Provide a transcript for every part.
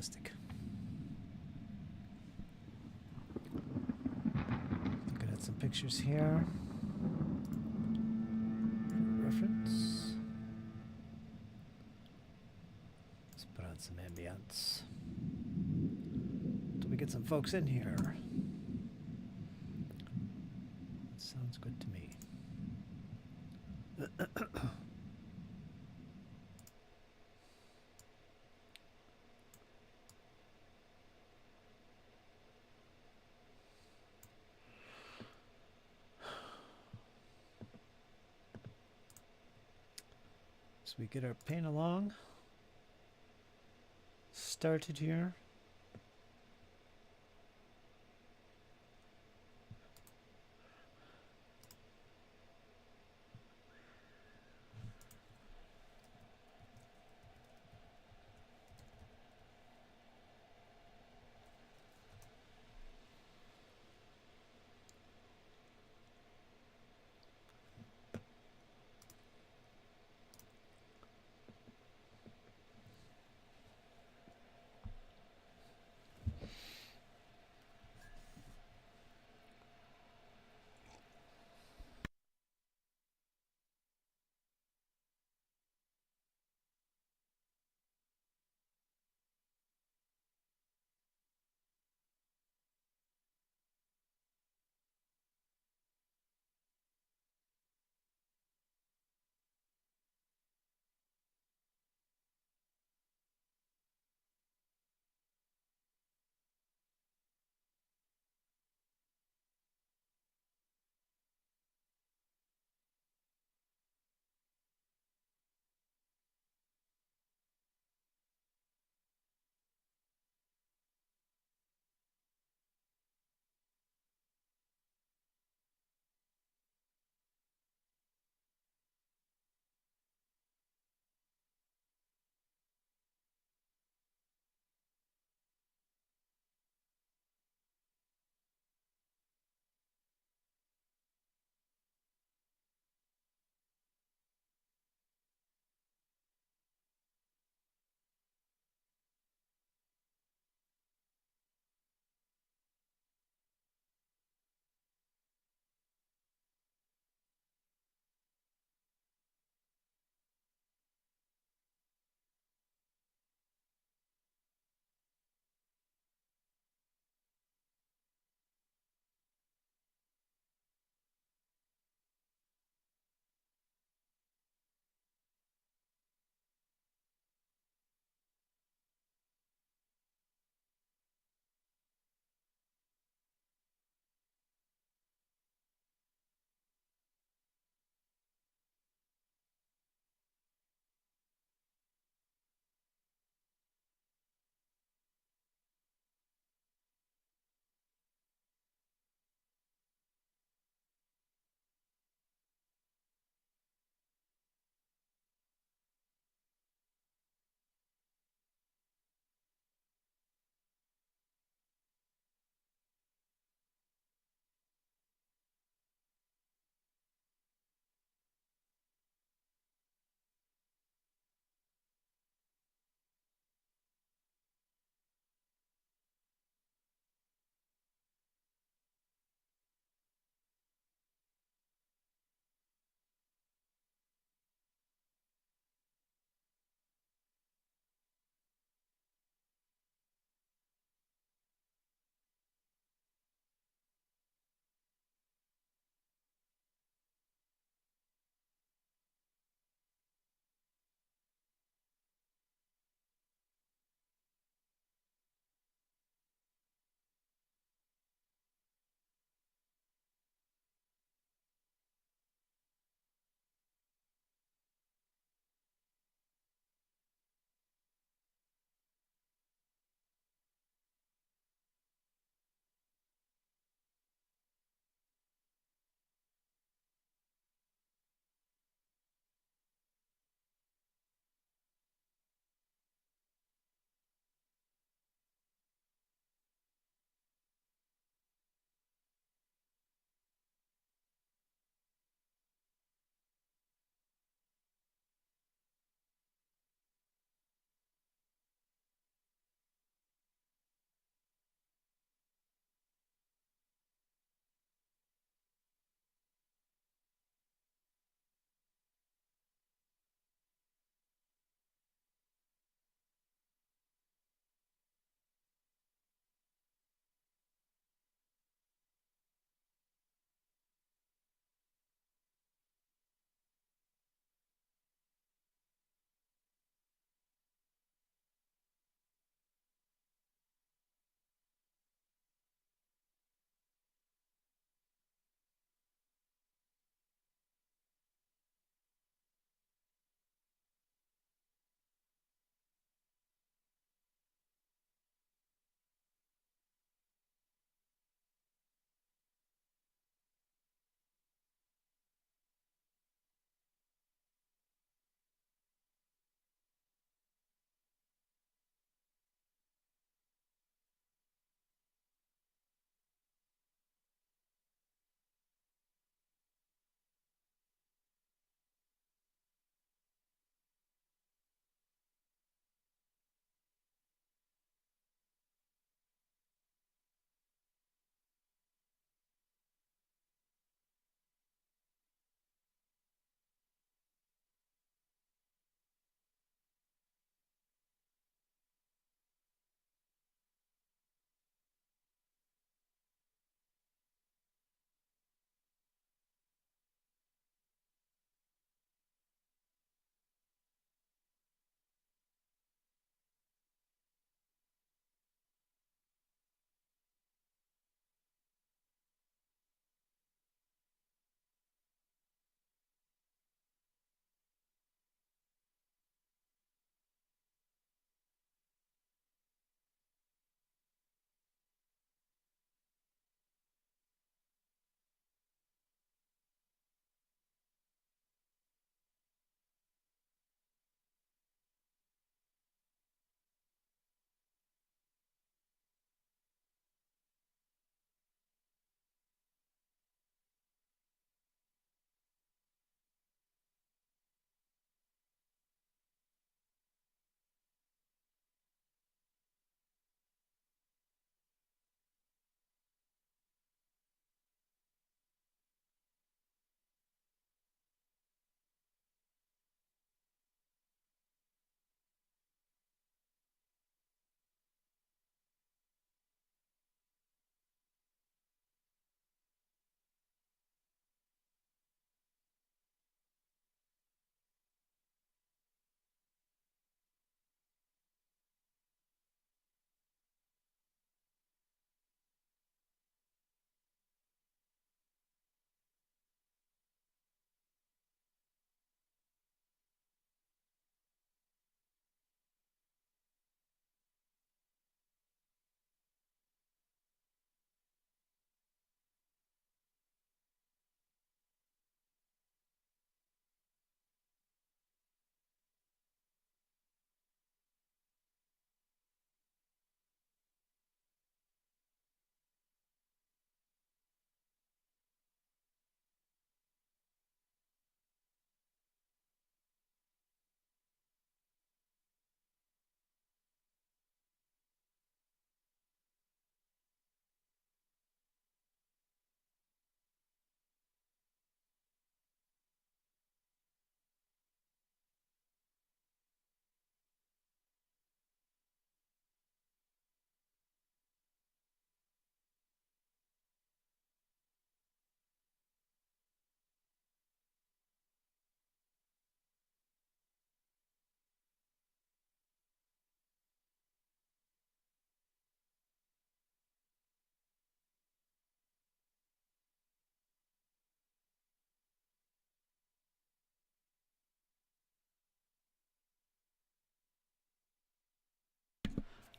Fantastic. Looking at some pictures here. Reference. Let's put on some ambience. Till we get some folks in here. That sounds good to me. So we get our paint along started here.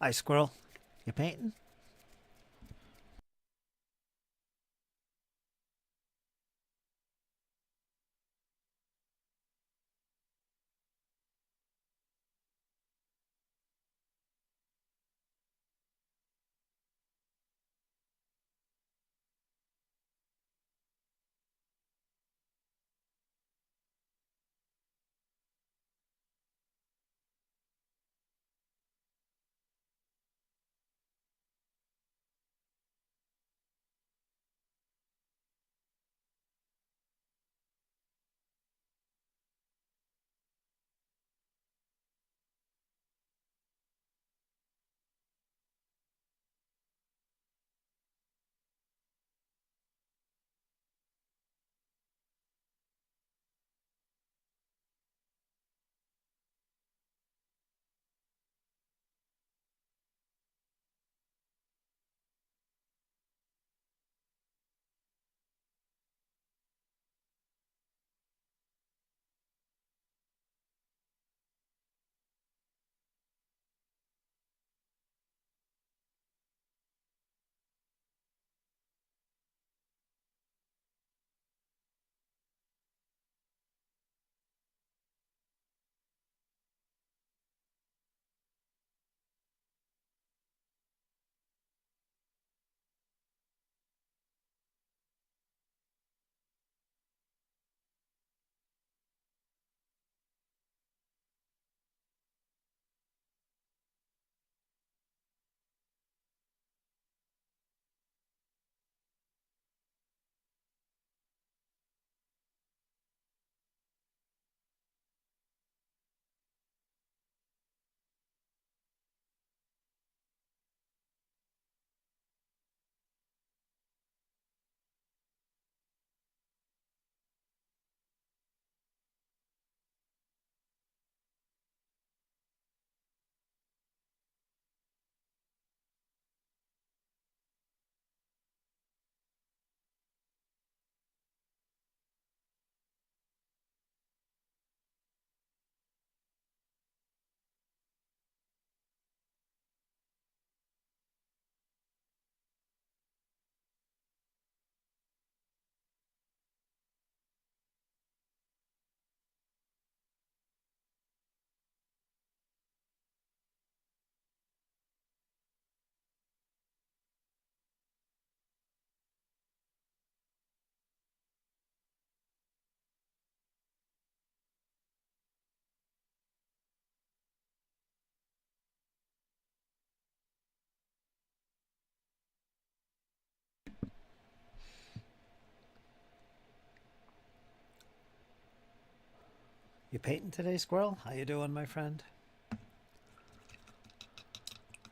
Hi, squirrel. You painting? You painting today, squirrel? How you doing, my friend?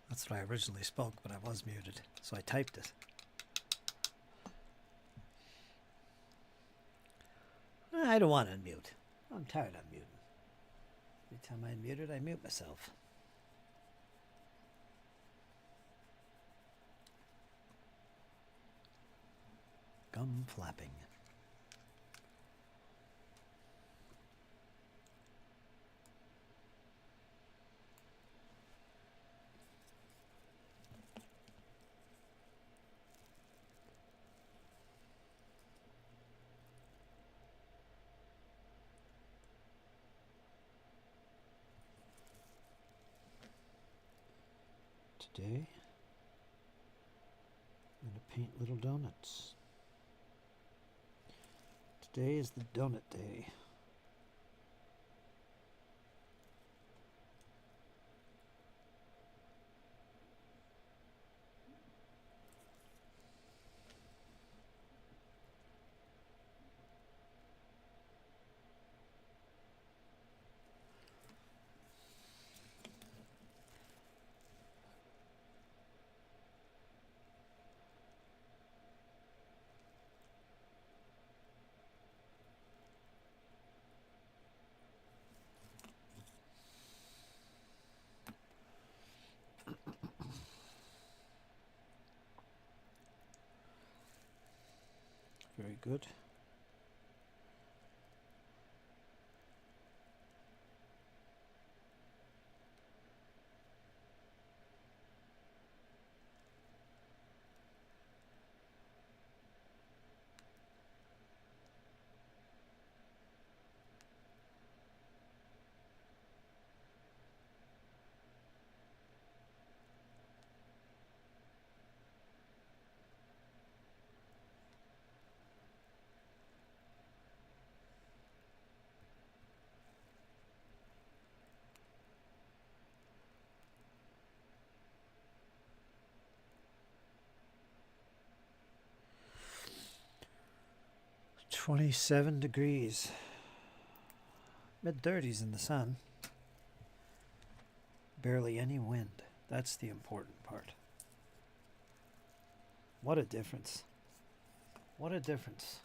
That's what I originally spoke, but I was muted, so I typed it. I don't want to unmute. I'm tired of muting. Every time I unmute it, I mute myself. Gum flapping. Today, I'm going to paint little donuts. Today is the donut day. Very good. 27 degrees. Mid-30s in the sun. Barely any wind. That's the important part. What a difference. What a difference.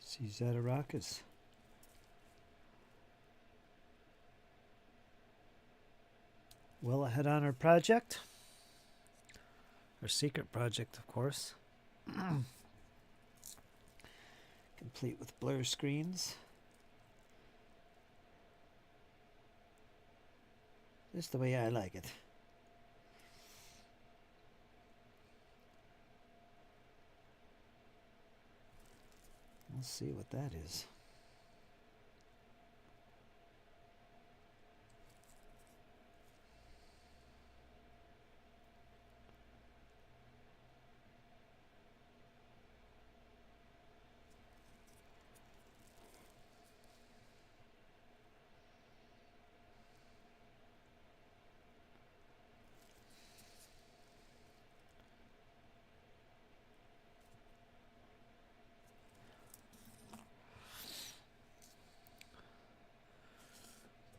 Seas out of rockets. Well ahead on our project. Our secret project, of course. Complete with blur screens. Just the way I like it. We'll see what that is.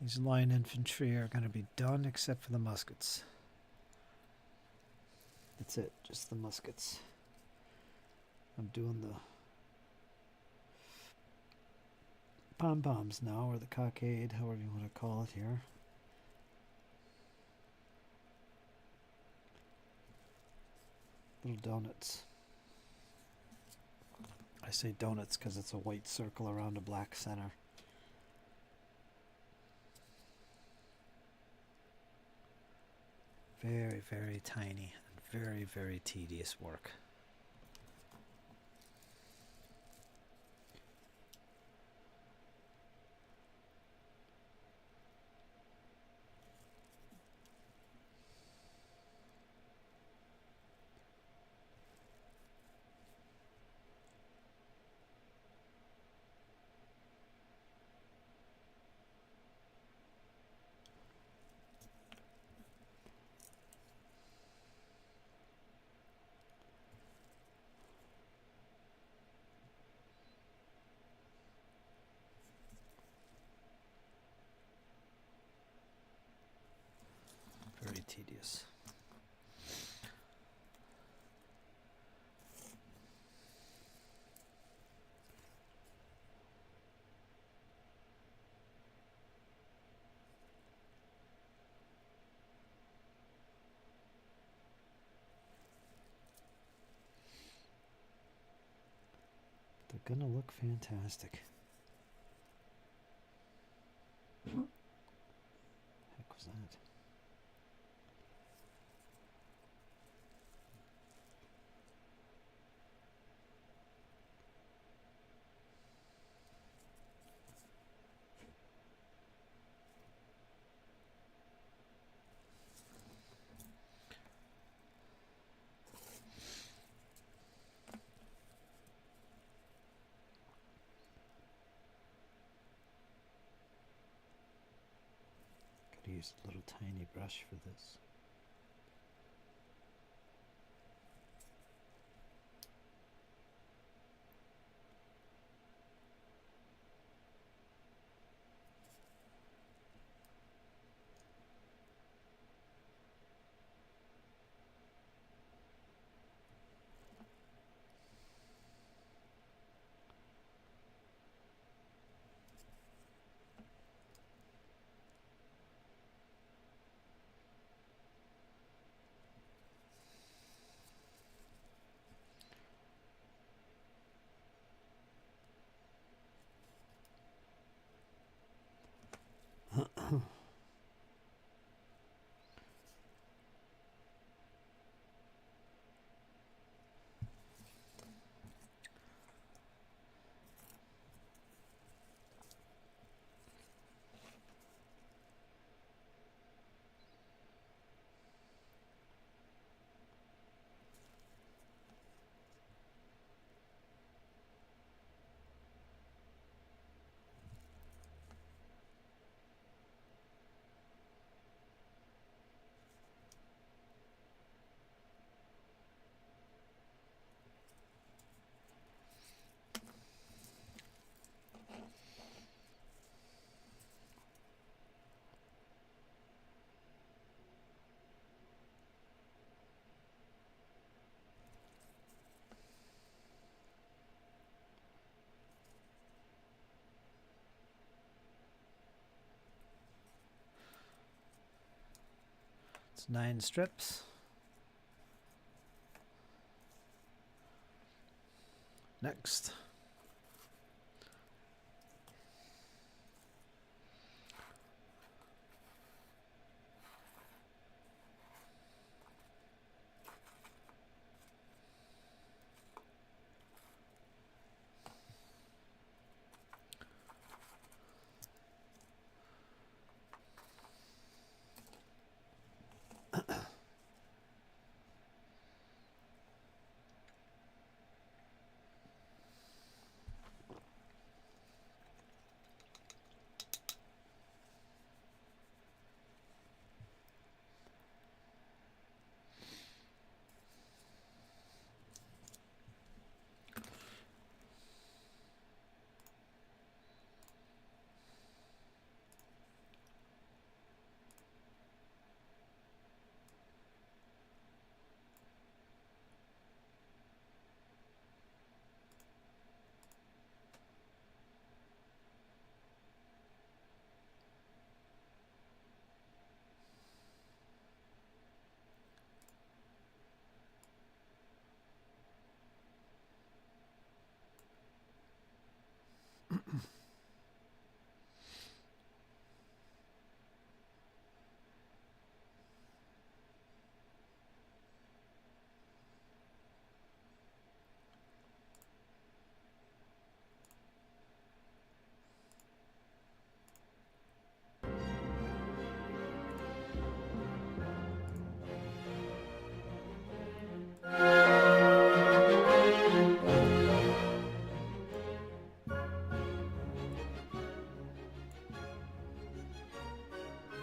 These line infantry are going to be done except for the muskets. That's it, just the muskets. I'm doing the pom-poms now, or the cockade, however you want to call it here. Little donuts. I say donuts because it's a white circle around a black center. Very, very tiny and very, very tedious work. Very tedious. They're gonna look fantastic. Heck was that? Gotta use a little tiny brush for this. It's 9 strips. Next.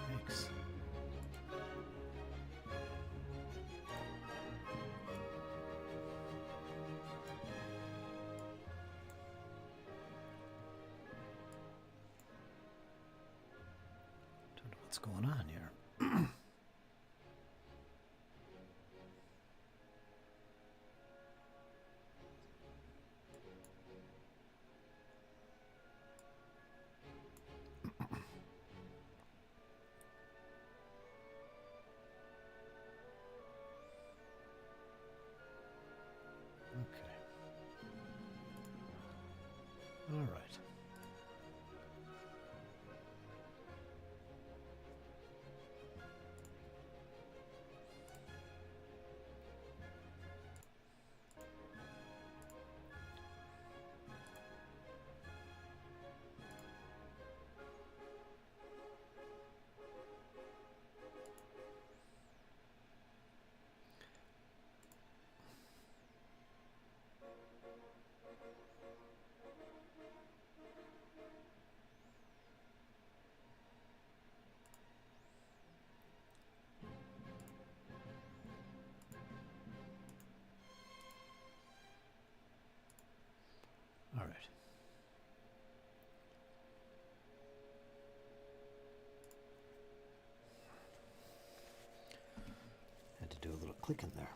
Thanks. Don't know what's going on here. Okay. All right. All right. Had to do a little clicking there.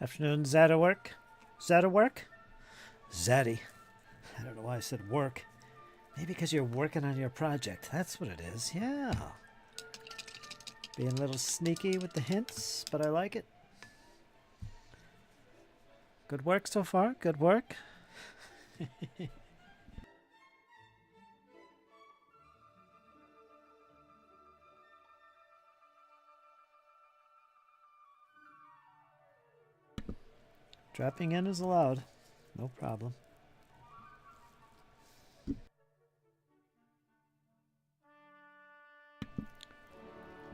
Afternoon, Zada work? Zada work? Zaddy. I don't know why I said work. Maybe because you're working on your project. That's what it is. Yeah. Being a little sneaky with the hints, but I like it. Good work so far. Good work. Dropping in is allowed. No problem.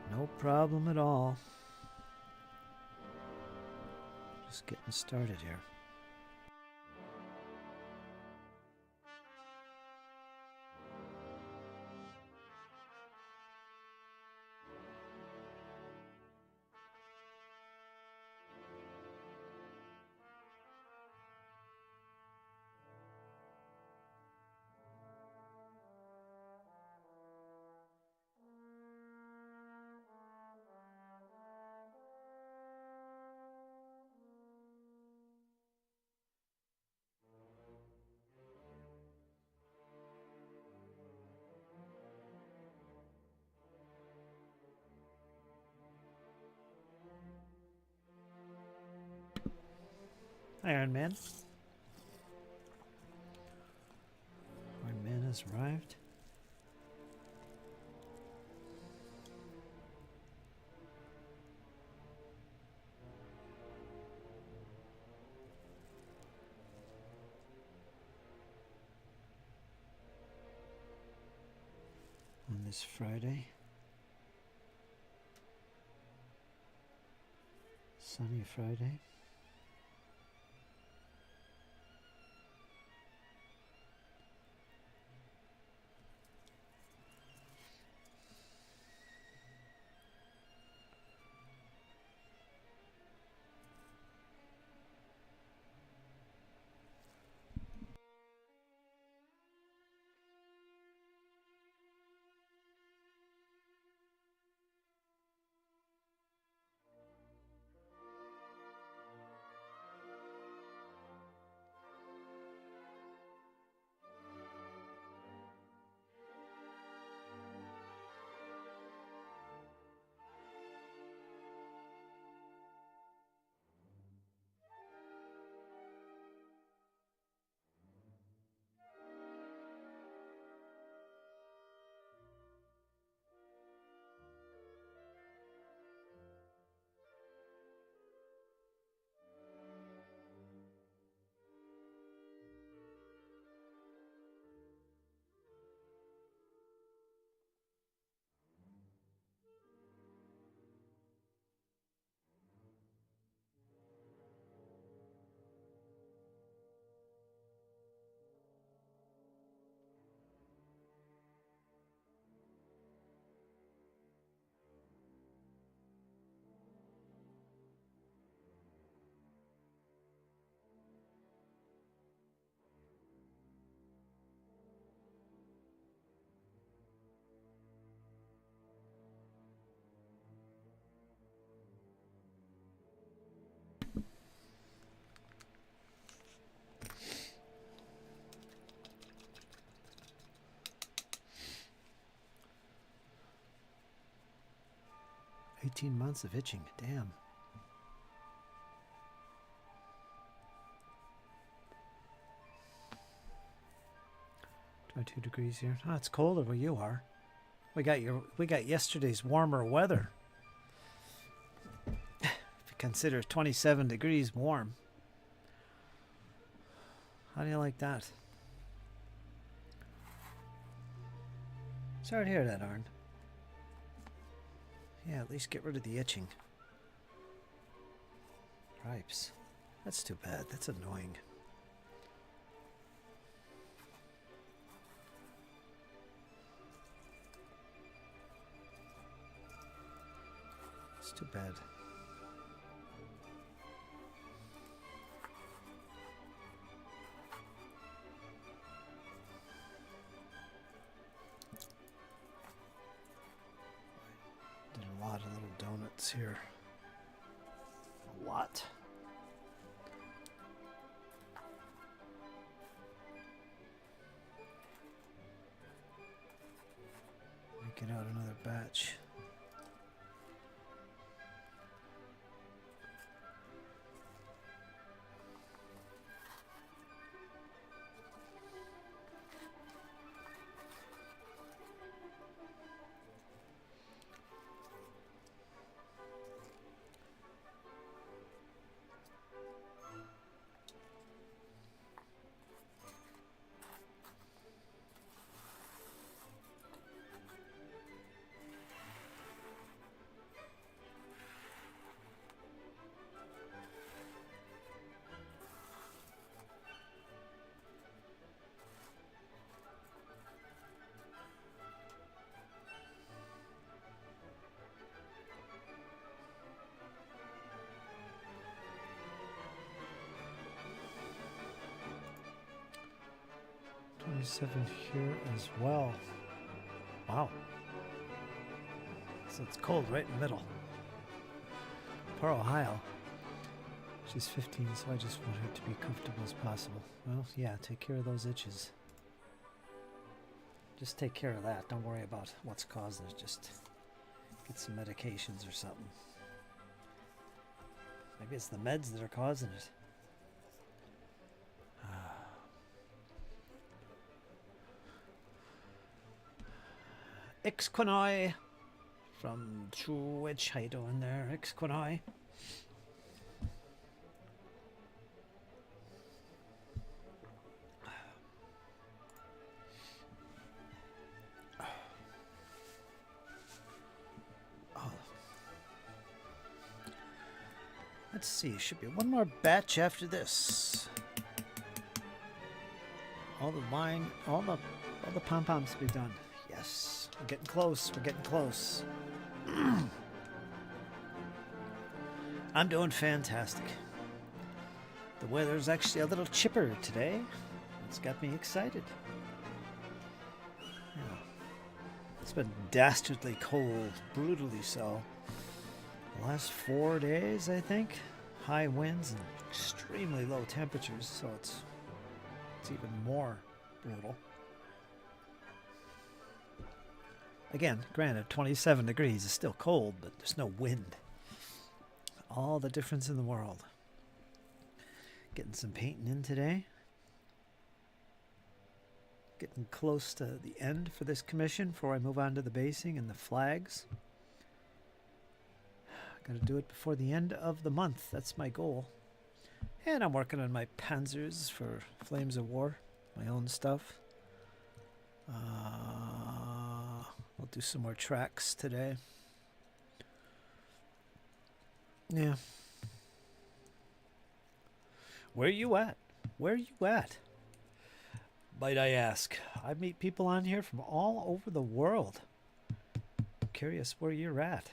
No problem at all. Just getting started here. Iron Man. Iron Man has arrived. On this Friday. Sunny Friday. $18 of itching. Damn. 22 degrees here. Oh, it's colder where you are. We got yesterday's warmer weather. If you consider 27 degrees warm. How do you like that? Sorry to hear that, Arn. Yeah, at least get rid of the itching. Gripes. That's too bad. That's annoying. It's too bad. Did a lot of little donuts here. A lot. Get out another batch. Seven here as well. Wow. So it's cold right in the middle. Poor Ohio. She's 15, so I just want her to be comfortable as possible. Well, yeah, take care of those itches. Just take care of that. Don't worry about what's causing it. Just get some medications or something. Maybe it's the meds that are causing it. Ixquinoi from Truwich. How you doing there, Ixquinoi? Oh. Let's see. Should be one more batch after this. All the line, all the pom-poms to be done. Yes. We're getting close. We're getting close. I'm doing fantastic. The weather's actually a little chipper today. It's got me excited. Yeah. It's been dastardly cold, brutally so. The last 4 days, I think. High winds and extremely low temperatures, so it's even more brutal. Again, granted, 27 degrees is still cold, but there's no wind. All the difference in the world. Getting some painting in today. Getting close to the end for this commission before I move on to the basing and the flags. Got to do it before the end of the month. That's my goal. And I'm working on my panzers for Flames of War. My own stuff. We'll do some more tracks today. Yeah. Where are you at? Where are you at? Might I ask? I meet people on here from all over the world. I'm curious where you're at.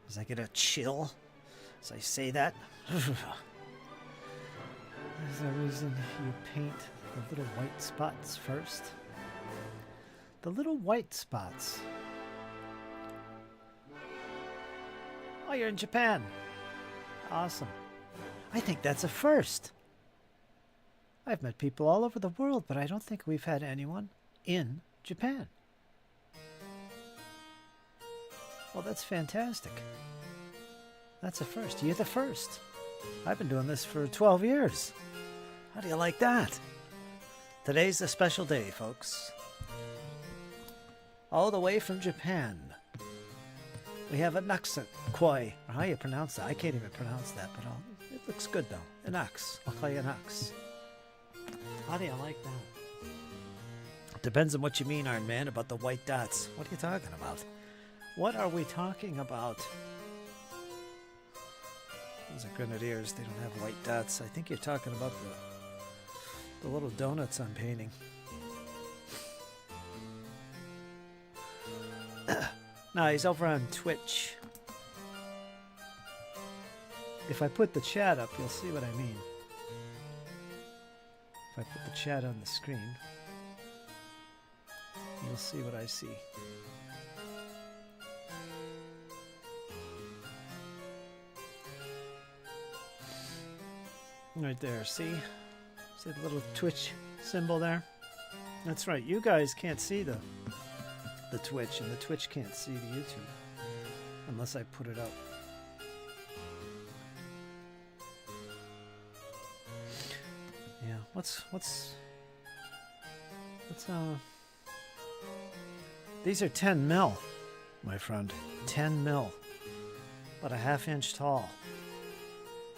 As I get a chill as I say that. There's a reason you paint the little white spots first. The little white spots. Oh, you're in Japan. Awesome. I think that's a first. I've met people all over the world, but I don't think we've had anyone in Japan. Well, that's fantastic. That's a first. You're the first. I've been doing this for 12 years. How do you like that? Today's a special day, folks. All the way from Japan. We have a Naxakoi, or how you pronounce that. I can't even pronounce that, but it looks good though. Anax. I'll call you Anax. How do you like that? Depends on what you mean, Iron Man, about the white dots. What are you talking about? What are we talking about? Those are grenadiers. They don't have white dots. I think you're talking about the little donuts I'm painting. No, he's over on Twitch. If I put the chat up, you'll see what I mean. If I put the chat on the screen, you'll see what I see. Right there, see? See the little Twitch symbol there? That's right, you guys can't see the Twitch, and the Twitch can't see the YouTube. Unless I put it up. Yeah, what's these are 10 mil, my friend. 10 mil. About a ½ inch tall.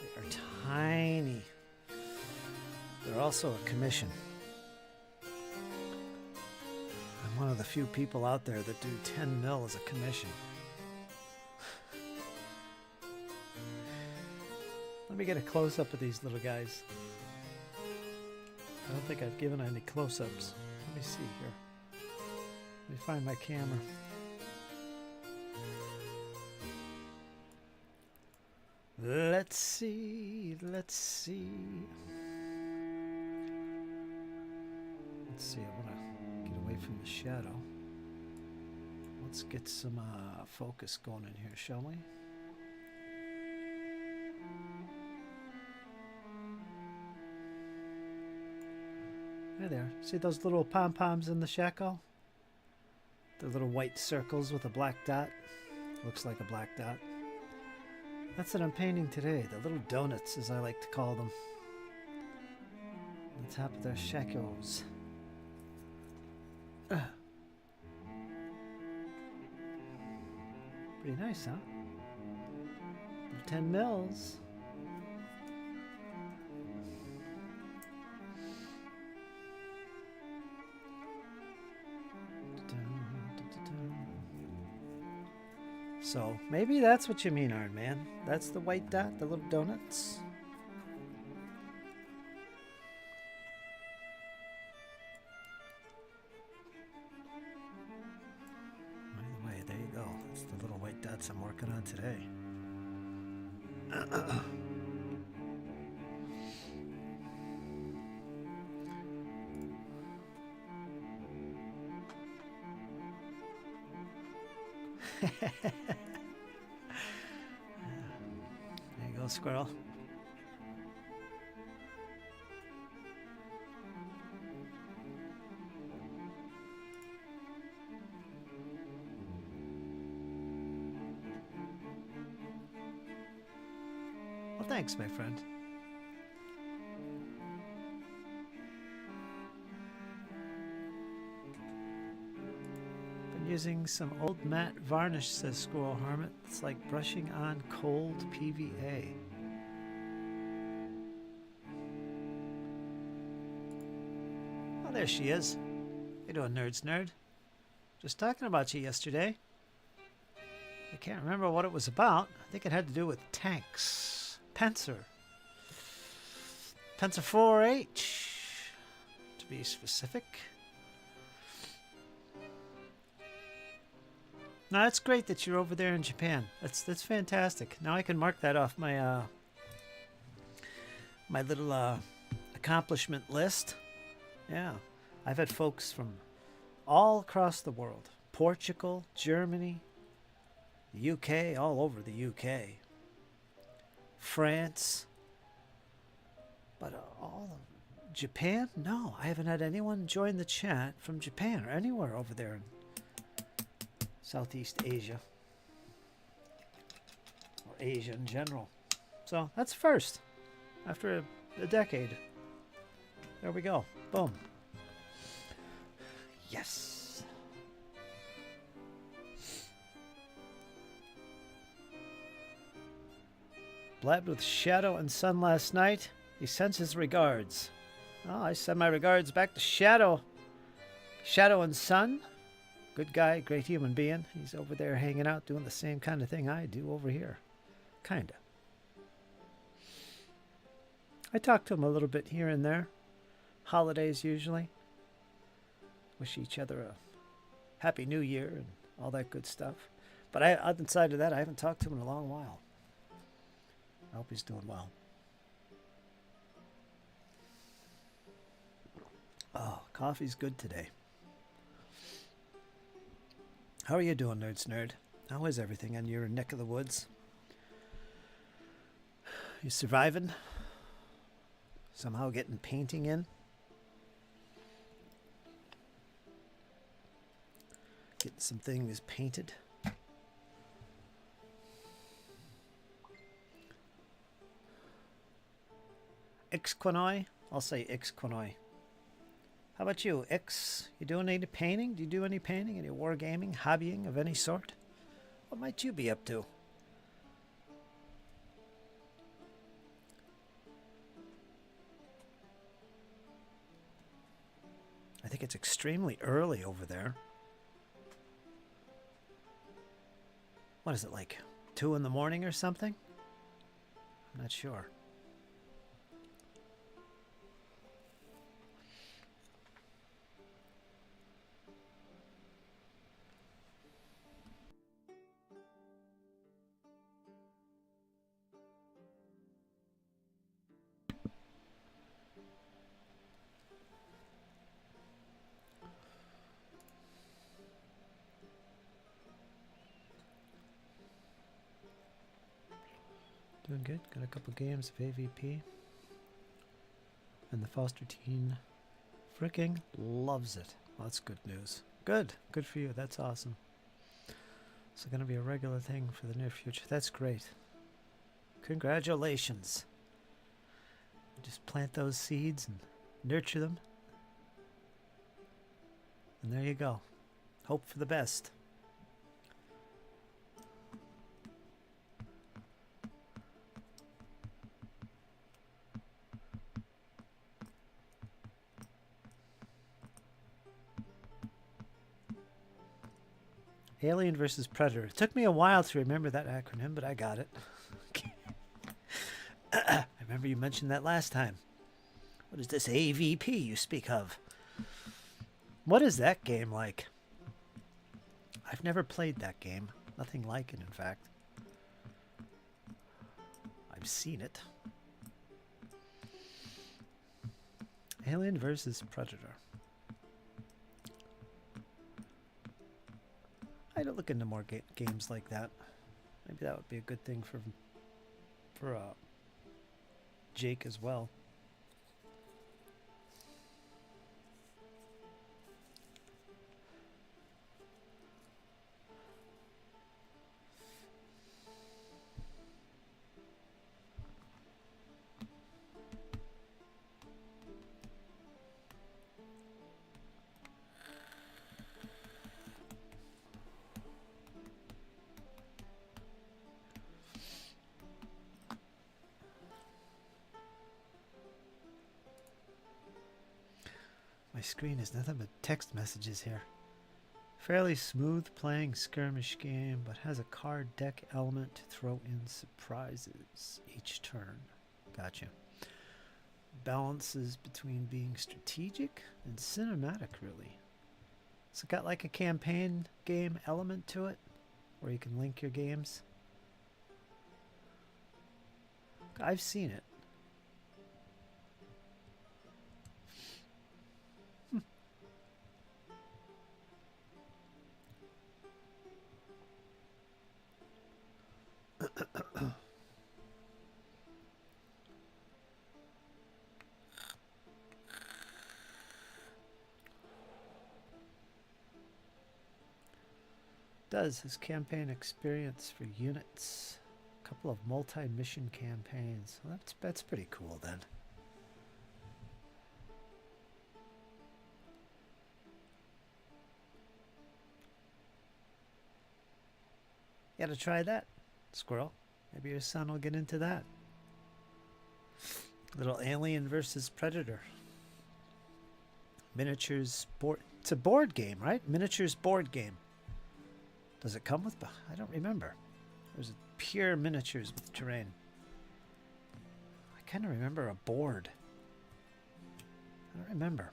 They are tiny. They're also a commission. I'm one of the few people out there that do 10 mil as a commission. Let me get a close-up of these little guys. I don't think I've given any close-ups. Let me see here. Let me find my camera. Let's see. Let's see. I want to get away from the shadow. Let's get some focus going in here, shall we? There they are. See those little pom-poms in the shackle? The little white circles with a black dot. Looks like a black dot. That's what I'm painting today. The little donuts, as I like to call them. On the top of their shackles. Pretty nice, huh? 10 mils. So maybe that's what you mean, Iron Man. That's the white dot, the little donuts. By the way, there you go. That's the little white dots I'm working on today. There you go, squirrel. Well, thanks, my friend. Using some old matte varnish, says Squirrel Hermit. It's like brushing on cold PVA. Oh, there she is. How you doing, Nerds Nerd? Just talking about you yesterday. I can't remember what it was about. I think it had to do with tanks. Panzer 4H, to be specific. No, it's great that you're over there in Japan. That's fantastic. Now I can mark that off my my little accomplishment list. Yeah, I've had folks from all across the world: Portugal, Germany, the UK, all over the UK, France, but all of Japan. No, I haven't had anyone join the chat from Japan or anywhere over there in Southeast Asia, or Asia in general. So that's first after a decade. There we go. Boom. Yes. Blabbed with Shadow and Sun last night. He sends his regards. Oh, I send my regards back to Shadow. Shadow and Sun. Good guy, great human being. He's over there hanging out, doing the same kind of thing I do over here. Kinda. I talk to him a little bit here and there. Holidays usually. Wish each other a happy new year and all that good stuff. But outside of that, I haven't talked to him in a long while. I hope he's doing well. Oh, coffee's good today. How are you doing, Nerds Nerd? How is everything in your neck of the woods? You surviving? Somehow getting painting in. Getting some things painted. Ixquanoi? I'll say Ixquanoi. How about you, Ix? You doing any painting? Do you do any painting? Any wargaming? Hobbying of any sort? What might you be up to? I think it's extremely early over there. What is it, like 2 in the morning or something? I'm not sure. Doing good. Got a couple games of AVP. And the foster teen fricking loves it. Well, that's good news. Good. Good for you. That's awesome. It's going to be a regular thing for the near future. That's great. Congratulations. Just plant those seeds and nurture them. And there you go. Hope for the best. Alien versus Predator. It took me a while to remember that acronym, but I got it. I remember you mentioned that last time. What is this AVP you speak of? What is that game like? I've never played that game. Nothing like it, in fact. I've seen it. Alien versus Predator. I don't look into more games like that. Maybe that would be a good thing for Jake as well. My screen is nothing but text messages here. Fairly smooth playing skirmish game, but has a card deck element to throw in surprises each turn. Gotcha. Balances between being strategic and cinematic, really. It's got like a campaign game element to it, where you can link your games. I've seen it. Does his campaign experience for units, a couple of multi-mission campaigns. Well, that's pretty cool then. You gotta try that, Squirrel. Maybe your son will get into that. Little Alien versus Predator. Miniatures board. It's a board game, right? Miniatures board game. Does it come with... I don't remember. Or is it pure miniatures with terrain? I kind of remember a board. I don't remember.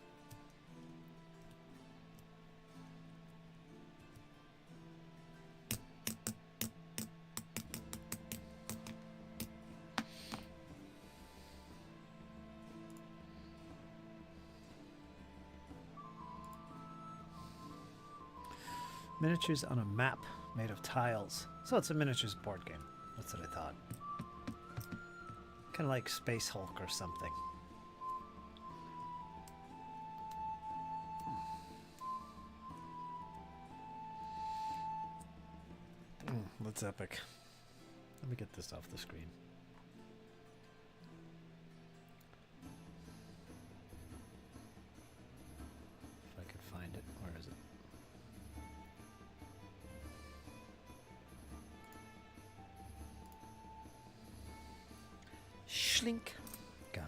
Miniatures on a map made of tiles. So it's a miniatures board game. That's what I thought. Kind of like Space Hulk or something. That's epic. Let me get this off the screen. If I could find it. Where is it? Schlink. Gone.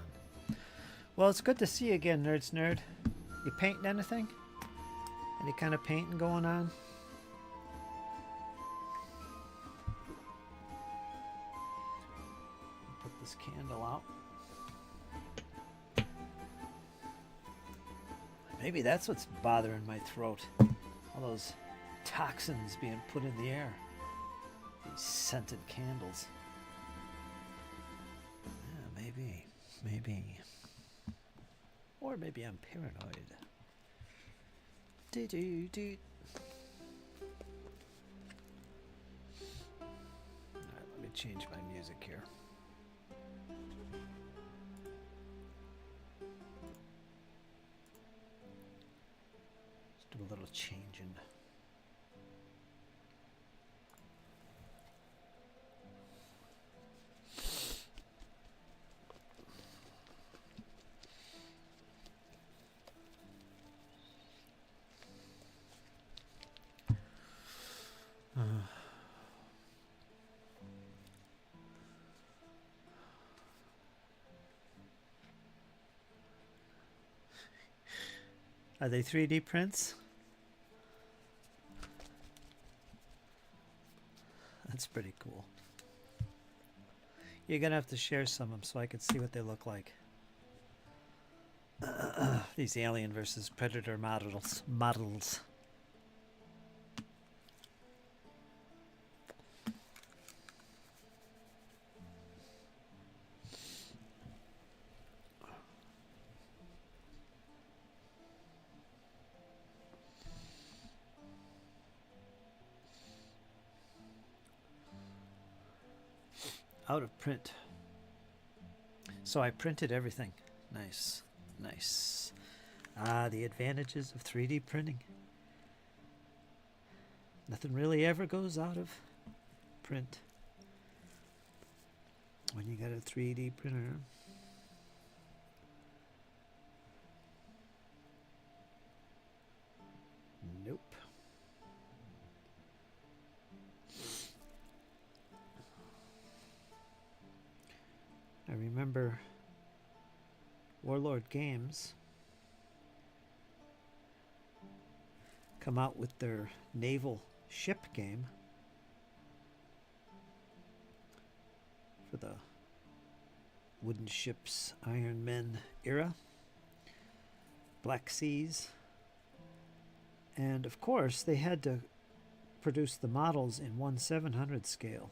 Well, it's good to see you again, Nerds Nerd. You painting anything? Any kind of painting going on? Put this candle out. Maybe that's what's bothering my throat. All those toxins being put in the air. These scented candles. Yeah, maybe. Or maybe I'm paranoid. Do. Alright, let me change my music here. Let's do a little changing. Are they 3D prints? That's pretty cool. You're gonna have to share some of them so I can see what they look like. These Alien versus Predator models. Out of print. So I printed everything. Nice. The advantages of 3D printing. Nothing really ever goes out of print when you got a 3D printer. Nope. I remember Warlord Games come out with their naval ship game for the wooden ships Iron Men era, Black Seas, and of course they had to produce the models in 1/700 scale.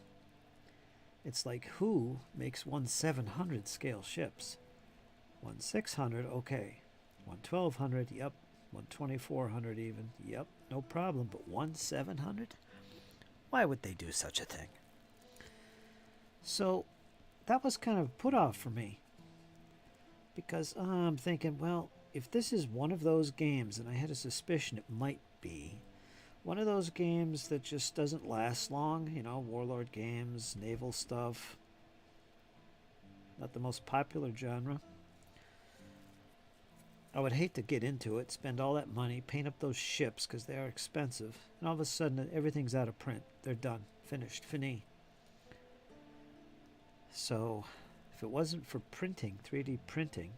It's like, who makes 1/700 scale ships? 1/600, okay. 1/1200, yep. 1/2400 even, yep, no problem. But 1/700? Why would they do such a thing? So that was kind of a put off for me. Because I'm thinking, well, if this is one of those games, and I had a suspicion it might be, one of those games that just doesn't last long, you know, Warlord Games, naval stuff, not the most popular genre. I would hate to get into it, spend all that money, paint up those ships because they are expensive, and all of a sudden everything's out of print. They're done, finished, fini. So if it wasn't for printing, 3D printing,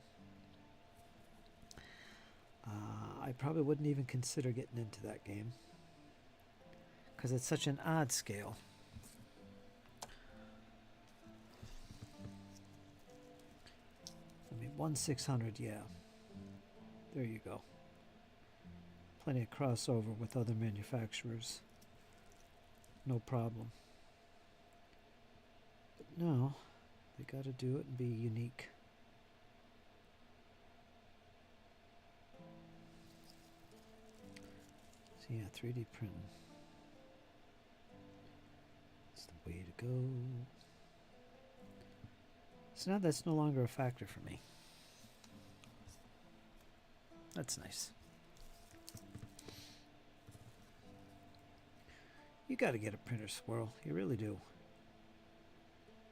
I probably wouldn't even consider getting into that game. Because it's such an odd scale. I mean, 1/600, yeah. There you go. Plenty of crossover with other manufacturers. No problem. But no, they got to do it and be unique. So yeah, 3D printing. Way to go. So now that's no longer a factor for me. That's nice. You got to get a printer, Squirrel. You really do.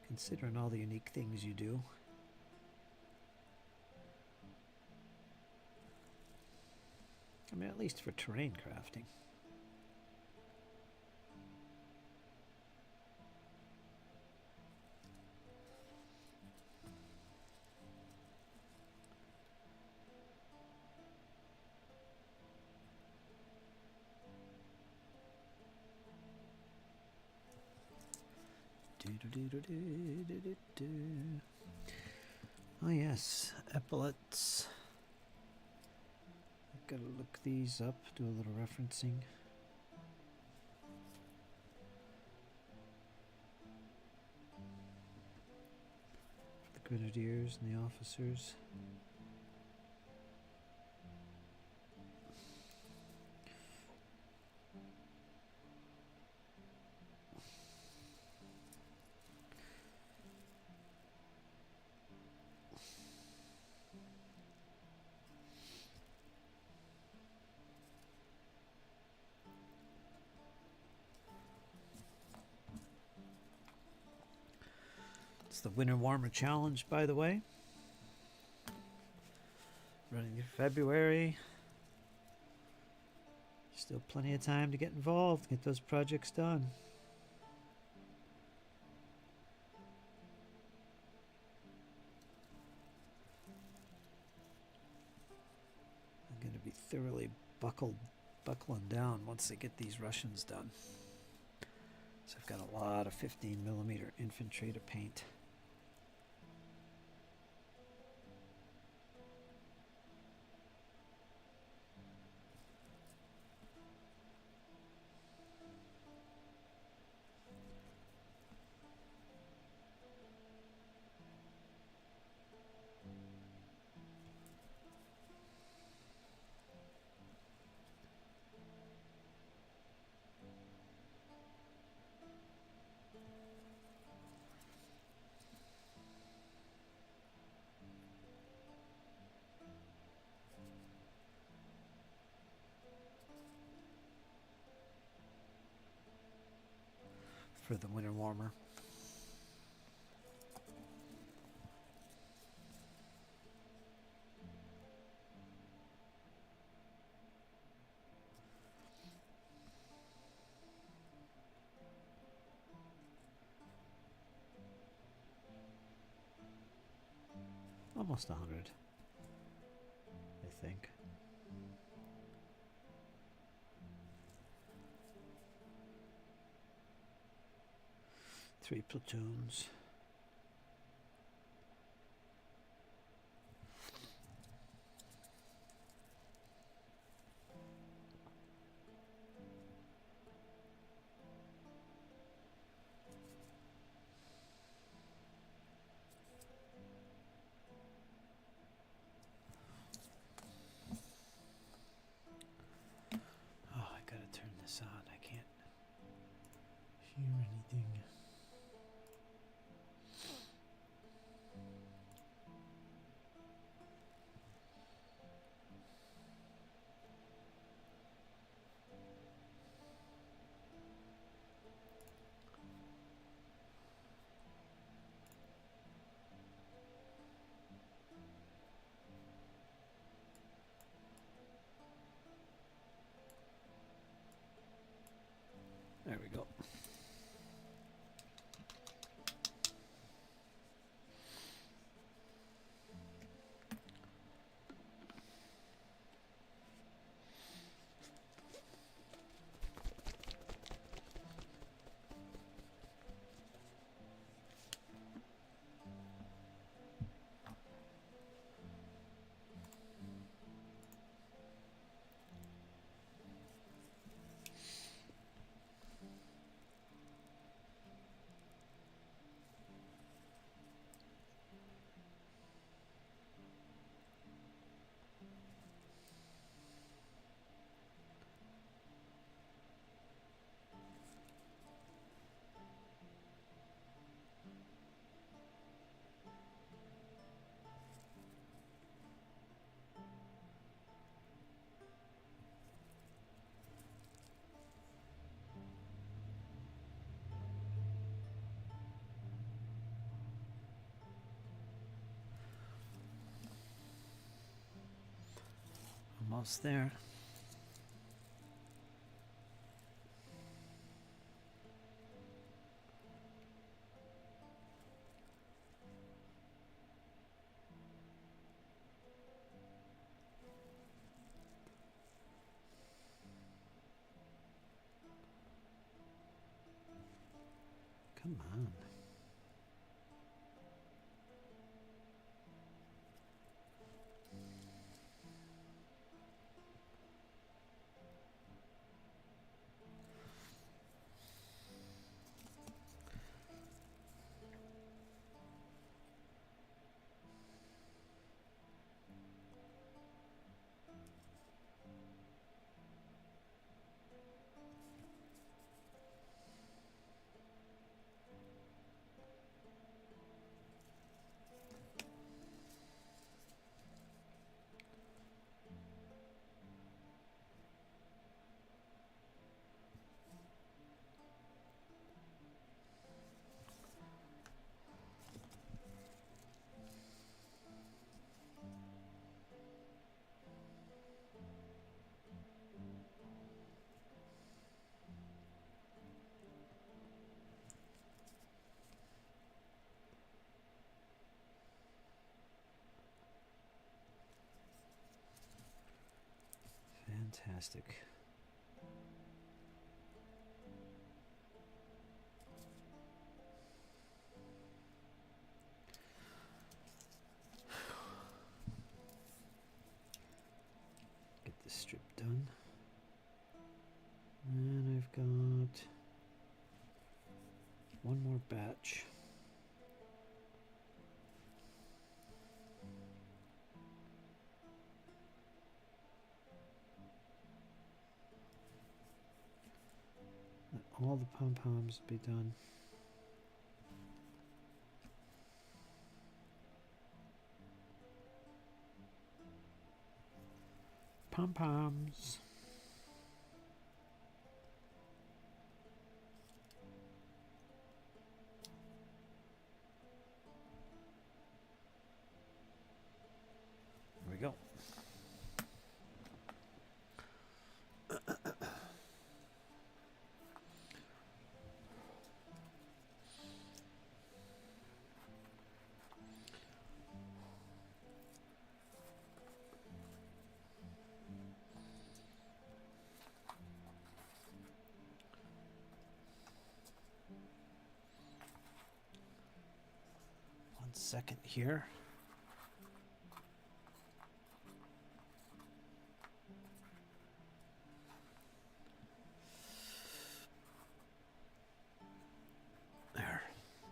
Considering all the unique things you do. I mean, at least for terrain crafting. Oh yes, epaulets. I've got to look these up, do a little referencing. For the grenadiers and the officers. It's the Winter Warmer Challenge, by the way. Running in February. Still plenty of time to get involved, get those projects done. I'm going to be thoroughly buckling down once they get these Russians done. So I've got a lot of 15mm infantry to paint. For the Winter Warmer. Almost 100, I think. Three platoons. Oh, I gotta turn this on. I can't hear anything. There we go. Almost there. Come on. Fantastic. Get this strip done. And I've got one more batch. Let all the pom-poms be done. Pom-poms. There we go. 1 second here. There,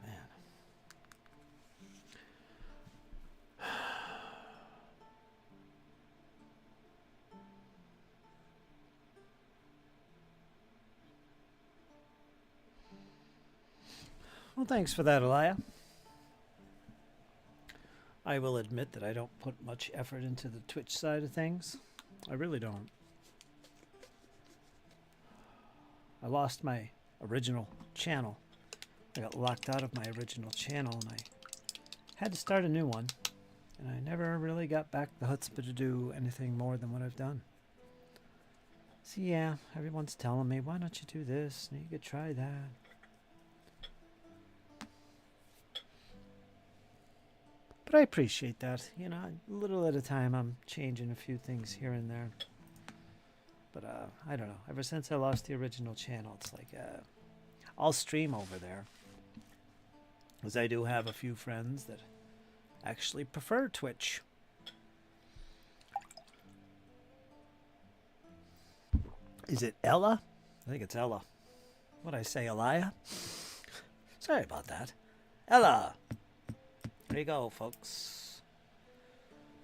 man. Well, thanks for that, Elia. I will admit that I don't put much effort into the Twitch side of things. I really don't. I lost my original channel. I got locked out of my original channel and I had to start a new one. And I never really got back the chutzpah to do anything more than what I've done. So yeah, everyone's telling me, why don't you do this? And you could try that. But I appreciate that. You know, a little at a time I'm changing a few things here and there. But I don't know. Ever since I lost the original channel, it's like I'll stream over there. Because I do have a few friends that actually prefer Twitch. Is it Ella? I think it's Ella. What'd I say, Elia? Sorry about that. Ella! There you go, folks.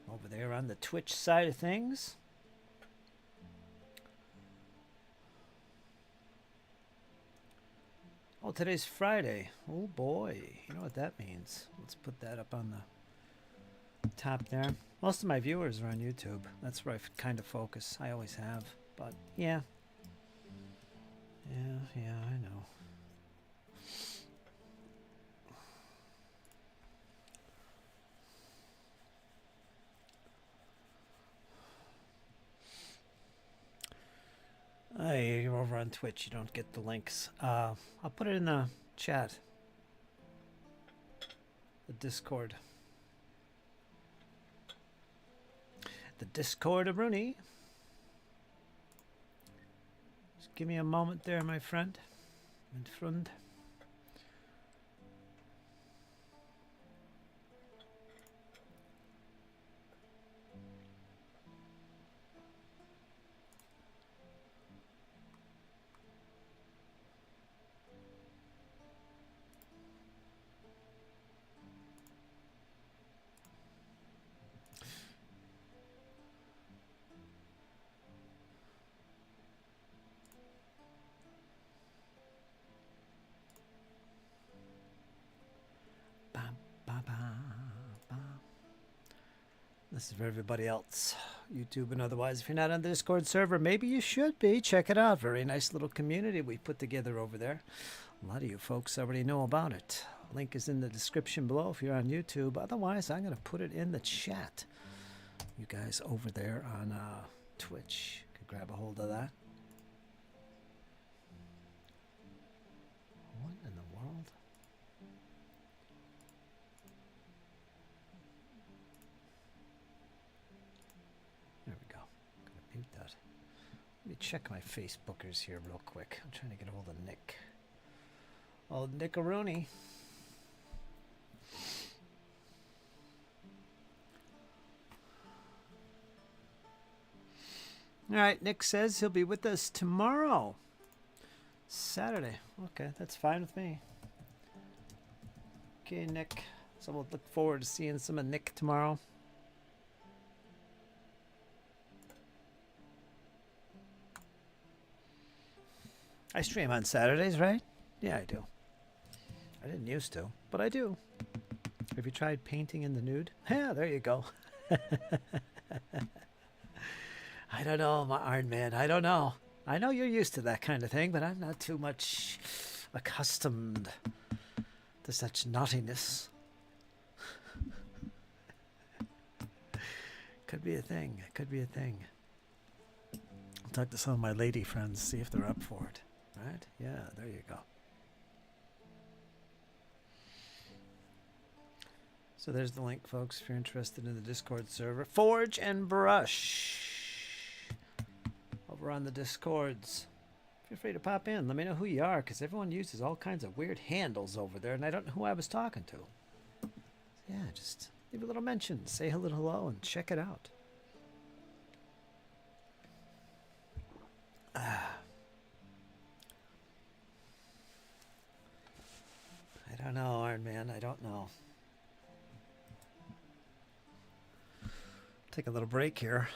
Over there on the Twitch side of things. Oh, today's Friday. Oh boy. You know what that means. Let's put that up on the top there. Most of my viewers are on YouTube. That's where I kind of focus. I always have. But yeah. Yeah, I know. over on Twitch, you don't get the links. I'll put it in the chat. The Discord. The Discord of Rooney. Just give me a moment there, my friend. My friend. This is for everybody else, YouTube and otherwise. If you're not on the Discord server, maybe you should be. Check it out. Very nice little community we put together over there. A lot of you folks already know about it. Link is in the description below if you're on YouTube. Otherwise, I'm going to put it in the chat. You guys over there on Twitch can grab a hold of that. What in the world? There we go. I'm going to mute that. Let me check my Facebookers here real quick. I'm trying to get a hold of Nick. Oh, Nickaroonie. All right, Nick says he'll be with us tomorrow. Saturday. Okay, that's fine with me. Okay, Nick. So we'll look forward to seeing some of Nick tomorrow. I stream on Saturdays, right? Yeah, I do. I didn't used to, but I do. Have you tried painting in the nude? Yeah, there you go. I don't know, my Iron Man. I don't know. I know you're used to that kind of thing, but I'm not too much accustomed to such naughtiness. Could be a thing. Could be a thing. I'll talk to some of my lady friends, see if they're up for it. Right? Yeah, there you go. So there's the link, folks, if you're interested in the Discord server. Forge and Brush. Over on the Discords. Feel free to pop in. Let me know who you are, because everyone uses all kinds of weird handles over there, and I don't know who I was talking to. So yeah, just leave a little mention. Say hello, and check it out. I don't know, Iron Man. I don't know. Take a little break here.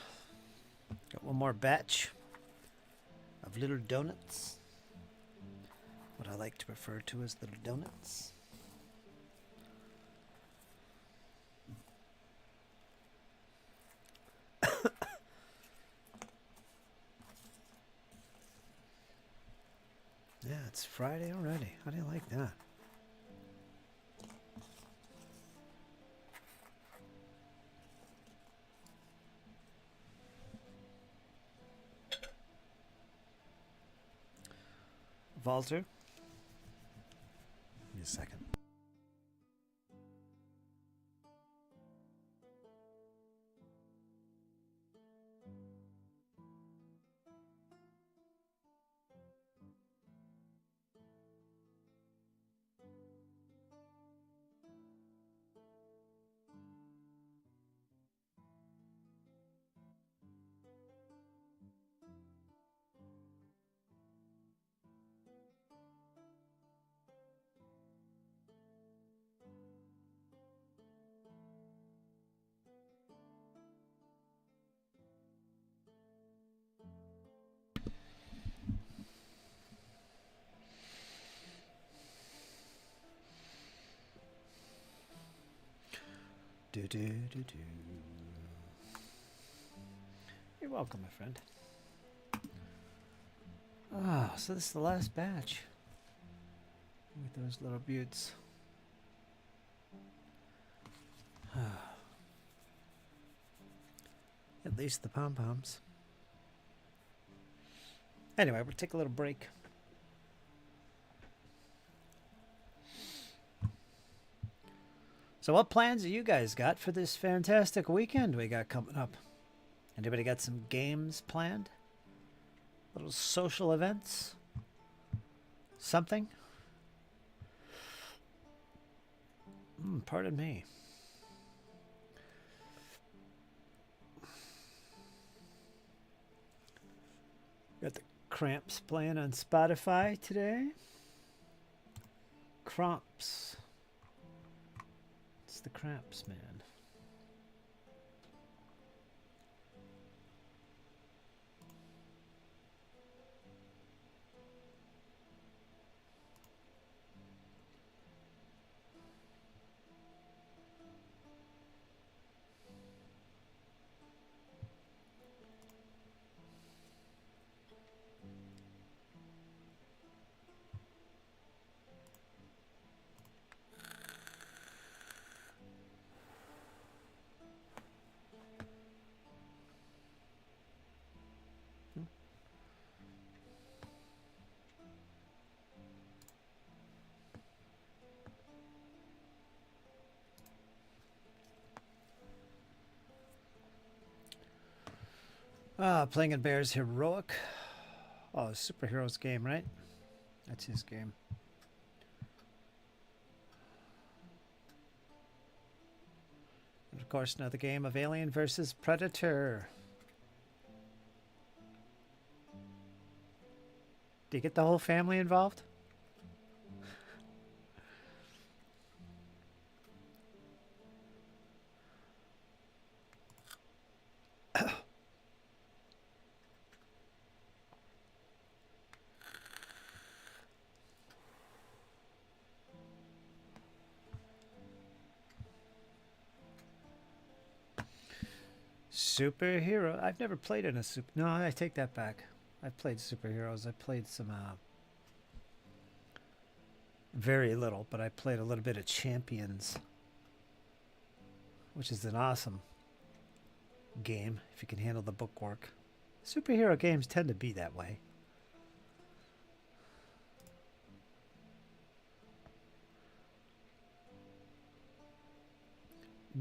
Got one more batch of little donuts. What I like to refer to as little donuts. Yeah, it's Friday already. How do you like that? Walter? Give me a second. You're welcome, my friend. Ah, so this is the last batch with those little buttes. At least the pom-poms. Anyway, we'll take a little break. So what plans do you guys got for this fantastic weekend we got coming up? Anybody got some games planned? Little social events? Something? Pardon me. Got the Cramps playing on Spotify today. Cramps. It's the Cramps, man. Playing in Bear's Heroic. Oh, Superheroes game, right? That's his game. And of course, another game of Alien versus Predator. Do you get the whole family involved? Superhero. I've never played in a super. No, I take that back. I've played superheroes. I played some. Very little, but I played a little bit of Champions, which is an awesome game if you can handle the bookwork. Superhero games tend to be that way.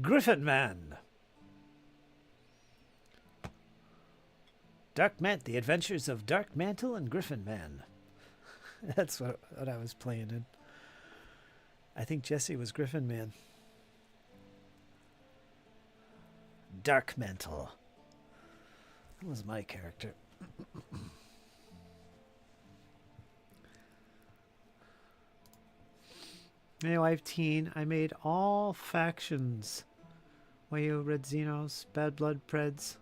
Griffin Man. The Adventures of Dark Mantle and Griffin Man. That's what I was playing in. I think Jesse was Griffin Man. Dark Mantle. That was my character. Anyway, I've teen. I made all factions. Wayo, Red Xenos, Bad Blood Preds.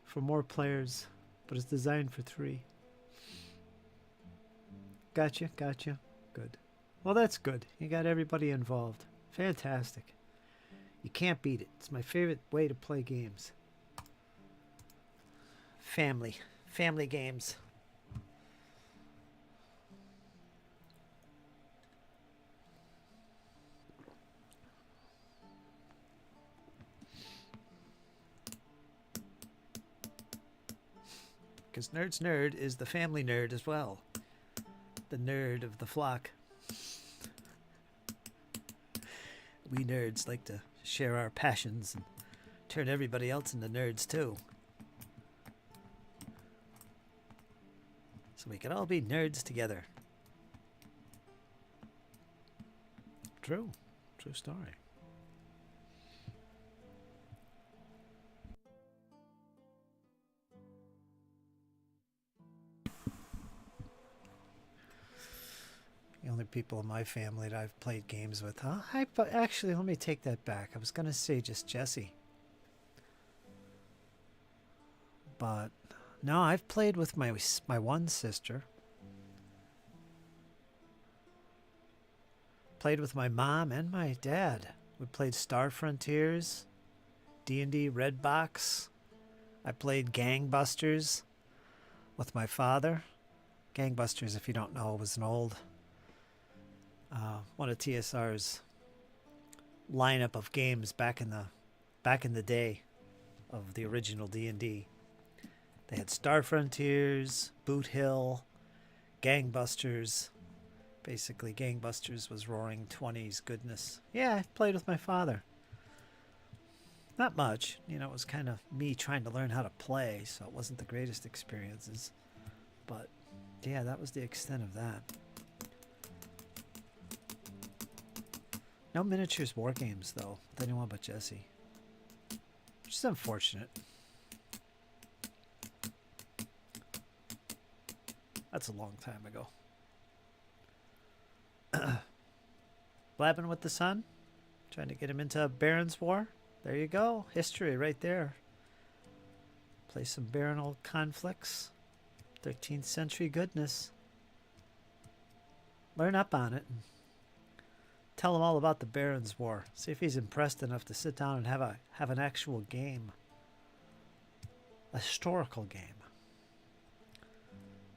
For more players, but it's designed for 3. Gotcha. Good. Well, that's good. You got everybody involved. Fantastic. You can't beat it. It's my favorite way to play games. Family games. Because Nerd's Nerd is the family nerd as well. The nerd of the flock. We nerds like to share our passions and turn everybody else into nerds too. So we can all be nerds together. True story. The only people in my family that I've played games with, huh? Actually, let me take that back. I was going to say just Jesse. But no, I've played with my one sister. Played with my mom and my dad. We played Star Frontiers, D&D Red Box. I played Gangbusters with my father. Gangbusters, if you don't know, was an old one of TSR's lineup of games back in the day of the original D&D. They had Star Frontiers, Boot Hill, Gangbusters. Basically, Gangbusters was roaring 20s goodness. Yeah, I played with my father. Not much. You know, it was kind of me trying to learn how to play, so it wasn't the greatest experiences. But, yeah, that was the extent of that. No miniatures war games, though, with anyone but Jesse. Which is unfortunate. That's a long time ago. Blabbing with the son? Trying to get him into Baron's War? There you go. History right there. Play some baronial conflicts. 13th century goodness. Learn up on it. And tell him all about the Baron's War. See if he's impressed enough to sit down and have an actual game. A historical game.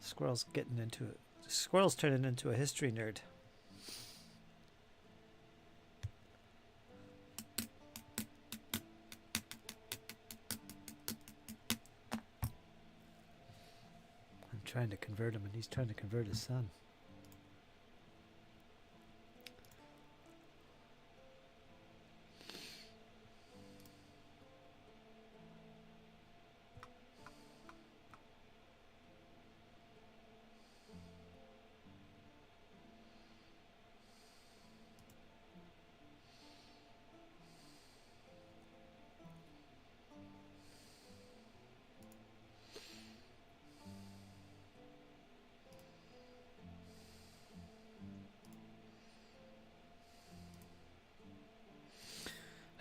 Squirrel's getting into it. Squirrel's turning into a history nerd. I'm trying to convert him, and he's trying to convert his son.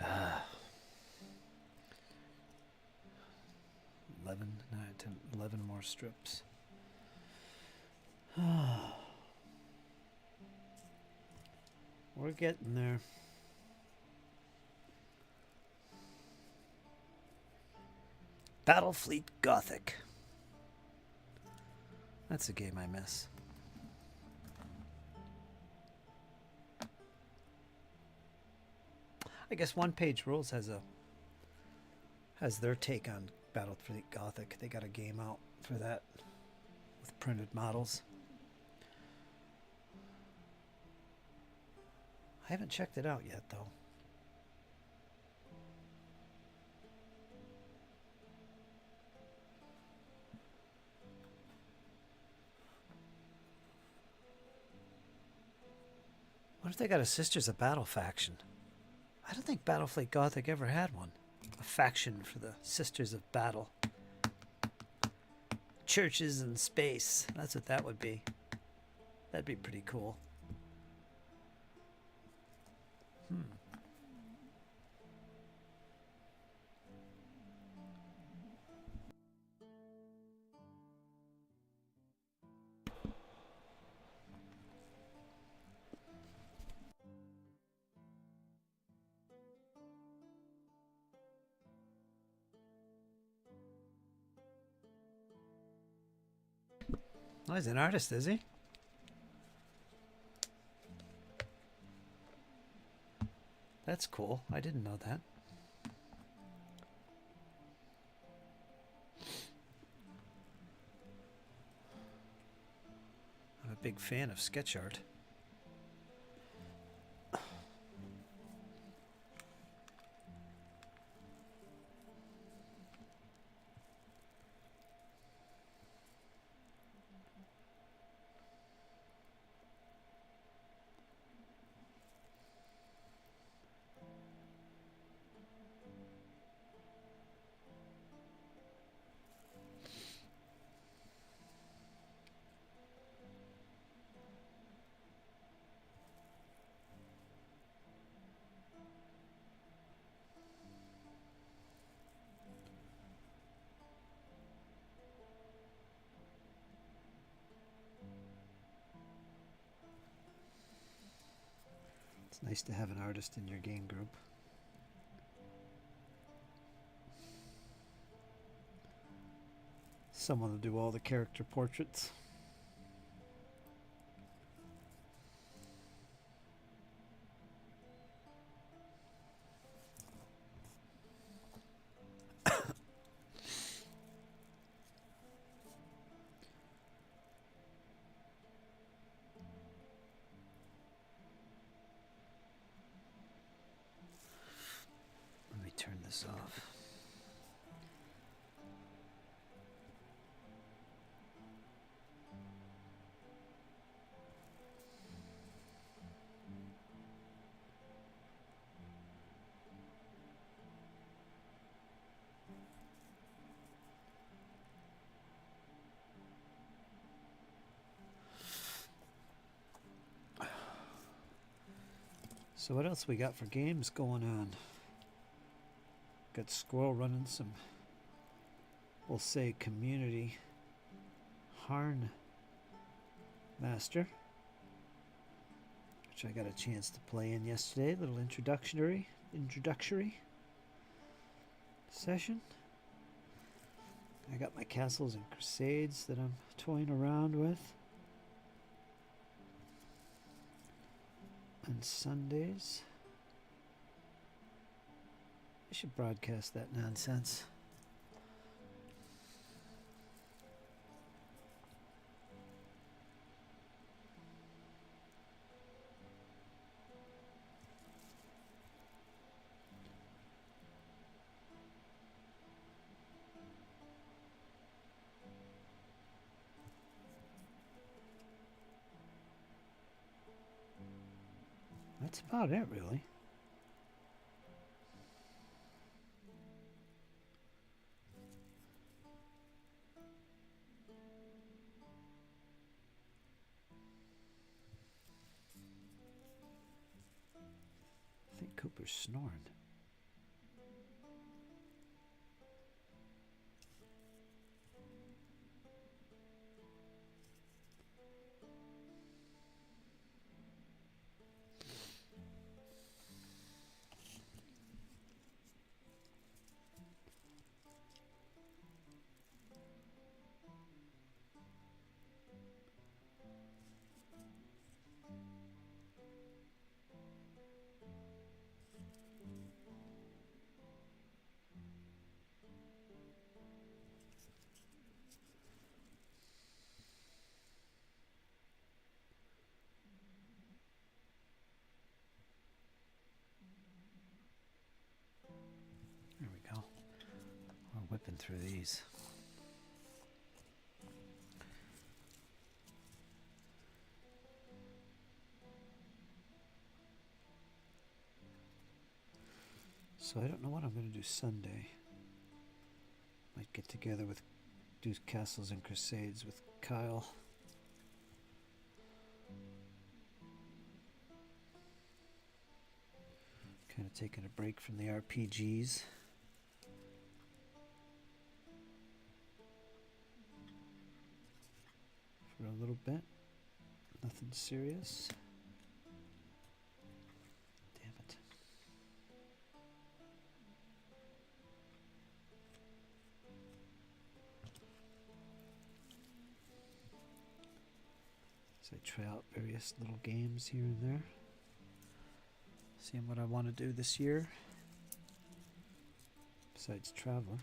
Ah. 11, 9, 10, 11 more strips. We're getting there. Battlefleet Gothic. That's a game I miss. I guess One Page Rules has their take on Battlefleet Gothic. They got a game out for that with printed models. I haven't checked it out yet, though. What if they got a Sisters of Battle faction? I don't think Battlefleet Gothic ever had one. A faction for the Sisters of Battle. Churches in space. That's what that would be. That'd be pretty cool. Oh, he's an artist, is he? That's cool. I didn't know that. I'm a big fan of sketch art. It's nice to have an artist in your game group. Someone to do all the character portraits. this off. So what else we got for games going on? Got Squirrel running some, we'll say, community Harn Master, which I got a chance to play in yesterday. Little introductory session. I got my Castles and Crusades that I'm toying around with. On Sundays. I should broadcast that nonsense. That's about it, really. I think Cooper's snoring. There we go. We're whipping through these. So I don't know what I'm going to do Sunday. Might get together with, do Castles and Crusades with Kyle. Kind of taking a break from the RPGs. For a little bit. Nothing serious. Damn it. So I try out various little games here and there. Seeing what I want to do this year. Besides Traveler.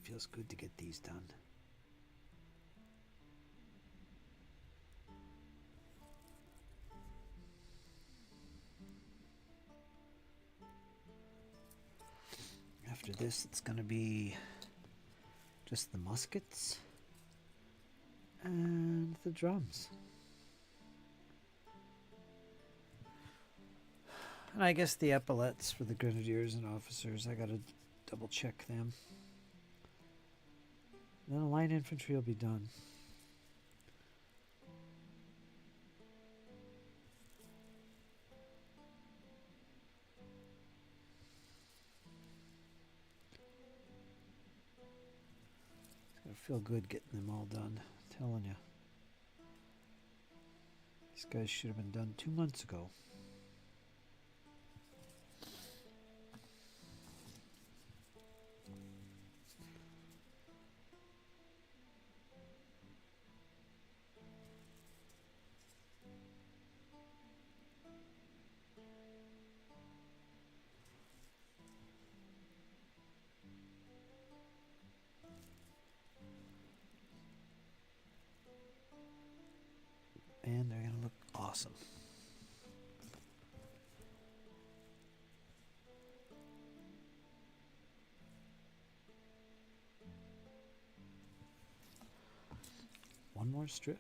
Feels good to get these done. After this, it's going to be just the muskets and the drums. And I guess the epaulets for the grenadiers and officers, I got to double check them. Then the line infantry will be done. It's gonna feel good getting them all done, I'm telling you. These guys should have been done 2 months ago. awesome. One more strip.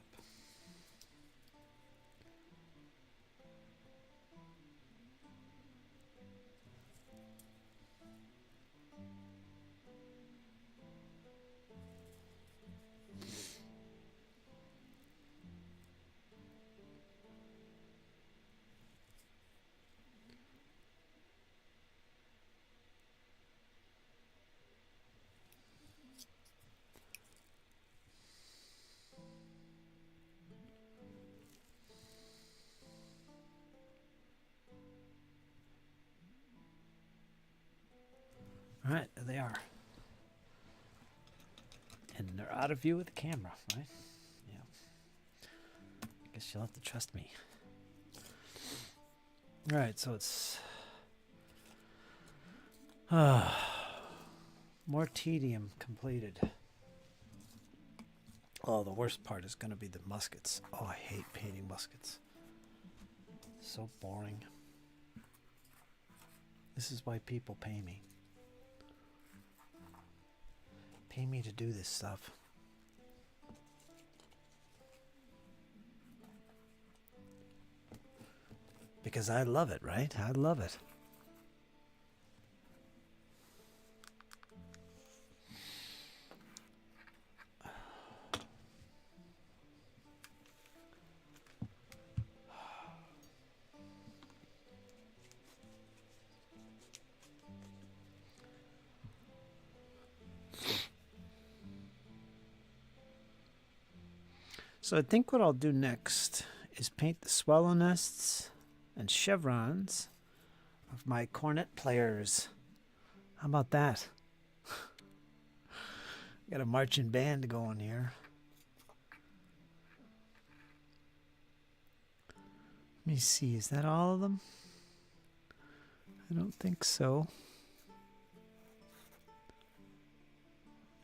All right, there they are. And they're out of view with the camera, right? Yeah. I guess you'll have to trust me. All right, so it's more tedium completed. Oh, the worst part is going to be the muskets. Oh, I hate painting muskets. So boring. This is why people pay me. Pay me to do this stuff. Because I love it, right? I love it. So I think what I'll do next is paint the swallow nests and chevrons of my cornet players. How about that? Got a marching band going here. Let me see, is that all of them? I don't think so.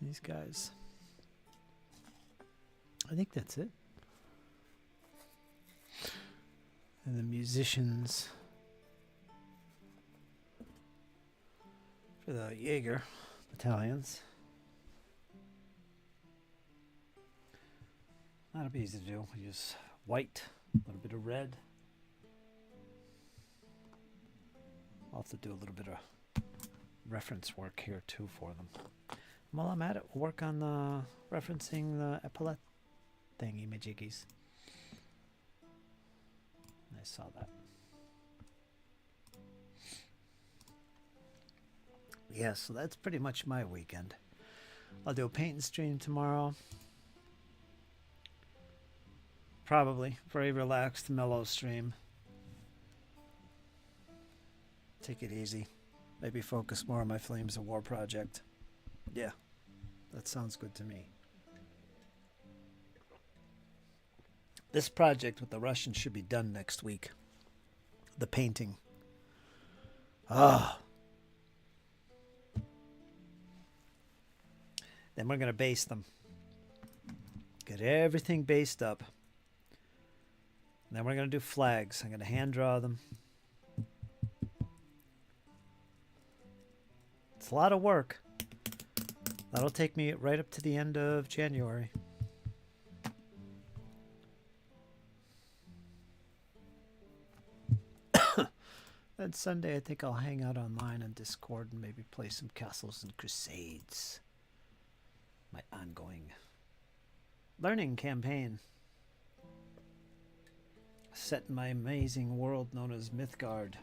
These guys. I think that's it. And the musicians for the Jaeger battalions. That'll be easy to do. We use white, a little bit of red. I'll have to do a little bit of reference work here too for them. While I'm at it, we'll work on the referencing the epaulette thingy majiggies. I saw that. Yeah, so that's pretty much my weekend. I'll do a paint and stream tomorrow. Probably very relaxed, mellow stream. Take it easy. Maybe focus more on my Flames of War project. Yeah, that sounds good to me. This project with the Russians should be done next week. The painting. Ah. Then we're going to base them. Get everything based up. And then we're going to do flags. I'm going to hand draw them. It's a lot of work. That'll take me right up to the end of January. Then Sunday, I think I'll hang out online on Discord and maybe play some Castles and Crusades. My ongoing learning campaign. Set in my amazing world known as Mythgard.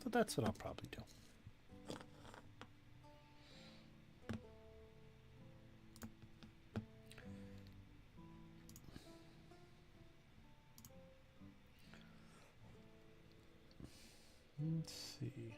So that's what I'll probably do. Let's see.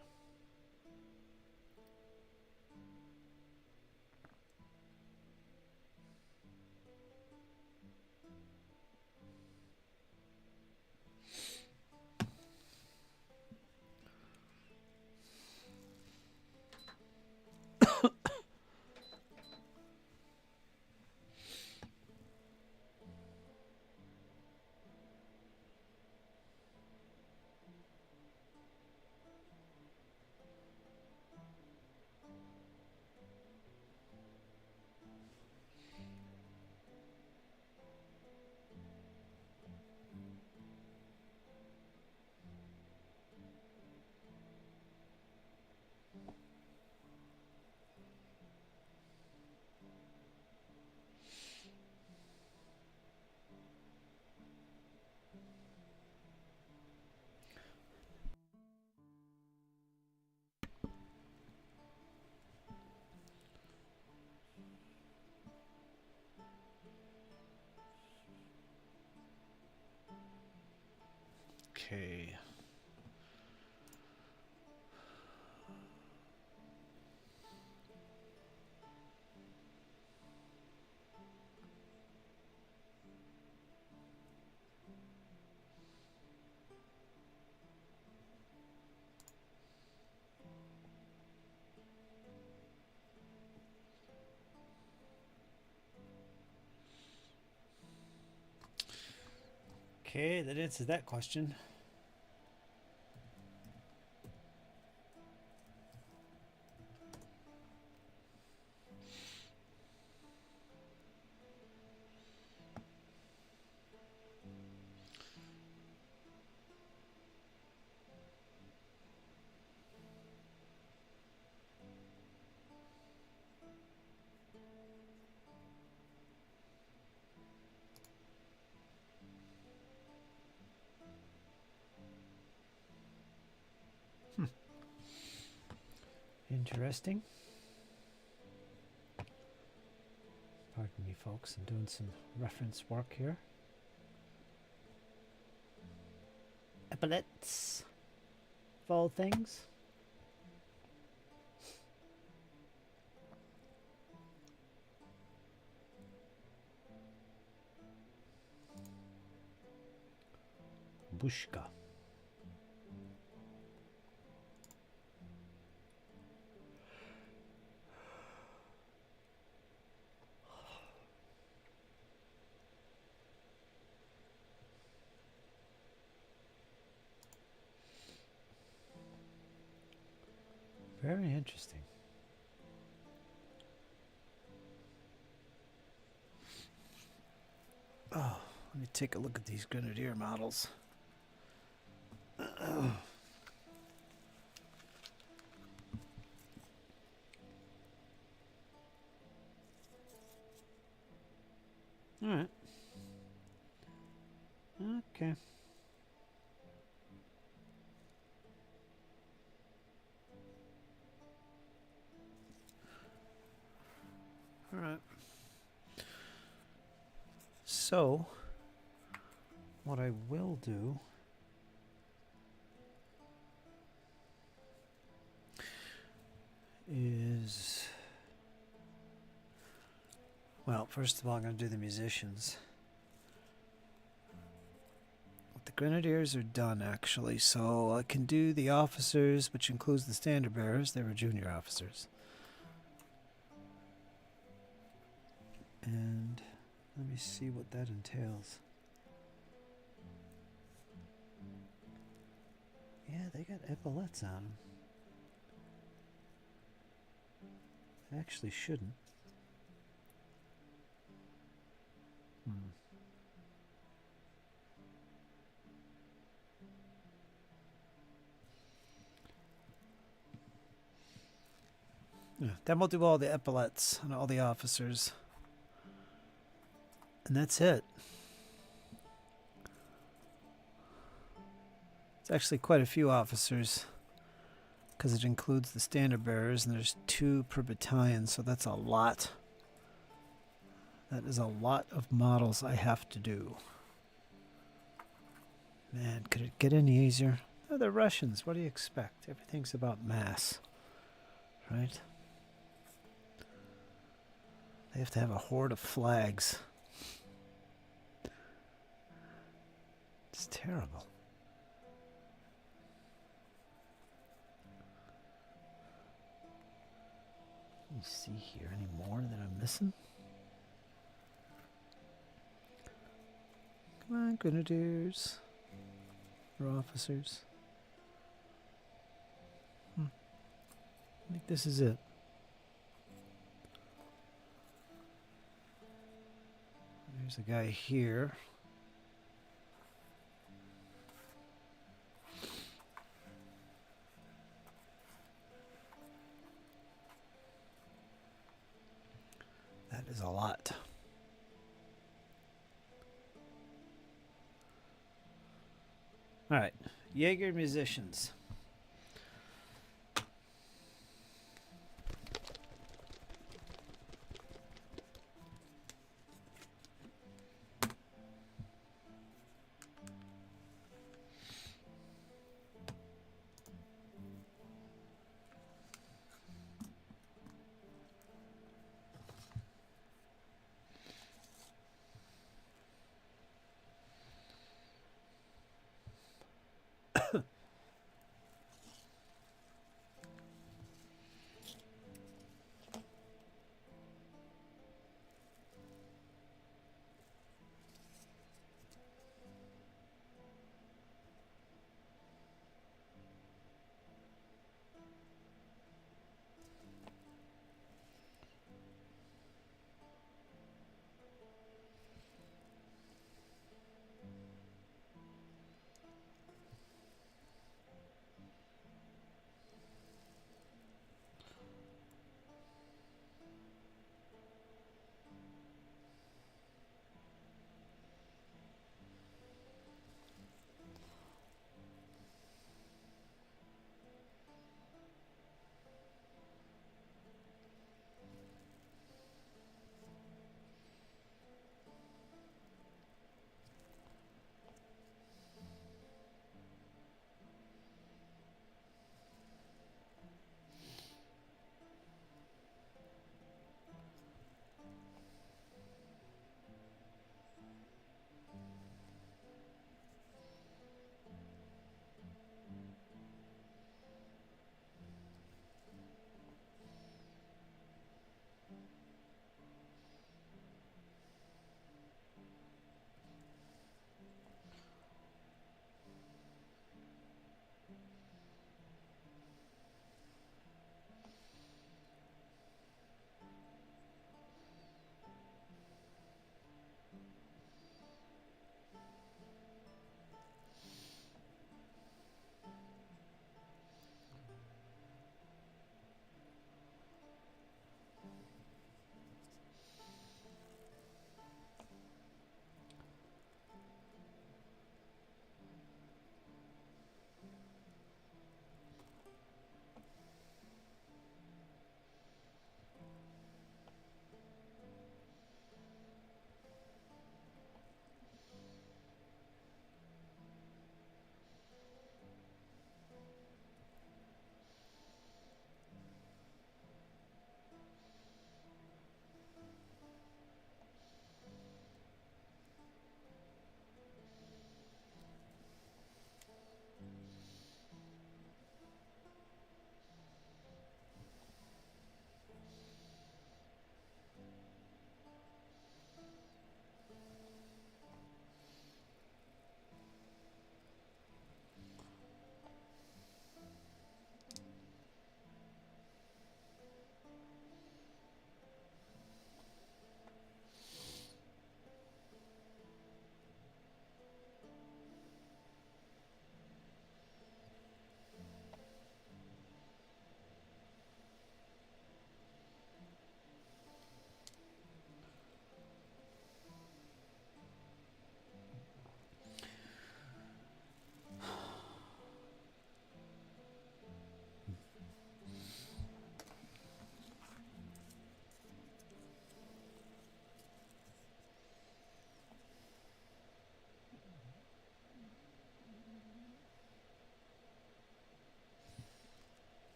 Okay. Okay, that answers that question. Interesting. Pardon me, folks. I'm doing some reference work here. Epaulets. Of all things. Bushka. Very interesting. Oh, let me take a look at these Grenadier models. All right. Okay. All right. So, what I will do is, well, first of all, I'm going to do the musicians. The Grenadiers are done, actually, so I can do the officers, which includes the standard bearers. They were junior officers. And let me see what that entails. Yeah, they got epaulets on them. Actually shouldn't. Yeah, then we'll do all the epaulets on all the officers. And that's it. It's actually quite a few officers, because it includes the standard bearers, and there's 2 per battalion, so that's a lot. That is a lot of models I have to do. Man, could it get any easier? Oh, they're Russians. What do you expect? Everything's about mass, right? They have to have a horde of flags. It's terrible. Let me see here. Any more that I'm missing? Come on, Grenadiers. Or officers. I think this is it. There's a guy here. That is a lot. All right, Jaeger musicians.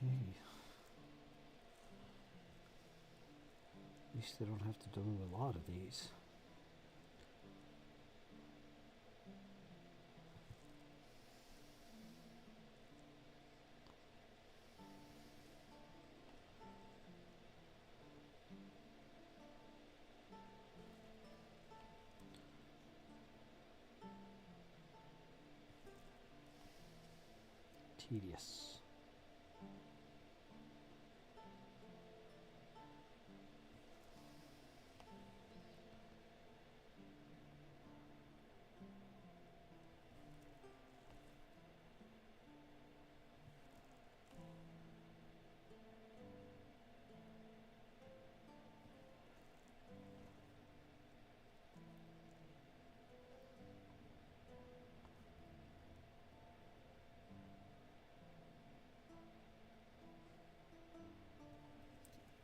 Okay. At least they don't have to do a lot of these. Tedious.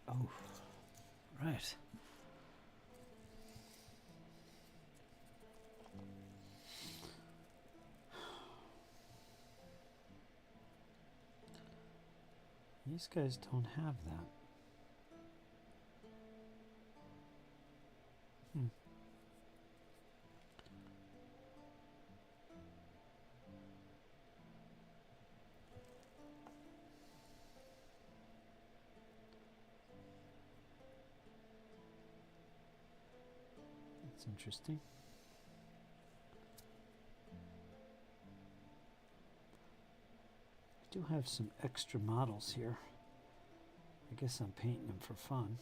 Oh, right. These guys don't have that. Hmm. That's interesting. I do have some extra models here. I guess I'm painting them for fun.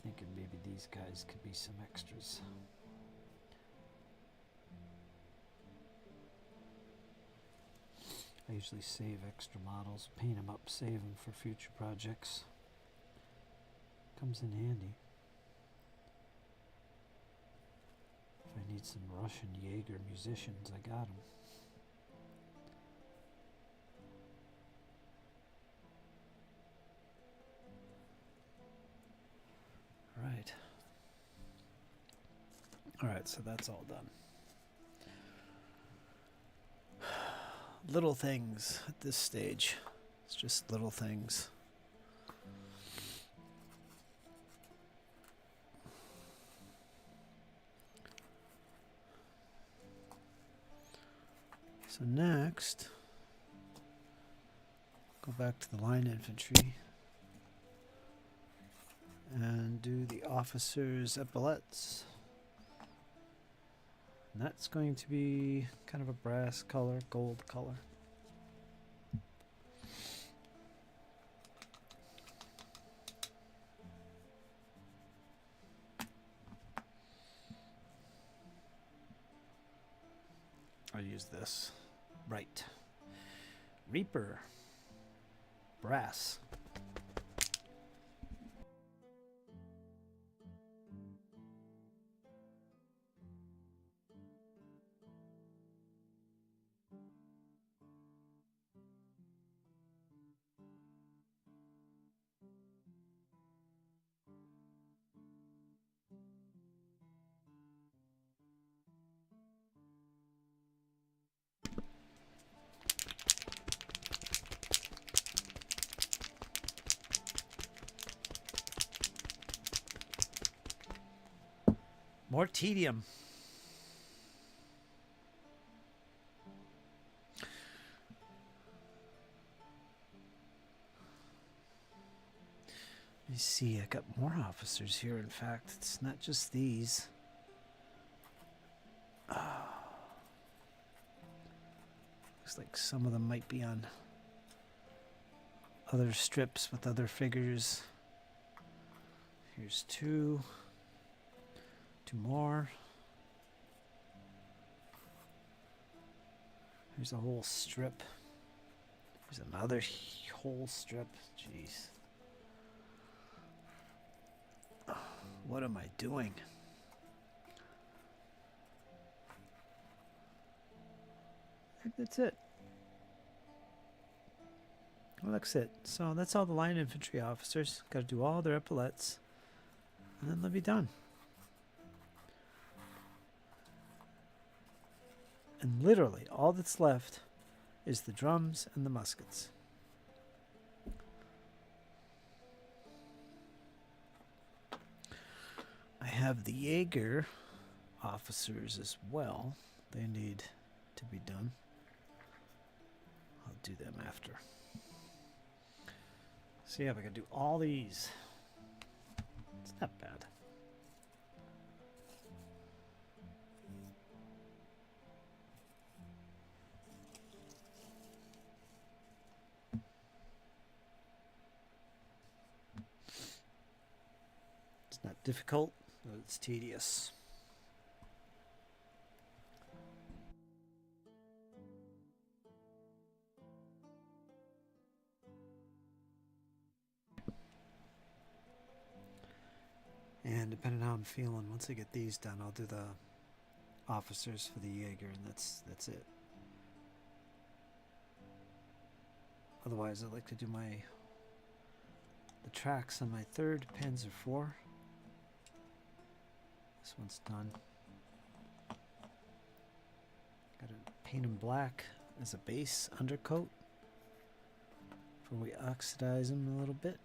Thinking maybe these guys could be some extras. I usually save extra models, paint them up, save them for future projects. Comes in handy. If I need some Russian Jaeger musicians, I got them. Right. Alright, so that's all done. Little things at this stage. It's just little things. So next, go back to the line infantry and do the officers' epaulettes. And that's going to be kind of a brass color, gold color. I'll use this. Right. Reaper. Brass. More tedium. Let me see, I got more officers here. In fact, it's not just these. Looks like some of them might be on other strips with other figures. Here's two more. Here's a whole strip. There's another whole strip. Jeez. What am I doing? I think that's it. Well, that's it. So that's all the line infantry officers. Got to do all their epaulettes. And then they'll be done. And literally, all that's left is the drums and the muskets. I have the Jaeger officers as well. They need to be done. I'll do them after. So yeah, we gotta do all these. It's not bad. It's not difficult, but it's tedious. And depending on how I'm feeling, once I get these done, I'll do the officers for the Jaeger, and that's it. Otherwise, I like to do the tracks on my third Panzer IV. This one's done. Gotta paint them black as a base undercoat before we oxidize them a little bit.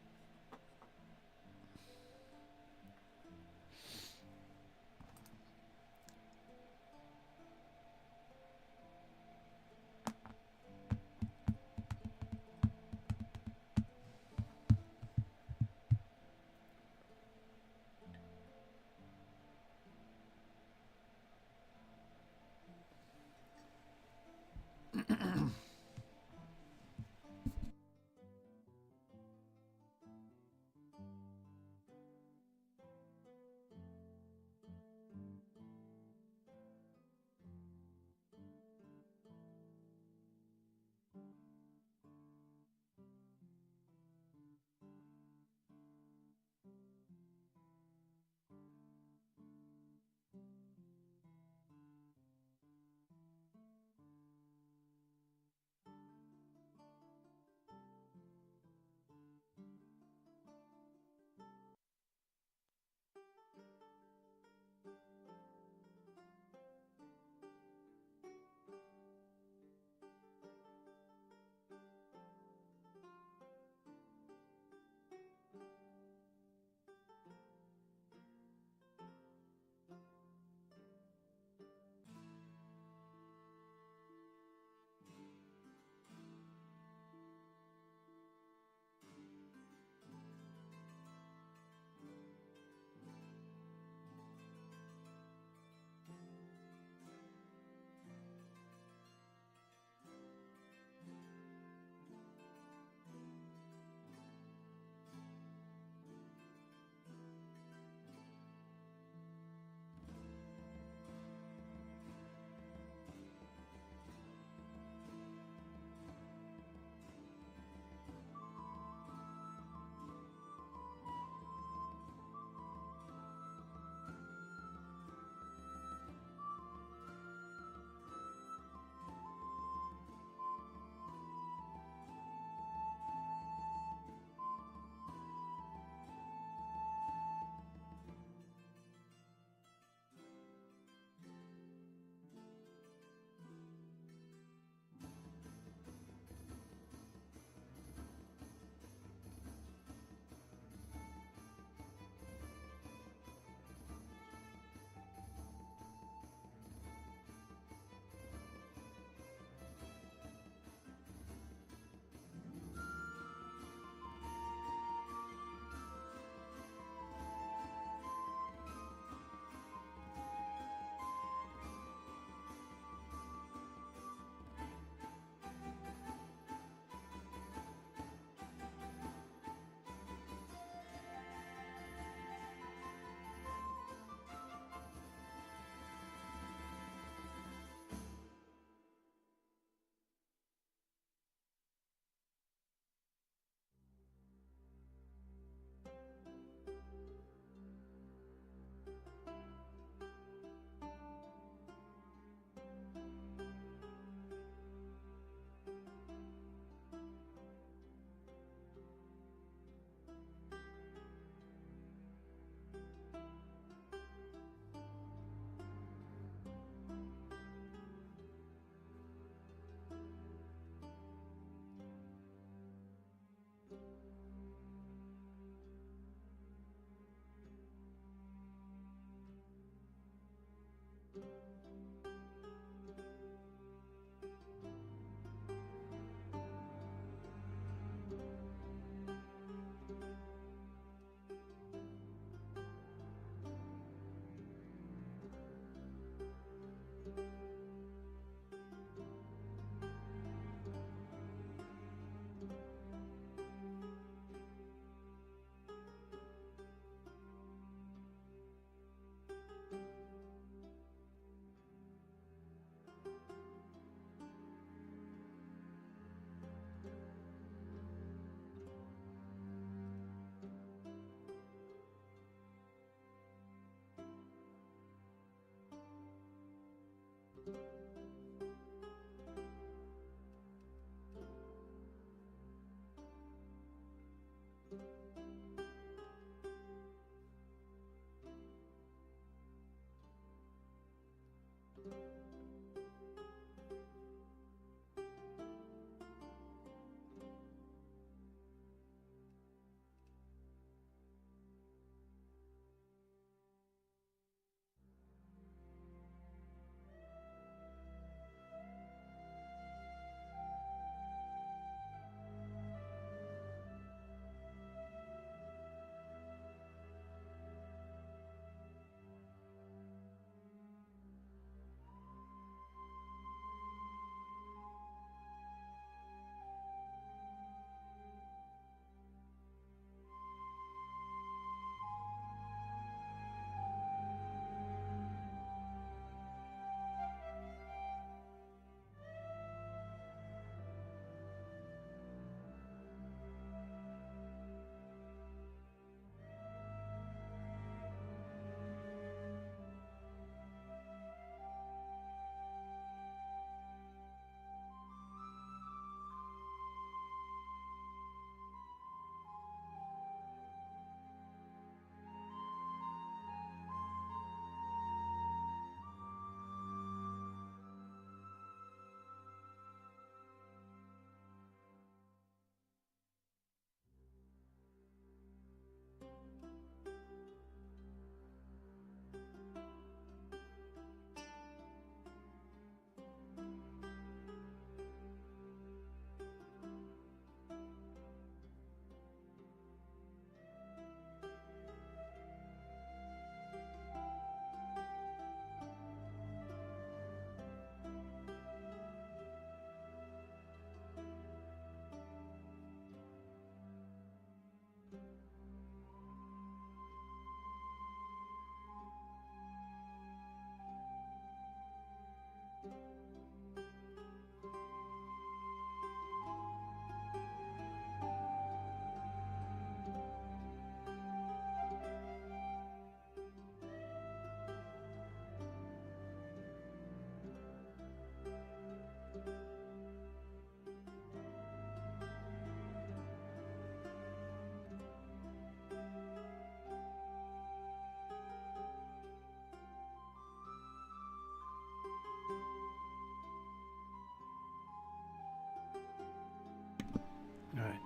All right.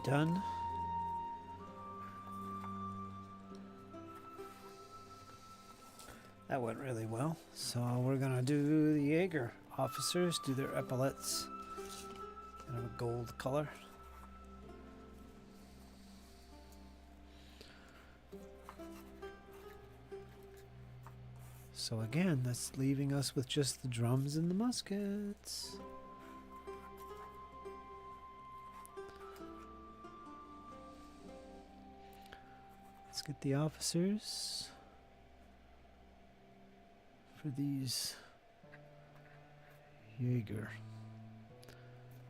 Done. That went really well. So we're gonna do the Jaeger officers, do their epaulets in a gold color. So again, that's leaving us with just the drums and the muskets. Let's get the officers for these Jaeger.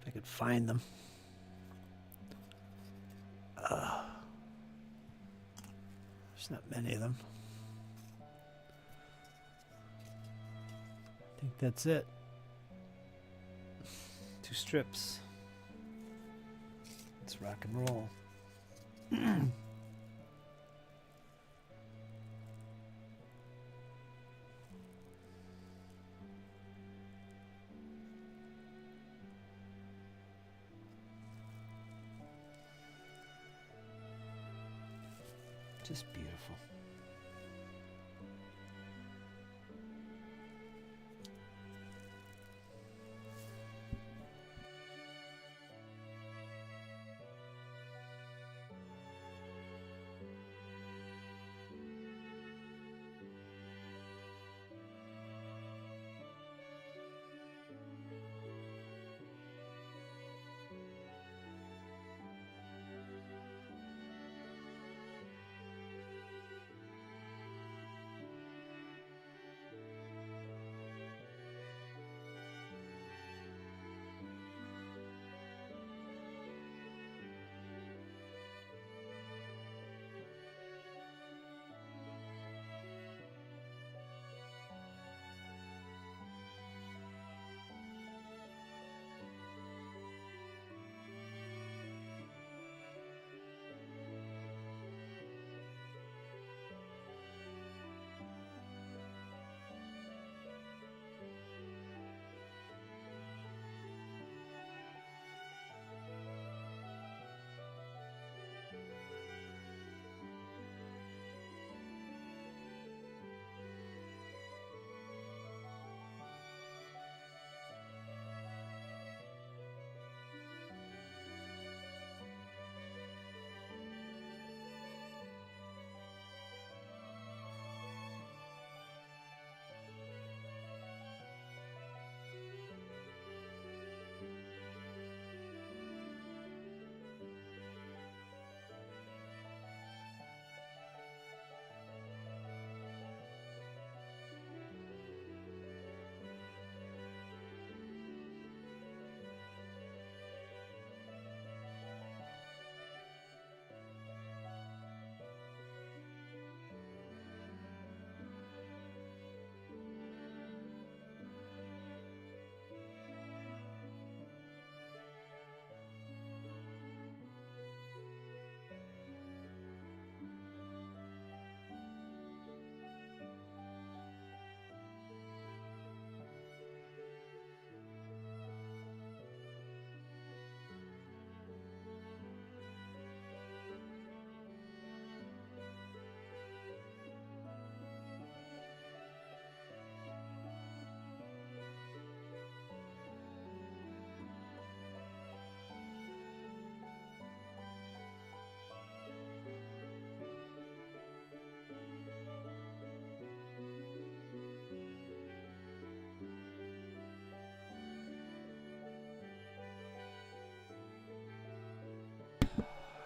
If I could find them. There's not many of them. I think that's it. 2 strips. Let's rock and roll. Just beautiful.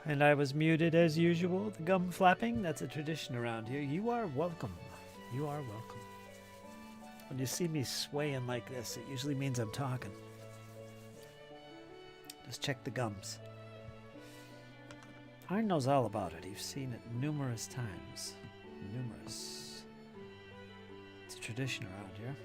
And I was muted as usual. The gum flapping, that's a tradition around here. You are welcome. You are welcome. When you see me swaying like this, it usually means I'm talking. Just check the gums. Arn knows all about it. You've seen it numerous times. Numerous. It's a tradition around here.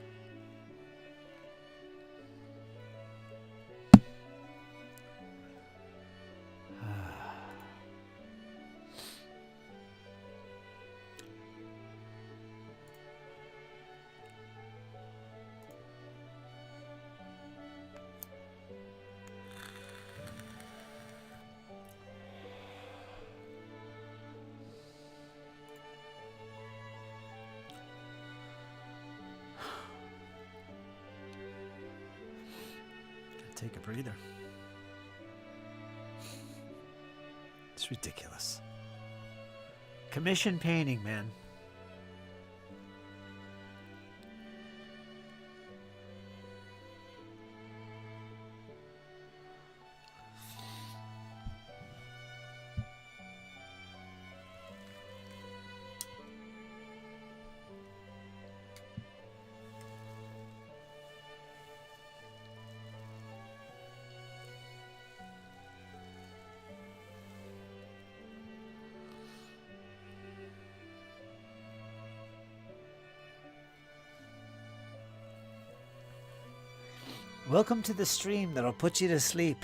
Take a breather. It's ridiculous. Commission painting, man. Welcome to the stream that'll put you to sleep.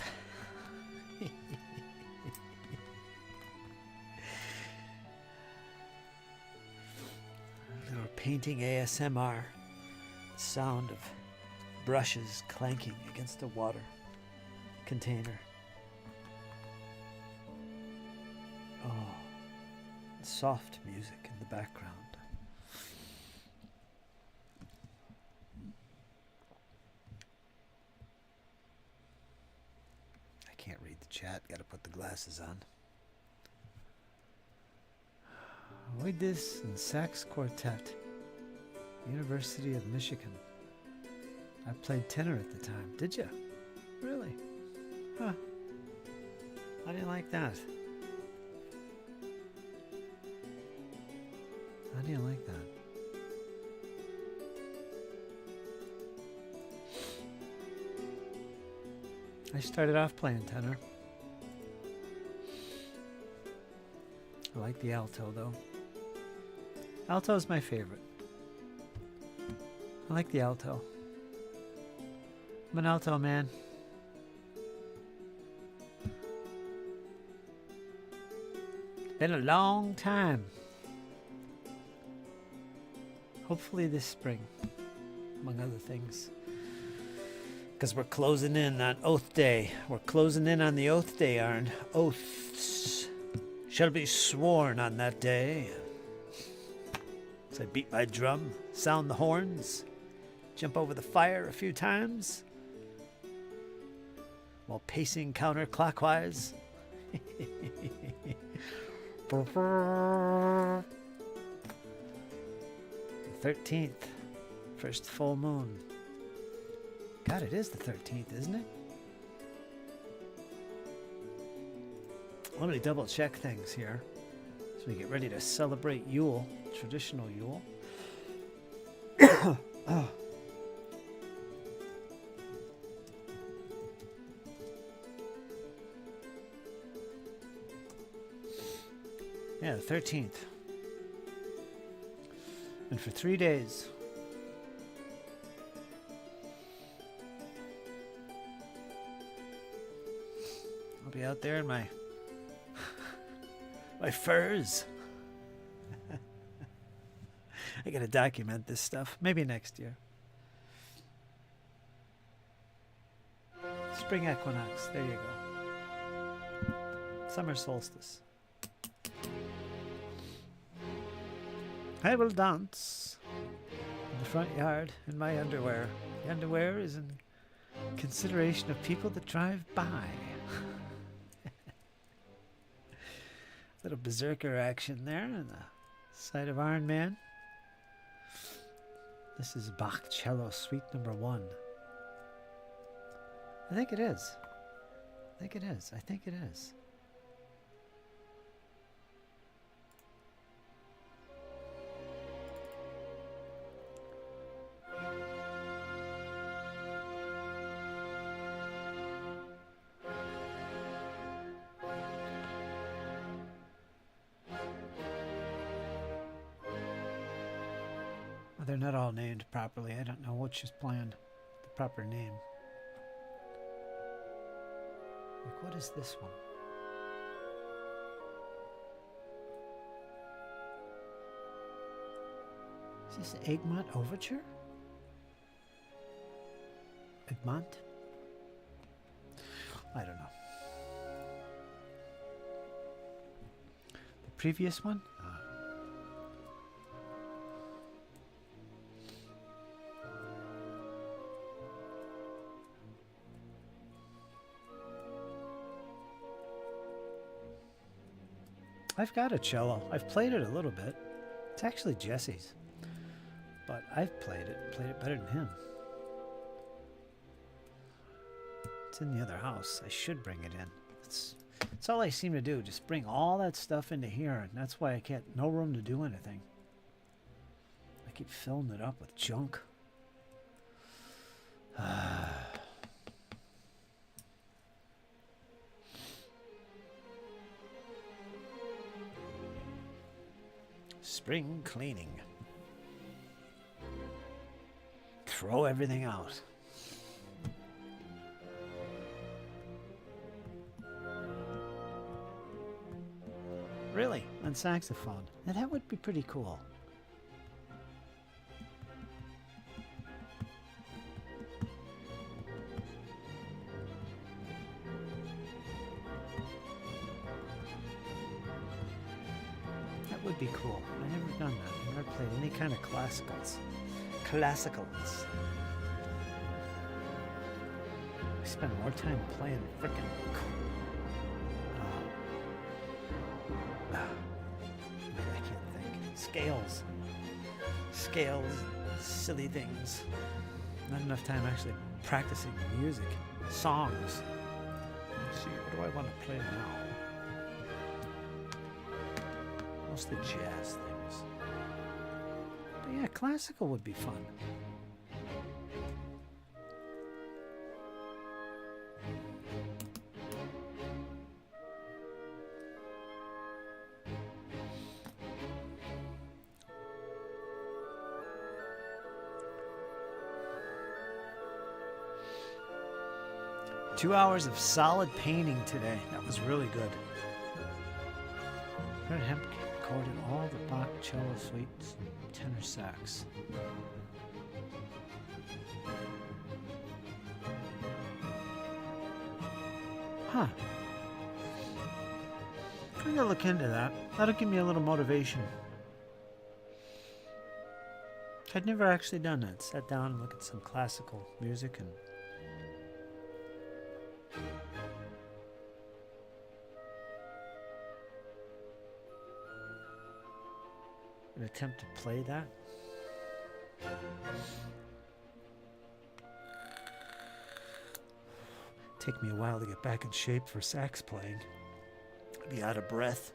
Little painting ASMR. Sound of brushes clanking against a water container. Oh, soft music in the background. Can't read the chat. Got to put the glasses on. Oidis and Sax Quartet, University of Michigan. I played tenor at the time. Did you? Really? Huh. I didn't like that. I didn't like that. I started off playing tenor. I like the alto, though. Alto's my favorite. I like the alto. I'm an alto man. Been a long time. Hopefully this spring, among other things. Because we're closing in on Oath Day. We're closing in on the Oath Day, Arn. Oaths shall be sworn on that day. So I beat my drum, sound the horns, jump over the fire a few times, while pacing counterclockwise. The 13th, first full moon. God, it is the 13th, isn't it? Let me double check things here as we get ready to celebrate Yule, traditional Yule. Oh. Yeah, the 13th. And for 3 days, I'll be out there in my furs. I gotta document this stuff. Maybe next year. Spring equinox. There you go. Summer solstice. I will dance in the front yard in my underwear. The underwear is in consideration of people that drive by. Little berserker action there on the side of Iron Man. This is Bach Cello Suite number 1. I think it is. I think it is. they're not all named properly. I don't know which is planned. The proper name. Like, what is this one? Is this Egmont Overture? Egmont? I don't know. The previous one? I've got a cello. I've played it a little bit. It's actually Jesse's. But I've played it better than him. It's in the other house. I should bring it in. It's all I seem to do. Just bring all that stuff into here, and that's why I can't. No room to do anything. I keep filling it up with junk. Spring cleaning. Throw everything out. Really? On saxophone? Now that would be pretty cool. That would be cool. I've never done that. I've never played any kind of classicals. Classicals. I spend more time playing frickin' I can't think. Scales, silly things. Not enough time actually practicing music, songs. Let's see, what do I want to play now? Mostly jazz things. But yeah, classical would be fun. 2 hours of solid painting today. That was really good. Fred Hemp recorded all the Bach cello suites and tenor sax. Huh. I'm gonna look into that. That'll give me a little motivation. I'd never actually done that. Sat down and looked at some classical music and an attempt to play that. Take me a while to get back in shape for sax playing. I'd be out of breath.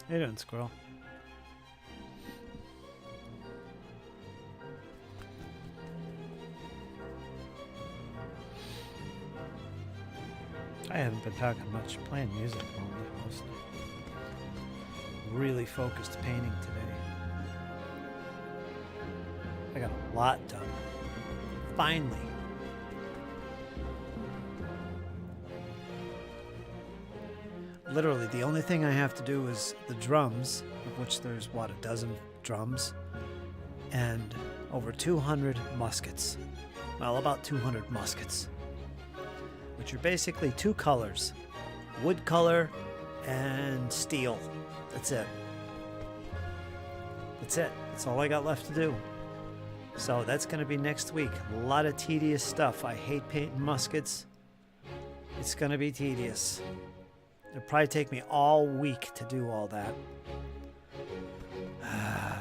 How you doing, squirrel? I haven't been talking much, playing music mostly. Really focused painting today. I got a lot done. Finally. Literally, the only thing I have to do is the drums, of which there's, what, a dozen drums, and over 200 muskets. Well, about 200 muskets, which are basically two colors, wood color and steel. That's it. That's it. That's all I got left to do. So that's going to be next week. A lot of tedious stuff. I hate painting muskets. It's going to be tedious. It'll probably take me all week to do all that. My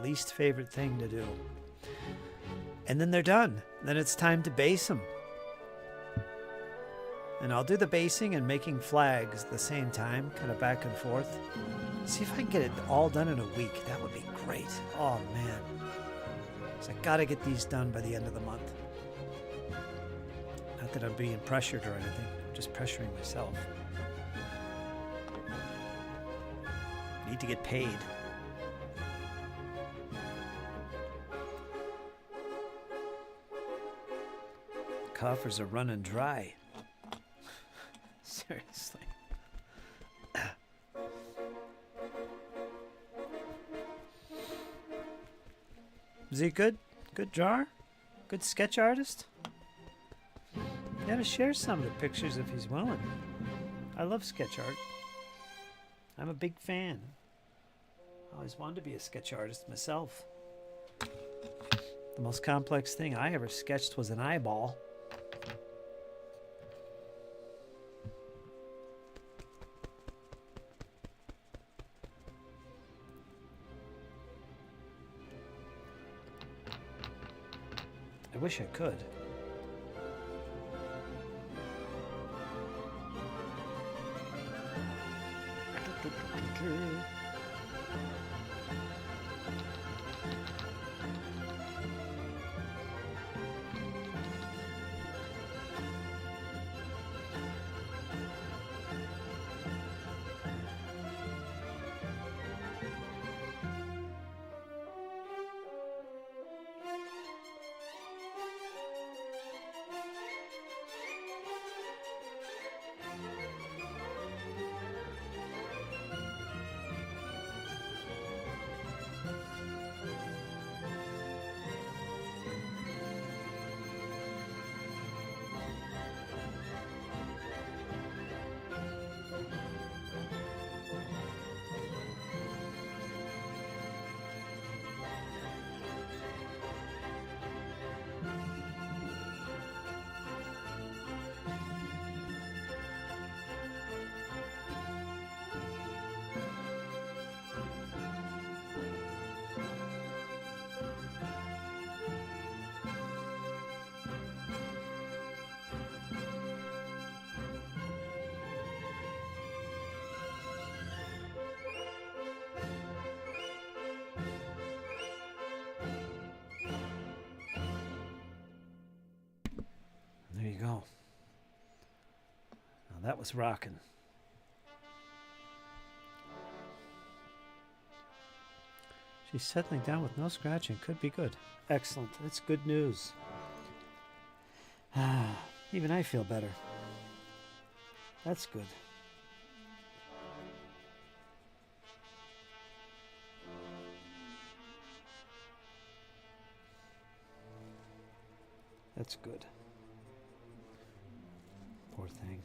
least favorite thing to do. And then they're done. Then it's time to base them. And I'll do the basing and making flags at the same time, kind of back and forth. See if I can get it all done in a week. That would be great. Oh, man. So I got to get these done by the end of the month. Not that I'm being pressured or anything. I'm just pressuring myself. Need to get paid. Coffers are running dry. Seriously. Is he good? Good drawer? Good sketch artist? You gotta share some of the pictures if he's willing. I love sketch art. I'm a big fan. I always wanted to be a sketch artist myself. The most complex thing I ever sketched was an eyeball. I wish I could. There you go. Now that was rocking. She's settling down with no scratching. Could be good. Excellent. That's good news. Even I feel better. That's good. That's good. Poor thing.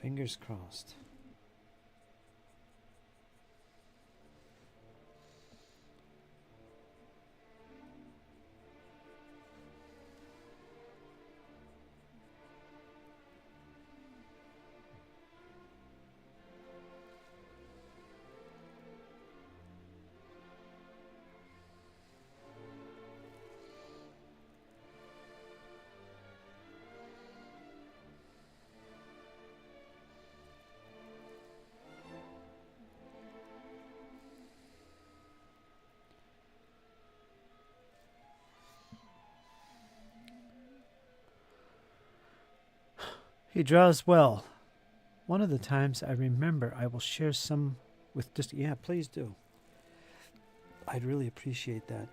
Fingers crossed. He draws well. One of the times I remember I will share some with just... Yeah, please do. I'd really appreciate that.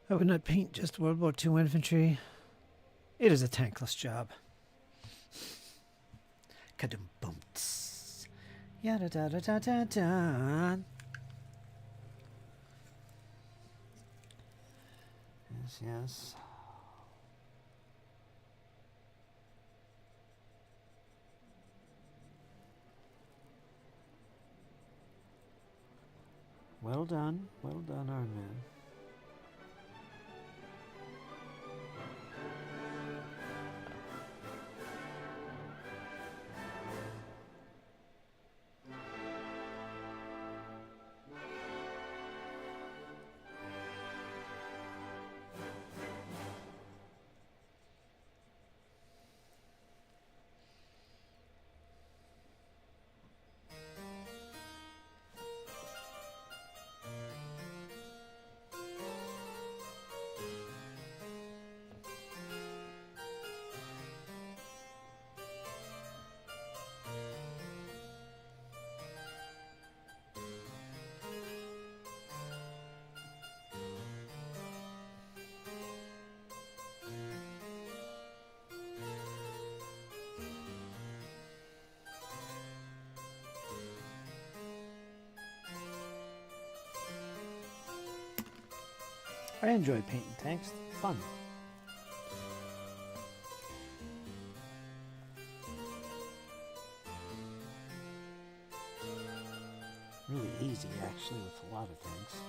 I would not paint just World War II infantry. It is a tankless job. Kadum-bumts. Yada-da-da-da-da-da. Yes, yes. Well done, Iron Man. I enjoy painting tanks. Fun. Really easy, actually, with a lot of things.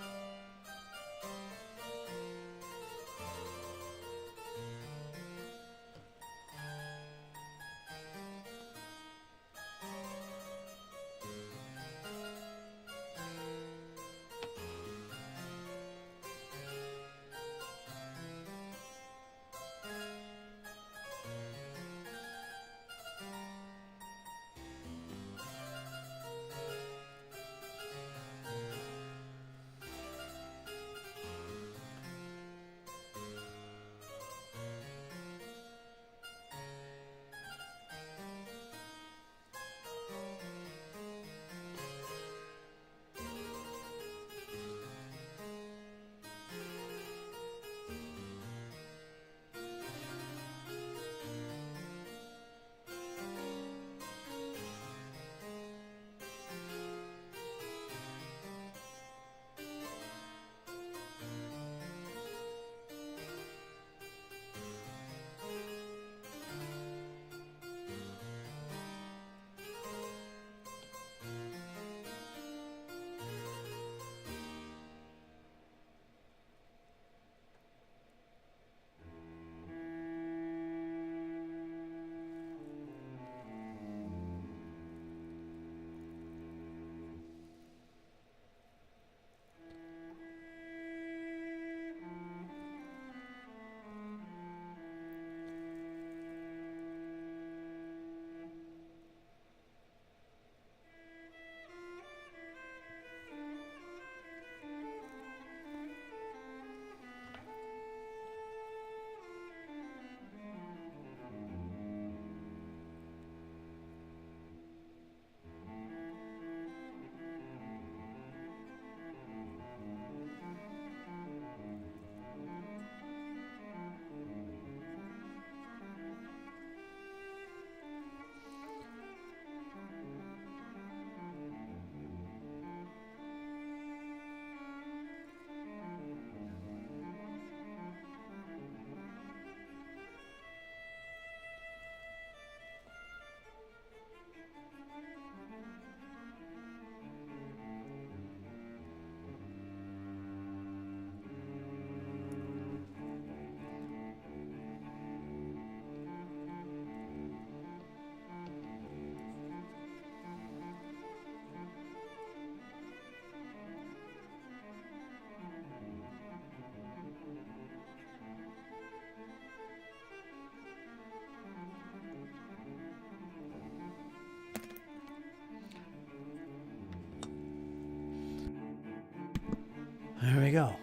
There we go.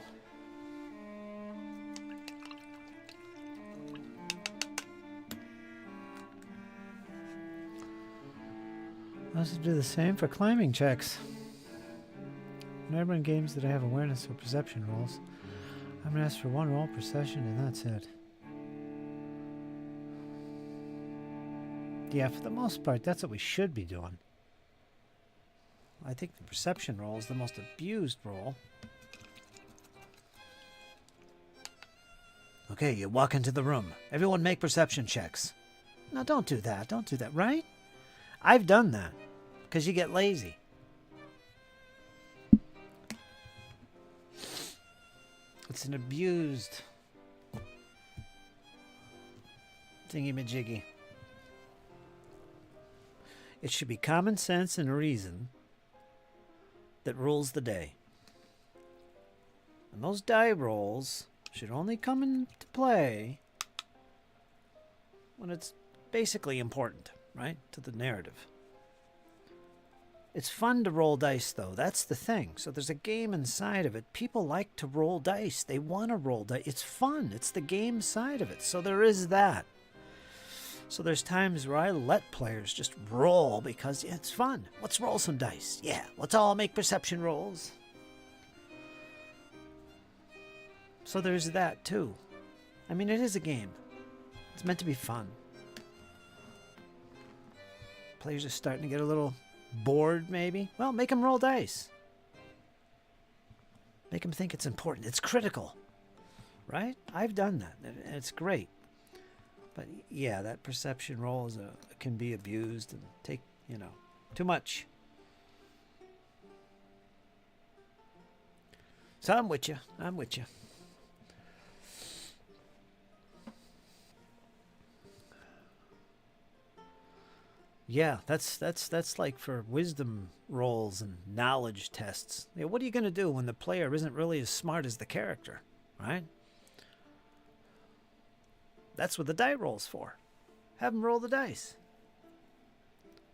Let's do the same for climbing checks. Whenever in games that I have awareness or perception rolls, I'm gonna ask for one roll per session and that's it. Yeah, for the most part, that's what we should be doing. I think the perception roll is the most abused roll. Okay, you walk into the room. Everyone make perception checks. No, don't do that. Don't do that, right? I've done that because you get lazy. It's an abused thingy-majiggy. It should be common sense and reason that rules the day. And those die rolls should only come into play when it's basically important, right, to the narrative. It's fun to roll dice, though. That's the thing. So there's a game inside of it. People like to roll dice. They want to roll dice. It's fun. It's the game side of it. So there is that. So there's times where I let players just roll because it's fun. Let's roll some dice. Yeah, let's all make perception rolls. So there's that, too. I mean, it is a game. It's meant to be fun. Players are starting to get a little bored, maybe. Well, make them roll dice. Make them think it's important. It's critical. Right? I've done that. And it's great. But yeah, that perception roll can be abused and take, too much. So I'm with you. I'm with you. Yeah, that's like for wisdom rolls and knowledge tests. What are you going to do when the player isn't really as smart as the character, right? That's what the die roll's for. Have them roll the dice.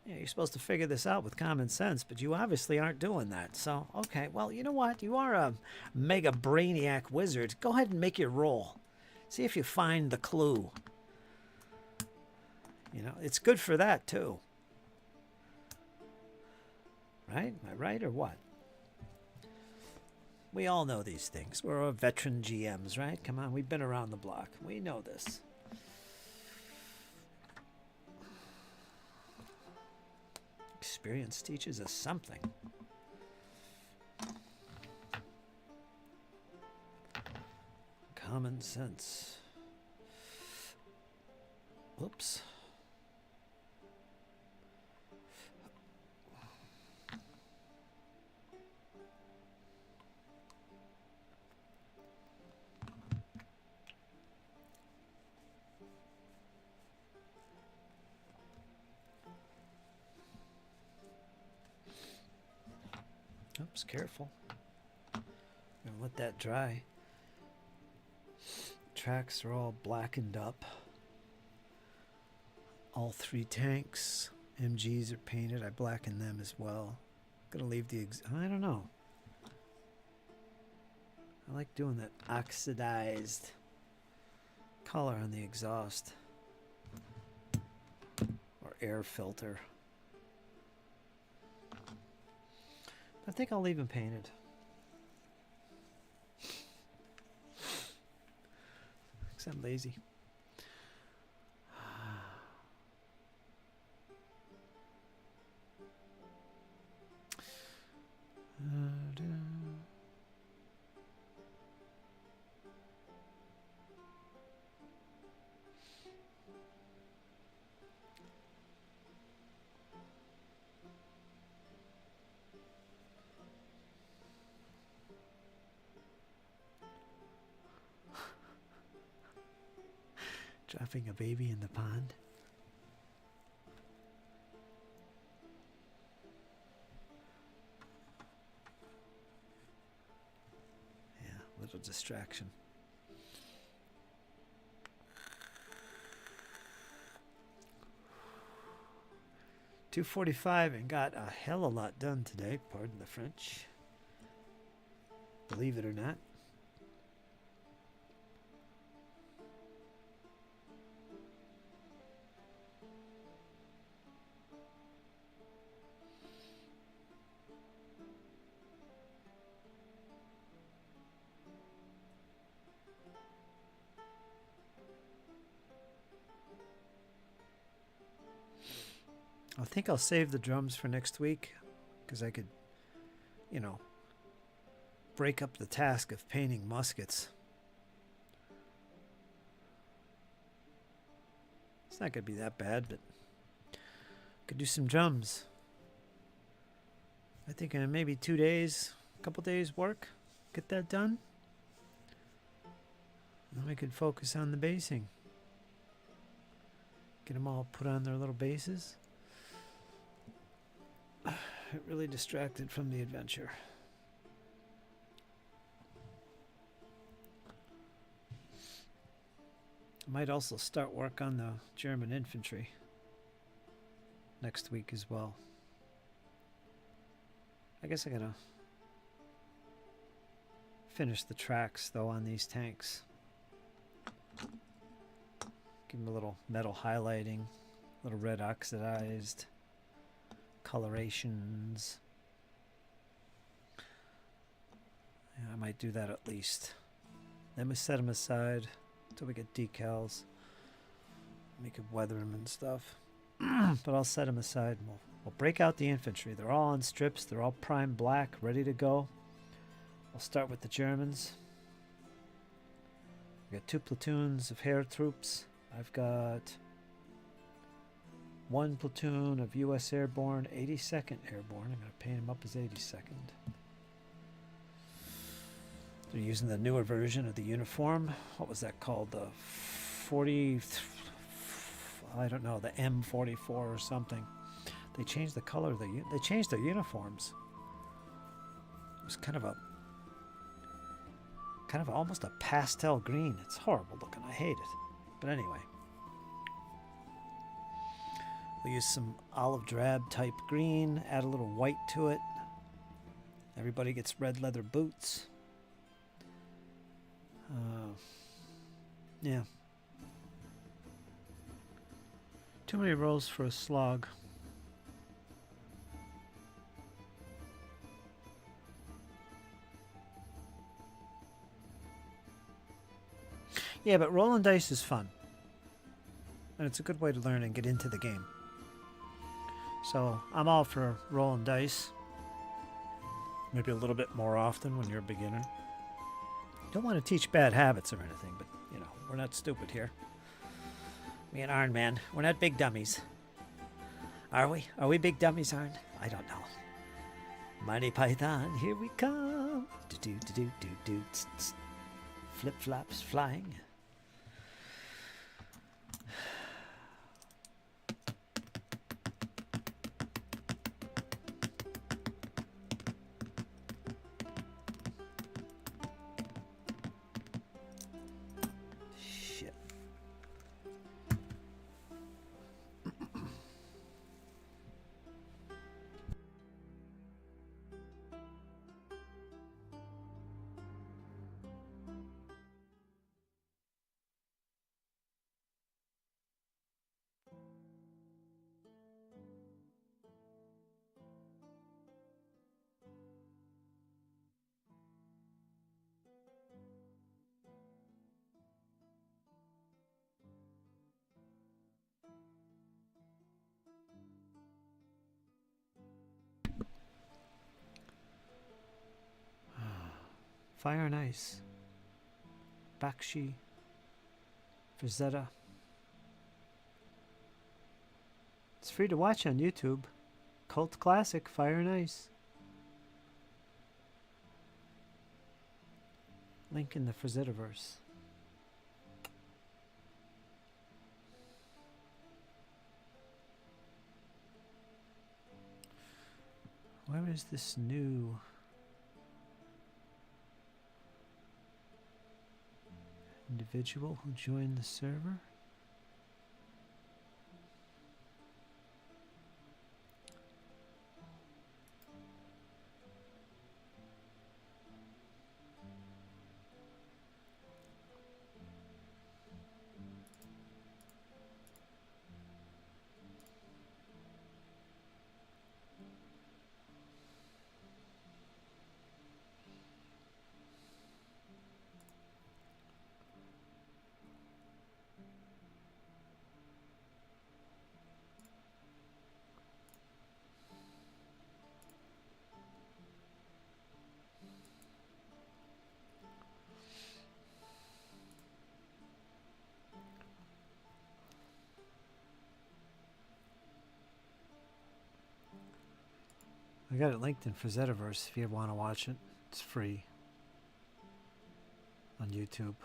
Yeah, you're supposed to figure this out with common sense, but you obviously aren't doing that. So, okay, well, you know what? You are a mega brainiac wizard. Go ahead and make your roll. See if you find the clue. It's good for that, too. Right? Am I right or what? We all know these things. We're veteran GMs, right? Come on, we've been around the block. We know this. Experience teaches us something. Common sense. Whoops. Oops, careful. Gonna let that dry. Tracks are all blackened up. All 3 tanks. MGs are painted. I blackened them as well. Gonna leave I don't know. I like doing that oxidized color on the exhaust. Or air filter. I think I'll leave them painted. Because I'm lazy. Dropping a baby in the pond. Yeah, little distraction. $2:45 and got a hell of a lot done today, pardon the French. Believe it or not. I think I'll save the drums for next week because I could, you know, break up the task of painting muskets. It's not going to be that bad, but could do some drums. I think in maybe 2 days, a couple days work, get that done. Then we could focus on the basing. Get them all put on their little bases. It really distracted from the adventure. I might also start work on the German infantry next week as well. I guess I gotta finish the tracks though on these tanks. Give them a little metal highlighting, a little red oxidized colorations. Yeah, I might do that at least. Then we set them aside until we get decals. We could weather them and stuff. But I'll set them aside and we'll break out the infantry. They're all on strips. They're all prime black, ready to go. I'll start with the Germans. We got 2 platoons of Heer troops. I've got 1 platoon of U.S. Airborne, 82nd Airborne. I'm going to paint them up as 82nd. They're using the newer version of the uniform. What was that called? The 40... I don't know, the M44 or something. They changed the color of they changed their uniforms. It was kind of almost a pastel green. It's horrible looking. I hate it. But anyway, we'll use some olive drab type green, add a little white to it. Everybody gets red leather boots. Yeah. Too many rolls for a slog. Yeah, but rolling dice is fun. And it's a good way to learn and get into the game. So I'm all for rolling dice. Maybe a little bit more often when you're a beginner. Don't want to teach bad habits or anything, but, you know, we're not stupid here. Me and Arn, man, we're not big dummies. Are we? Are we big dummies, Arn? I don't know. Monty Python, here we come. Do-do-do-do-do-do. Flip-flops flying. Fire and Ice, Bakshi, Frazetta. It's free to watch on YouTube. Cult classic, Fire and Ice. Link in the Frazetta-verse. Where is this new individual who joined the server? I got it linked in Frizetaverse if you want to watch it. It's free on YouTube.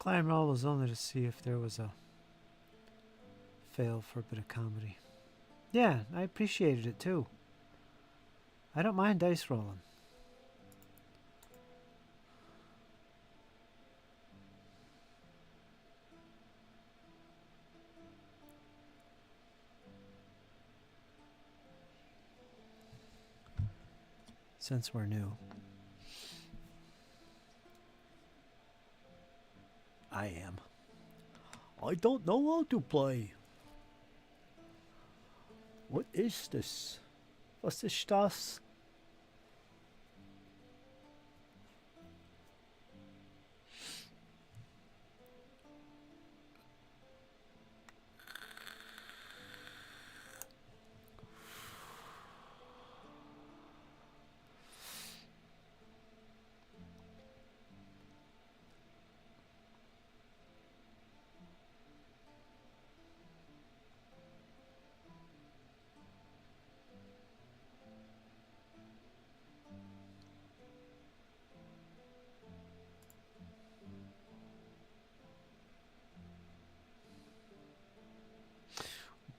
Climb roll was only to see if there was a fail for a bit of comedy. Yeah, I appreciated it too. I don't mind dice rolling. Since we're new. I am. I don't know how to play. What is this? Was ist das?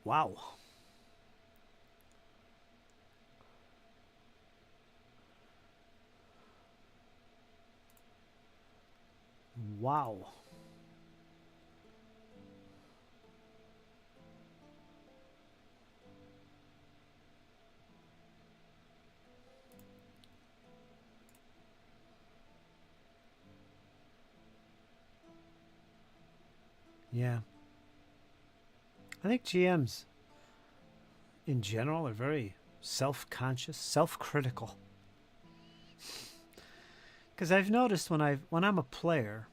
Wow. Wow. Yeah. I think GMs in general are very self-conscious, self-critical. Because I've noticed when I'm a player,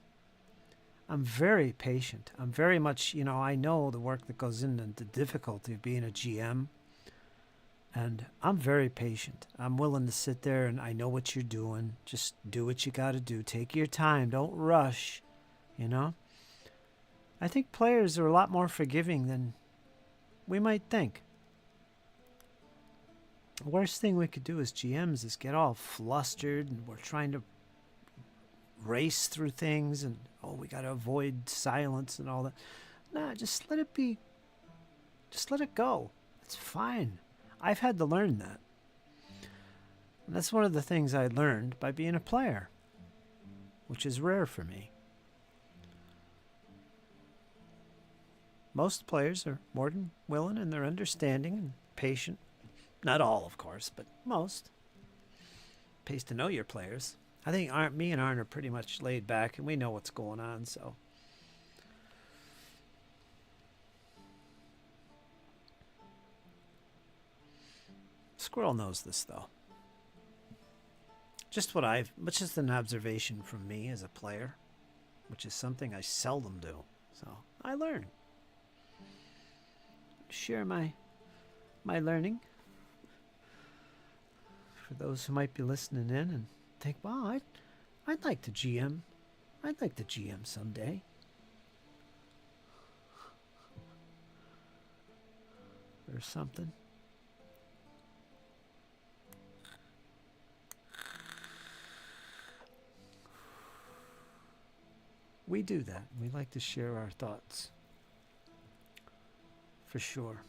I'm very patient. I'm very much, I know the work that goes in and the difficulty of being a GM. And I'm very patient. I'm willing to sit there and I know what you're doing. Just do what you got to do. Take your time. Don't rush, I think players are a lot more forgiving than we might think. The worst thing we could do as GMs is get all flustered and we're trying to race through things and, we got to avoid silence and all that. Nah, just let it be. Just let it go. It's fine. I've had to learn that. And that's one of the things I learned by being a player, which is rare for me. Most players are more than willing and they're understanding and patient. Not all, of course, but most. Pays to know your players. I think me and Arn are pretty much laid back and we know what's going on, so. Squirrel knows this, though. Just an observation from me as a player, which is something I seldom do. So I learn. Share my learning for those who might be listening in and think, wow, I'd like to GM. I'd like to GM someday. Or something. We do that. We like to share our thoughts. For sure.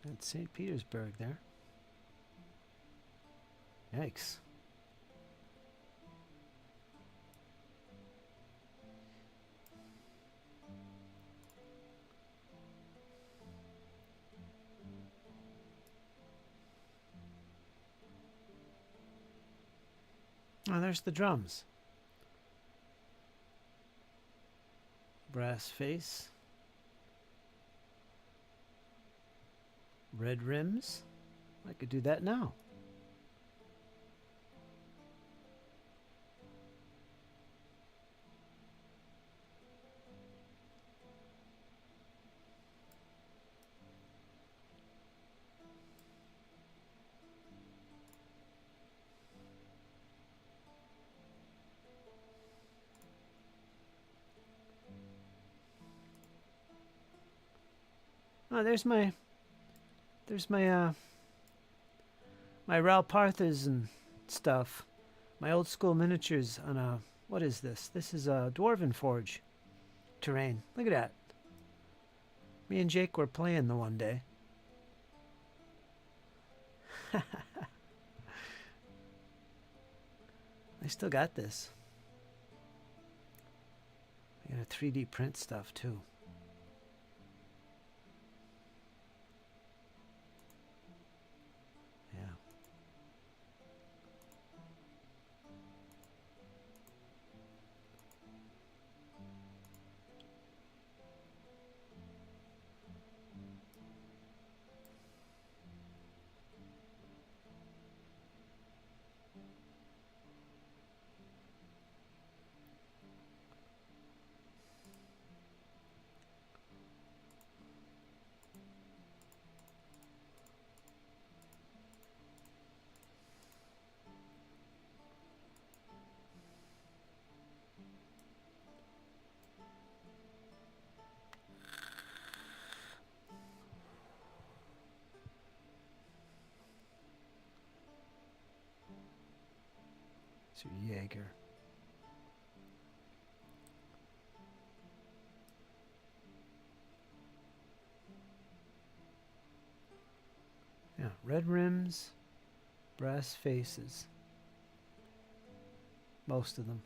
That's St. Petersburg there. Yikes. Oh, there's the drums. Brass face. Red rims. I could do that now. Oh, there's my my Ralparthas and stuff. My old school miniatures on a, what is this? This is a Dwarven Forge terrain. Look at that. Me and Jake were playing the one day. I still got this. I got a 3D print stuff too. Yeah. It's your Jaeger. Yeah, red rims, brass faces. Most of them.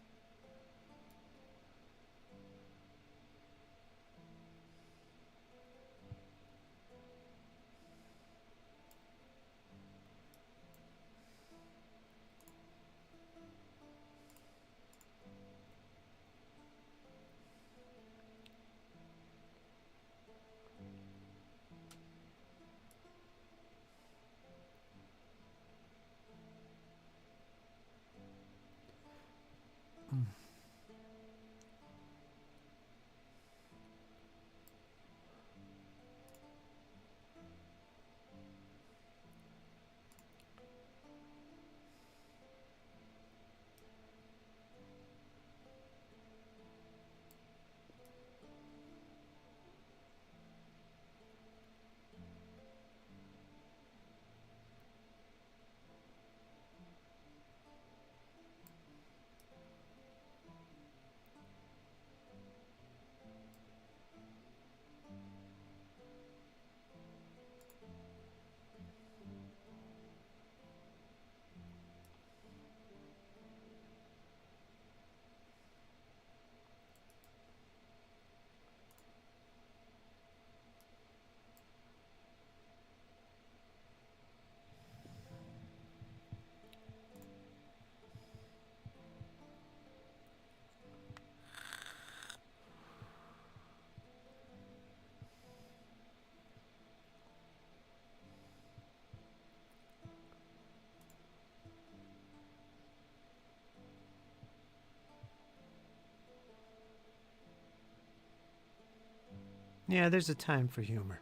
Yeah, there's a time for humor.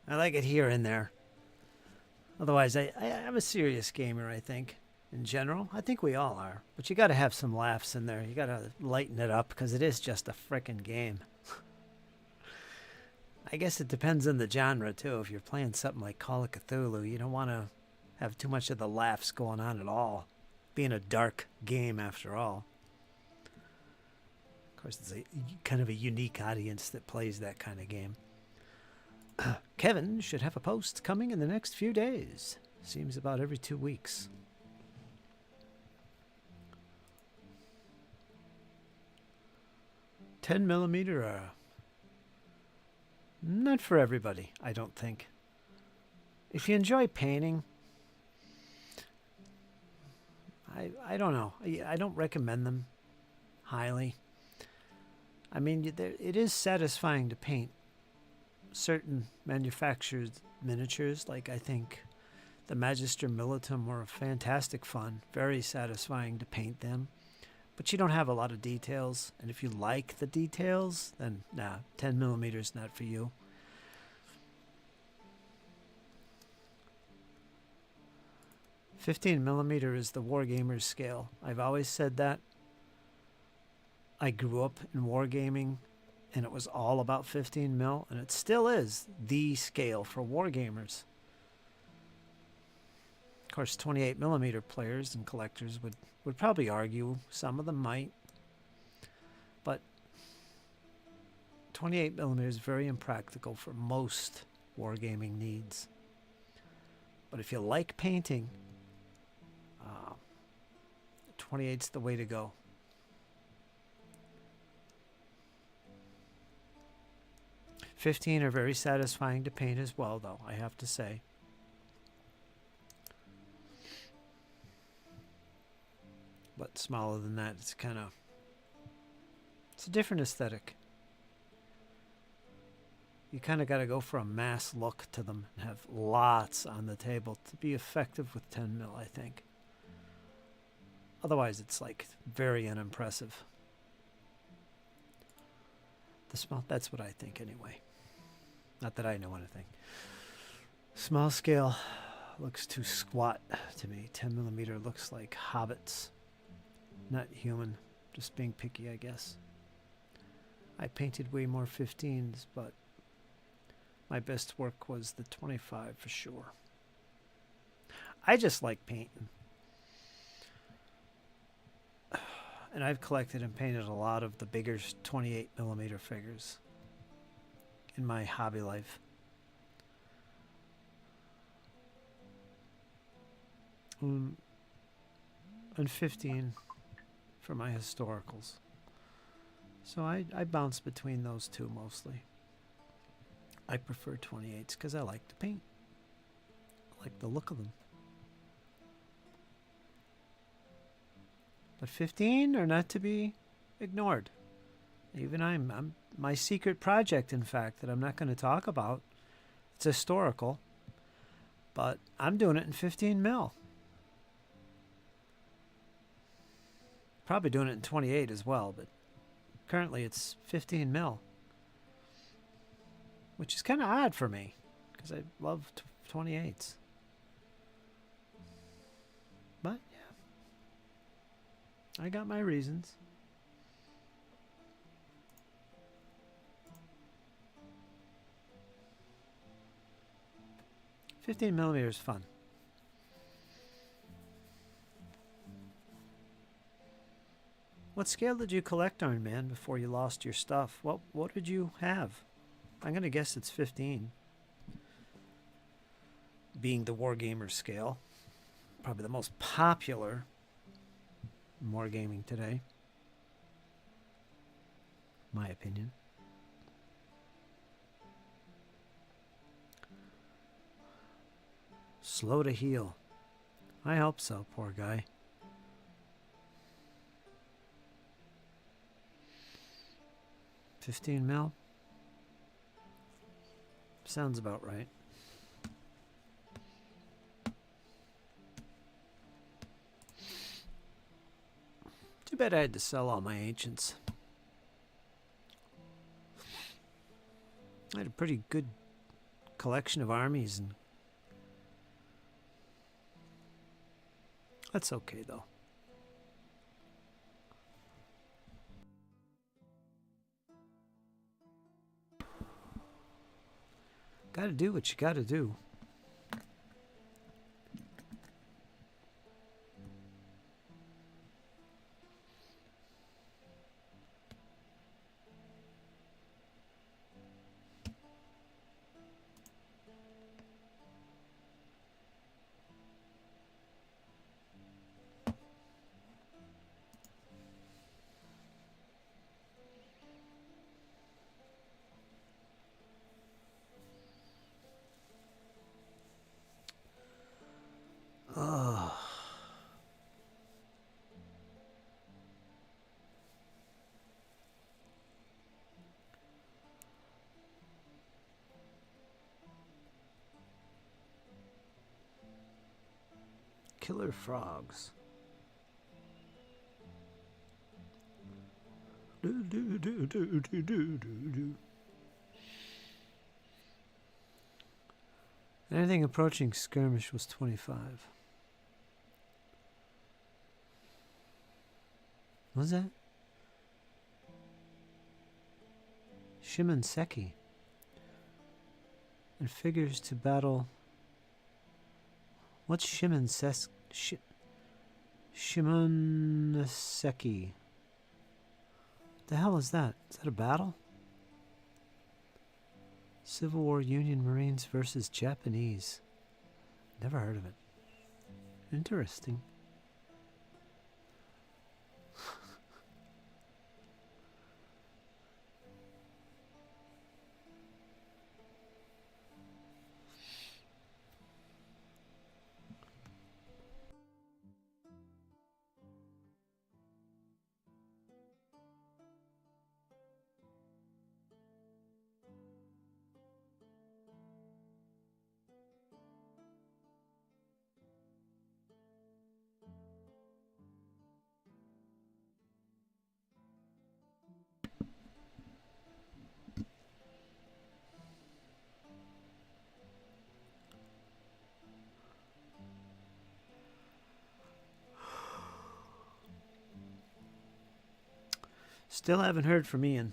I like it here and there. Otherwise, I'm a serious gamer, I think. In general, I think we all are. But you got to have some laughs in there. You got to lighten it up because it is just a frickin' game. I guess it depends on the genre, too. If you're playing something like Call of Cthulhu, you don't want to have too much of the laughs going on at all. Being a dark game, after all. Of course, it's a kind of a unique audience that plays that kind of game. Kevin should have a post coming in the next few days. Seems about every 2 weeks. 10 millimeter, not for everybody, I don't think. If you enjoy painting, I don't know. I don't recommend them highly. I mean, it is satisfying to paint certain manufactured miniatures. Like, I think the Magister Militum were fantastic fun, very satisfying to paint them. But you don't have a lot of details, and if you like the details, then nah, 10 millimeters not for you. $15mm is the Wargamers scale. I've always said that. I grew up in wargaming, and it was all about 15mm, and it still is the scale for wargamers. Of course, 28mm players and collectors would probably argue. Some of them might. But 28mm is very impractical for most wargaming needs. But if you like painting, 28's the way to go. .15 are very satisfying to paint as well, though, I have to say. But smaller than that, it's a different aesthetic. You kind of got to go for a mass look to them and have lots on the table to be effective with 10mm, I think. Otherwise, it's like very unimpressive. That's what I think anyway. Not that I know anything. Small scale looks too squat to me. 10mm looks like hobbits. Not human. Just being picky, I guess. I painted way more 15s, but my best work was the 25 for sure. I just like painting. And I've collected and painted a lot of the bigger 28mm figures in my hobby life. And 15 for my historicals. So I bounce between those two mostly. I prefer 28s because I like to paint. I like the look of them. But 15 are not to be ignored. Even I'm my secret project, in fact, that I'm not going to talk about. It's historical, but I'm doing it in 15mm. Probably doing it in 28 as well, but currently it's 15mm, which is kind of odd for me because I love 28s. But yeah, I got my reasons. $15mm is fun. What scale did you collect, Iron Man, before you lost your stuff? What did you have? I'm going to guess it's 15. Being the Wargamer scale. Probably the most popular in wargaming today. My opinion. Slow to heal. I hope so, poor guy. $15mm? Sounds about right. Too bad I had to sell all my ancients. I had a pretty good collection of armies, and that's okay though. Gotta do what you gotta do. killer frogs. Do, do, do, do, do, do, do. Anything approaching skirmish was 25. What's that? Shimanseki. And figures to battle. What's Shimanseki? Shimanseki. The hell is that? Is that a battle? Civil War Union Marines versus Japanese. Never heard of it. Interesting. Still haven't heard from Ian.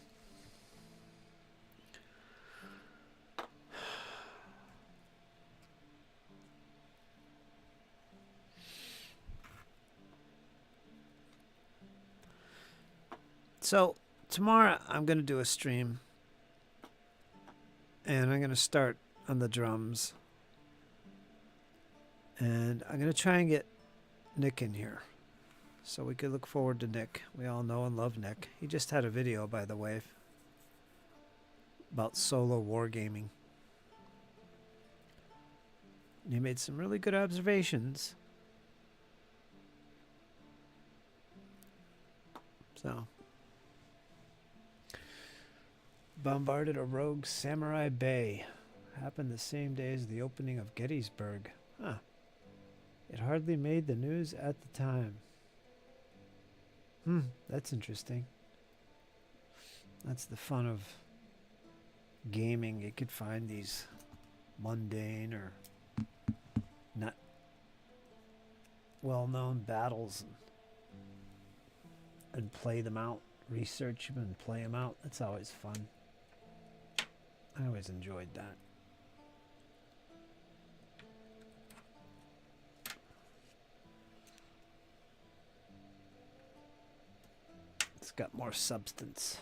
So, tomorrow I'm going to do a stream. And I'm going to start on the drums. And I'm going to try and get Nick in here. So we could look forward to Nick. We all know and love Nick. He just had a video, by the way, about solo wargaming. And he made some really good observations. So, bombarded a rogue samurai bay. Happened the same day as the opening of Gettysburg. Huh. It hardly made the news at the time. That's interesting. That's the fun of gaming. You could find these mundane or not well-known battles and play them out, research them and play them out. That's always fun. I always enjoyed that. It's got more substance.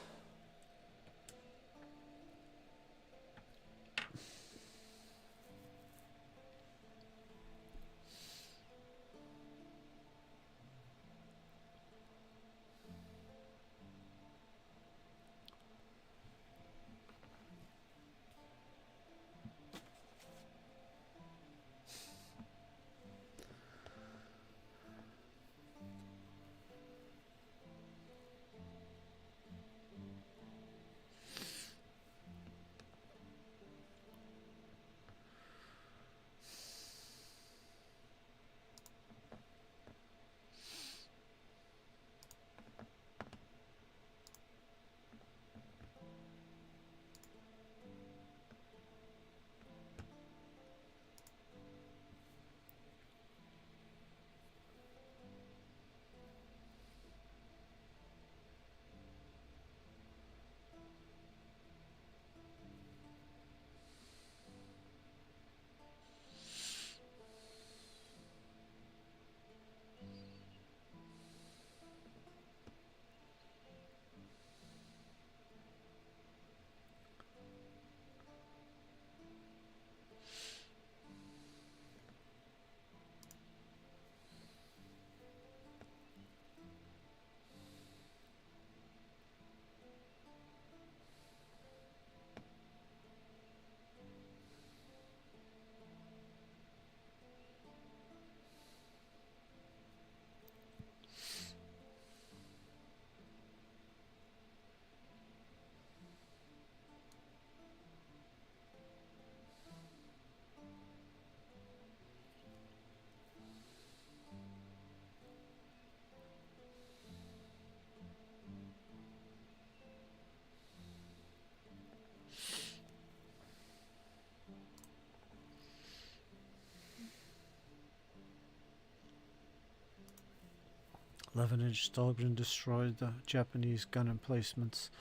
11-inch Dahlgren destroyed the Japanese gun emplacements,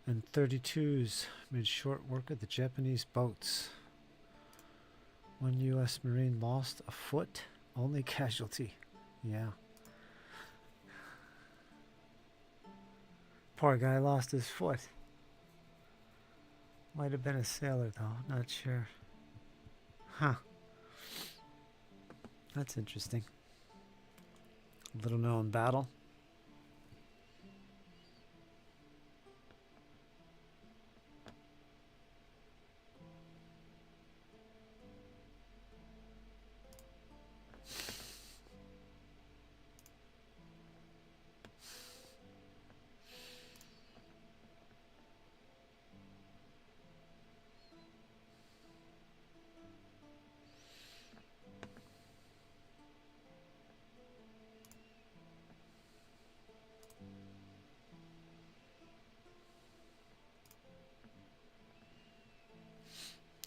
and 32s made short work of the Japanese boats. One U.S. Marine lost a foot, only casualty. Yeah. Poor guy lost his foot. Might have been a sailor, though. Not sure. Huh. That's interesting. Little known battle.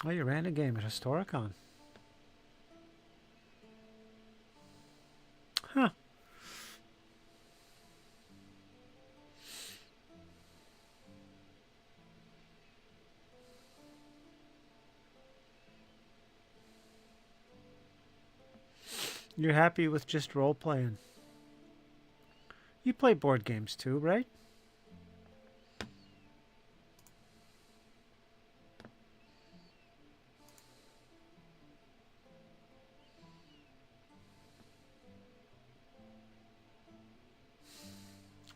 Oh, you ran a game at Historicon. Huh. You're happy with just role playing? You play board games too, right?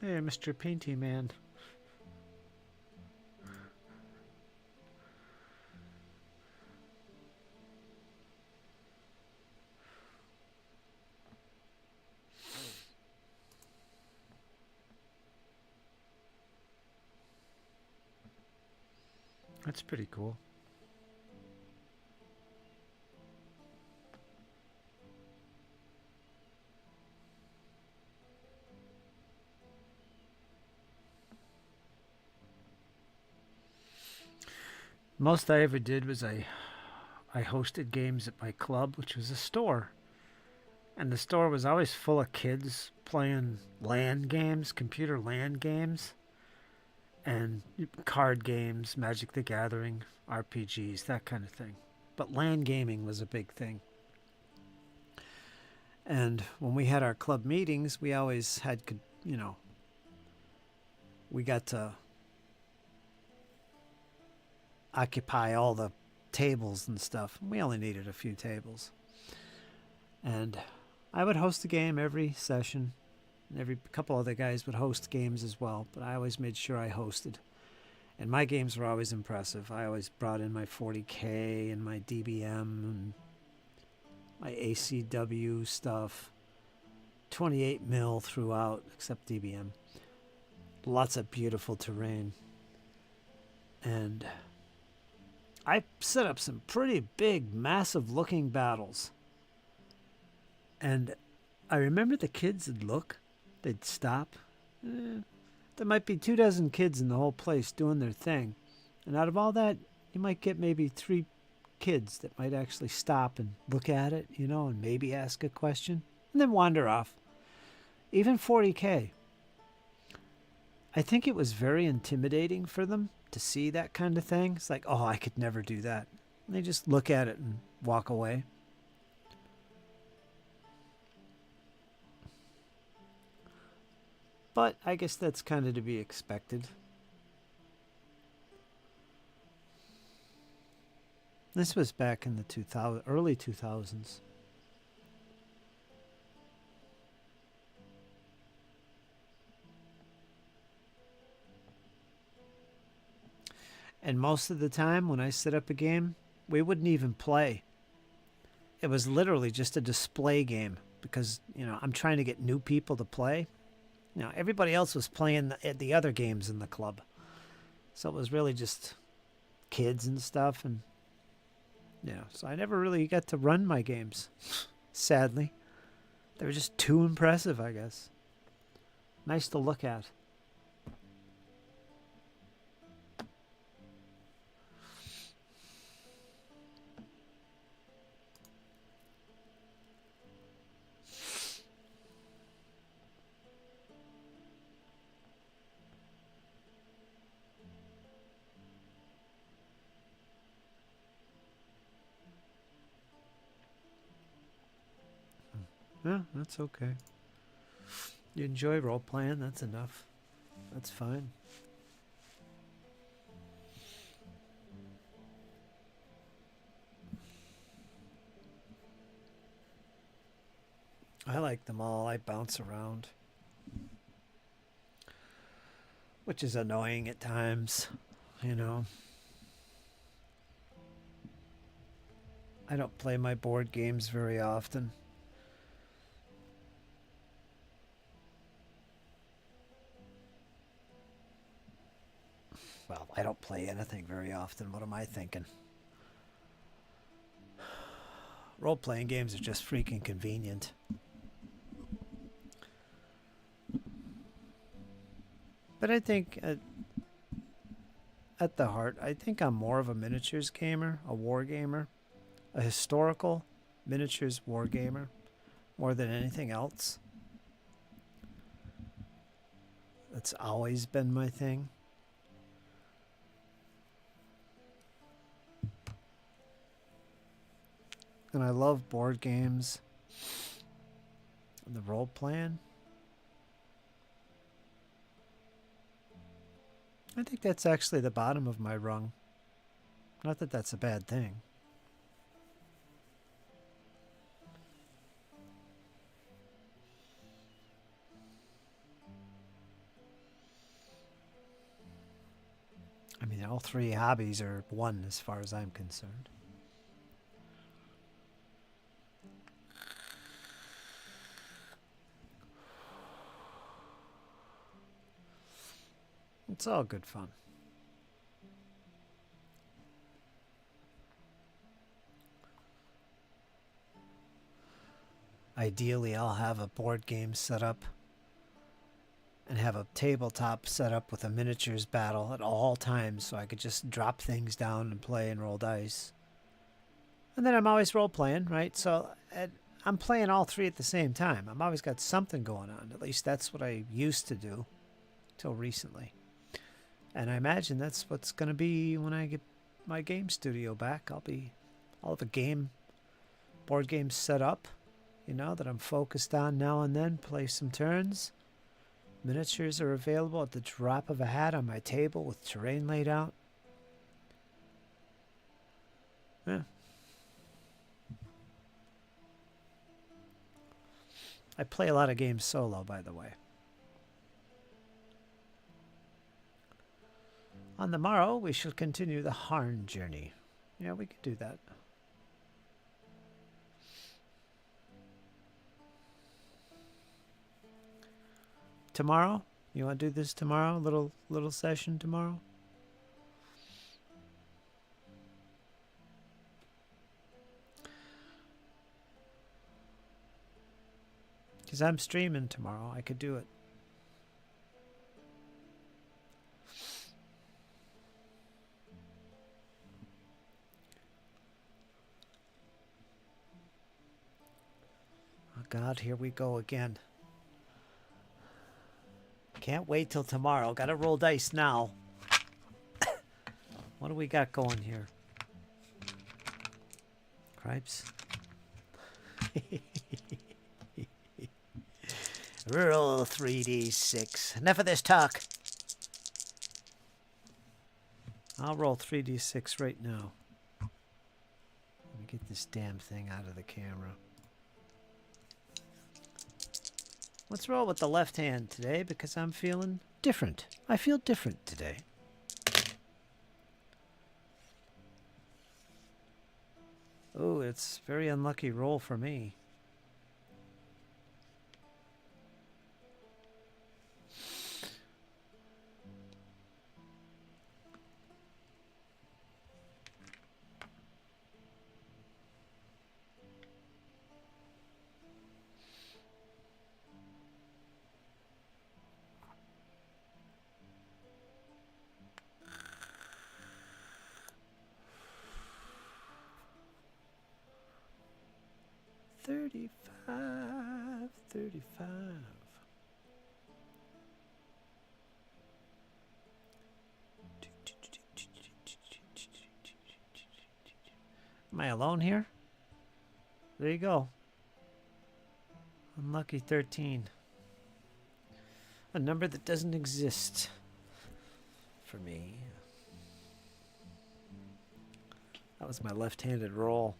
Hey, Mr. Painty Man. That's pretty cool. Most I ever did was I hosted games at my club, which was a store. And the store was always full of kids playing LAN games, computer LAN games, and card games, Magic the Gathering, RPGs, that kind of thing. But LAN gaming was a big thing. And when we had our club meetings, we always had, you know, we got to occupy all the tables and stuff. We only needed a few tables. And I would host a game every session. And every couple other guys would host games as well, but I always made sure I hosted. And my games were always impressive. I always brought in my 40K and my DBM and my ACW stuff. 28 mil throughout, except DBM. Lots of beautiful terrain. And I set up some pretty big, massive looking battles. And I remember the kids would look, they'd stop. There might be 24 kids in the whole place doing their thing. And out of all that, you might get maybe 3 kids that might actually stop and look at it, you know, and maybe ask a question, and then wander off. Even 40K. I think it was very intimidating for them to see that kind of thing. It's like, oh, I could never do that. And they just look at it and walk away. But I guess that's kind of to be expected. This was back in the early 2000s. And most of the time when I set up a game, we wouldn't even play. It was literally just a display game because, you know, I'm trying to get new people to play. You know, everybody else was playing the other games in the club. So it was really just kids and stuff. And, you know, so I never really got to run my games, sadly. They were just too impressive, I guess. Nice to look at. Yeah, that's okay. You enjoy role playing, that's enough. That's fine. I like them all. I bounce around, which is annoying at times, you know. I don't play my board games very often. Well, I don't play anything very often. What am I thinking? Role-playing games are just freaking convenient. But I think at the heart, I think I'm more of a miniatures gamer, a war gamer, a historical miniatures war gamer, more than anything else. That's always been my thing. And I love board games and the role playing. I think that's actually the bottom of my rung. Not that that's a bad thing. I mean, all three hobbies are one as far as I'm concerned. It's all good fun. Ideally, I'll have a board game set up and have a tabletop set up with a miniatures battle at all times so I could just drop things down and play and roll dice. And then I'm always role playing, right? So I'm playing all three at the same time. I've always got something going on. At least that's what I used to do till recently. And I imagine that's what's going to be when I get my game studio back. I'll have a board game set up, that I'm focused on now and then, play some turns. Miniatures are available at the drop of a hat on my table with terrain laid out. Yeah. I play a lot of games solo, by the way. On the morrow, we shall continue the Harn journey. Yeah, we could do that. Tomorrow? You want to do this tomorrow? Little session tomorrow? Because I'm streaming tomorrow. I could do it. Oh God, here we go again. Can't wait till tomorrow. Gotta roll dice now. What do we got going here? Cripes. Roll 3d6. Enough of this talk. I'll roll 3d6 right now. Let me get this damn thing out of the camera. Let's roll with the left hand today because I'm feeling different. I feel different today. Oh, it's a very unlucky roll for me. $35. Am I alone here? There you go. Unlucky 13. A number that doesn't exist for me. That was my left-handed roll.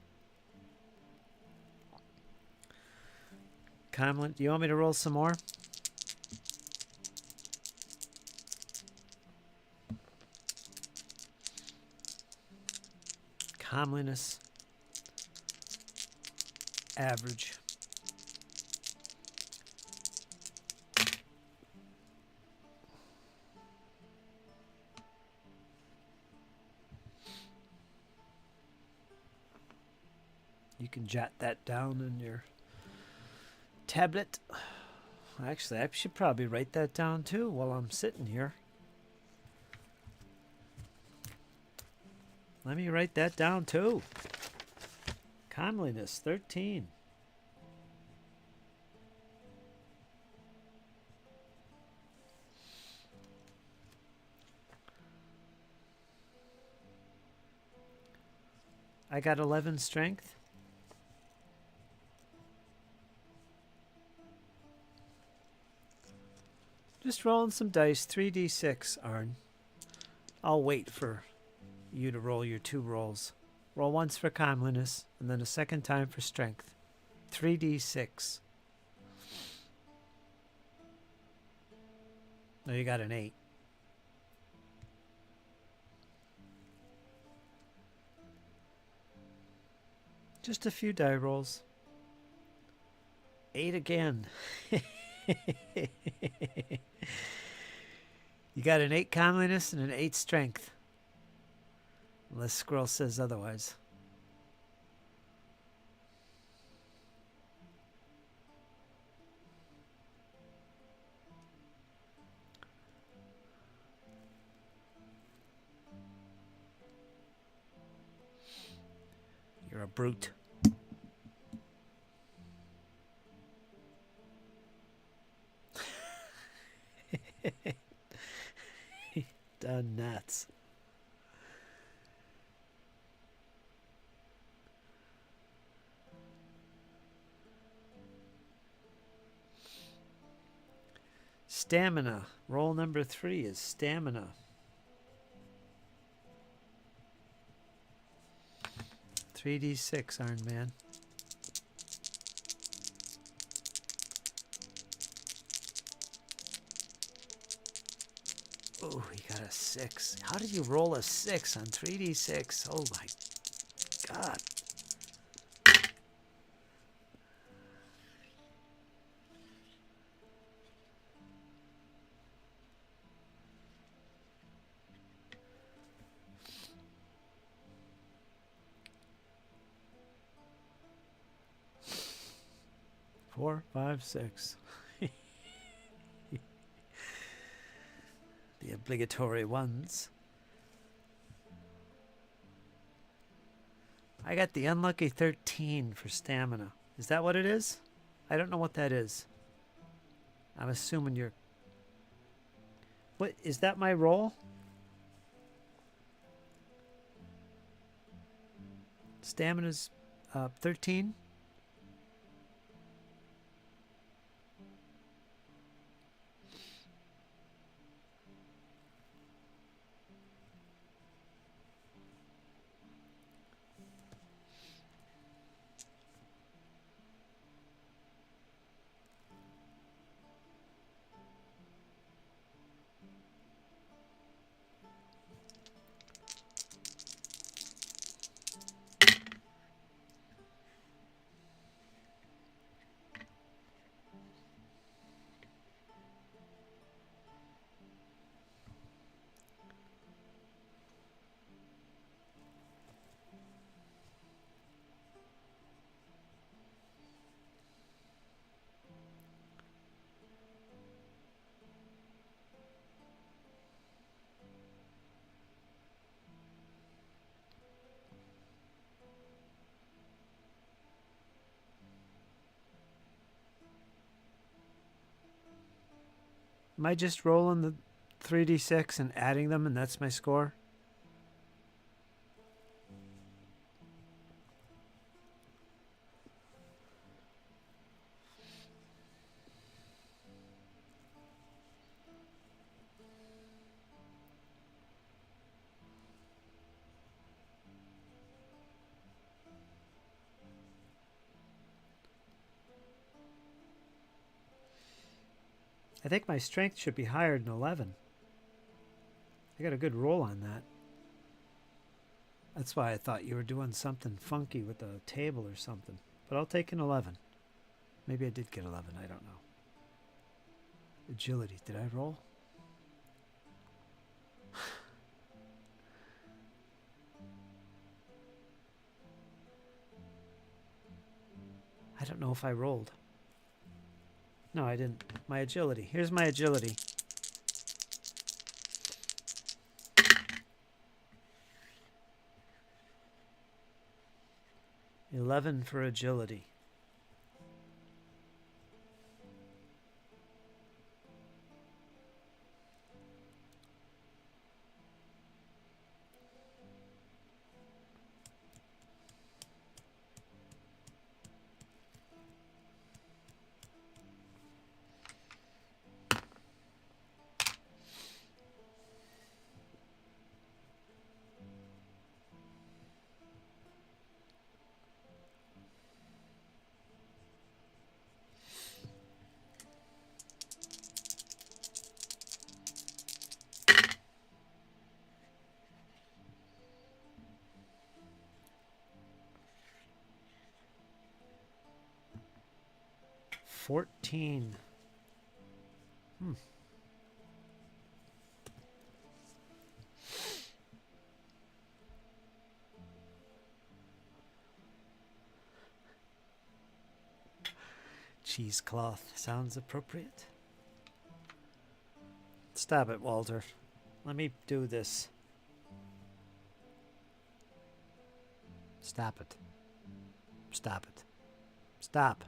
Comlin, do you want me to roll some more? Comliness. Average. You can jot that down in your tablet. Actually, I should probably write that down too while I'm sitting here. Let me write that down too. Comeliness, 13. I got 11 strength. Just rolling some dice, 3d6, Arn. I'll wait for you to roll your 2 rolls. Roll once for comeliness, and then a second time for strength. 3d6. No, you got an 8. Just a few die rolls. 8 again. You got an 8 comeliness and an 8 strength. Unless Squirrel says otherwise. You're a brute. Done nuts. Stamina. Roll number 3 is stamina. Three d6, Iron Man. Oh, he got a 6. How did you roll a 6 on 3d6? Oh my God. Four, 5, 6. The obligatory ones. I got the unlucky 13 for stamina. Is that what it is? I don't know what that is. I'm assuming you're... What, is that my roll? Stamina's 13? Am I just rolling the 3d6 and adding them and that's my score? I think my strength should be higher than 11. I got a good roll on that. That's why I thought you were doing something funky with the table or something. But I'll take an 11. Maybe I did get 11. I don't know. Agility. Did I roll? I don't know if I rolled. No, I didn't. My agility. Here's my agility. $11 for agility. $14. Cheesecloth sounds appropriate. Stop it, Walter. Let me do this. Stop it. Stop it. Stop.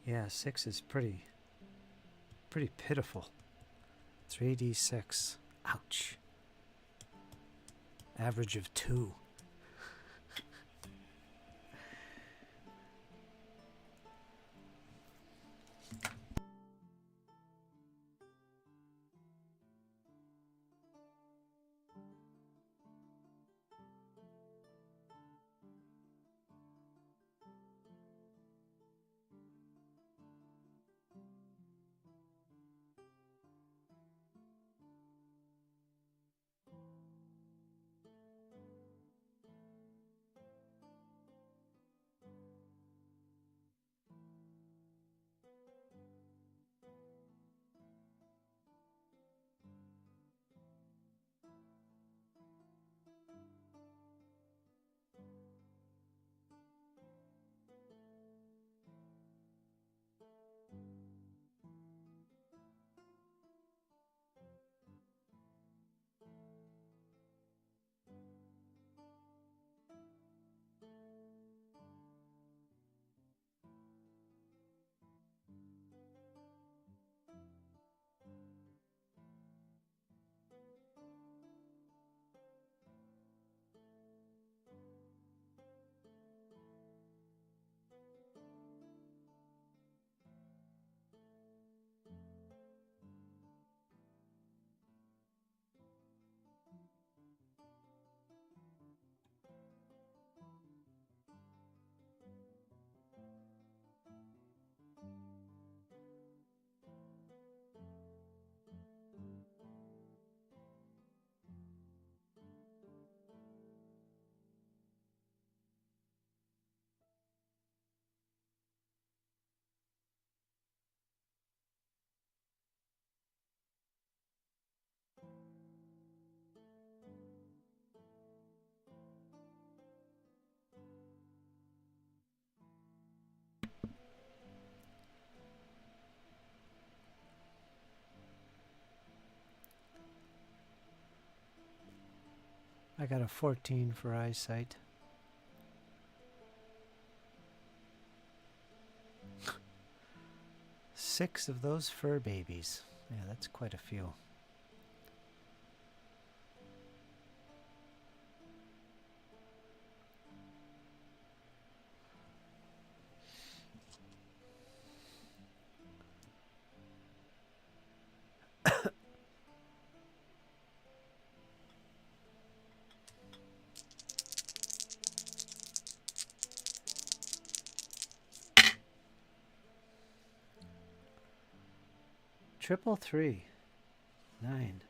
Yeah, 6 is pretty pitiful. 3d6. Ouch. Average of 2. I got a 14 for eyesight. Six of those fur babies. Yeah, that's quite a few. Triple 3. 9.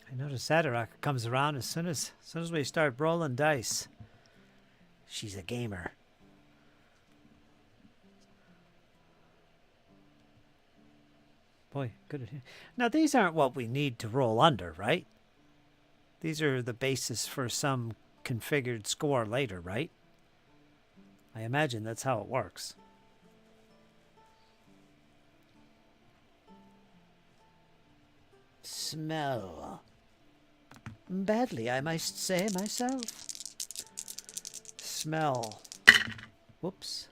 I notice Zadarok comes around as soon as we start rolling dice. She's a gamer. Boy, good. Now these aren't what we need to roll under, right? These are the basis for some configured score later, right? I imagine that's how it works. Smell. Badly, I must say myself. Smell. Whoops.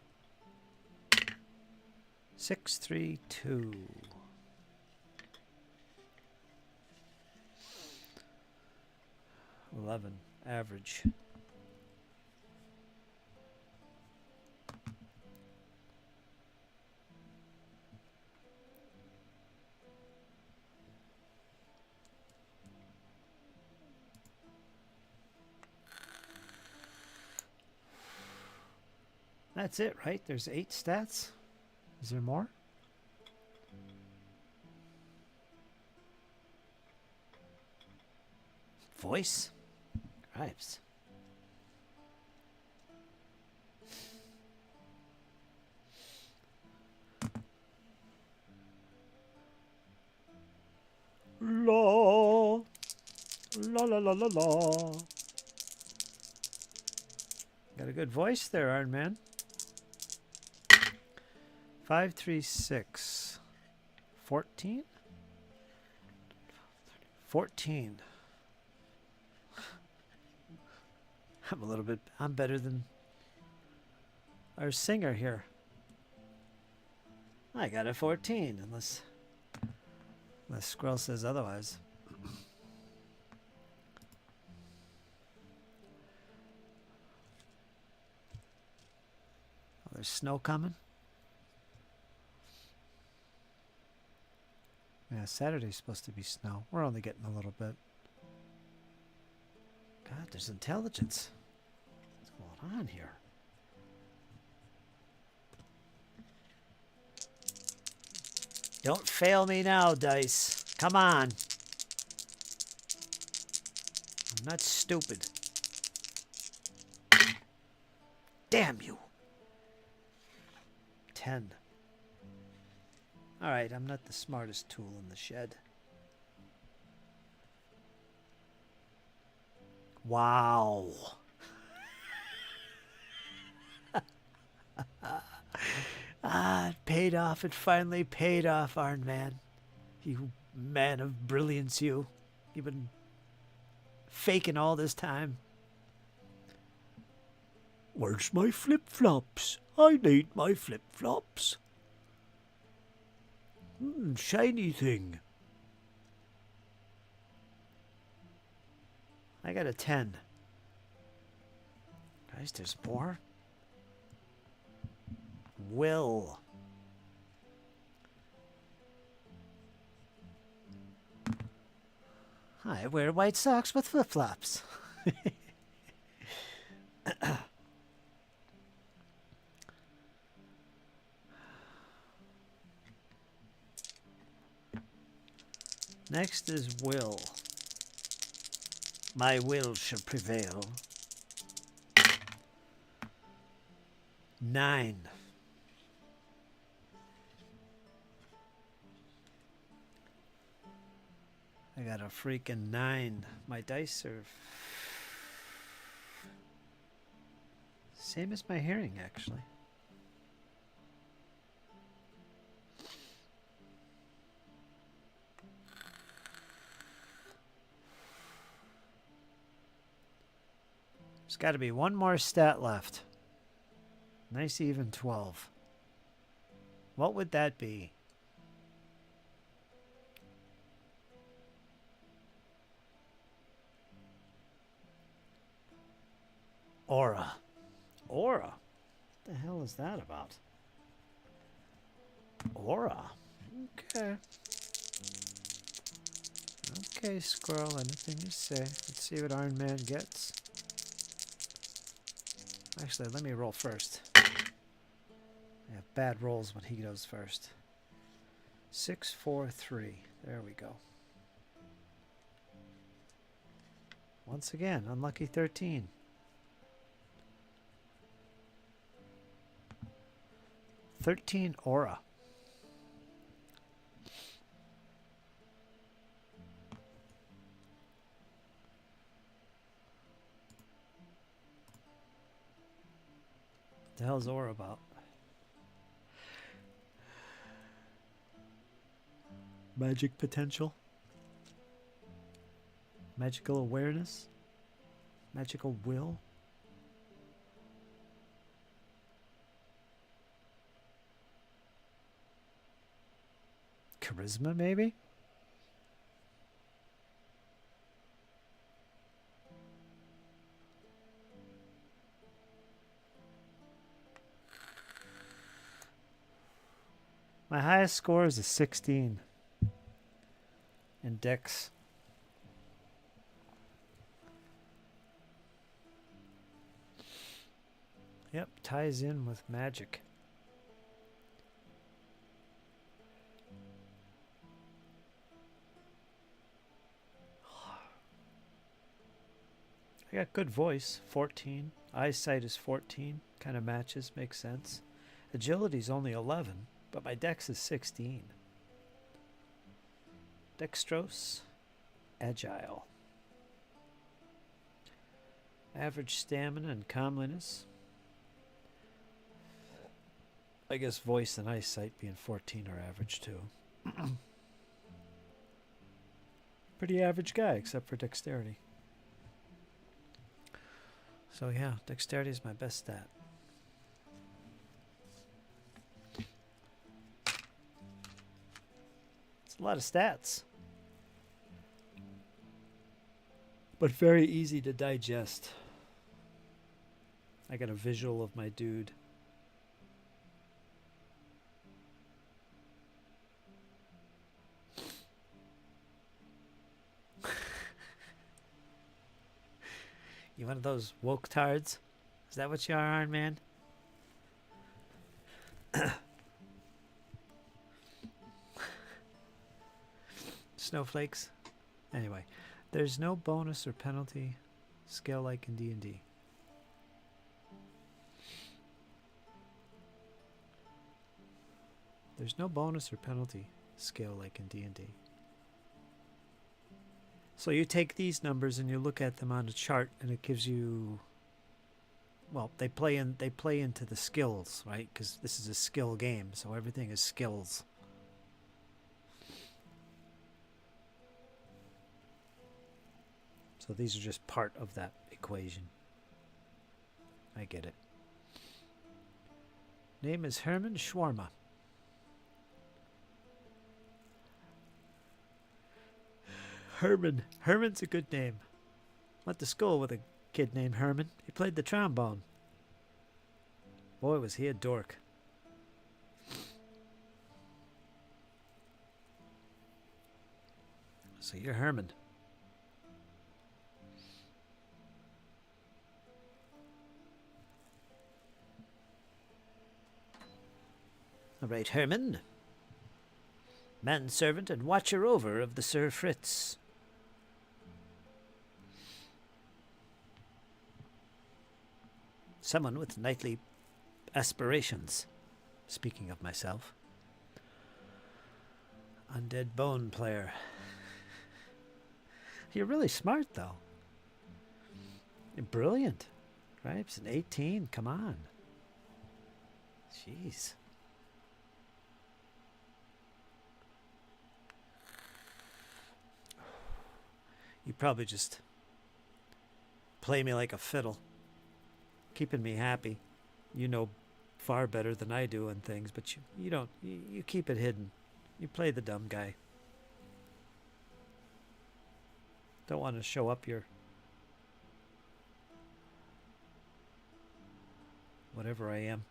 632. $11 average. That's it, right? There's 8 stats. Is there more? Voice? Gripes. La la la la la la. Got a good voice there, Iron Man. 536. 14? 14. I'm better than our singer here. I got a 14, unless Squirrel says otherwise. Oh, there's snow coming. Yeah, Saturday's supposed to be snow. We're only getting a little bit. God, there's intelligence. What's going on here? Don't fail me now, dice. Come on. I'm not stupid. Damn you. 10. Alright, I'm not the smartest tool in the shed. Wow. It paid off. It finally paid off, Iron Man. You man of brilliance, you. You've been faking all this time. Where's my flip-flops? I need my flip-flops. Shiny thing. I got a 10. Guys, there's more. Will. I wear white socks with flip-flops. Next is will. My will shall prevail. 9. I got a freaking 9. My dice are same as my hearing, actually. There's got to be one more stat left. Nice even 12. What would that be? Aura. Aura? What the hell is that about? Aura. Okay. Okay, Squirrel, anything you say. Let's see what Iron Man gets. Actually, let me roll first. I have bad rolls when he goes first. 6, 4, 3. There we go. Once again, unlucky 13. Aura. What the hell's aura about? Magic potential? Magical awareness? Magical will? Charisma, maybe? My highest score is a 16 in Dex. Yep, ties in with magic. I got good voice, 14. Eyesight is 14. Kind of matches, makes sense. Agility's only 11, but my dex is 16. Dextrose, agile. Average stamina and comeliness. I guess voice and eyesight being 14 are average too. Pretty average guy, except for dexterity. So yeah, dexterity is my best stat. It's a lot of stats. But very easy to digest. I got a visual of my dude. You one of those woke tards? Is that what you are, Iron Man? Snowflakes? Anyway, there's no bonus or penalty scale like in D&D. There's no bonus or penalty scale like in D&D. So you take these numbers and you look at them on a chart, and it gives you, well, they play into the skills, right? Because this is a skill game, so everything is skills. So these are just part of that equation. I get it. Name is Herman Schwarma. Herman's a good name. Went to school with a kid named Herman. He played the trombone. Boy, was he a dork. So you're Herman. All right, Herman. Manservant and watcher over of the Sir Fritz. Someone with knightly aspirations. Speaking of myself. Undead bone player. You're really smart, though. You're brilliant. Right? It's an 18. Come on. Jeez. You probably just play me like a fiddle. Keeping me happy. You know far better than I do and things, but you don't. You keep it hidden. You play the dumb guy. Don't want to show up your whatever I am.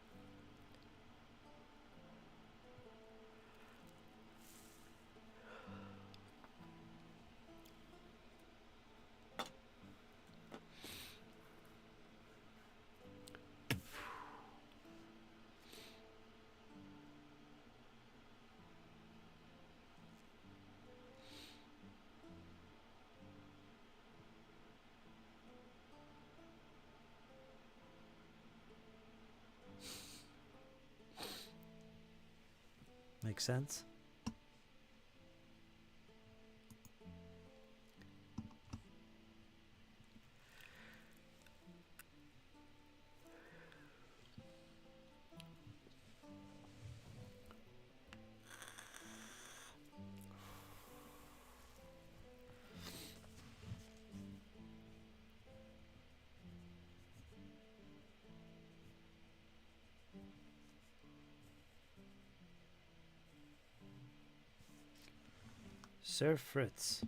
Make sense? Sir Fritz.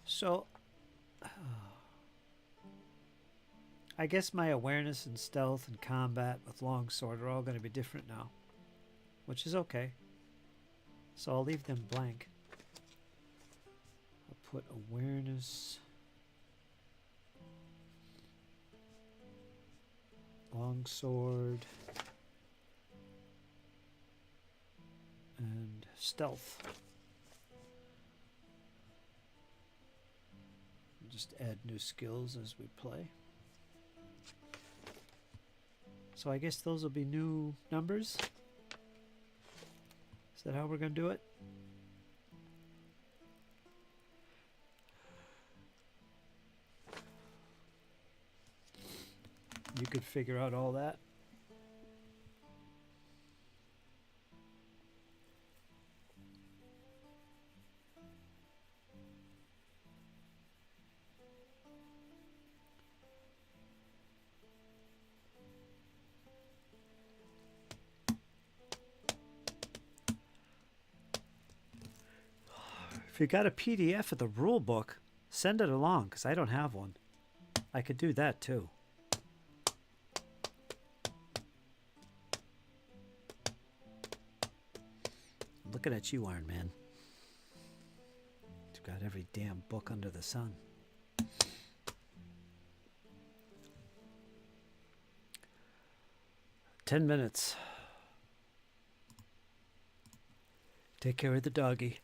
So, I guess my awareness and stealth and combat with longsword are all going to be different now, which is okay. So I'll leave them blank. I'll put awareness, longsword, and stealth. Just add new skills as we play. So I guess those will be new numbers. Is that how we're going to do it? You could figure out all that. If you got a PDF of the rule book, send it along, because I don't have one. I could do that too. Looking at you, Iron Man. You've got every damn book under the sun. "10 minutes. Take care of the doggy."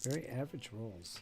Very average rolls.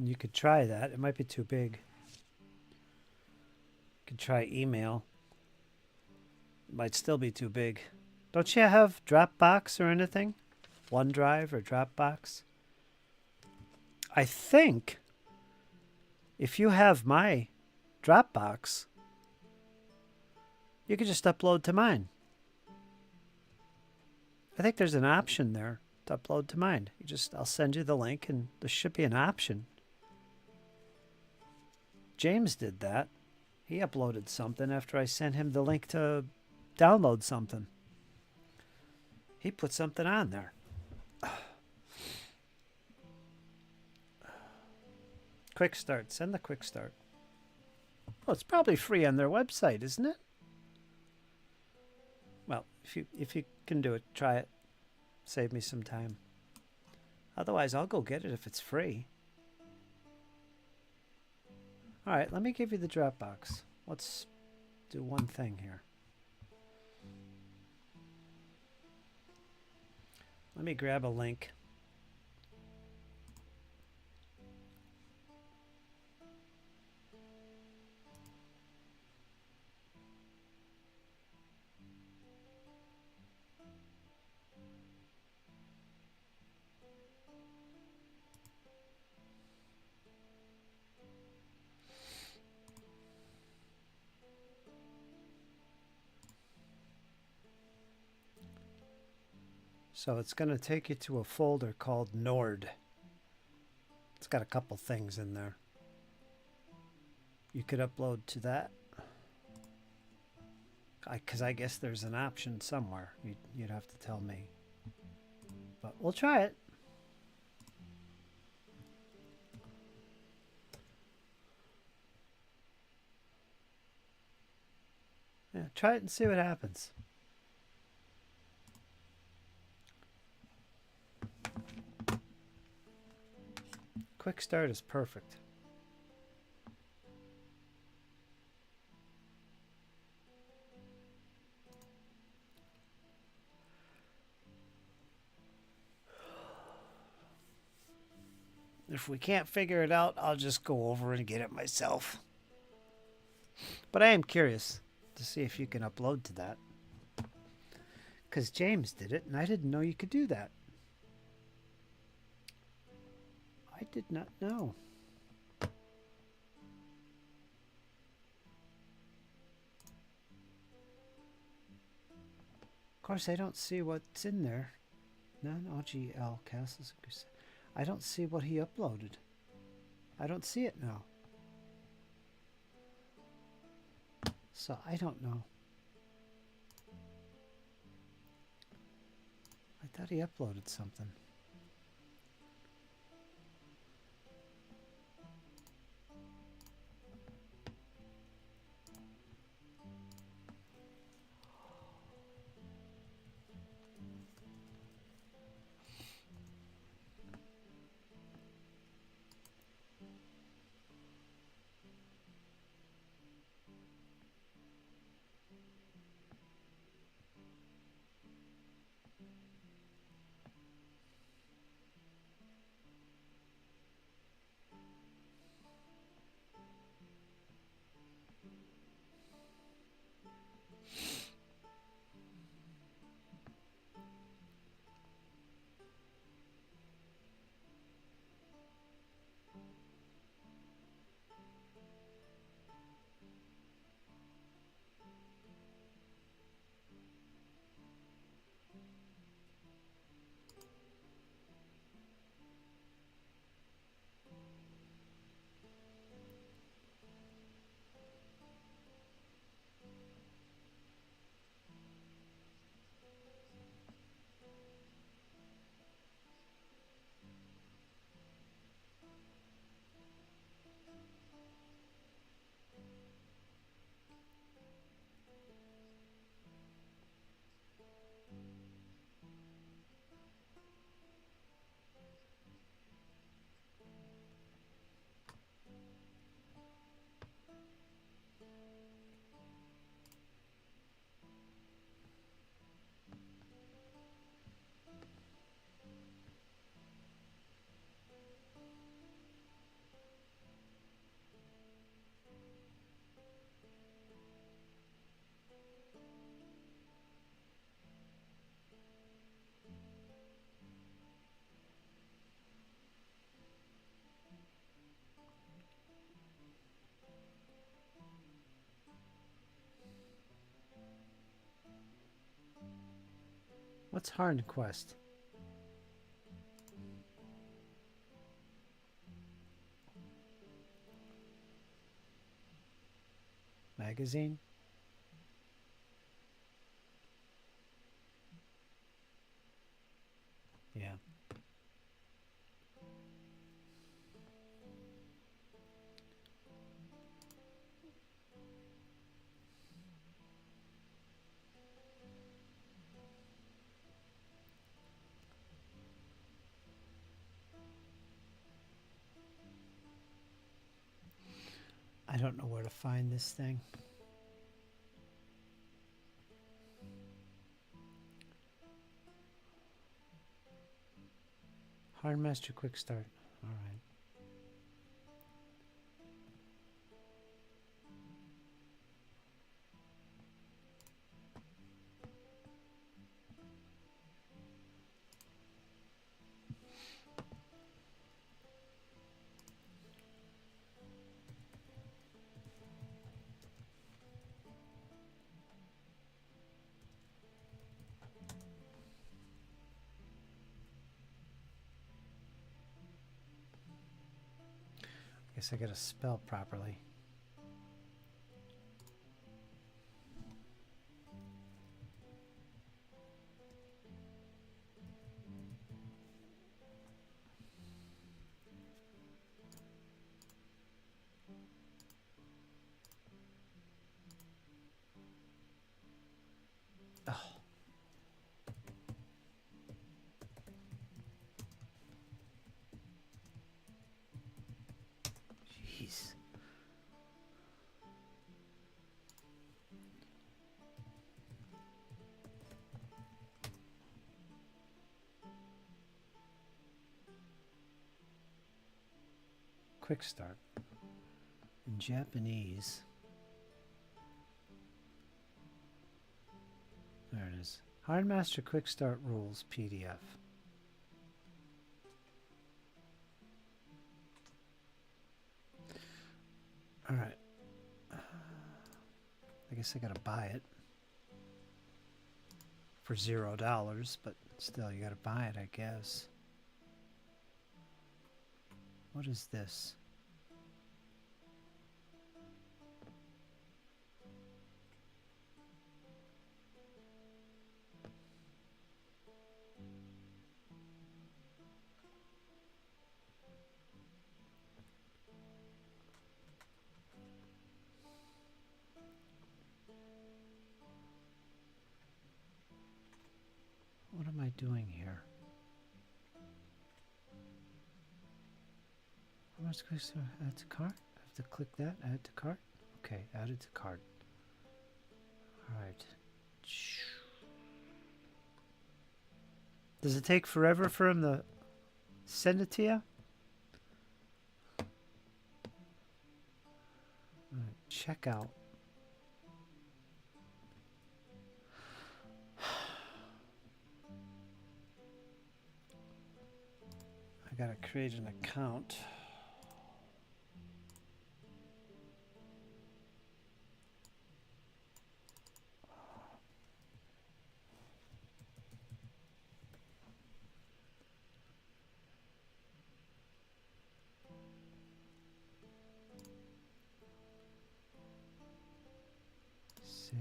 You could try that. It might be too big. You could try email. It might still be too big. Don't you have Dropbox or anything? OneDrive or Dropbox? I think if you have my Dropbox, you could just upload to mine. I think there's an option there to upload to mine. I'll send you the link and there should be an option. James did that. He uploaded something after I sent him the link to download something. He put something on there. Quick start. Send the quick start. Well, it's probably free on their website, isn't it? Well, if you can do it, try it. Save me some time. Otherwise, I'll go get it if it's free. All right, let me give you the Dropbox. Let's do one thing here. Let me grab a link. So it's going to take you to a folder called Nord. It's got a couple things in there. You could upload to that. Because I guess there's an option somewhere. You'd have to tell me. But we'll try it. Yeah, try it and see what happens. Quick start is perfect. If we can't figure it out, I'll just go over and get it myself. But I am curious to see if you can upload to that. Because James did it, and I didn't know you could do that. I did not know. Of course, I don't see what's in there. Non-OGL Castles. I don't see what he uploaded. I don't see it now. So I don't know. I thought he uploaded something. What's Harn Quest? Magazine? Yeah. don't know where to find this thing. Hardmaster Quick Start. All right. Guess I gotta spell properly. Oh. Jeez. Quick Start. In Japanese. There it is. Hardmaster Quick Start Rules PDF. All right. I guess I gotta buy it for $0, but still, you gotta buy it, I guess. What is this? What am I doing here? How much to add to cart? I have to click that, add to cart. Okay, add it to cart. All right. Does it take forever for him to send it to you? All right, check out. I gotta create an account. Save.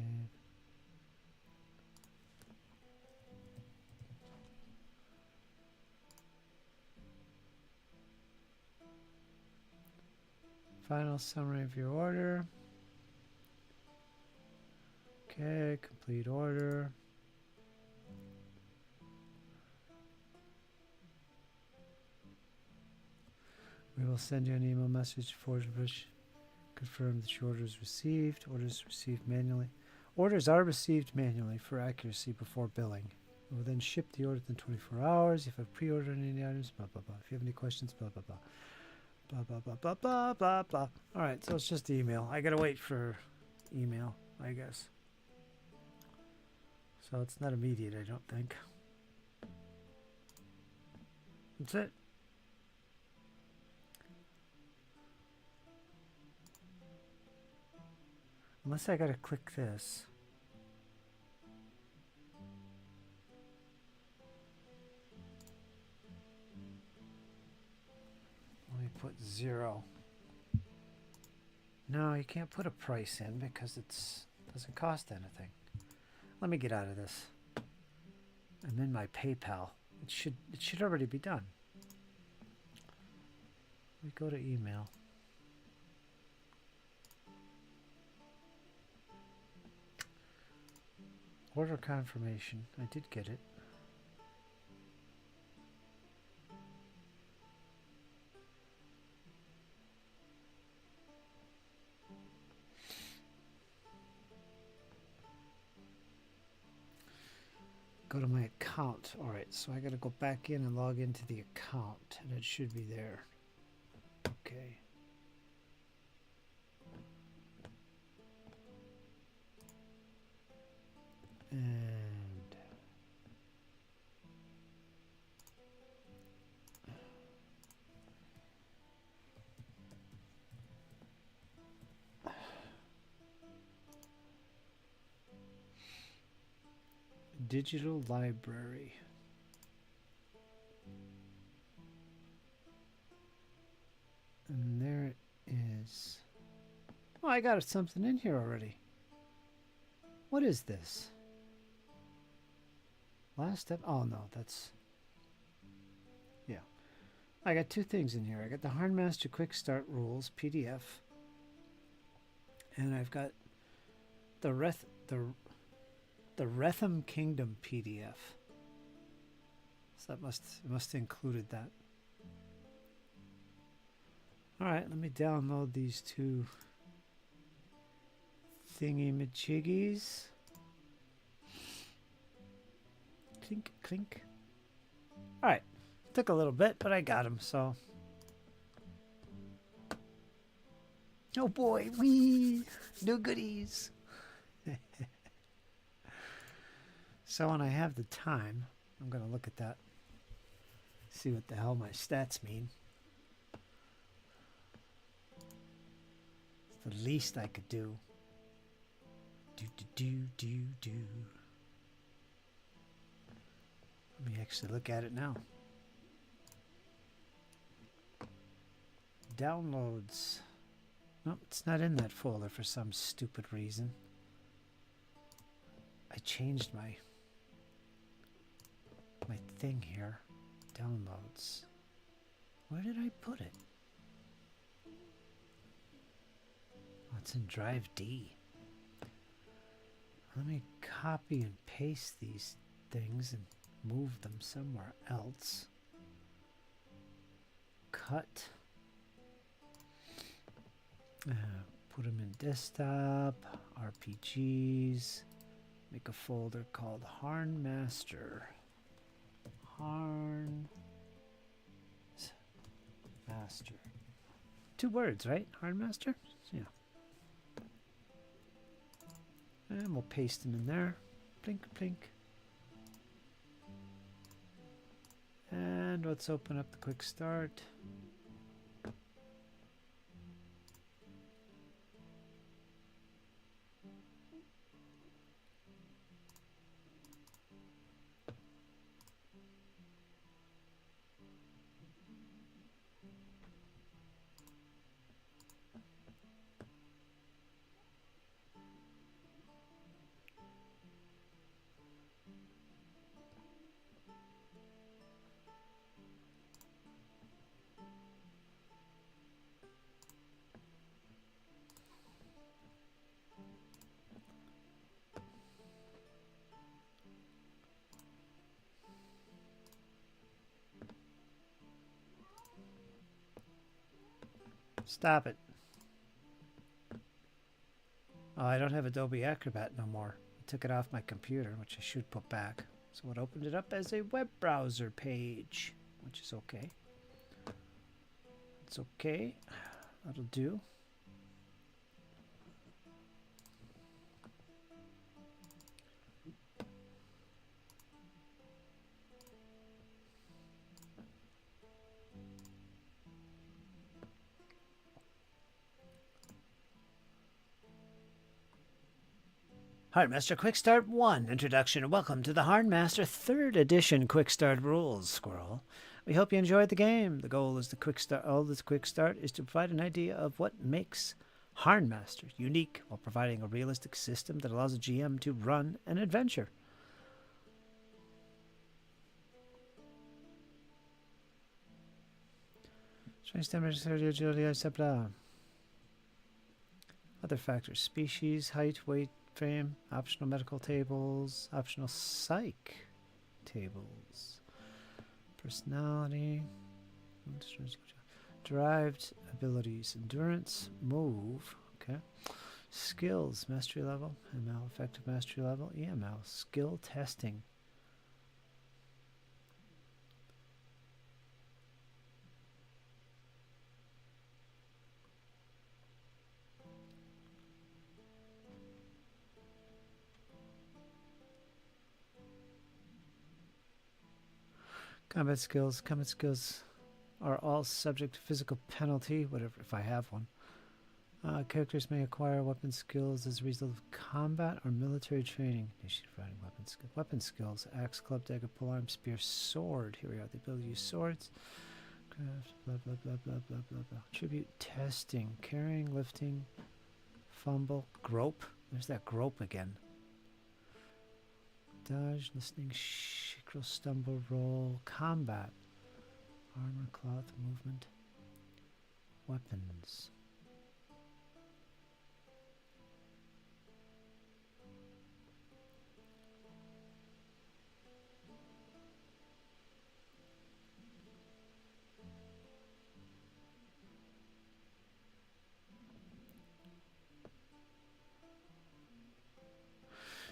Final summary of your order. Okay, complete order. We will send you an email message for confirm that your order is received. Orders received manually. Orders are received manually for accuracy before billing. We will then ship the order within 24 hours. If you have pre-ordered any items, blah blah blah. If you have any questions, blah blah blah. Blah blah blah blah blah blah blah. All right, so it's just email. I gotta wait for email, I guess. So it's not immediate, I don't think. That's it. Unless I gotta click this. Let me put 0. No, you can't put a price in because it doesn't cost anything. Let me get out of this. I'm in my PayPal. It should already be done. We go to email. Order confirmation. I did get it. go to my account. All right, so I got to go back in and log into the account, and it should be there. Okay. And digital library. And there it is. Oh, I got something in here already. What is this? Last step? Oh, no, that's... Yeah. I got two things in here. I got the Harnmaster Quick Start Rules PDF. And I've got the Retham Kingdom PDF. So that must have included that. Alright, let me download these two thingy-majiggies. Clink, clink. Alright, took a little bit, but I got them, so. Oh boy, wee! New goodies! So when I have the time, I'm going to look at that. See what the hell my stats mean. It's the least I could do. Do. Let me actually look at it now. Downloads. Nope, it's not in that folder for some stupid reason. I changed my thing here. Downloads. Where did I put it? Oh, it's in Drive D. Let me copy and paste these things and move them somewhere else. Cut. Put them in desktop, RPGs. Make a folder called Harnmaster. Harnmaster. 2 words, right? Harnmaster? Yeah. And we'll paste them in there. Plink, plink. And let's open up the quick start. Stop it. Oh, I don't have Adobe Acrobat no more. I took it off my computer, which I should put back. So it opened it up as a web browser page, which is okay. It's okay. That'll do. Harnmaster Quick Start 1 Introduction and welcome to the Harnmaster 3rd Edition Quick Start Rules, Squirrel. We hope you enjoyed the game. The goal is this Quick Start is to provide an idea of what makes Harnmaster unique while providing a realistic system that allows a GM to run an adventure. Other factors: species, height, weight, frame, optional medical tables, optional psych tables, personality, derived abilities, endurance, move, okay, skills, mastery level, ML, effective mastery level, EML, skill testing, Combat skills. Combat skills are all subject to physical penalty, whatever, if I have one. Characters may acquire weapon skills as a result of combat or military training. Initiate fighting weapon skills. Axe, club, dagger, polearm, spear, sword. Here we are. The ability to use swords. Craft, blah, blah, blah, blah, blah, blah, blah. Tribute testing. Carrying, lifting, fumble, grope. There's that grope again. Dodge, listening, shickle, stumble, roll, combat. Armor, cloth, movement. Weapons.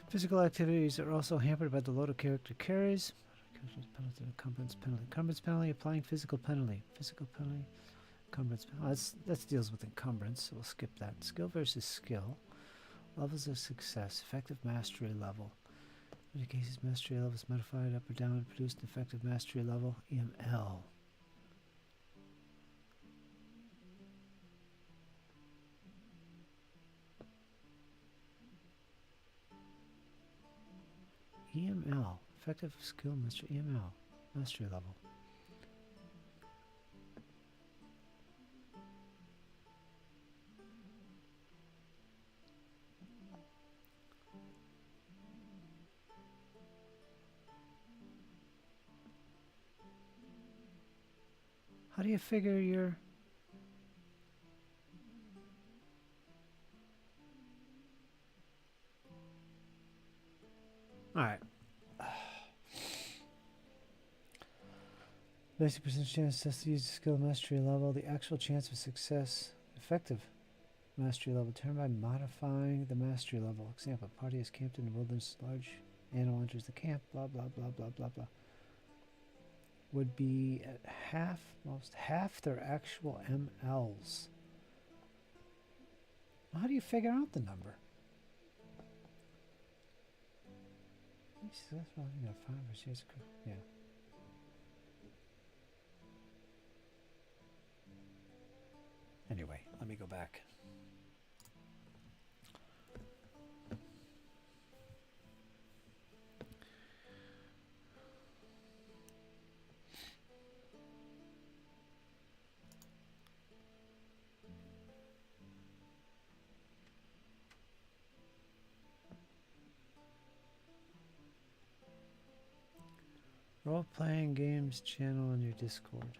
Physical activities are also hampered by the load a character carries. Encumbrance penalty. Encumbrance penalty, applying physical penalty. Physical penalty. Encumbrance penalty. That deals with encumbrance, so we'll skip that. Skill versus skill. Levels of success. Effective mastery level. In many cases, mastery level is modified up or down to produce an effective mastery level. EML. EML. Effective skill mastery. EML. Mastery level. How do you figure your... Alright. Basic percentage chance test to use the skill mastery level. The actual chance of success. Effective mastery level. Determined by modifying the mastery level. Example. Party is camped in the wilderness. Large animal enters the camp. Blah, blah, blah, blah, blah, blah. Would be at half, most half their actual MLs. Well, how do you figure out the number? Yeah. Anyway, let me go back. Role-playing games channel on your Discord.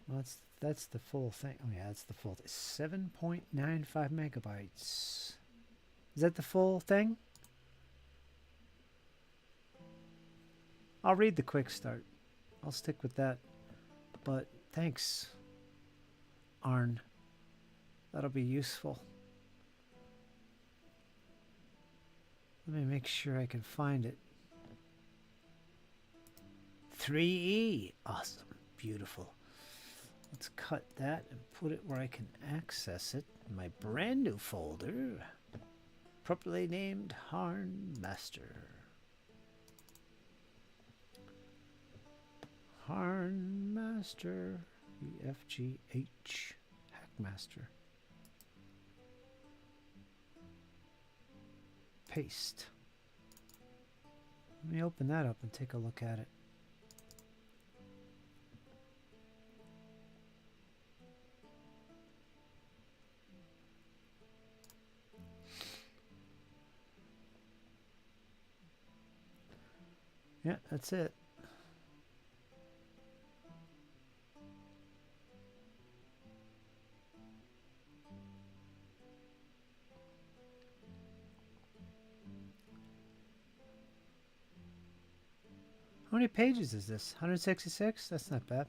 Well, that's the full thing. Oh yeah, that's the full 7.95 megabytes. Is that the full thing? I'll read the quick start. I'll stick with that. But thanks, Arn. That'll be useful. Let me make sure I can find it. 3E. Awesome. Beautiful. Let's cut that and put it where I can access it in my brand new folder. Properly named Harn Master. Harn Master. EFGH. Hackmaster. Paste. Let me open that up and take a look at it. Yeah, that's it. How many pages is this? 166? That's not bad.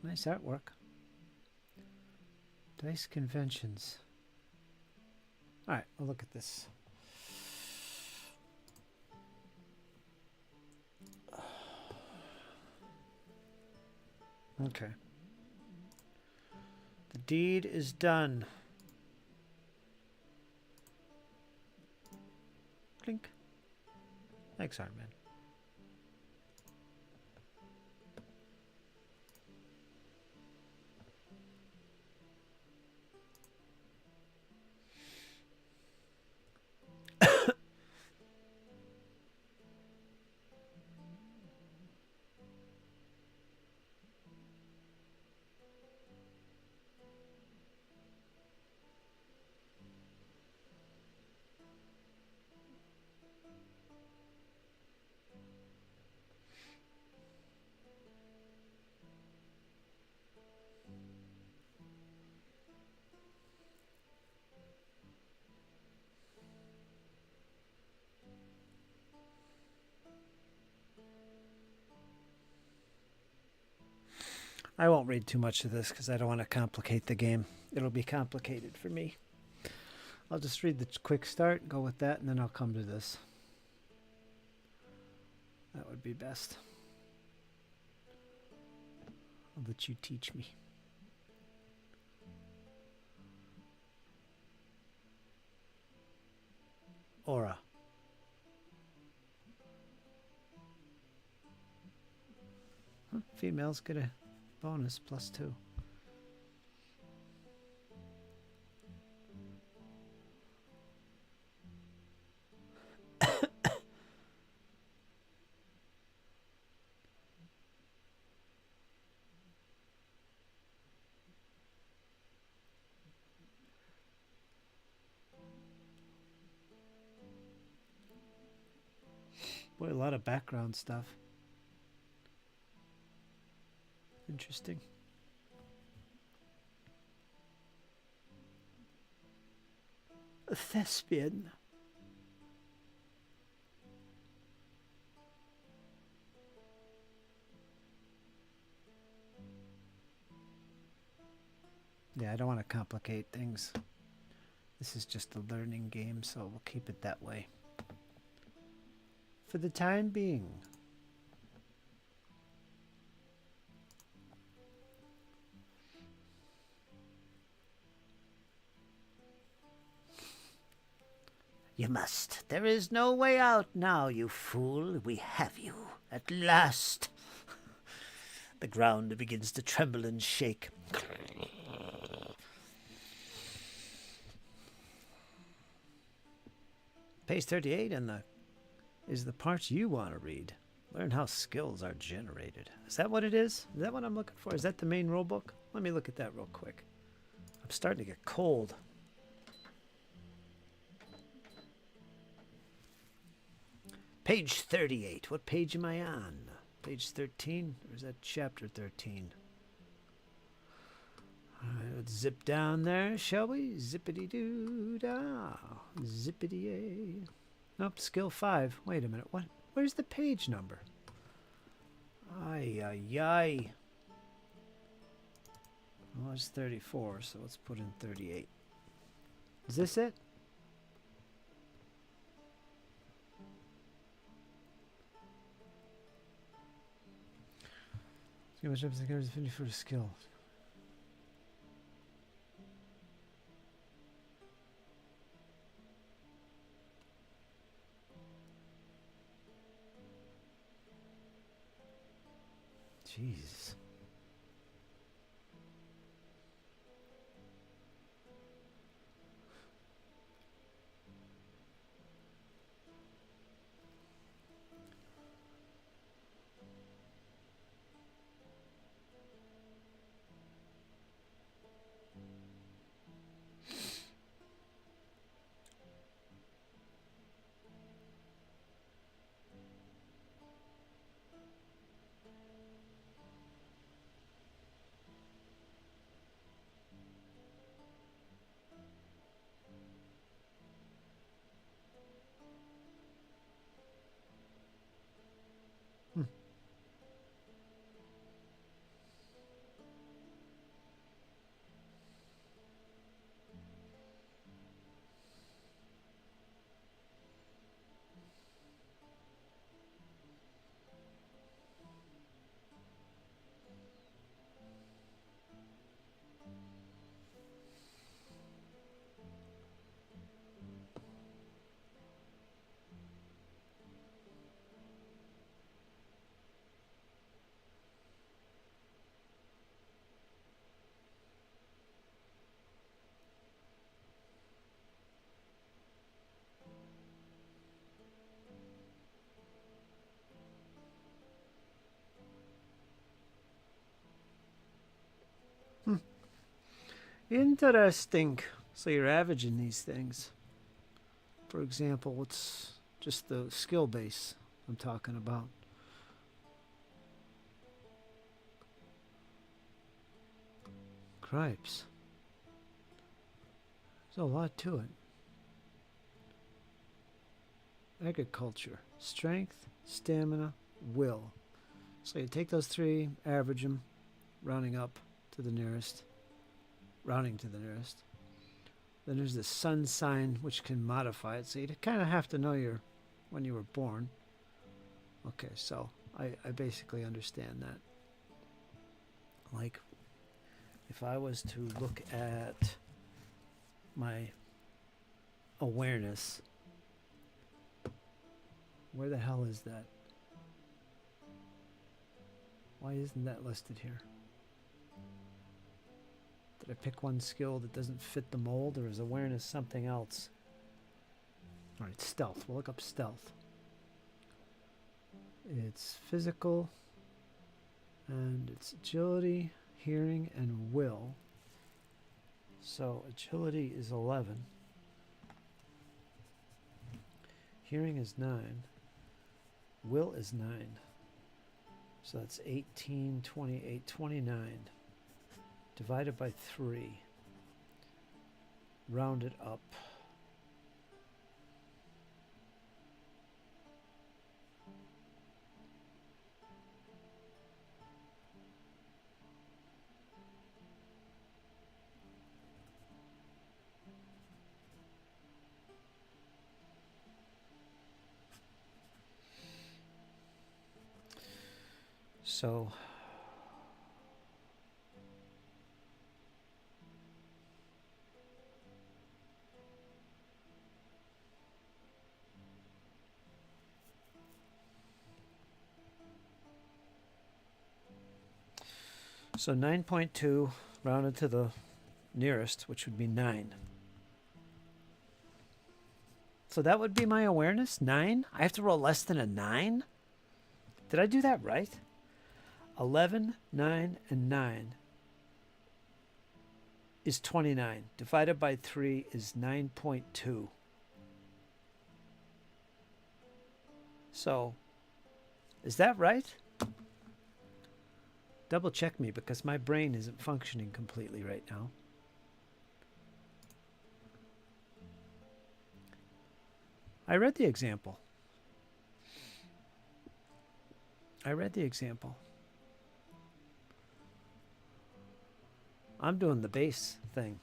Nice artwork. Dice conventions. Alright, we'll look at this. Okay. The deed is done. Clink. Thanks, Iron Man. I won't read too much of this because I don't want to complicate the game. It'll be complicated for me. I'll just read the quick start, go with that, and then I'll come to this. That would be best. I'll let you teach me. Aura. Huh, females get a bonus +2. Boy, a lot of background stuff. Interesting. A thespian. Yeah, I don't want to complicate things. This is just a learning game, so we'll keep it that way. For the time being. You must. There is no way out now, you fool. We have you. At last. The ground begins to tremble and shake. Page 38 is the part you want to read. Learn how skills are generated. Is that what it is? Is that what I'm looking for? Is that the main rule book? Let me look at that real quick. I'm starting to get cold. Page 38. What page am I on? Page 13? Or is that chapter 13? All right, let's zip down there, shall we? Zippity-doo-dah. Zippity-yay. Nope, skill 5. Wait a minute. What? Where's the page number? Ay, ay, ay. Well, it's 34, so let's put in 38. Is this it? How much up to finish for the skill? Jeez. Interesting. So you're averaging these things. For example, what's just the skill base I'm talking about? Cripes. There's a lot to it. Agriculture. Strength, stamina, will. So you take those three, average them, rounding up to the nearest. Rounding to the nearest. Then there's the sun sign, which can modify it. So you kind of have to know when you were born. Okay, so I basically understand that. Like, if I was to look at my awareness, where the hell is that? Why isn't that listed here? Did I pick one skill that doesn't fit the mold, or is awareness something else? Alright, stealth. We'll look up stealth. It's physical, and it's agility, hearing, and will. So agility is 11. Hearing is 9. Will is 9. So that's 18, 28, 29. Divided by 3. Round it up. So So 9.2 rounded to the nearest, which would be 9. So that would be my awareness, 9? I have to roll less than a 9? Did I do that right? 11, 9, and 9 is 29. Divided by 3 is 9.2. So, is that right? Double check me, because my brain isn't functioning completely right now. I read the example. I'm doing the base thing.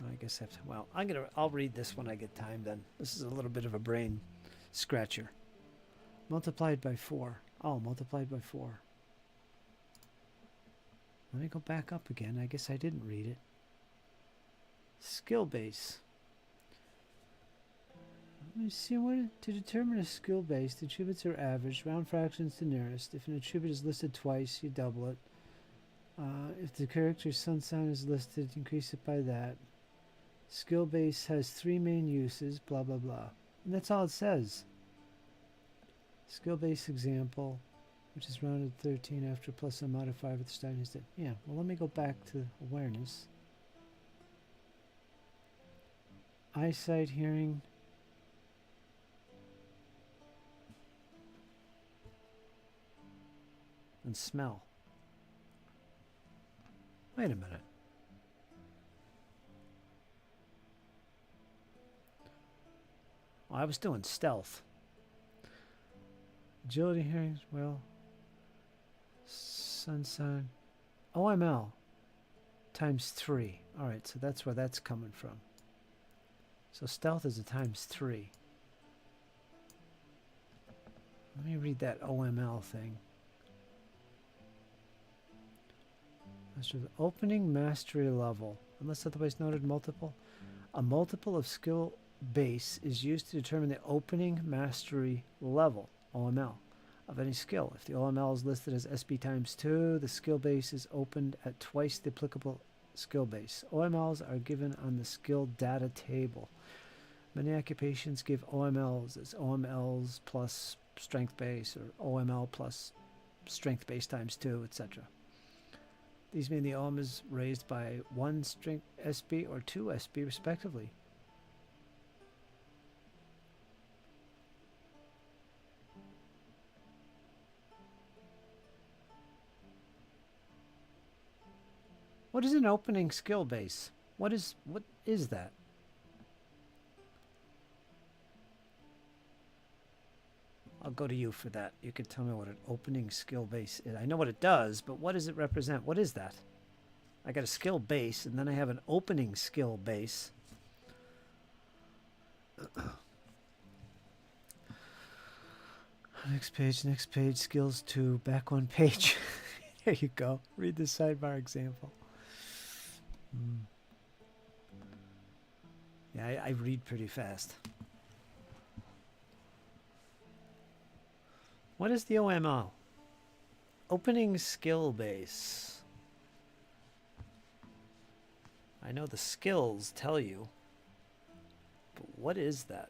I guess I have to, well, I'll read this when I get time then. This is a little bit of a brain scratcher. Multiplied by 4. Oh, multiplied by 4. Let me go back up again. I guess I didn't read it. Skill base. Let me see to determine a skill base, the attributes are averaged, round fractions to nearest. If an attribute is listed twice, you double it. If the character's sun sign is listed, increase it by that. Skill base has 3 main uses, blah blah blah. And that's all it says. Skill base example, which is rounded 13 after plus a modifier with the starting instead. Yeah, well, let me go back to awareness. Eyesight, hearing. And smell. Wait a minute. Well, I was doing stealth. Agility, hearing, well, sun sign, OML times 3. All right, so that's where that's coming from. So stealth is a times 3. Let me read that OML thing. Master the opening mastery level, unless otherwise noted multiple. A multiple of skill base is used to determine the opening mastery level, OML, of any skill. If the OML is listed as SB times 2, the skill base is opened at twice the applicable skill base. OMLs are given on the skill data table. Many occupations give OMLs as OMLs plus strength base, or OML plus strength base times 2, etc. These mean the ohm is raised by 1 string SB or 2 SB respectively. What is an opening skill base? What is that? I'll go to you for that. You can tell me what an opening skill base is. I know what it does, but what does it represent? What is that? I got a skill base, and then I have an opening skill base. Next page, skills 2, back 1 page. There you go. Read the sidebar example. Yeah, I read pretty fast. What is the OMO? Opening skill base. I know the skills tell you, but what is that?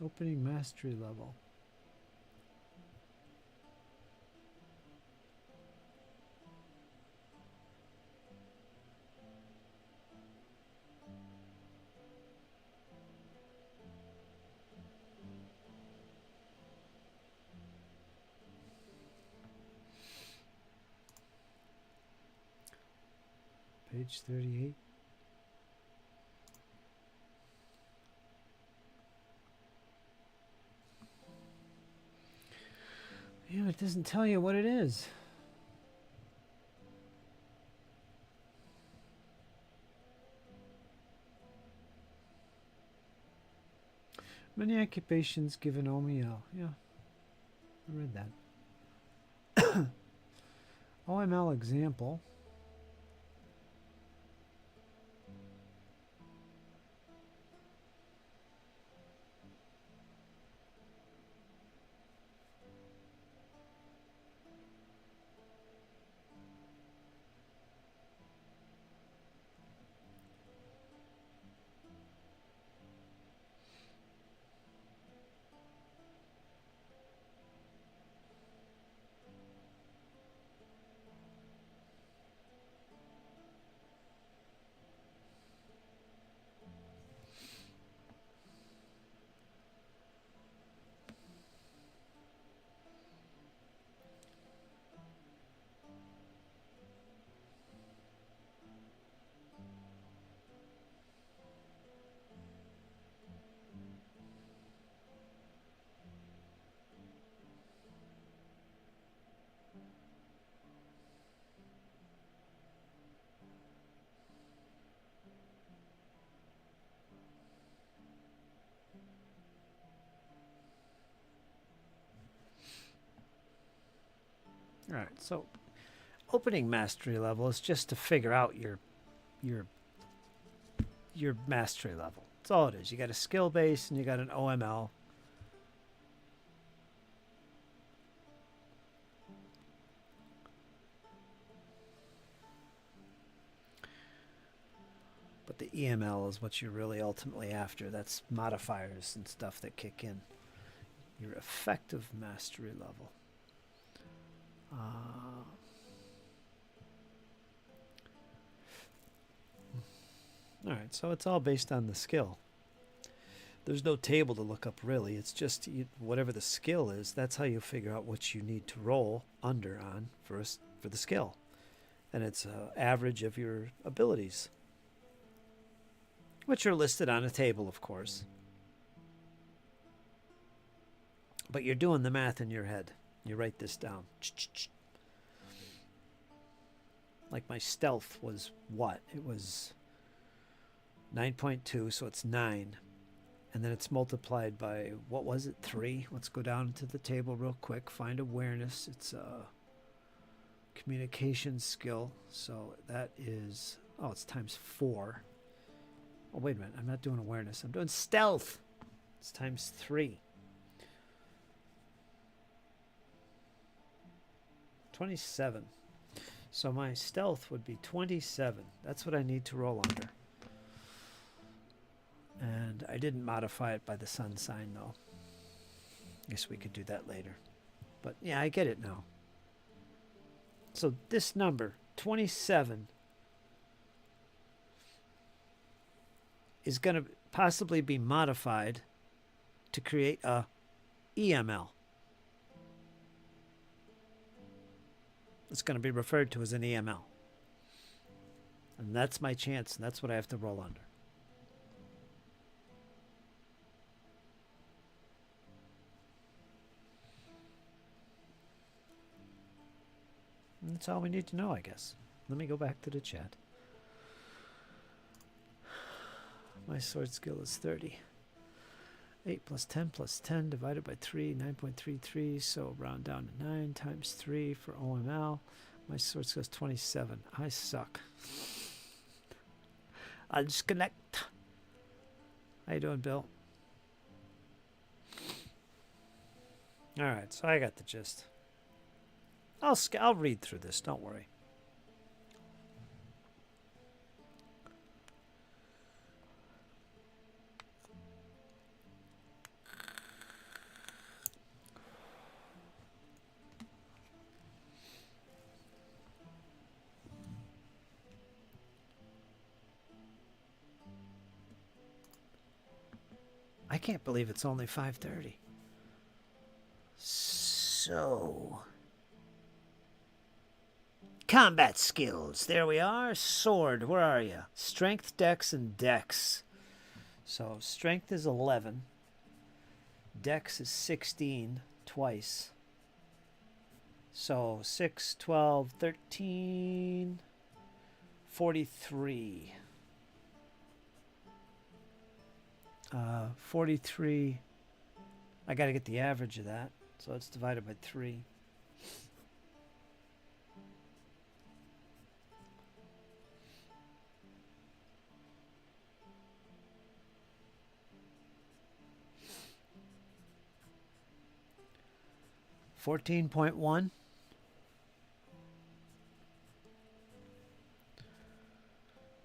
Opening mastery level. Page 38. Yeah, it doesn't tell you what it is. Many occupations give an OML. Yeah, I read that. OML example. All right, so opening mastery level is just to figure out your mastery level. That's all it is. You got a skill base and you got an OML. But the EML is what you're really ultimately after. That's modifiers and stuff that kick in. Your effective mastery level. All right, so it's all based on the skill. There's no table to look up, really. It's just whatever the skill is, that's how you figure out what you need to roll under on for the skill. And it's an average of your abilities, which are listed on a table, of course. But you're doing the math in your head. You write this down. Like my stealth was what? It was 9.2, so it's 9. And then it's multiplied by, what was it, 3? Let's go down into the table real quick. Find awareness. It's a communication skill. So that is, oh, it's times 4. Oh, wait a minute. I'm not doing awareness. I'm doing stealth. It's times 3. 27. So my stealth would be 27. That's what I need to roll under. And I didn't modify it by the sun sign, though. Guess we could do that later. But yeah, I get it now. So this number, 27, is going to possibly be modified to create a EML. It's going to be referred to as an EML. And that's my chance, and that's what I have to roll under. And that's all we need to know, I guess. Let me go back to the chat. My sword skill is 30. 8 plus 10 plus 10 divided by 3, 9.33. So round down to 9 times 3 for OML. My sword skill is 27. I suck. I'll disconnect. How you doing, Bill? All right, so I got the gist. I'll read through this. Don't worry. I can't believe it's only 5:30. So, combat skills. There we are. Sword. Where are you? Strength, dex, and dex. So strength is 11. Dex is 16 twice. So 6, 12, 13, 43. 43. I got to get the average of that. So it's divided by 3. $14.1.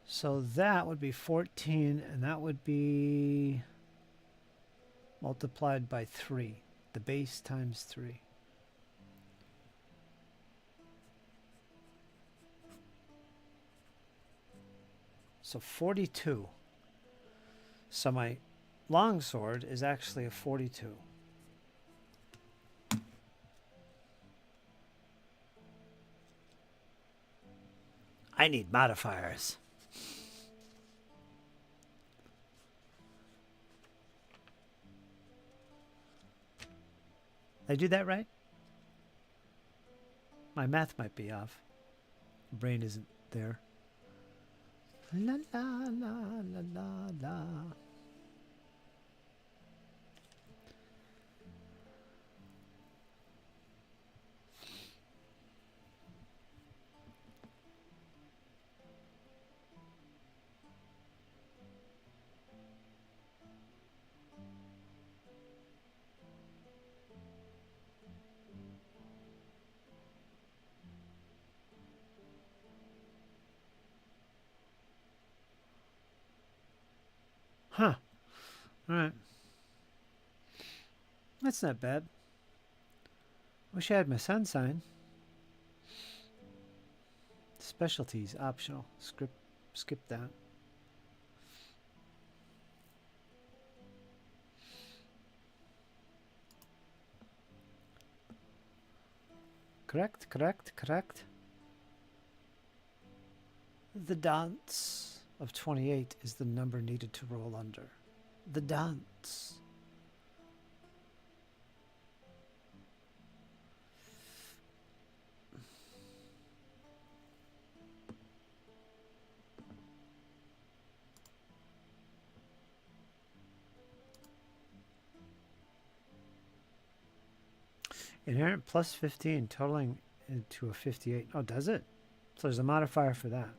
So that would be 14, and that would be multiplied by 3. The base times 3. So 42. So my longsword is actually a 42. I need modifiers. Did I do that right? My math might be off. Brain isn't there. La la la la la la. Huh. All right. That's not bad. Wish I had my sun sign. Specialties optional. Skip that. Correct. The dance of 28 is the number needed to roll under. The dance. Inherent plus 15, totaling into a 58. Oh, does it? So there's a modifier for that.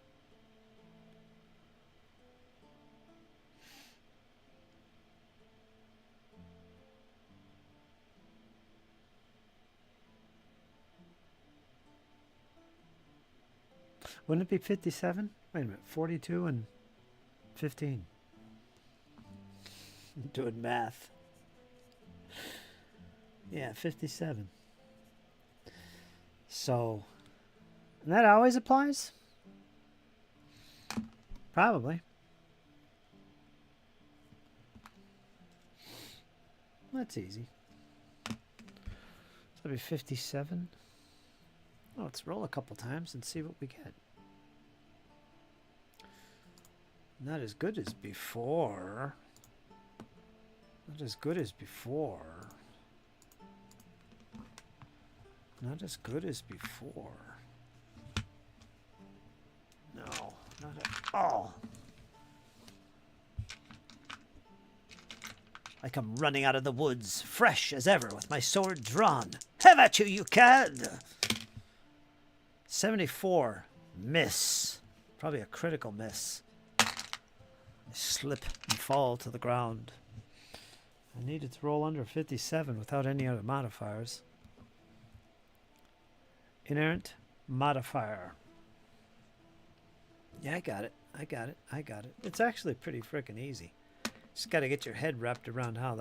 Wouldn't it be 57? Wait a minute, 42 and 15. I'm doing math. Yeah, 57. So, and that always applies? Probably. That's easy. So that'll be 57. Oh, let's roll a couple times and see what we get. Not as good as before. Not as good as before. Not as good as before. No, not at all. Like I'm running out of the woods, fresh as ever, with my sword drawn. Have at you, you cad! 74. Miss. Probably a critical miss. I slip and fall to the ground. I needed to roll under 57 without any other modifiers. Inerrant modifier. Yeah, I got it. I got it. I got it. It's actually pretty frickin' easy. Just got to get your head wrapped around how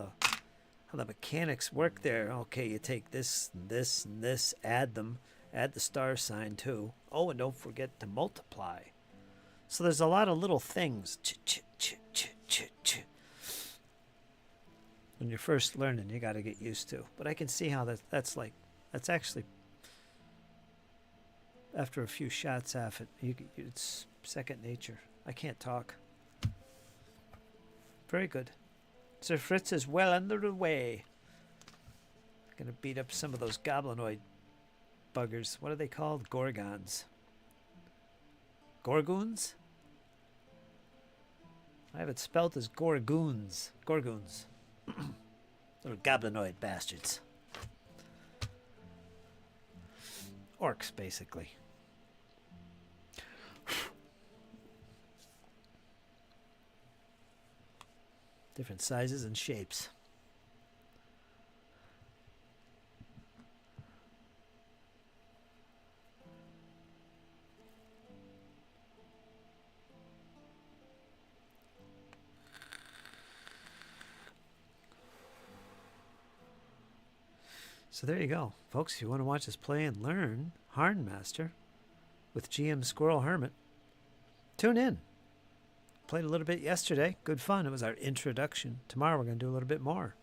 the mechanics work there. Okay, you take this and this and this, add them, add the star sign too. Oh, and don't forget to multiply. So there's a lot of little things. When you're first learning, you got to get used to. But I can see how that's actually, after a few shots at it, it's second nature. I can't talk. Very good. Sir Fritz is well under the way. Gonna beat up some of those goblinoid buggers. What are they called? Gorgons. Gorgoons? I have it spelt as Gorgoons. Gorgoons. Little goblinoid bastards. Orcs, basically. Different sizes and shapes. So there you go, folks. If you want to watch us play and learn Harnmaster with GM Squirrel Hermit, tune in. Played a little bit yesterday. Good fun. It was our introduction. Tomorrow we're going to do a little bit more.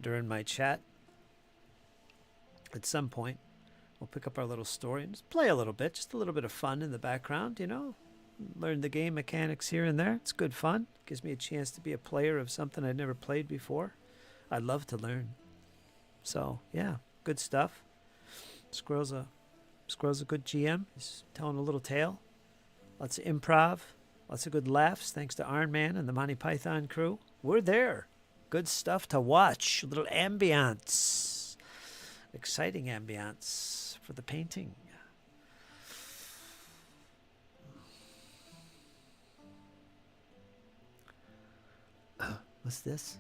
During my chat, at some point, we'll pick up our little story and just play a little bit. Just a little bit of fun in the background, you know. Learn the game mechanics here and there. It's good fun. Gives me a chance to be a player of something I'd never played before. I love to learn. So, yeah, good stuff. Squirrel's a good GM. He's telling a little tale. Lots of improv. Lots of good laughs, thanks to Iron Man and the Monty Python crew. We're there. Good stuff to watch. A little ambiance. Exciting ambiance for the painting. What's this?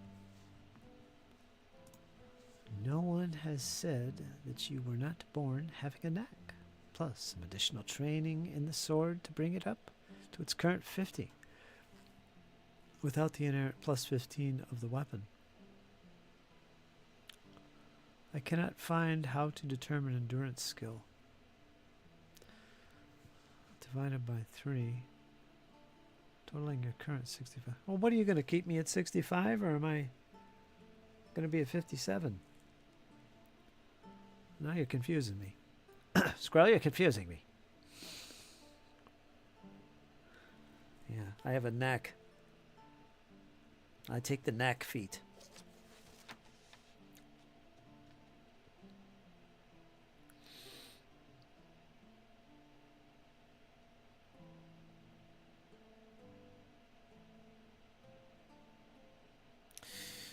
No one has said that you were not born having a knack. Plus, some additional training in the sword to bring it up to its current 50, without the inherent plus 15 of the weapon. I cannot find how to determine endurance skill. Divided by 3, totaling your current 65. Well, what are you going to keep me at 65, or am I going to be at 57? Now you're confusing me. Squirrel, you're confusing me. Yeah, I have a knack. I take the knack feat.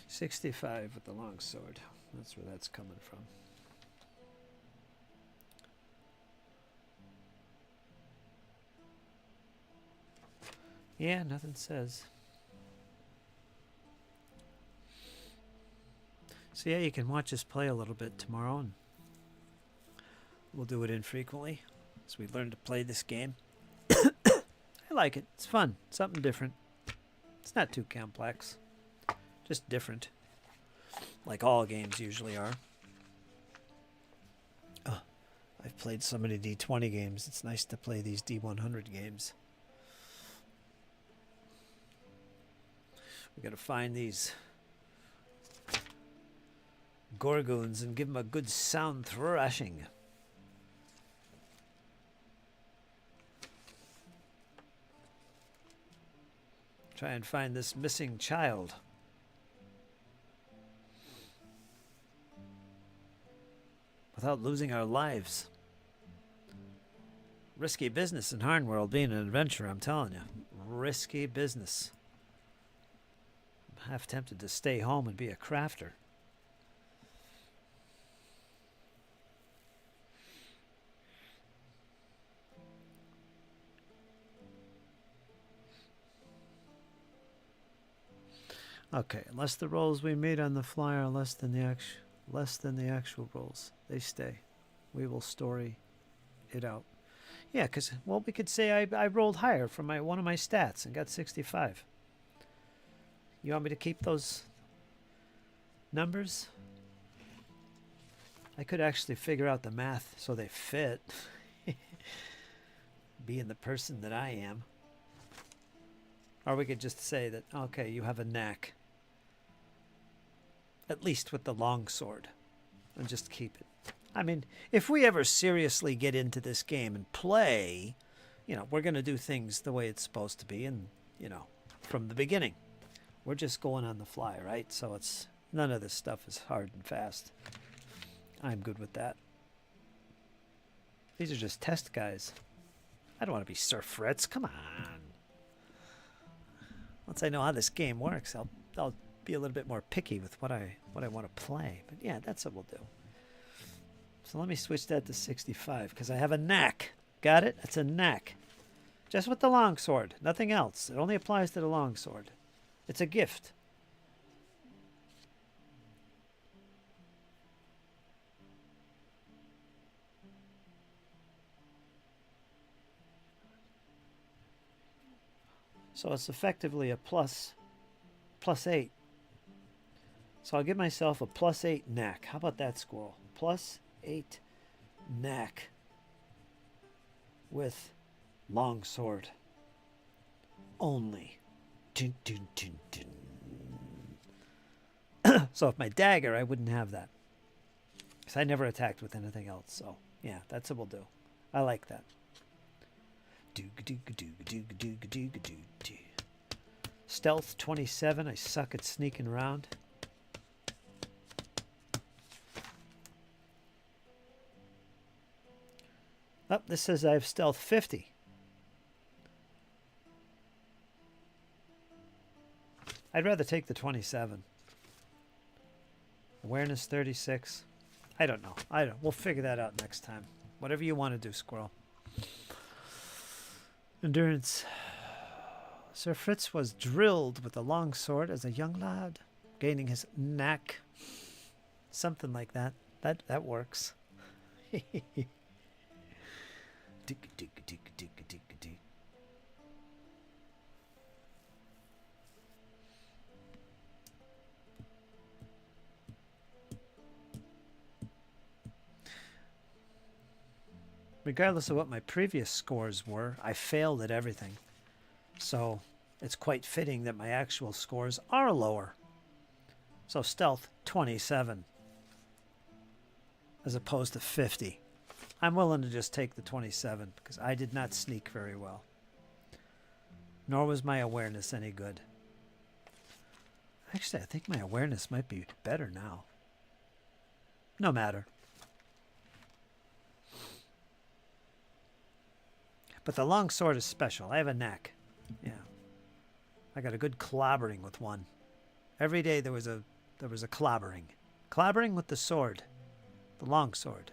$65 with the longsword. That's where that's coming from. Yeah, nothing says. So yeah, you can watch us play a little bit tomorrow, and we'll do it infrequently. as we learn to play this game. I like it. It's fun. Something different. It's not too complex. Just different. Like all games usually are. Oh, I've played so many D20 games. It's nice to play these D100 games. We gotta find these Gorgoons and give them a good sound thrashing. Try and find this missing child. Without losing our lives. Risky business in Harnworld being an adventurer, I'm telling you. Risky business. I'm half tempted to stay home and be a crafter. Okay, unless the rolls we made on the fly are less than the actual rolls, they stay. We will story it out. Yeah, because, well, we could say I rolled higher from one of my stats and got 65. You want me to keep those numbers? I could actually figure out the math so they fit. Being the person that I am. Or we could just say that, okay, you have a knack. At least with the longsword. And just keep it. I mean, if we ever seriously get into this game and play, you know, we're going to do things the way it's supposed to be. And, you know, from the beginning. We're just going on the fly, right? So it's none of this stuff is hard and fast. I'm good with that. These are just test guys. I don't want to be Sir Fritz. Come on. Once I know how this game works, I'll be a little bit more picky with what I want to play. But yeah, that's what we'll do. So let me switch that to 65 because I have a knack. Got it? That's a knack. Just with the longsword. Nothing else. It only applies to the longsword. It's a gift. So it's effectively a plus 8. So I'll give myself a plus 8 knack. How about that, squirrel? Plus 8 knack with longsword only. Dun, dun, dun, dun. So if my dagger, I wouldn't have that. Because I never attacked with anything else. So yeah, that's what we'll do. I like that. Stealth 27. I suck at sneaking around. Oh, this says I have stealth 50. I'd rather take the 27. Awareness 36. I don't know. We'll figure that out next time. Whatever you want to do, squirrel. Endurance. Sir Fritz was drilled with a long sword as a young lad, gaining his knack. Something like that. That works. Regardless of what my previous scores were, I failed at everything. So it's quite fitting that my actual scores are lower. So stealth 27 as opposed to 50. I'm willing to just take the 27 because I did not sneak very well. Nor was my awareness any good. Actually, I think my awareness might be better now. No matter. But the long sword is special. I have a knack. Yeah. I got a good clobbering with one. Every day there was a clobbering. Clobbering with the sword. The long sword.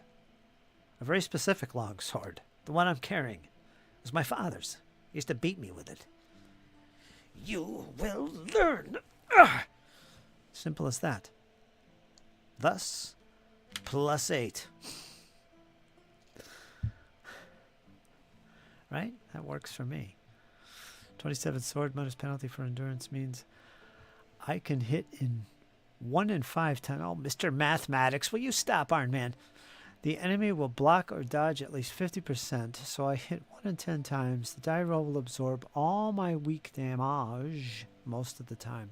A very specific long sword. The one I'm carrying. It was my father's. He used to beat me with it. You will learn. Ugh. Simple as that. Thus, +8. Right? That works for me. 27 sword minus penalty for endurance means I can hit in 1 in 5 times. Oh, Mr. Mathematics, will you stop, Iron Man? The enemy will block or dodge at least 50%, so I hit 1 in 10 times. The die roll will absorb all my weak damage most of the time.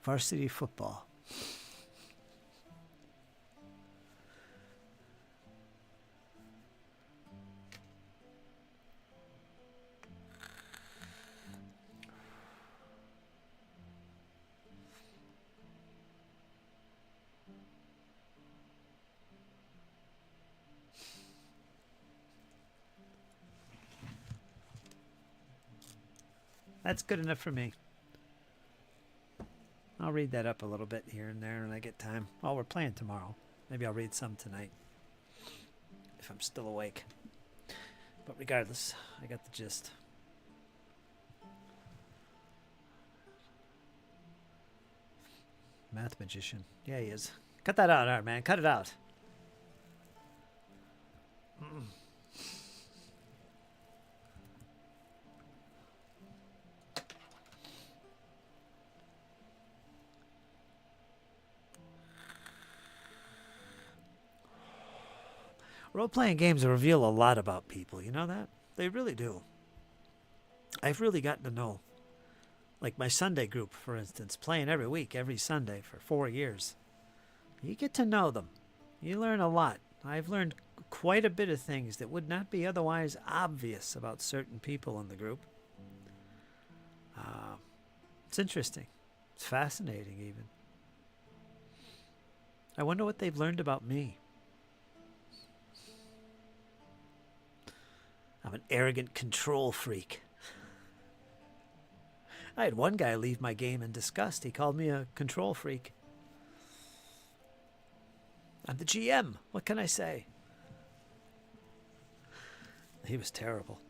Varsity football. That's good enough for me. I'll read that up a little bit here and there when I get time. Oh, we're playing tomorrow. Maybe I'll read some tonight. If I'm still awake. But regardless, I got the gist. Math magician. Yeah, he is. Cut that out, Art Man. Cut it out. Role-playing games reveal a lot about people. You know that? They really do. I've really gotten to know. Like my Sunday group, for instance, playing every week, every Sunday for 4 years. You get to know them. You learn a lot. I've learned quite a bit of things that would not be otherwise obvious about certain people in the group. It's interesting. It's fascinating, even. I wonder what they've learned about me. I'm an arrogant control freak. I had one guy leave my game in disgust. He called me a control freak. I'm the GM. What can I say? He was terrible.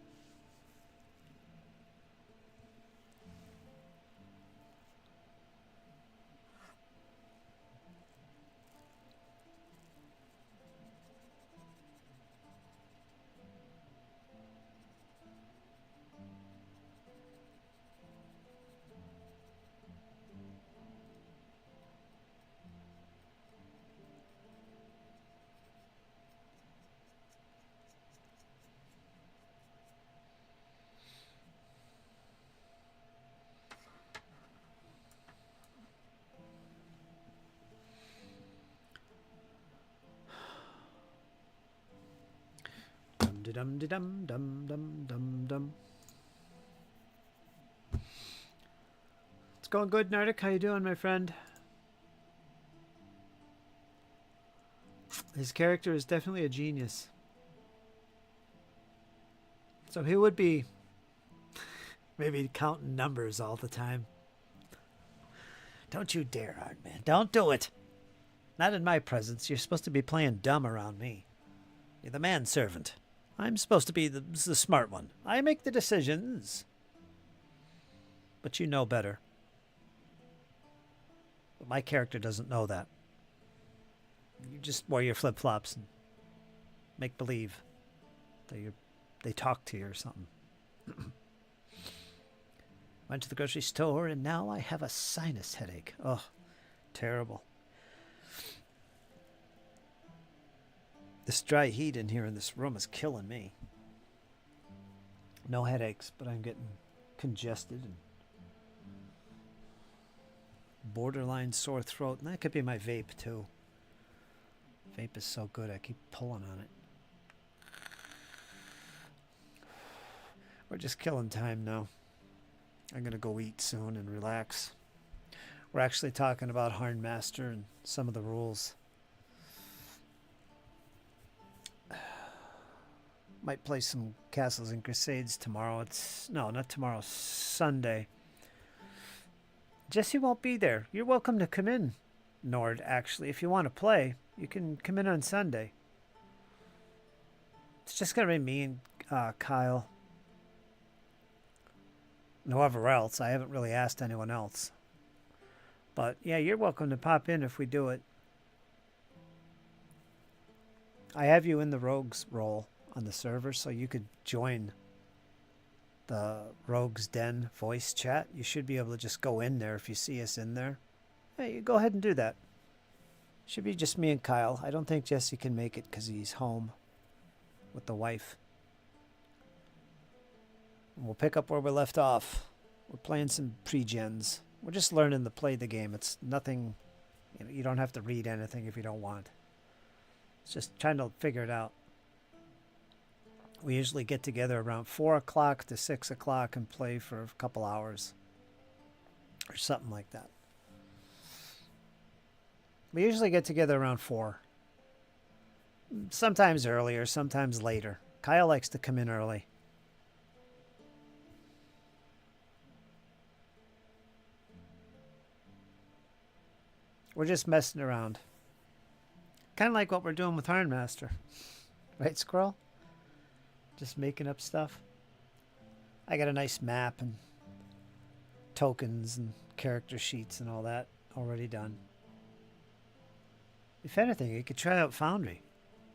Dum dum dum dum dum dum. It's going good, Nardik. How you doing, my friend? His character is definitely a genius. So he would be maybe counting numbers all the time. Don't you dare, Hard Man. Don't do it. Not in my presence. You're supposed to be playing dumb around me. You're the manservant. I'm supposed to be the smart one. I make the decisions. But you know better. But my character doesn't know that. You just wear your flip-flops and make believe that they talk to you or something. Went to the grocery store and now I have a sinus headache. Oh, terrible. This dry heat in here in this room is killing me. No headaches, but I'm getting congested and borderline sore throat. And that could be my vape too. Vape is so good, I keep pulling on it. We're just killing time now. I'm going to go eat soon and relax. We're actually talking about Hardmaster and some of the rules. Might play some Castles and Crusades tomorrow. No, not tomorrow. Sunday. Jesse won't be there. You're welcome to come in, Nord, actually. If you want to play, you can come in on Sunday. It's just going to be me and Kyle. whoever else. I haven't really asked anyone else. But yeah, you're welcome to pop in if we do it. I have you in the rogues role on the server, so you could join the Rogues Den voice chat. You should be able to just go in there if you see us in there. Hey, you go ahead and do that. Should be just me and Kyle. I don't think Jesse can make it because he's home with the wife. We'll pick up where we left off. We're playing some pre-gens. We're just learning to play the game. It's nothing, you don't have to read anything if you don't want. It's just trying to figure it out. We usually get together around 4 o'clock to 6 o'clock and play for a couple hours. Or something like that. We usually get together around 4. Sometimes earlier, sometimes later. Kyle likes to come in early. We're just messing around. Kind of like what we're doing with Ironmaster. Right, Squirrel? Just making up stuff. I got a nice map and tokens and character sheets and all that already done. If anything, you could try out Foundry.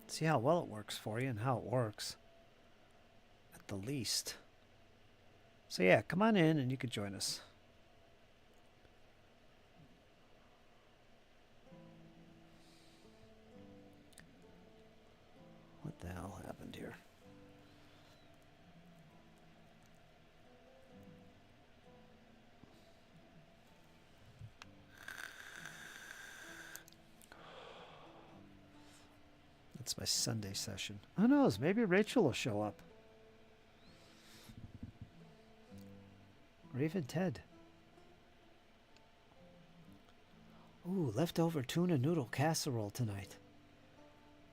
See how well it works for you and how it works. At the least. So yeah, come on in and you could join us. What the hell happened here? That's my Sunday session. Who knows? Maybe Rachel will show up. Raven Ted. Ooh, leftover tuna noodle casserole tonight.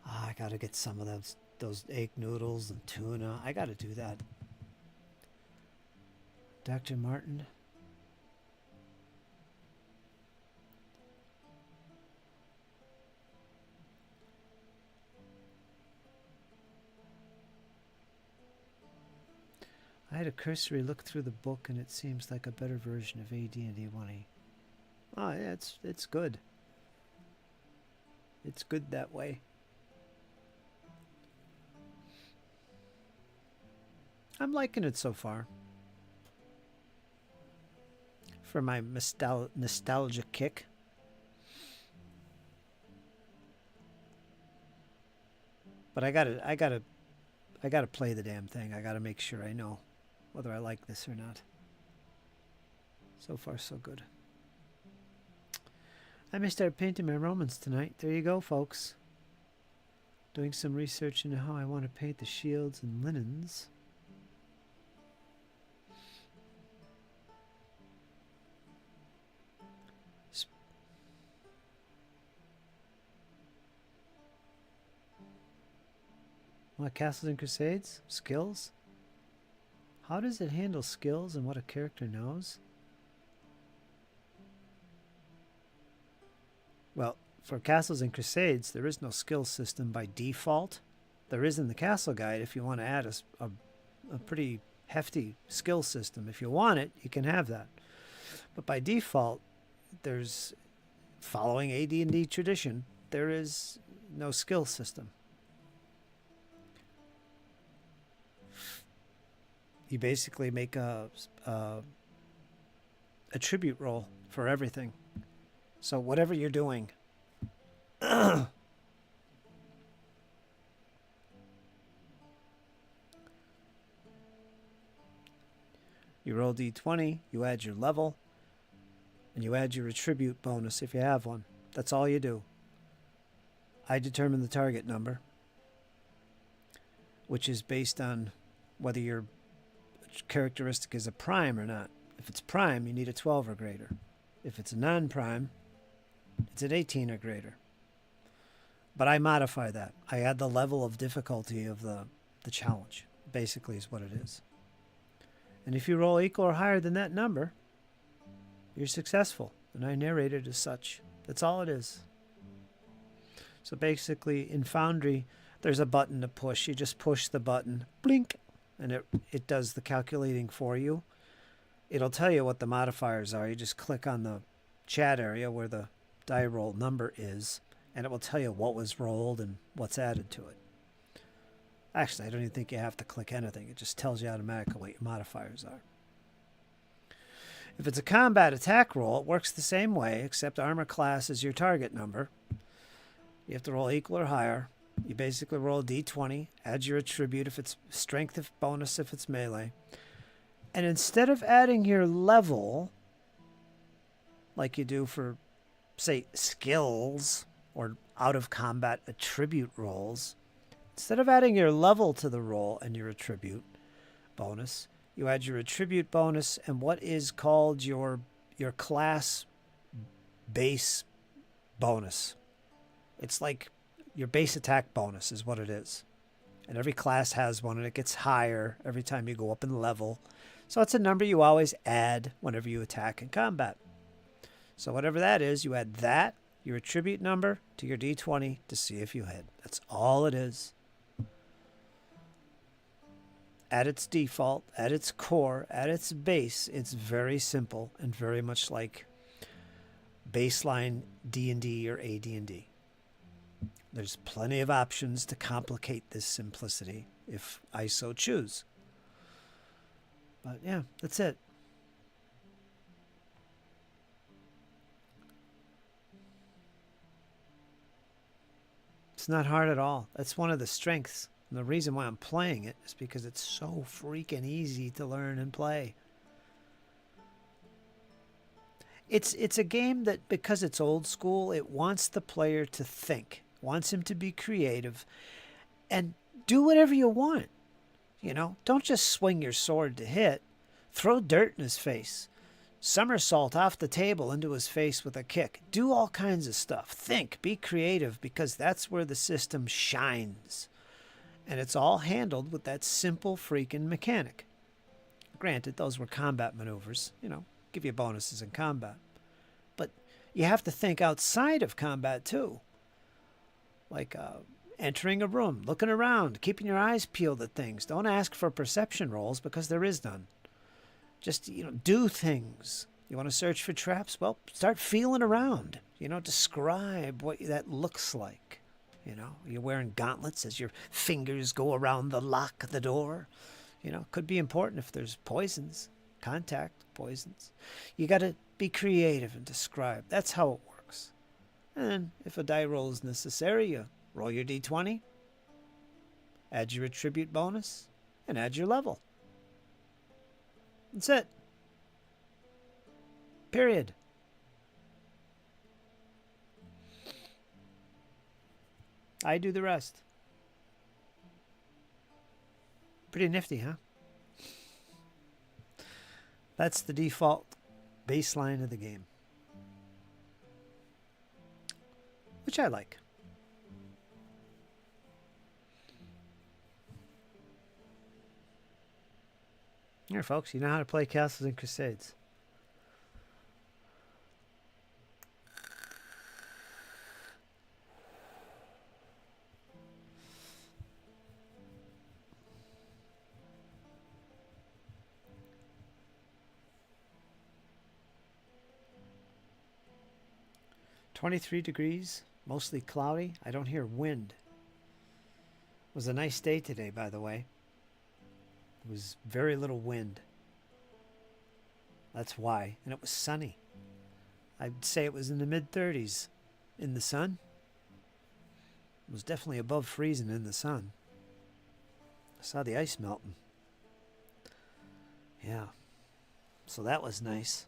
I gotta get some of those egg noodles and tuna. I gotta do that. Dr. Martin. I had a cursory look through the book and it seems like a better version of AD&D 1E. Oh, yeah, it's good. It's good that way. I'm liking it so far. For my nostalgia kick. But I gotta play the damn thing. I gotta make sure I know whether I like this or not. So far, so good. I may start painting my Romans tonight. There you go, folks. Doing some research into how I want to paint the shields and linens. What, Castles and Crusades? Skills? How does it handle skills and what a character knows? Well, for Castles and Crusades, there is no skill system by default. There is in the Castle Guide if you want to add a pretty hefty skill system. If you want it, you can have that. But by default, there's, following AD&D tradition, there is no skill system. You basically make a tribute roll for everything. So whatever you're doing, you roll d20, you add your level, and you add your attribute bonus if you have one. That's all you do. I determine the target number, which is based on whether your characteristic is a prime or not. If it's prime, you need a 12 or greater. If it's a non-prime, it's an 18 or greater. But I modify that. I add the level of difficulty of the challenge, basically is what it is. And if you roll equal or higher than that number, you're successful. And I narrate it as such. That's all it is. So basically, in Foundry, there's a button to push. You just push the button, blink, and it does the calculating for you. it'll tell you what the modifiers are. You just click on the chat area where the die roll number is, and it will tell you what was rolled and what's added to it. Actually, I don't even think you have to click anything. It just tells you automatically what your modifiers are. If it's a combat attack roll, it works the same way, except armor class is your target number. You have to roll equal or higher. You basically roll a d20, add your attribute if it's strength, if bonus if it's melee. And instead of adding your level, like you do for, say, skills or out-of-combat attribute rolls, instead of adding your level to the roll and your attribute bonus, you add your attribute bonus and what is called your class base bonus. It's like your base attack bonus is what it is. And every class has one, and it gets higher every time you go up in level. So it's a number you always add whenever you attack in combat. So whatever that is, you add that, your attribute number, to your d20 to see if you hit. That's all it is. At its default, at its core, at its base, it's very simple and very much like baseline D&D or AD&D. There's plenty of options to complicate this simplicity if I so choose. But yeah, that's it. It's not hard at all. That's one of the strengths. And the reason why I'm playing it is because it's so freaking easy to learn and play. It's a game that, because it's old school, it wants the player to think, wants him to be creative, and do whatever you want. You know, don't just swing your sword to hit. Throw dirt in his face. Somersault off the table into his face with a kick. Do all kinds of stuff. Think, be creative, because that's where the system shines. And it's all handled with that simple freaking mechanic. Granted, those were combat maneuvers, you know, give you bonuses in combat. But you have to think outside of combat too. Like entering a room, looking around, keeping your eyes peeled at things. Don't ask for perception rolls because there is none. Just, you know, do things. You want to search for traps? Well, start feeling around. You know, describe what that looks like. You know, you're wearing gauntlets as your fingers go around the lock of the door. You know, could be important if there's poisons, contact poisons. You got to be creative and describe. That's how it works. And if a die roll is necessary, you roll your d20, add your attribute bonus, and add your level. That's it. Period. I do the rest. Pretty nifty, huh? That's the default baseline of the game, which I like. Here, folks, you know how to play Castles and Crusades. $23, mostly cloudy. I don't hear wind. It was a nice day today, by the way. There was very little wind. That's why. And it was sunny. I'd say it was in the mid-30s in the sun. It was definitely above freezing in the sun. I saw the ice melting. Yeah. So that was nice.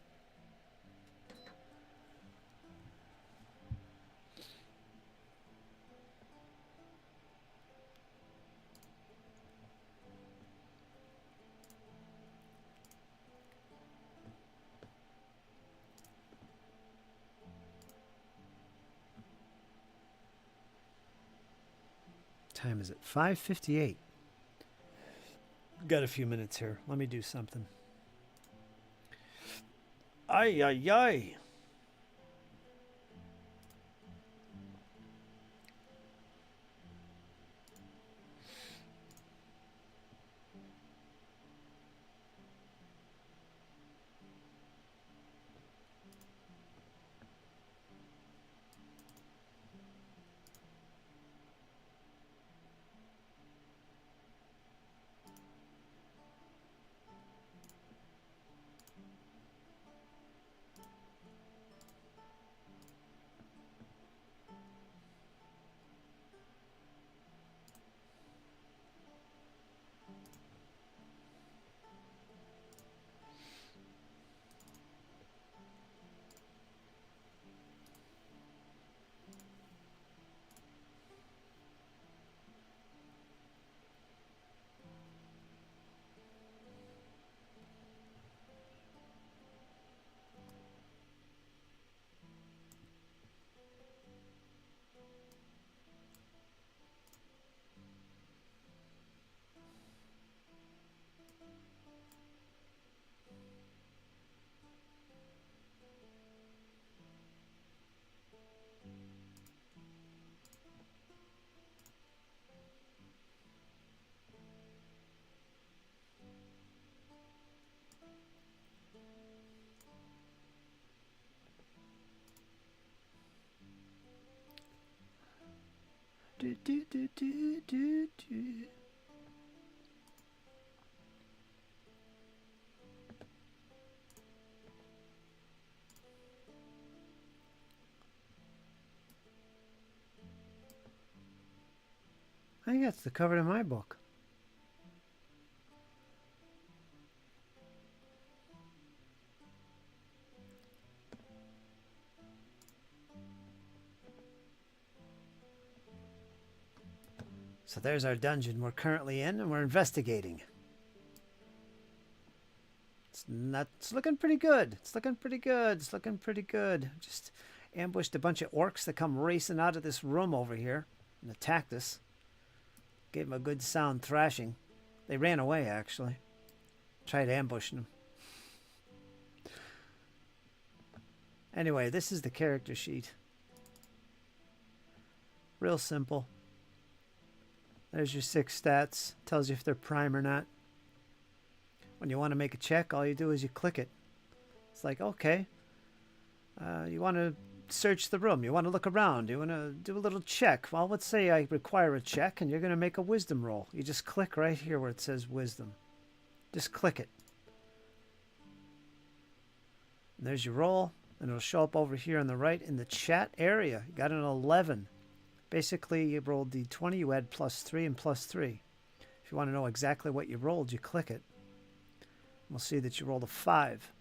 Time is it? 5:58. Got a few minutes here. Let me do something. Ay, ay, ay. Do, do, do, do, do, do. I think that's the cover to my book. So there's our dungeon we're currently in, and we're investigating. It's looking pretty good. It's looking pretty good. It's looking pretty good. Just ambushed a bunch of orcs that come racing out of this room over here and attacked us. Gave them a good sound thrashing. They ran away, actually. Tried ambushing them. Anyway, this is the character sheet. Real simple. There's your 6 stats. Tells you if they're prime or not. When you want to make a check, all you do is you click it. It's like, okay, you want to search the room. You want to look around. You want to do a little check. Well, let's say I require a check, and you're going to make a wisdom roll. You just click right here where it says wisdom. Just click it. And there's your roll, and it'll show up over here on the right in the chat area. You got an 11. Basically, you rolled d20, you add +3 and +3. If you want to know exactly what you rolled, you click it. We'll see that you rolled a 5.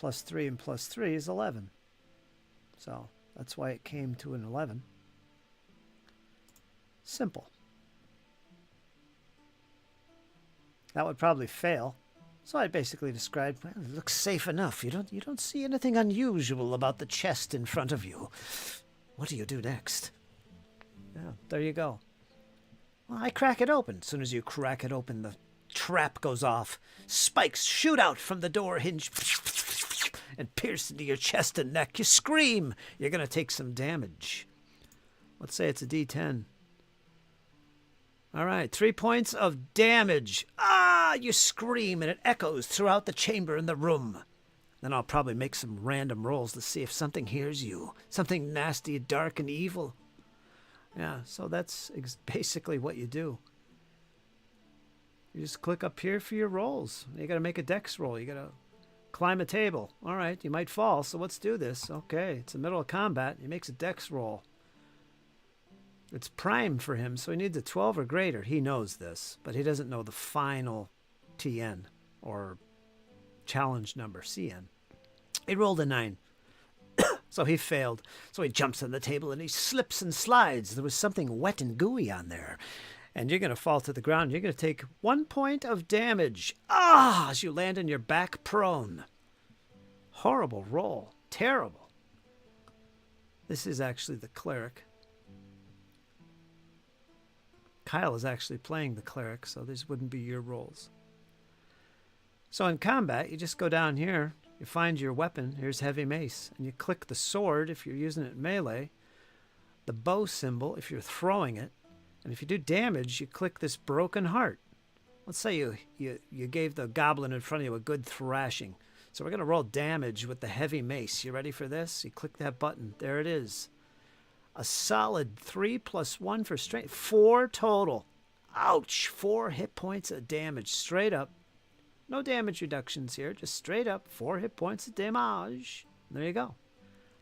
+3 and +3 is 11. So that's why it came to an 11. Simple. That would probably fail. So I basically described, well, it looks safe enough. You don't see anything unusual about the chest in front of you. What do you do next? Yeah, there you go. Well, I crack it open. As soon as you crack it open, the trap goes off. Spikes shoot out from the door hinge and pierce into your chest and neck. You scream. You're going to take some damage. Let's say it's a D10. All right, 3 points of damage. Ah, you scream, and it echoes throughout the chamber and the room. Then I'll probably make some random rolls to see if something hears you. Something nasty, dark, and evil. Yeah, so that's basically what you do. You just click up here for your rolls. You got to make a dex roll. You got to climb a table. All right, you might fall, so let's do this. Okay, it's the middle of combat. He makes a dex roll. It's prime for him, so he needs a 12 or greater. He knows this, but he doesn't know the final TN or challenge number, CN. He rolled a 9. So he failed. So he jumps on the table and he slips and slides. There was something wet and gooey on there. And you're going to fall to the ground. You're going to take 1 point of damage. Ah, as you land on your back prone. Horrible roll. Terrible. This is actually the cleric. Kyle is actually playing the cleric, so these wouldn't be your rolls. So in combat, you just go down here. You find your weapon. Here's heavy mace. And you click the sword if you're using it melee. The bow symbol if you're throwing it. And if you do damage, you click this broken heart. Let's say you gave the goblin in front of you a good thrashing. So we're going to roll damage with the heavy mace. You ready for this? You click that button. There it is. A solid 3 + 1 for strength. 4 total. Ouch. 4 hit points of damage. Straight up. No damage reductions here. Just straight up 4 hit points of damage. There you go.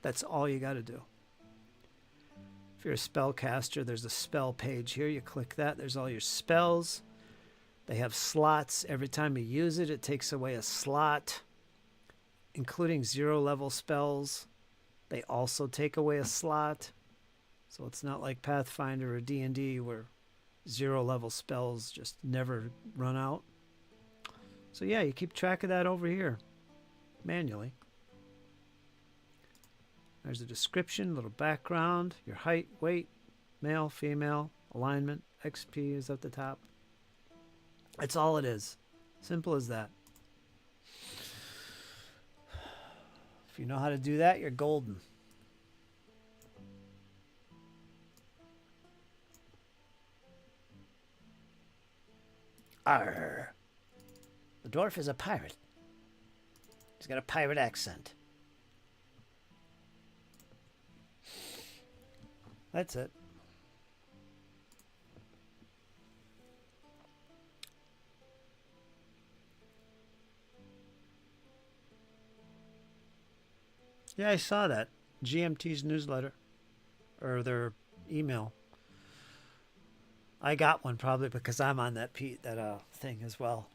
That's all you got to do. If you're a spellcaster, there's a spell page here. You click that. There's all your spells. They have slots. Every time you use it, it takes away a slot, including 0 level spells. They also take away a slot. So it's not like Pathfinder or D&D where 0 level spells just never run out. So yeah, you keep track of that over here manually. There's a description, little background, your height, weight, male, female, alignment, XP is at the top. That's all it is. Simple as that. If you know how to do that, you're golden. Arr. The dwarf is a pirate. He's got a pirate accent. That's it. Yeah, I saw that. GMT's newsletter. Or their email. I got one probably because I'm on that thing as well.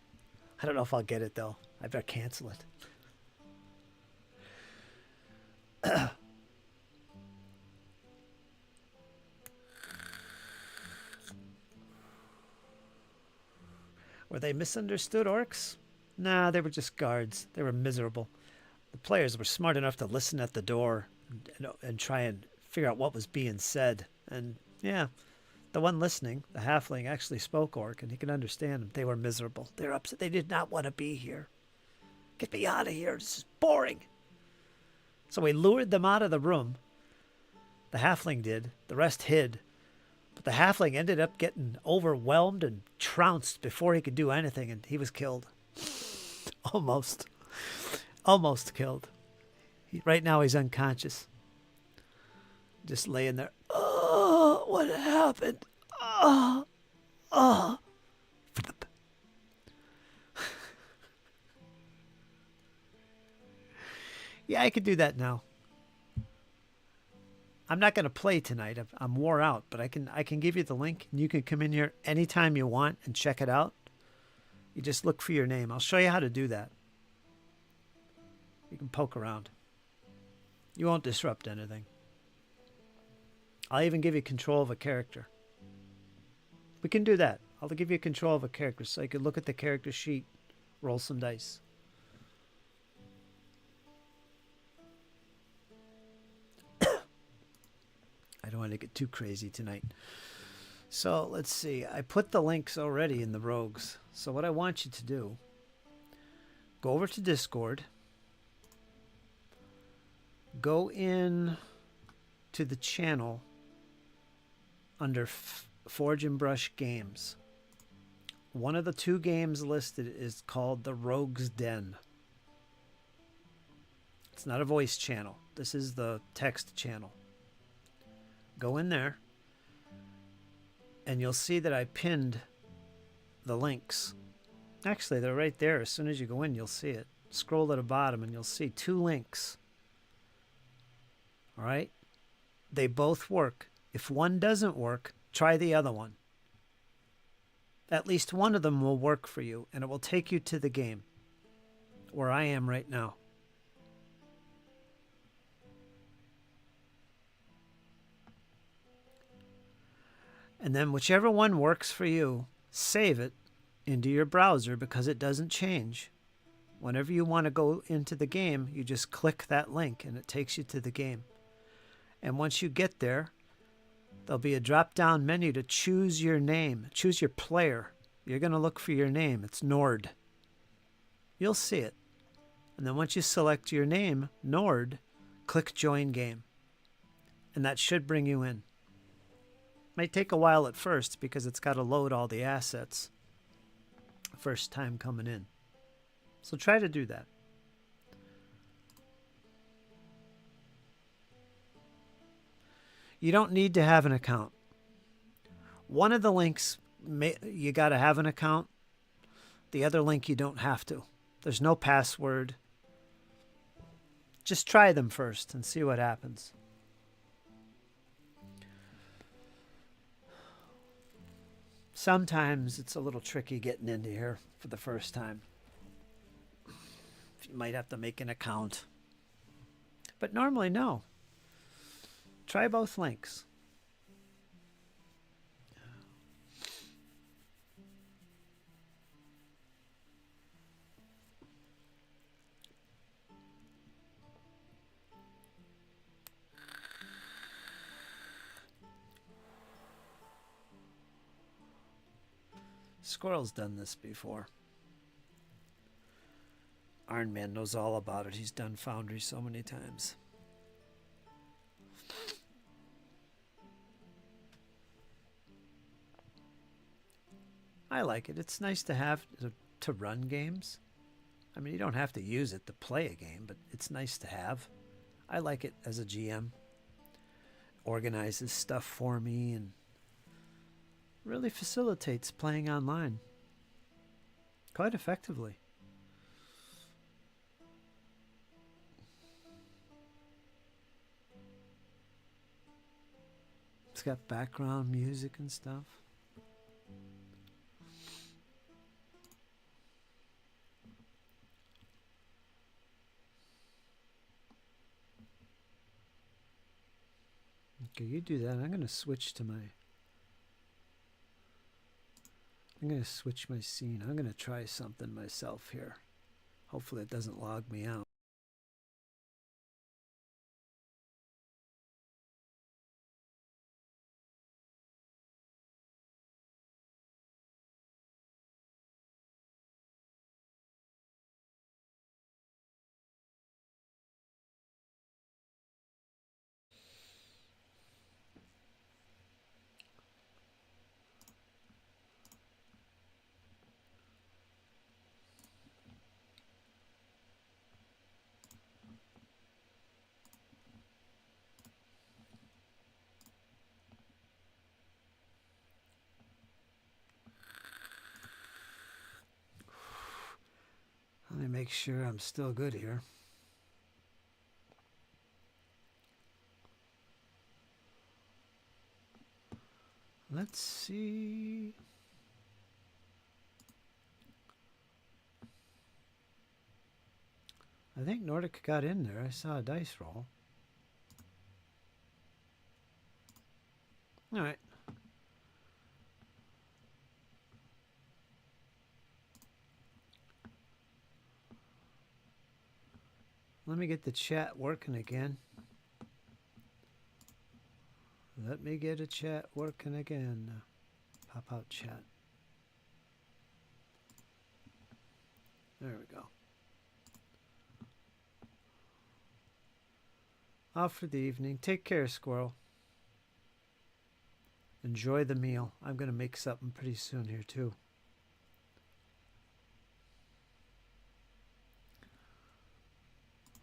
I don't know if I'll get it though. I better cancel it. Were they misunderstood orcs? Nah, they were just guards. They were miserable. The players were smart enough to listen at the door and try and figure out what was being said. And yeah, the one listening, the halfling, actually spoke orc, and he could understand them. They were miserable. They were upset. They did not want to be here. Get me out of here. This is boring. So we lured them out of the room. The halfling did. The rest hid. But the halfling ended up getting overwhelmed and trounced before he could do anything, and he was killed. Almost. Almost killed. Right now he's unconscious. Just laying there. Oh, what happened? Oh, oh. Yeah, I could do that now. I'm not going to play tonight. I'm wore out, but I can give you the link, and you can come in here anytime you want and check it out. You just look for your name. I'll show you how to do that. You can poke around. You won't disrupt anything. I'll even give you control of a character. We can do that. I'll give you control of a character so you can look at the character sheet, roll some dice. I don't want to get too crazy tonight. So let's see. I put the links already in the rogues. So what I want you to do, go over to Discord. Go in to the channel under Forge and Brush Games. One of the two games listed is called The Rogue's Den. It's not a voice channel. This is the text channel. Go in there, and you'll see that I pinned the links. Actually, they're right there. As soon as you go in, you'll see it. Scroll to the bottom, and you'll see two links. All right? They both work. If one doesn't work, try the other one. At least one of them will work for you, and it will take you to the game where I am right now. And then whichever one works for you, save it into your browser because it doesn't change. Whenever you want to go into the game, you just click that link and it takes you to the game. And once you get there, there'll be a drop-down menu to choose your name. Choose your player. You're going to look for your name. It's Nord. You'll see it. And then once you select your name, Nord, click Join Game. And that should bring you in. Might take a while at first because it's got to load all the assets. First time coming in. So try to do that. You don't need to have an account. One of the links, you got to have an account. The other link, you don't have to. There's no password. Just try them first and see what happens. Sometimes it's a little tricky getting into here for the first time. You might have to make an account. But normally, no. Try both links. Squirrel's done this before. Iron Man knows all about it. He's done Foundry so many times. I like it. It's nice to have to run games. I mean, you don't have to use it to play a game, but it's nice to have. I like it as a GM. Organizes stuff for me and really facilitates playing online quite effectively. It's got background music and stuff. Okay, you do that. I'm going to switch my scene. I'm going to try something myself here. Hopefully it doesn't log me out. Let me make sure I'm still good here. Let's see. I think Nordic got in there. I saw a dice roll. All right. Let me get the chat working again. Let me get a chat working again. Pop out chat. There we go. Off for the evening. Take care, squirrel. Enjoy the meal. I'm going to make something pretty soon here, too.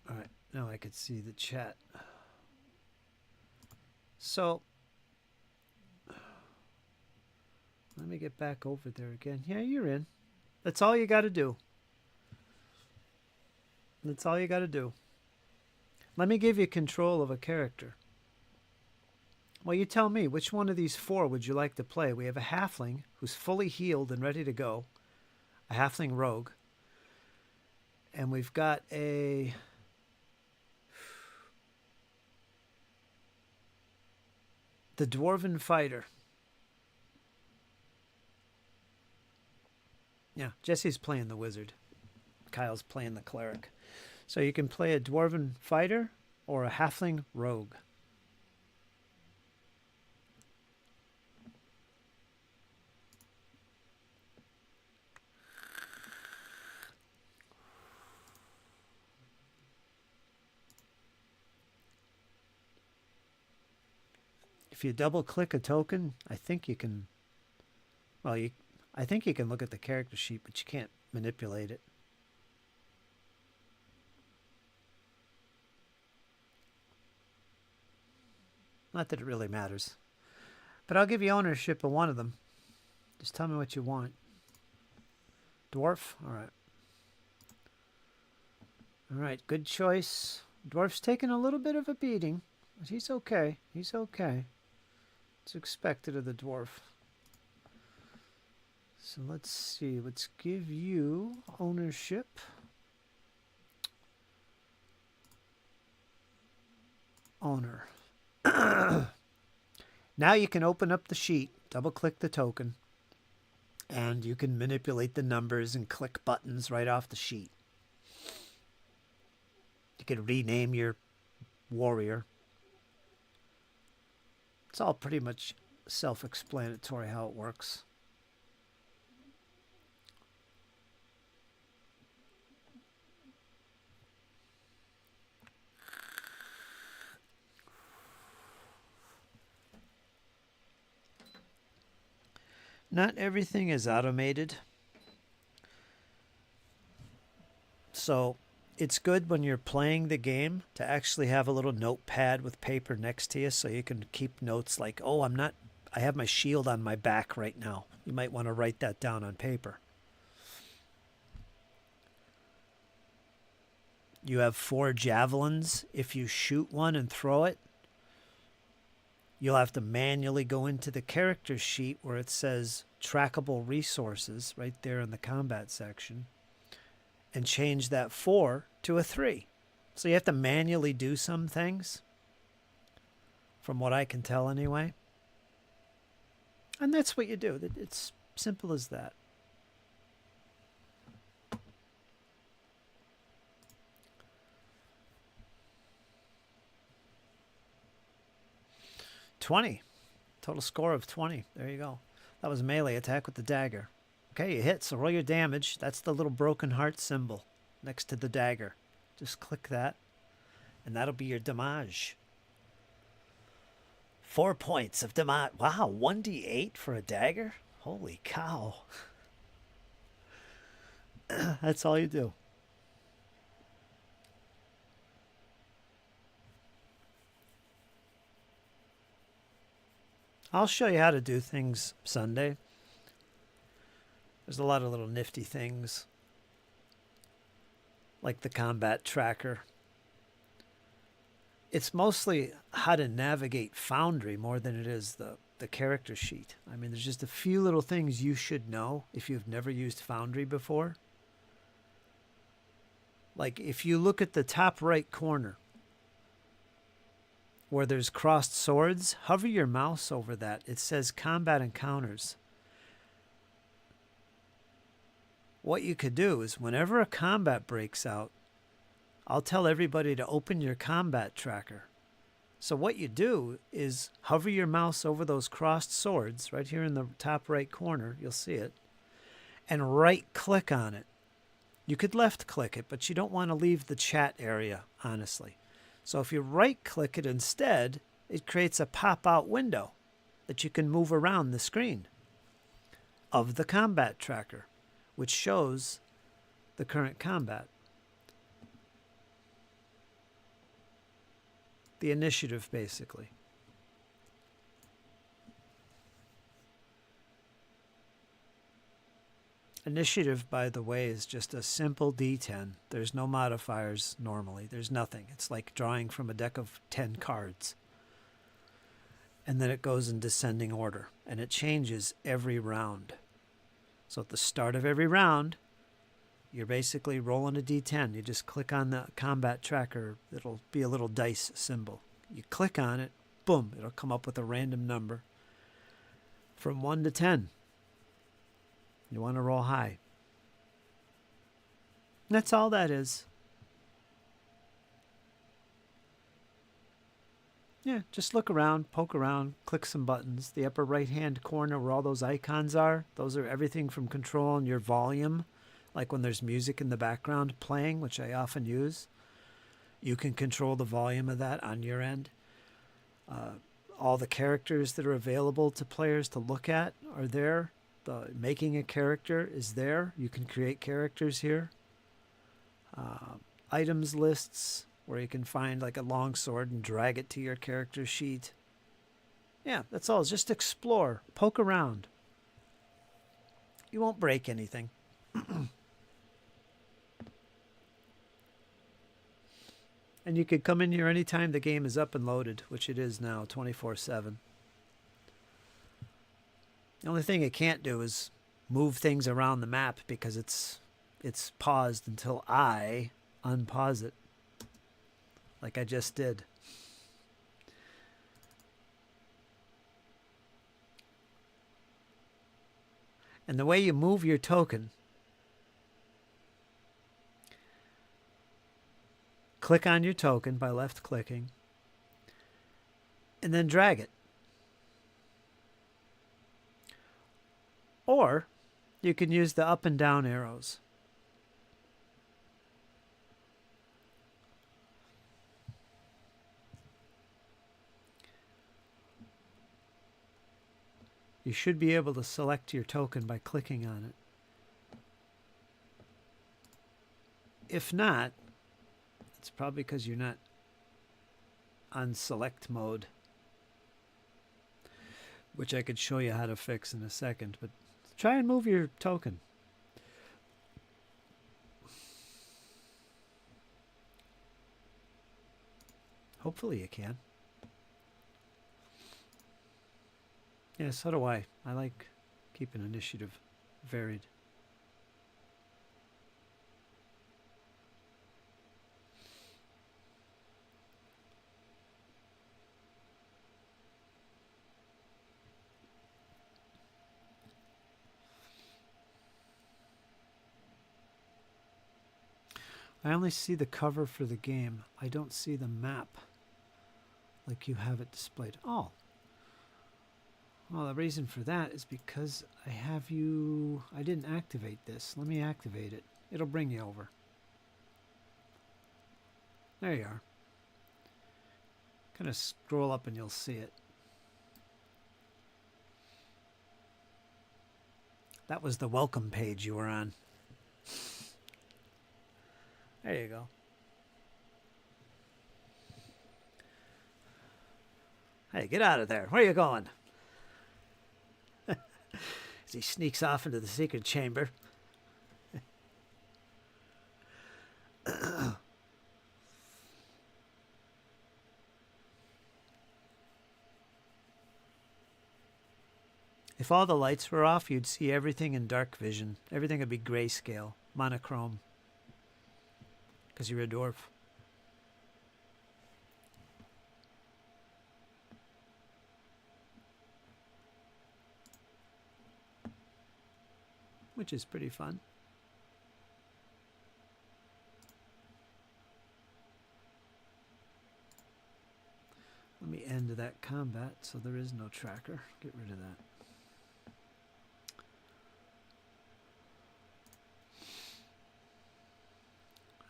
All right. Now I could see the chat. So, let me get back over there again. Yeah, you're in. That's all you got to do. That's all you got to do. Let me give you control of a character. Well, you tell me, which one of these four would you like to play? We have a halfling who's fully healed and ready to go. A halfling rogue. And we've got the dwarven fighter. Yeah, Jesse's playing the wizard. Kyle's playing the cleric. So you can play a dwarven fighter or a halfling rogue. If you double click a token, I think you can, well, I think you can look at the character sheet, but you can't manipulate it. Not that it really matters. But I'll give you ownership of one of them. Just tell me what you want. Dwarf? All right. All right, good choice. Dwarf's taking a little bit of a beating, but he's okay. He's okay. It's expected of the dwarf. So let's see. Let's give you ownership. Owner. Now you can open up the sheet, double click the token, and you can manipulate the numbers and click buttons right off the sheet. You can rename your warrior. It's all pretty much self-explanatory how it works. Not everything is automated. So it's good when you're playing the game to actually have a little notepad with paper next to you so you can keep notes like, oh, I have my shield on my back right now. You might want to write that down on paper. You have 4 javelins. If you shoot one and throw it, You'll have to manually go into the character sheet where it says trackable resources right there in the combat section and change that 4 to a 3. So you have to manually do some things, from what I can tell anyway. And that's what you do. It's simple as that. $20. Total score of 20. There you go. That was melee attack with the dagger. Okay, you hit, so roll your damage. That's the little broken heart symbol next to the dagger. Just click that, and that'll be your damage. 4 points of damage. Wow, 1d8 for a dagger? Holy cow. That's all you do. I'll show you how to do things Sunday. There's a lot of little nifty things, like the combat tracker. It's mostly how to navigate Foundry more than it is the character sheet. I mean, there's just a few little things you should know if you've never used Foundry before. Like if you look at the top right corner where there's crossed swords, hover your mouse over that. It says combat encounters. What you could do is whenever a combat breaks out, I'll tell everybody to open your combat tracker. So what you do is hover your mouse over those crossed swords right here in the top right corner. You'll see it. And right click on it. You could left click it, but you don't want to leave the chat area, honestly. So if you right click it instead, it creates a pop out window that you can move around the screen of the combat tracker, which shows the current combat. The initiative, basically. Initiative, by the way, is just a simple D10. There's no modifiers normally. There's nothing. It's like drawing from a deck of 10 cards. And then it goes in descending order. And it changes every round. So at the start of every round, you're basically rolling a D10. You just click on the combat tracker. It'll be a little dice symbol. You click on it, boom, it'll come up with a random number from 1 to 10. You want to roll high. That's all that is. Yeah, just look around, poke around, click some buttons. The upper right-hand corner where all those icons are, those are everything from controlling your volume, like when there's music in the background playing, which I often use. You can control the volume of that on your end. All the characters that are available to players to look at are there. The making a character is there. You can create characters here. Items lists where you can find like a longsword and drag it to your character sheet. Yeah, that's all. Just explore. Poke around. You won't break anything. And you could come in here anytime the game is up and loaded, which it is now, 24/7. The only thing it can't do is move things around the map because it's paused until I unpause it, like I just did. And the way you move your token, click on your token by left clicking, and then drag it. Or you can use the up and down arrows. You should be able to select your token by clicking on it. If not, it's probably because you're not on select mode, which I could show you how to fix in a second, but try and move your token. Hopefully you can. Yeah, so do I. I like keeping initiative varied. I only see the cover for the game. I don't see the map like you have it displayed. Oh. Well, the reason for that is because I didn't activate this. Let me activate it. It'll bring you over. There you are. Kind of scroll up and you'll see it. That was the welcome page you were on. There you go. Hey, get out of there. Where are you going? As he sneaks off into the secret chamber. If all the lights were off, you'd see everything in dark vision. Everything would be grayscale, monochrome. Because you're a dwarf. Which is pretty fun. Let me end that combat so there is no tracker. Get rid of that.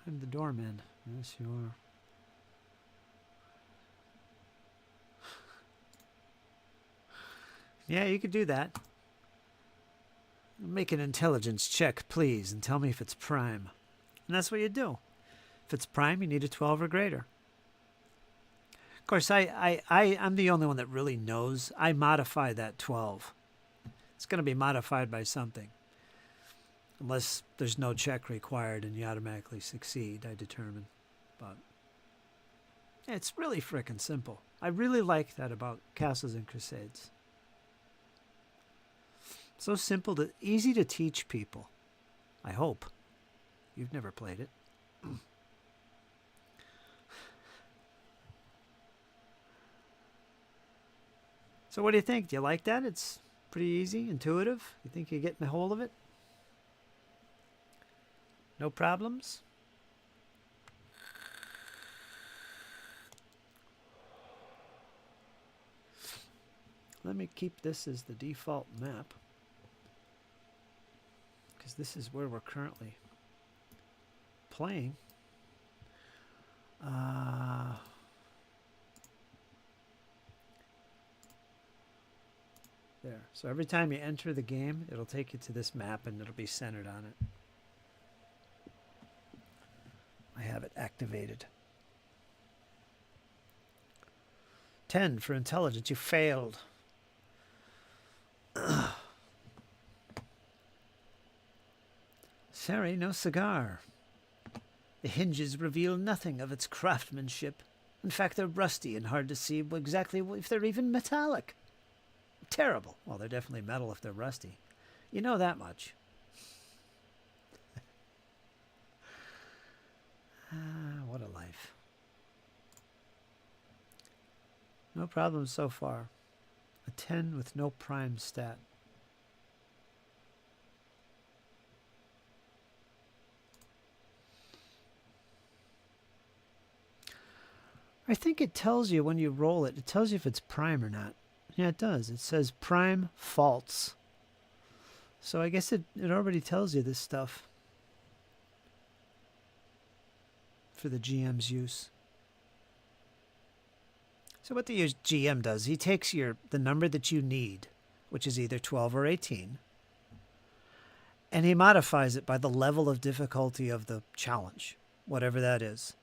I'm the doorman. Yes, you are. Yeah, you could do that. Make an intelligence check, please, and tell me if it's prime. And that's what you do. If it's prime, you need a 12 or greater. Of course, I'm the only one that really knows. I modify that 12. It's going to be modified by something. Unless there's no check required and you automatically succeed, I determine. But it's really frickin' simple. I really like that about Castles and Crusades. So simple, easy to teach people. I hope. You've never played it. So what do you think? Do you like that? It's pretty easy, intuitive. You think you're getting a hold of it? No problems? Let me keep this as the default map. Because this is where we're currently playing. There. So every time you enter the game, it'll take you to this map and it'll be centered on it. I have it activated. 10 for intelligence. You failed. Sorry, no cigar. The hinges reveal nothing of its craftsmanship. In fact, they're rusty and hard to see exactly if they're even metallic. Terrible. Well, they're definitely metal if they're rusty. You know that much. What a life. No problems so far. A 10 with no prime stat. I think it tells you when you roll it. It tells you if it's prime or not. Yeah, it does. It says prime false. So I guess it already tells you this stuff for the GM's use. So what the GM does, he takes the number that you need, which is either 12 or 18, and he modifies it by the level of difficulty of the challenge, whatever that is.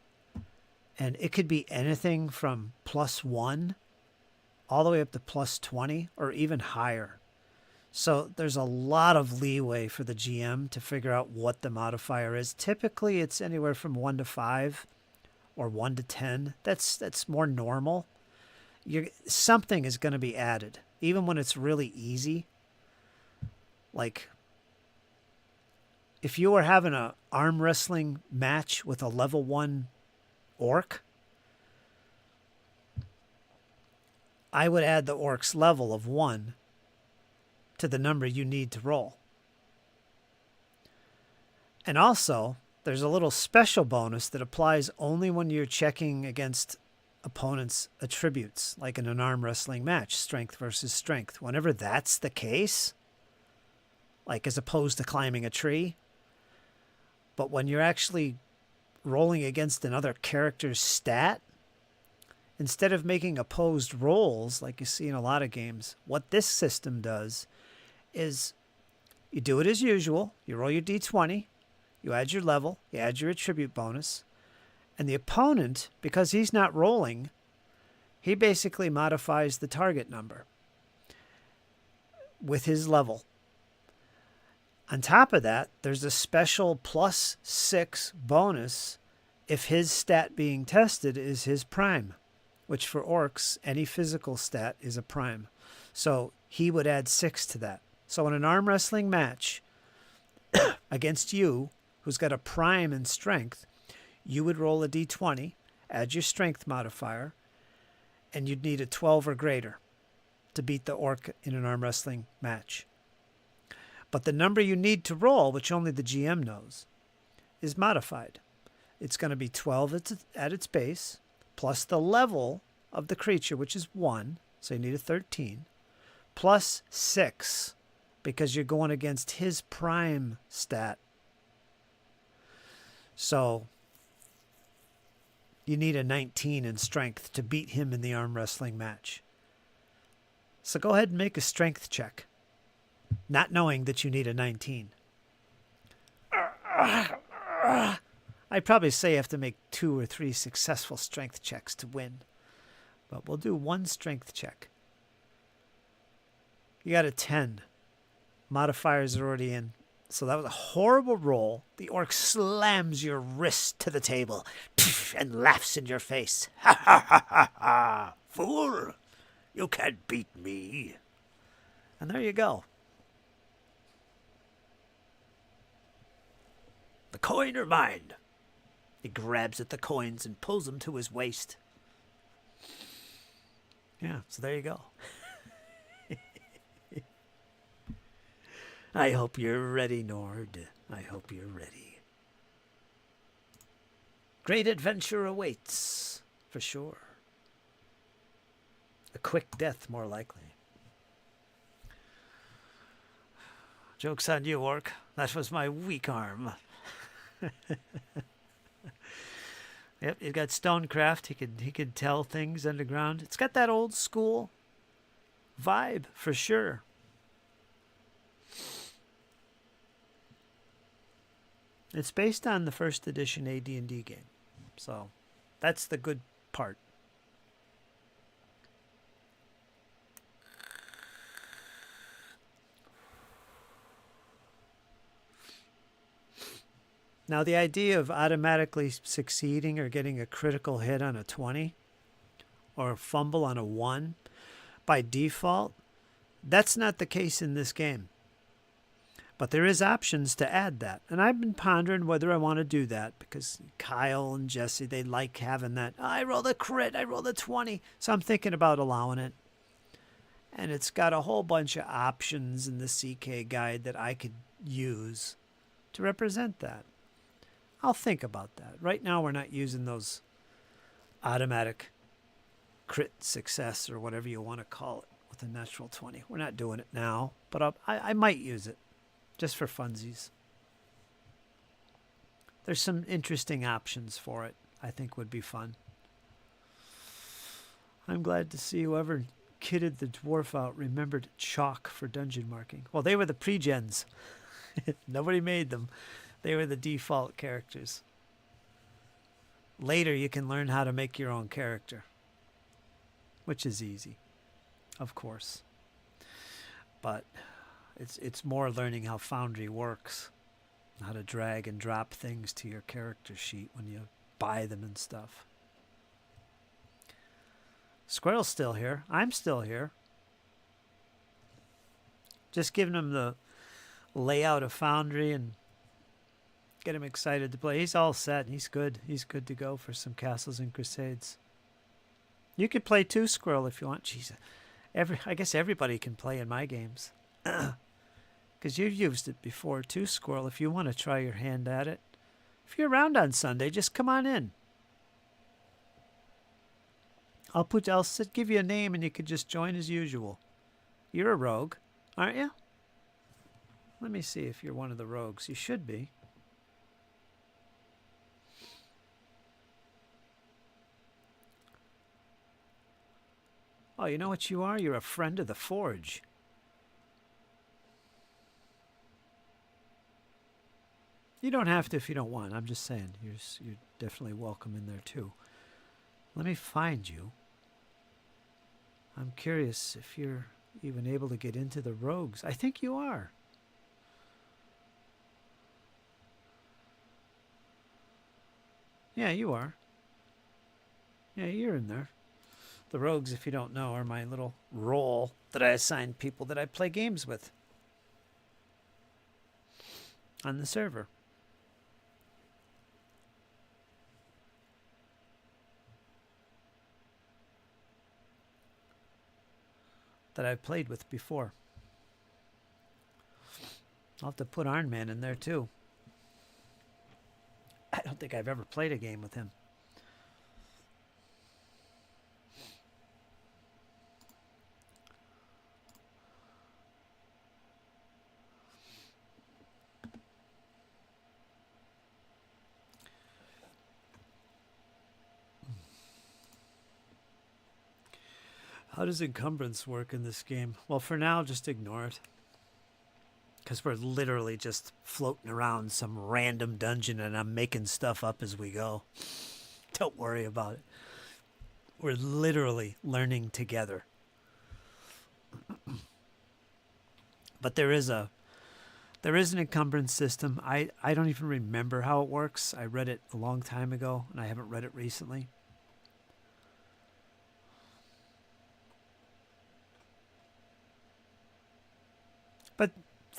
And it could be anything from +1 all the way up to +20 or even higher. So there's a lot of leeway for the GM to figure out what the modifier is. Typically, it's anywhere from 1 to 5 or 1 to 10. That's more normal. Something is going to be added. even when it's really easy. Like, if you were having an arm wrestling match with a level 1 orc, I would add the orc's level of 1 to the number you need to roll. And also, there's a little special bonus that applies only when you're checking against opponent's attributes, like in an arm wrestling match, strength versus strength. Whenever that's the case, like as opposed to climbing a tree, but when you're actually rolling against another character's stat, instead of making opposed rolls like you see in a lot of games, what this system does is you do it as usual. You roll your d20, you add your level, you add your attribute bonus, and the opponent, because he's not rolling, he basically modifies the target number with his level. On top of that, there's a special +6 bonus if his stat being tested is his prime, which for orcs, any physical stat is a prime. So he would add 6 to that. So in an arm wrestling match against you, who's got a prime in strength, you would roll a d20, add your strength modifier, and you'd need a 12 or greater to beat the orc in an arm wrestling match. But the number you need to roll, which only the GM knows, is modified. It's going to be 12 at its base, plus the level of the creature, which is 1, so you need a 13, plus 6, because you're going against his prime stat. So you need a 19 in strength to beat him in the arm wrestling match. So go ahead and make a strength check, not knowing that you need a 19. I'd probably say you have to make 2 or 3 successful strength checks to win. But we'll do 1 strength check. You got a 10. Modifiers are already in. So that was a horrible roll. The orc slams your wrist to the table and laughs in your face. Ha ha ha ha ha! Fool! You can't beat me. And there you go. The coin or mine? He grabs at the coins and pulls them to his waist. Yeah, so there you go. I hope you're ready, Nord. I hope you're ready. Great adventure awaits, for sure. A quick death, more likely. Joke's on you, orc. That was my weak arm. Yep, he's got stonecraft. He could tell things underground. It's got that old school vibe, for sure. It's based on the first edition AD&D game. So that's the good part. Now, the idea of automatically succeeding or getting a critical hit on a 20 or a fumble on a 1 by default, that's not the case in this game. But there is options to add that. And I've been pondering whether I want to do that because Kyle and Jesse, they like having that. Oh, I rolled a crit, I rolled a 20. So I'm thinking about allowing it. And it's got a whole bunch of options in the CK guide that I could use to represent that. I'll think about that. Right now, we're not using those automatic crit success or whatever you want to call it with a natural 20. We're not doing it now, but I might use it just for funsies. There's some interesting options for it I think would be fun. I'm glad to see whoever kitted the dwarf out remembered chalk for dungeon marking. Well, they were the pre-gens. Nobody made them. They were the default characters. Later, you can learn how to make your own character, which is easy, of course. But it's more learning how Foundry works, how to drag and drop things to your character sheet when you buy them and stuff. Squirrel's still here. I'm still here. Just giving him the layout of Foundry and get him excited to play. He's all set. He's good. He's good to go for some Castles and Crusades. You could play 2 Squirrel if you want. Jeez, I guess everybody can play in my games. Because you've used it before, 2 Squirrel, if you want to try your hand at it. If you're around on Sunday, just come on in. I'll give you a name and you could just join as usual. You're a rogue, aren't you? Let me see if you're one of the rogues. You should be. Oh, you know what you are? You're a friend of the Forge. You don't have to if you don't want. I'm just saying. You're definitely welcome in there too. Let me find you. I'm curious if you're even able to get into the rogues. I think you are. Yeah, you are. Yeah, you're in there. The rogues, if you don't know, are my little role that I assign people that I play games with on the server. That I've played with before. I'll have to put Iron Man in there too. I don't think I've ever played a game with him. How does encumbrance work in this game? Well, for now, just ignore it. Because we're literally just floating around some random dungeon and I'm making stuff up as we go. Don't worry about it. We're literally learning together. But there is an encumbrance system. I don't even remember how it works. I read it a long time ago and I haven't read it recently. But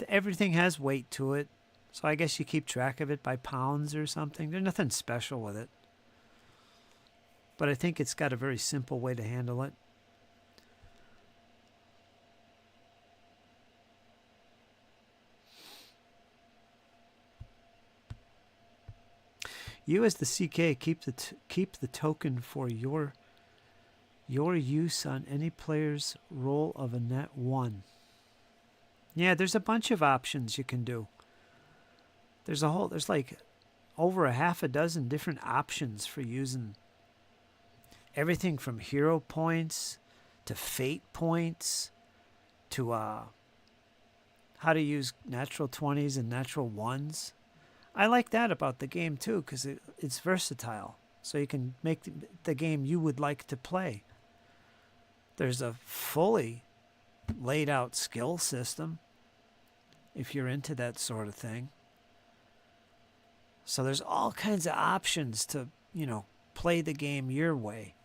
everything has weight to it, so I guess you keep track of it by pounds or something. There's nothing special with it. But I think it's got a very simple way to handle it. You as the CK keep the token for your use on any player's roll of a net 1. Yeah, there's a bunch of options you can do. There's like over a half a dozen different options for using everything from hero points to fate points to how to use natural 20s and natural 1s. I like that about the game too because it's versatile. So you can make the game you would like to play. There's a fully laid out skill system if you're into that sort of thing. So there's all kinds of options to, play the game your way.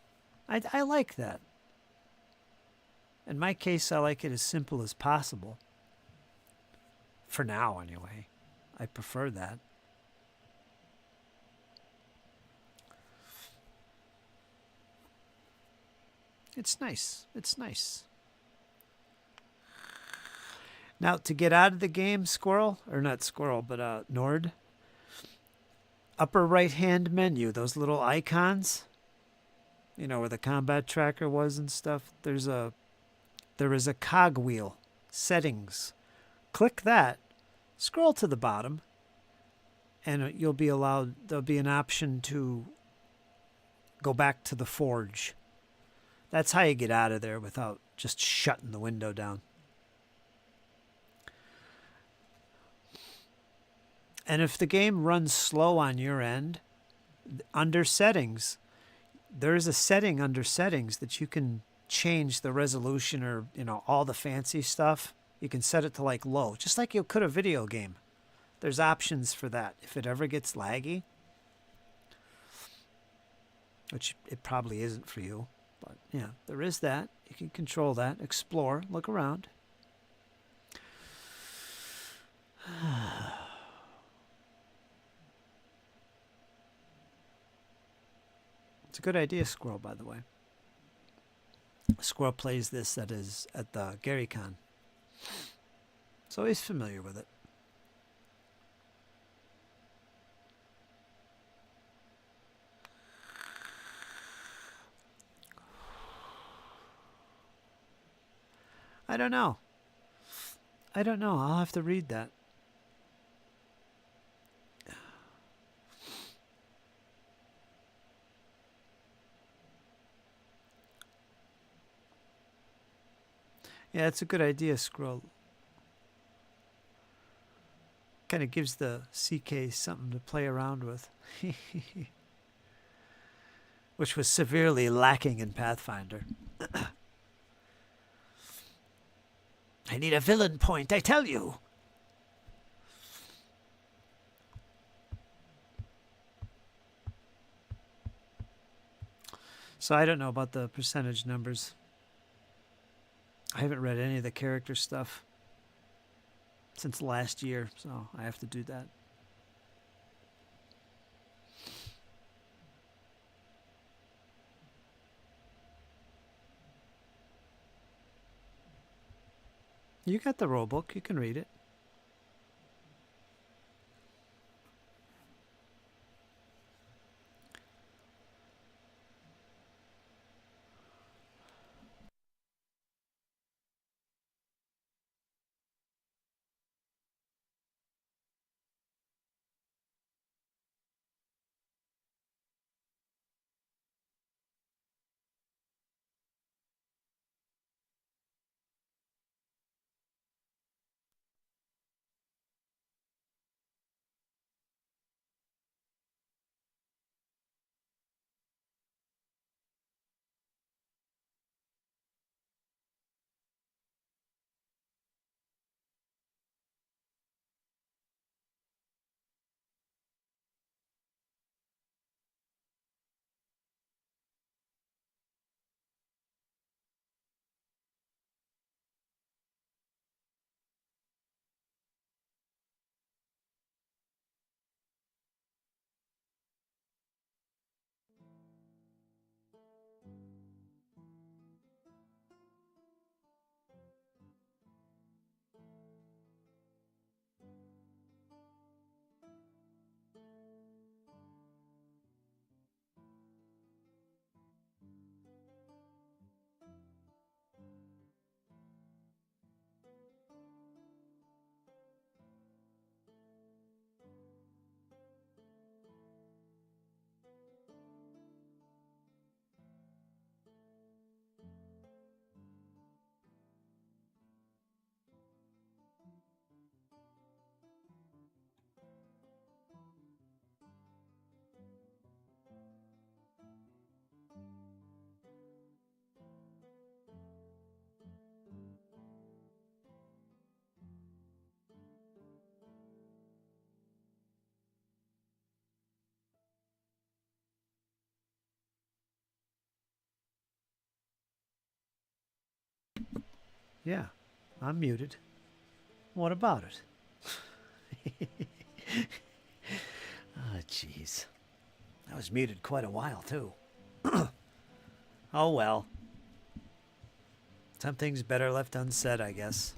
I like that. In my case, I like it as simple as possible. For now, anyway. I prefer that. It's nice. It's nice. Now, to get out of the game, Nord, upper right-hand menu, those little icons, where the combat tracker was and stuff, there is a cog wheel, settings. Click that, scroll to the bottom, and there'll be an option to go back to the forge. That's how you get out of there without just shutting the window down. And if the game runs slow on your end, under settings, there is a setting under settings that you can change the resolution or, all the fancy stuff. You can set it to like low, just like you could a video game. There's options for that. If it ever gets laggy, which it probably isn't for you, but yeah, there is that. You can control that, explore, look around. It's a good idea, Squirrel, by the way. Squirrel plays this at the GaryCon. So he's familiar with it. I don't know. I'll have to read that. Yeah, it's a good idea, Scroll. Kind of gives the CK something to play around with. Which was severely lacking in Pathfinder. I need a villain point, I tell you. So I don't know about the percentage numbers. I haven't read any of the character stuff since last year, so I have to do that. You got the rule book. You can read it. Yeah, I'm muted. What about it? Ah, jeez. I was muted quite a while, too. Oh, well. Some things better left unsaid, I guess.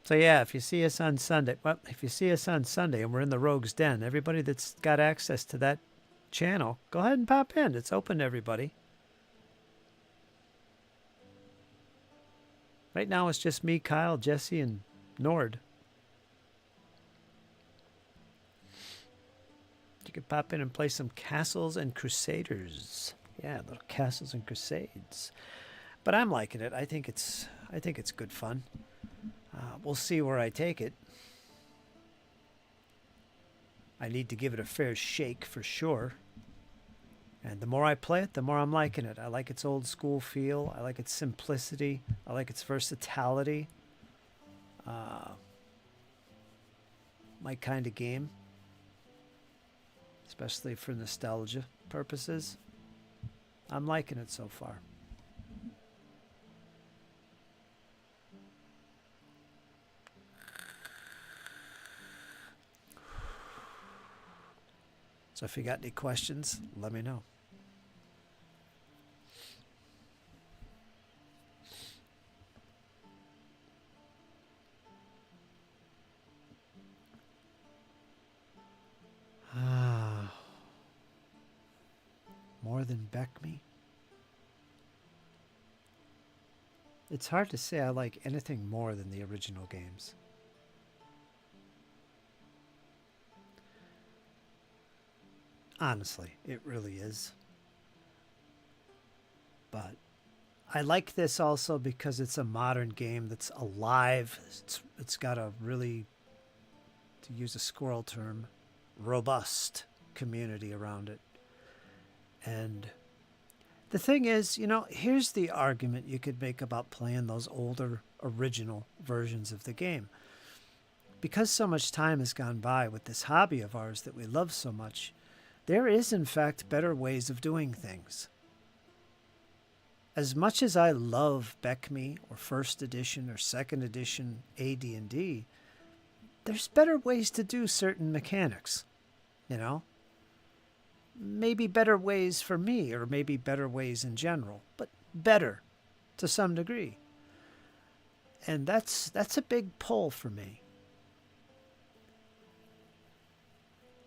So, yeah, if you see us on Sunday, and we're in the Rogue's Den, everybody that's got access to that channel, go ahead and pop in. It's open to everybody. Right now, it's just me, Kyle, Jesse, and Nord. You could pop in and play some Castles and Crusaders. Yeah, little Castles and Crusades. But I'm liking it. I think it's good fun. We'll see where I take it. I need to give it a fair shake for sure. And the more I play it, the more I'm liking it. I like its old school feel. I like its simplicity. I like its versatility. My kind of game. Especially for nostalgia purposes. I'm liking it so far. So if you got any questions, let me know. More than Beckme? It's hard to say I like anything more than the original games. Honestly, it really is. But I like this also because it's a modern game that's alive. It's got a really, to use a squirrel term, robust community around it. And the thing is, here's the argument you could make about playing those older original versions of the game. Because so much time has gone by with this hobby of ours that we love so much, there is in fact better ways of doing things. As much as I love Beckme or first edition or second edition AD&D, there's better ways to do certain mechanics, Maybe better ways for me, or maybe better ways in general, but better to some degree. And that's a big pull for me.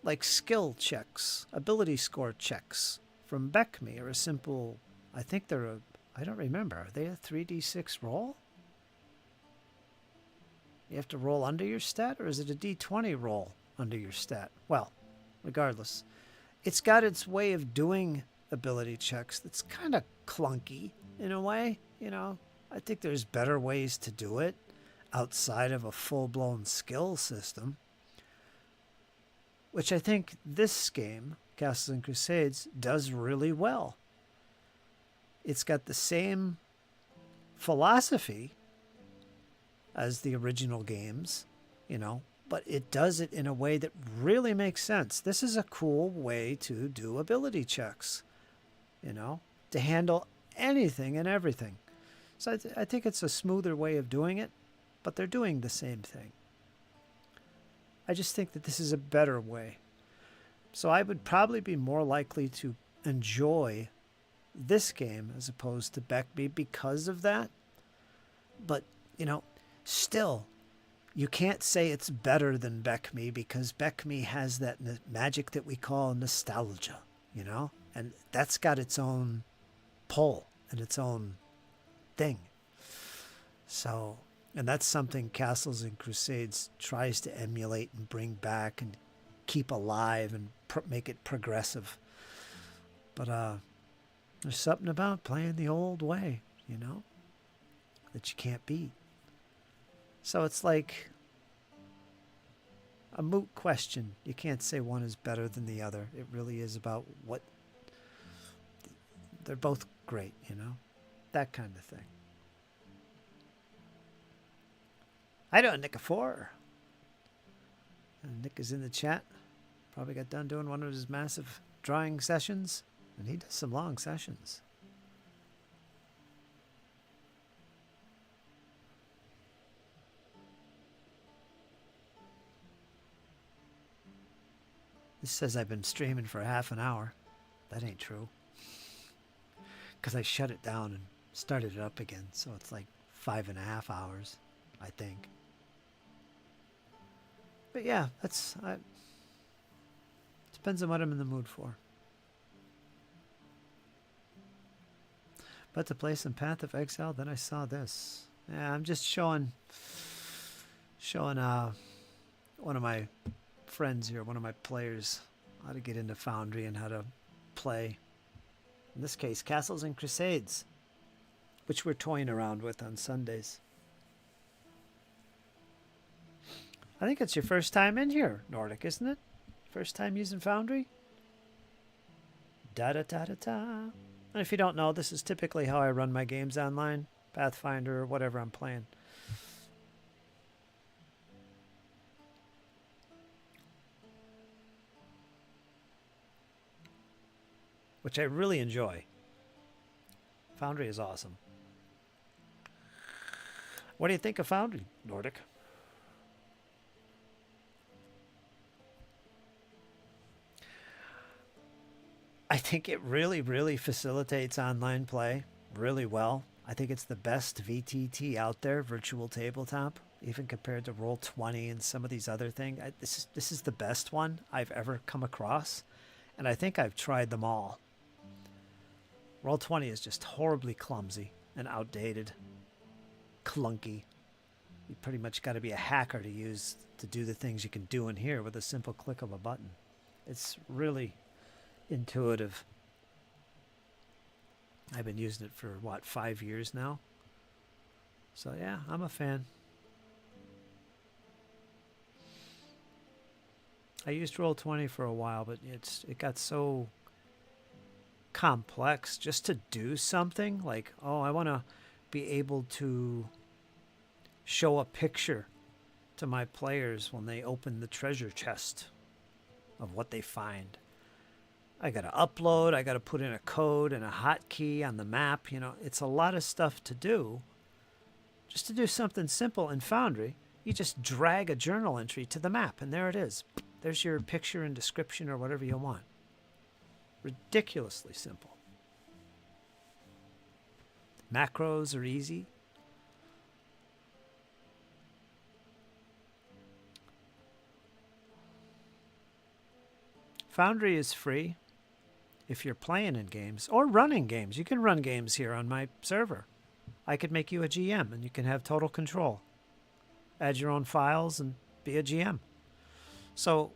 Like skill checks, ability score checks from Beckme are a simple, I don't remember, are they a 3d6 roll? You have to roll under your stat, or is it a d20 roll under your stat? Well, regardless, it's got its way of doing ability checks that's kind of clunky in a way, I think there's better ways to do it outside of a full-blown skill system, which I think this game, Castles and Crusades, does really well. It's got the same philosophy as the original games, but it does it in a way that really makes sense. This is a cool way to do ability checks, to handle anything and everything. So I think it's a smoother way of doing it, but they're doing the same thing. I just think that this is a better way. So I would probably be more likely to enjoy this game as opposed to Beckme because of that. But, still, you can't say it's better than Beckme because Beckme has that magic that we call nostalgia, and that's got its own pull and its own thing. So, and that's something Castles and Crusades tries to emulate and bring back and keep alive and make it progressive. But there's something about playing the old way, that you can't beat. So it's like a moot question. You can't say one is better than the other. It really is about what... They're both great, That kind of thing. Hi doing, Nick 4. Nick is in the chat. Probably got done doing one of his massive drawing sessions. And he does some long sessions. This says I've been streaming for half an hour. That ain't true. Because I shut it down and started it up again. So it's like 5.5 hours, I think. But yeah, depends on what I'm in the mood for. But to play some Path of Exile, then I saw this. Yeah, I'm just showing one of my friends here, one of my players, how to get into Foundry and how to play, in this case, Castles and Crusades, which we're toying around with on Sundays. I think it's your first time in here, Nordic, isn't it? First time using Foundry? Da-da-da-da-da. And if you don't know, this is typically how I run my games online, Pathfinder or whatever I'm playing. Which I really enjoy. Foundry is awesome. What do you think of Foundry, Nordic? I think it really, really facilitates online play really well. I think it's the best VTT out there, virtual tabletop, even compared to Roll20 and some of these other things. This is the best one I've ever come across, and I think I've tried them all. Roll20 is just horribly clumsy and outdated, clunky. You pretty much got to be a hacker to do the things you can do in here with a simple click of a button. It's really intuitive. I've been using it for, what, 5 years now? So yeah, I'm a fan. I used Roll20 for a while, but it got so complex just to do something. Like, oh, I want to be able to show a picture to my players when they open the treasure chest of what they find. I got to upload, I got to put in a code and a hotkey on the map. You know, it's a lot of stuff to do. Just to do something simple in Foundry, you just drag a journal entry to the map, and there it is. There's your picture and description or whatever you want. Ridiculously simple. Macros are easy. Foundry is free if you're playing in games or running games. You can run games here on my server. I could make you a GM and you can have total control. Add your own files and be a GM. So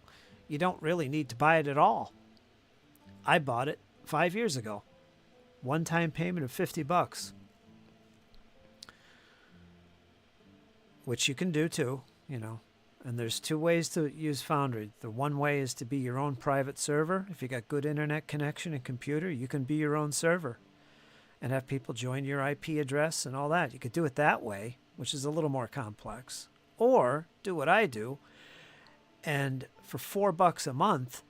you don't really need to buy it at all. I bought it 5 years ago. One-time payment of $50. Which you can do too, you know. And there's 2 ways to use Foundry. The one way is to be your own private server. If you got good internet connection and computer, you can be your own server and have people join your IP address and all that. You could do it that way, which is a little more complex. Or do what I do, and for $4 a month,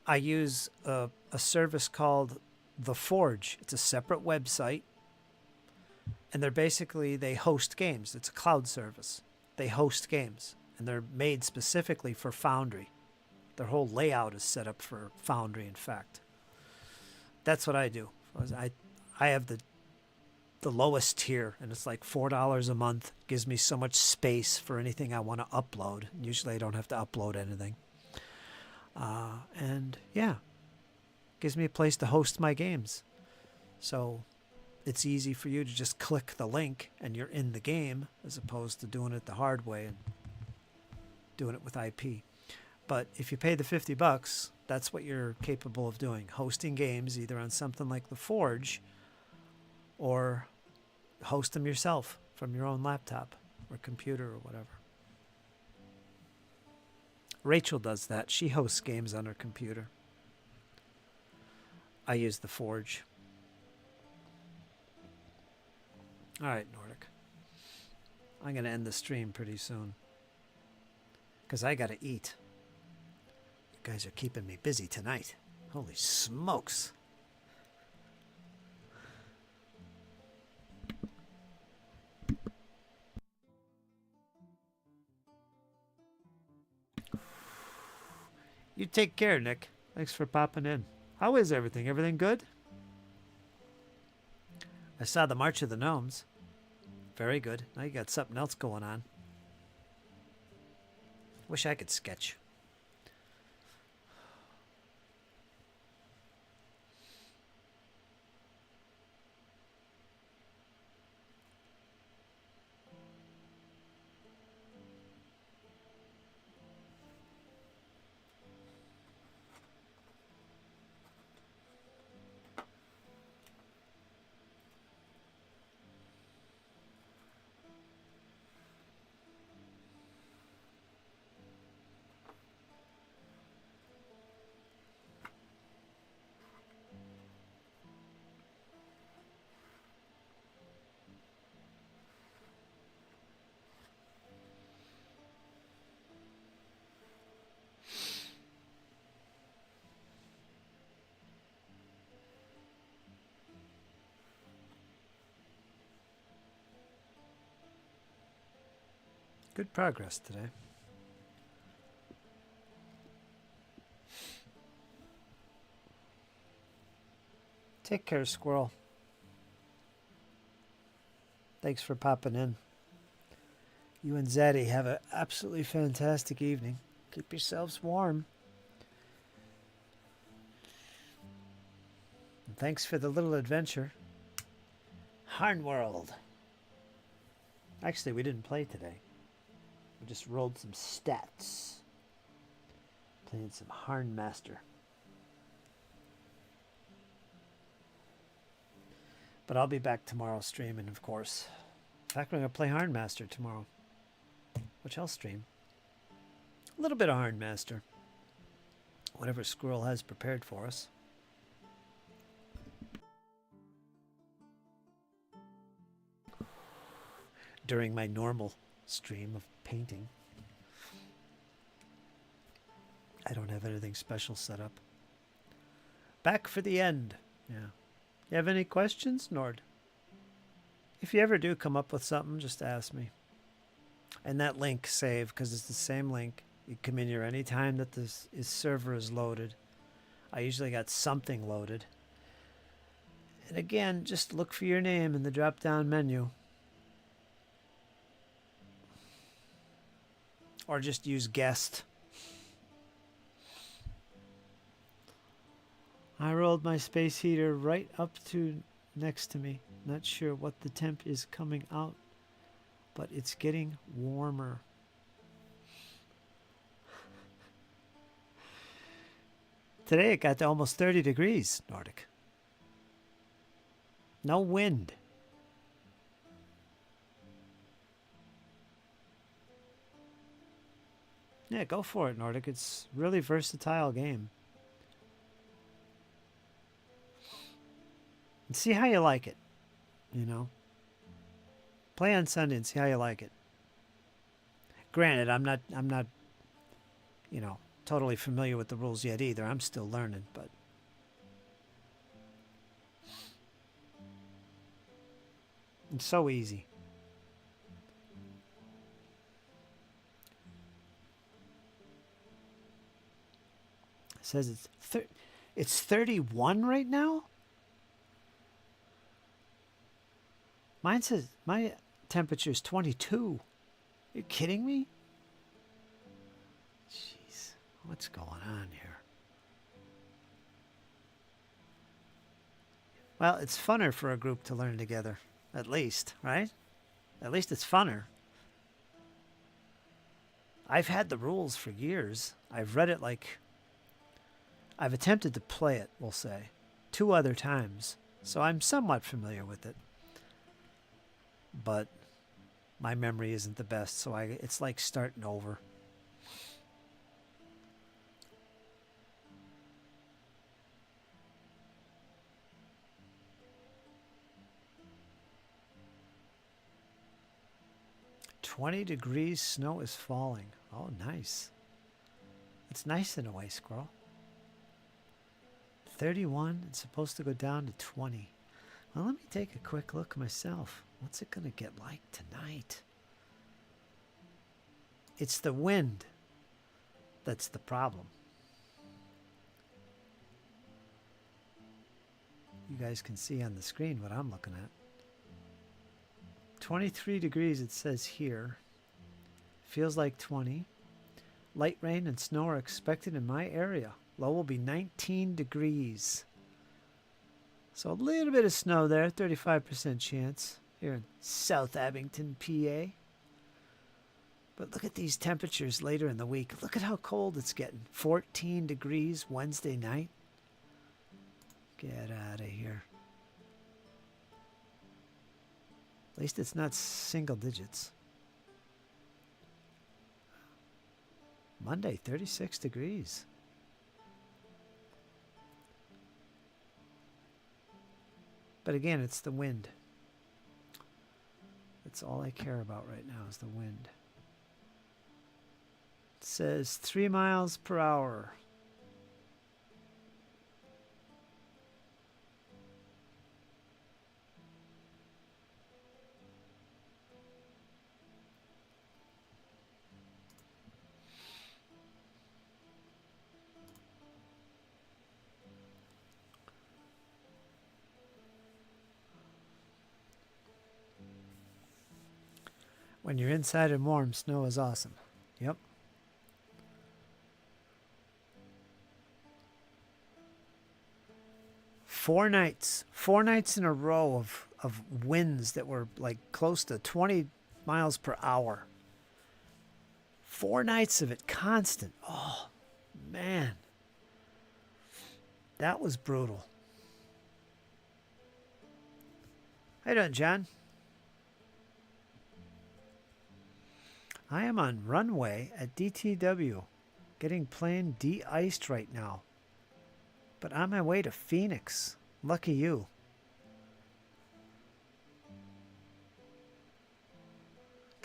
I use a service called The Forge. It's a separate website, and they host games. It's a cloud service. They host games, and they're made specifically for Foundry. Their whole layout is set up for Foundry, in fact. That's what I do. I have the lowest tier, and it's like $4 a month. Gives me so much space for anything I want to upload. Usually I don't have to upload anything. And yeah, gives me a place to host my games. So it's easy for you to just click the link and you're in the game, as opposed to doing it the hard way and doing it with IP. But if you pay the $50, that's what you're capable of doing. Hosting games either on something like The Forge or host them yourself from your own laptop or computer or whatever. Rachel does that. She hosts games on her computer. I use The Forge. All right, Nordic. I'm going to end the stream pretty soon because I got to eat. You guys are keeping me busy tonight. Holy smokes. You take care, Nick. Thanks for popping in. How is everything? Everything good? I saw the March of the Gnomes. Very good. Now you got something else going on. Wish I could sketch. Good progress today. Take care, squirrel. Thanks for popping in. You and Zaddy have an absolutely fantastic evening. Keep yourselves warm. And thanks for the little adventure. Harn World. Actually, we didn't play today. We just rolled some stats. Playing some Harn Master. But I'll be back tomorrow streaming, of course. In fact, we're going to play Harn Master tomorrow. Which I'll stream. A little bit of Harn Master. Whatever Squirrel has prepared for us. During my normal stream of painting. I don't have anything special set up. Back for the end. Yeah. You have any questions, Nord? If you ever do come up with something, just ask me. And that link, save, because it's the same link. You come in here anytime that this server is loaded. I usually got something loaded. And again, just look for your name in the drop-down menu. Or just use guest. I rolled my space heater right up to next to me. Not sure what the temp is coming out, but it's getting warmer. Today it got to almost 30 degrees, Nordic. No wind. Yeah, go for it, Nordic. It's a really versatile game. And see how you like it, you know. Play on Sunday and see how you like it. Granted, I'm not, you know, totally familiar with the rules yet either. I'm still learning, but it's so easy. It says it's 31 right now. Mine says my temperature is 22. Are you kidding me? Jeez, what's going on here? Well, it's funner for a group to learn together, at least, right? At least it's funner. I've had the rules for years. I've read it like... I've attempted to play it, we'll say, 2 other times, so I'm somewhat familiar with it. But my memory isn't the best, so it's like starting over. "20 degrees, snow is falling." Oh, nice. It's nice in a way, squirrel. 31, it's supposed to go down to 20. Well, let me take a quick look myself. What's it going to get like tonight? It's the wind that's the problem. You guys can see on the screen what I'm looking at. 23 degrees it says here. Feels like 20. Light rain and snow are expected in my area. Low will be 19 degrees. So a little bit of snow there, 35% chance here in South Abington, PA. But look at these temperatures later in the week. Look at how cold it's getting. 14 degrees Wednesday night. Get out of here. At least it's not single digits. Monday, 36 degrees. But again, it's the wind. That's all I care about right now is the wind. It says 3 miles per hour. When you're inside and warm, snow is awesome. Yep. Four nights in a row of winds that were like close to 20 miles per hour. 4 nights of it constant. Oh, man. That was brutal. How you doing, John? I am on runway at DTW, getting plane de-iced right now. But on my way to Phoenix. Lucky you.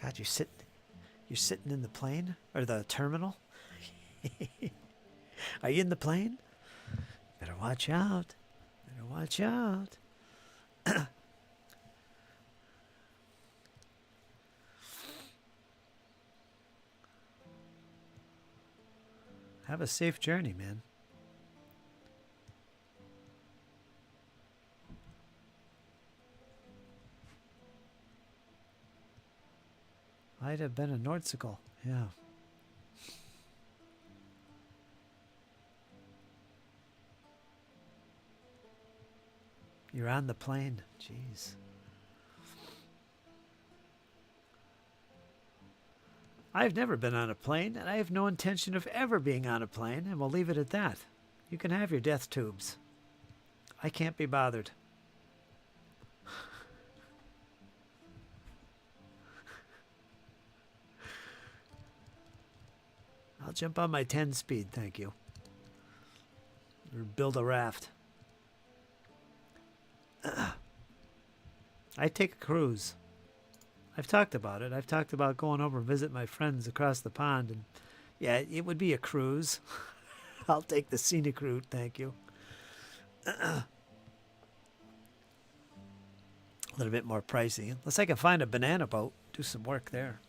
God, you're sitting in the plane or the terminal? Are you in the plane? Better watch out. Better watch out. Have a safe journey, man. I'd have been a Nordsicle, yeah. You're on the plane, jeez. I've never been on a plane, and I have no intention of ever being on a plane, and we'll leave it at that. You can have your death tubes. I can't be bothered. I'll jump on my 10-speed, thank you. Or build a raft. I take a cruise. I've talked about it. I've talked about going over and visit my friends across the pond. And yeah, it would be a cruise. I'll take the scenic route, thank you. A little bit more pricey. Unless I can find a banana boat. Do some work there.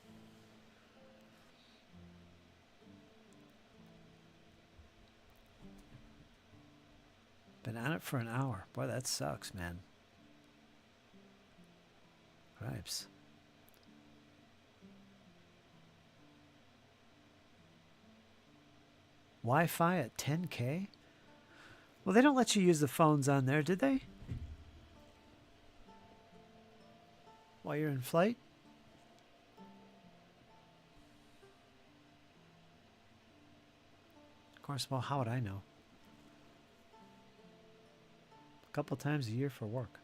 Been on it for an hour. Boy, that sucks, man. Gripes. Wi-Fi at 10K? Well, they don't let you use the phones on there, did they? While you're in flight? Of course, well, how would I know? A couple times a year for work.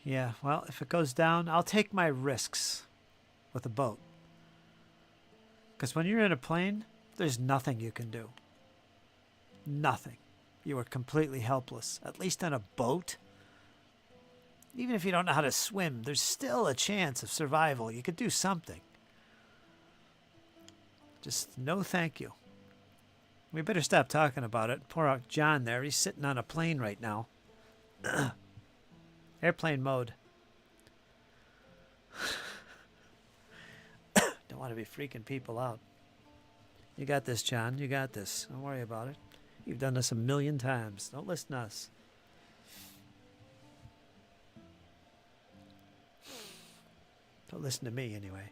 Yeah, well, if it goes down, I'll take my risks with a boat. Because when you're in a plane, there's nothing you can do. Nothing. You are completely helpless. At least on a boat. Even if you don't know how to swim, there's still a chance of survival. You could do something. Just no thank you. We better stop talking about it. Poor out John there. He's sitting on a plane right now. Airplane mode. Don't want to be freaking people out. You got this, John. You got this. Don't worry about it. You've done this 1,000,000 times. Don't listen to us. Don't listen to me, anyway.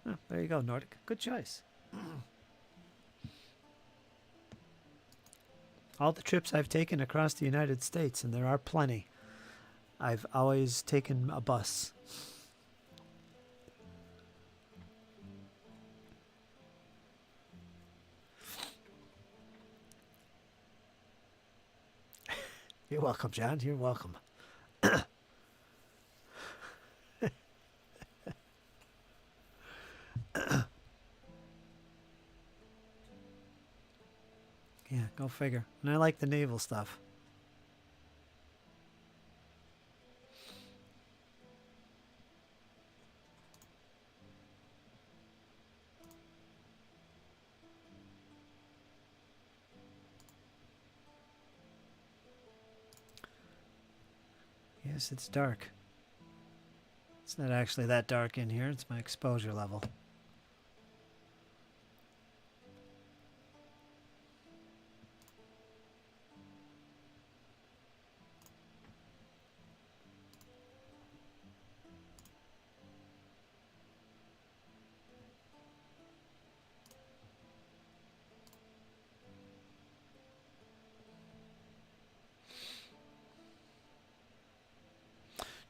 Oh, there you go, Nordic. Good choice. All the trips I've taken across the United States, and there are plenty, I've always taken a bus. You're welcome, John. You're welcome. Yeah, go figure. And I like the naval stuff. Yes, it's dark. It's not actually that dark in here. It's my exposure level.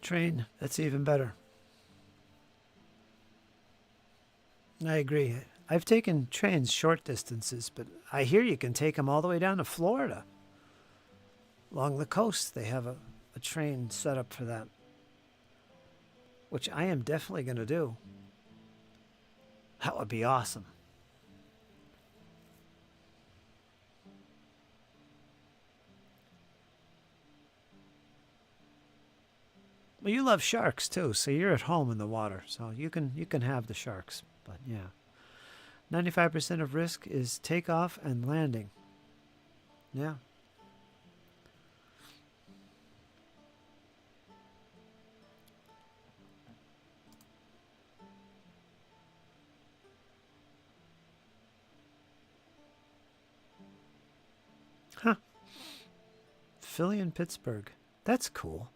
Train, that's even better. I agree. I've taken trains short distances, but I hear you can take them all the way down to Florida. Along the coast, they have a train set up for that, which I am definitely going to do. That would be awesome. Well, you love sharks too, so you're at home in the water, so you can have the sharks. But yeah, 95% of risk is takeoff and landing. Yeah. Huh. Philly and Pittsburgh. That's cool.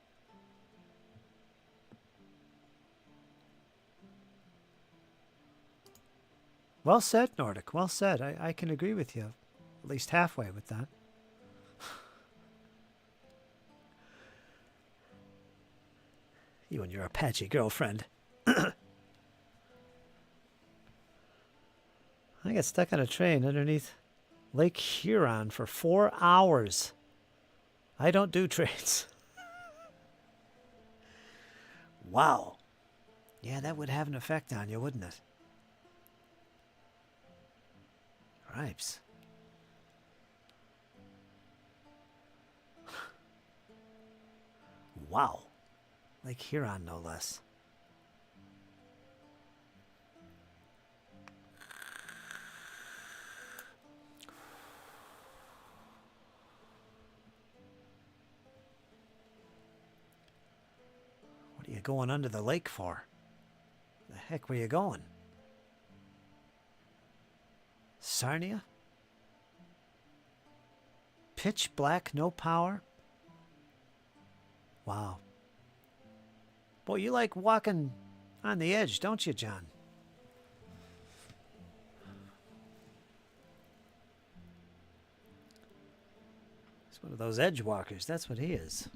Well said, Nordic. Well said. I can agree with you at least halfway with that. You and your Apache girlfriend. I got stuck on a train underneath Lake Huron for 4 hours. I don't do trains. Wow. Yeah, that would have an effect on you, wouldn't it? Ripes. Wow. Lake Huron, no less. What are you going under the lake for? The heck were you going? Sarnia? Pitch black, no power? Wow. Boy, you like walking on the edge, don't you, John? He's one of those edge walkers. That's what he is.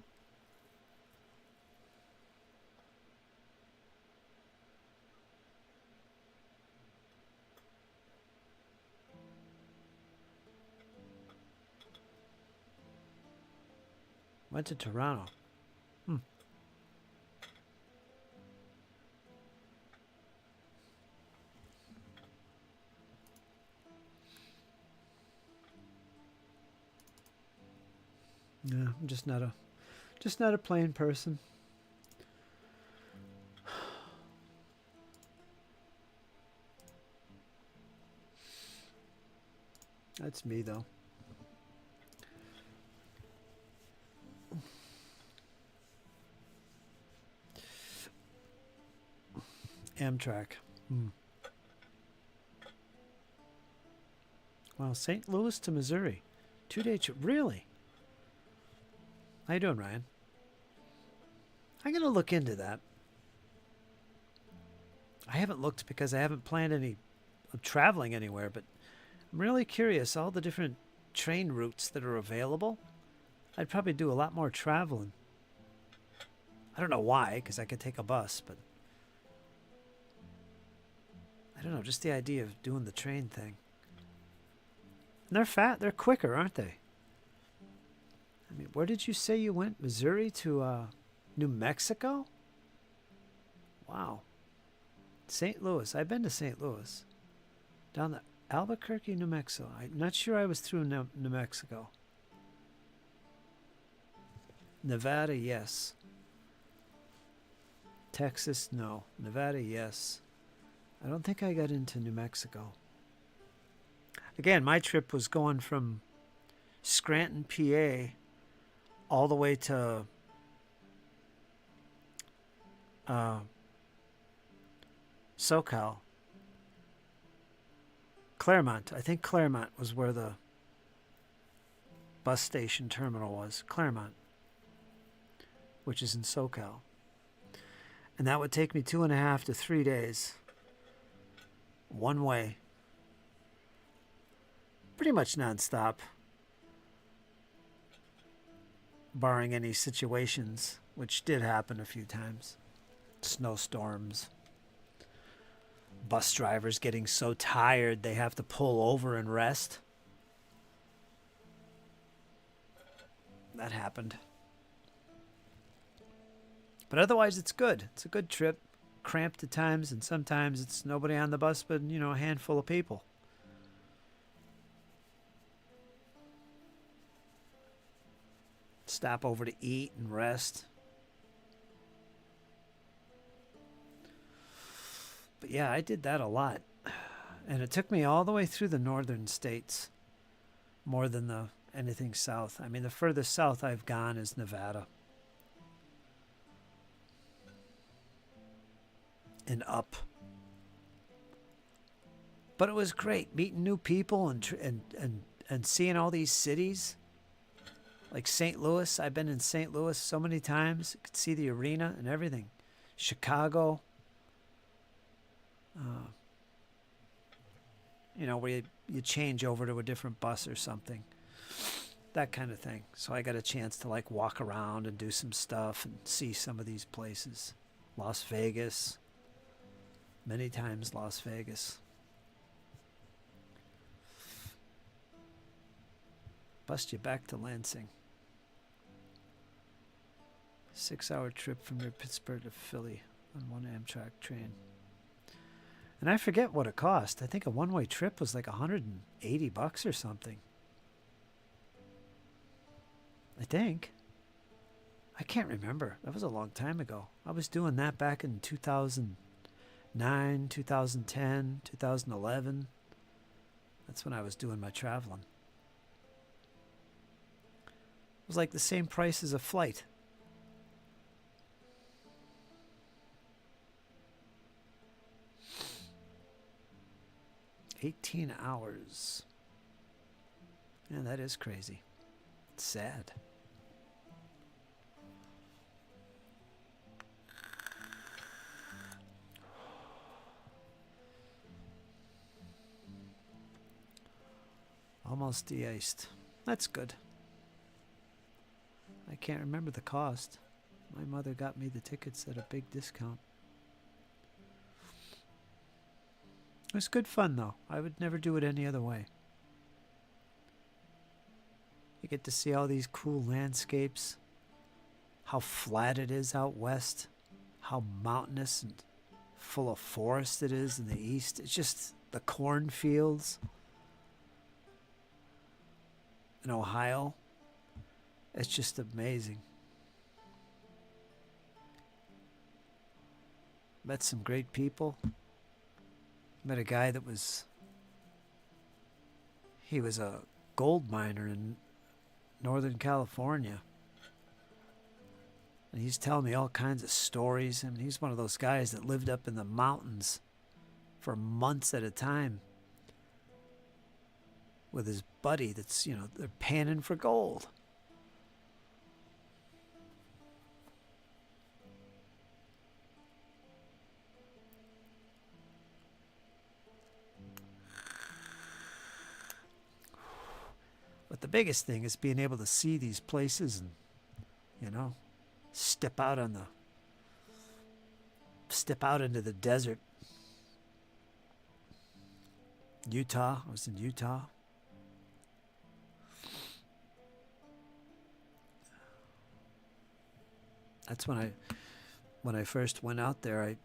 Went to Toronto. Yeah, I'm just not a plain person. That's me though. Amtrak. Wow, St. Louis to Missouri. 2-day trip. Really? How you doing, Ryan? I'm going to look into that. I haven't looked because I haven't planned any traveling anywhere, but I'm really curious. All the different train routes that are available. I'd probably do a lot more traveling. I don't know why, because I could take a bus, but I don't know, just the idea of doing the train thing. And they're quicker, aren't they? I mean, where did you say you went? Missouri to New Mexico? Wow. St. Louis. I've been to St. Louis. Down the Albuquerque, New Mexico. I'm not sure I was through New Mexico. Nevada, yes. Texas, no. Nevada, yes. I don't think I got into New Mexico. Again, my trip was going from Scranton, PA, all the way to SoCal. Claremont. I think Claremont was where the bus station terminal was. Claremont, which is in SoCal. And that would take me 2.5 to 3 days. One way. Pretty much nonstop. Barring any situations, which did happen a few times. Snowstorms. Bus drivers getting so tired they have to pull over and rest. That happened. But otherwise, it's good. It's a good trip. Cramped at times, and sometimes it's nobody on the bus but, a handful of people. Stop over to eat and rest. But yeah, I did that a lot. And it took me all the way through the northern states. More than anything south. I mean, the furthest south I've gone is Nevada. And up. But it was great meeting new people and seeing all these cities. Like St. Louis. I've been in St. Louis so many times. You could see the arena and everything. Chicago. Where you change over to a different bus or something. That kind of thing. So I got a chance to walk around and do some stuff and see some of these places. Las Vegas. Many times Las Vegas. Bust you back to Lansing. 6-hour trip from near Pittsburgh to Philly on one Amtrak train. And I forget what it cost. I think a one-way trip was like $180 or something. I think. I can't remember. That was a long time ago. I was doing that back in 2009, 2010, 2011. That's when I was doing my traveling. It was like the same price as a flight. 18 hours. Yeah, that is crazy. It's sad. Almost de-iced. That's good. I can't remember the cost. My mother got me the tickets at a big discount. It was good fun, though. I would never do it any other way. You get to see all these cool landscapes. How flat it is out west. How mountainous and full of forest it is in the east. It's just the cornfields in Ohio. It's just amazing. Met some great people. Met a guy that he was a gold miner in Northern California. And he's telling me all kinds of stories. I mean, he's one of those guys that lived up in the mountains for months at a time with his buddy that's, they're panning for gold. But the biggest thing is being able to see these places and, step out into the desert. Utah. I was in Utah. That's when I first went out there.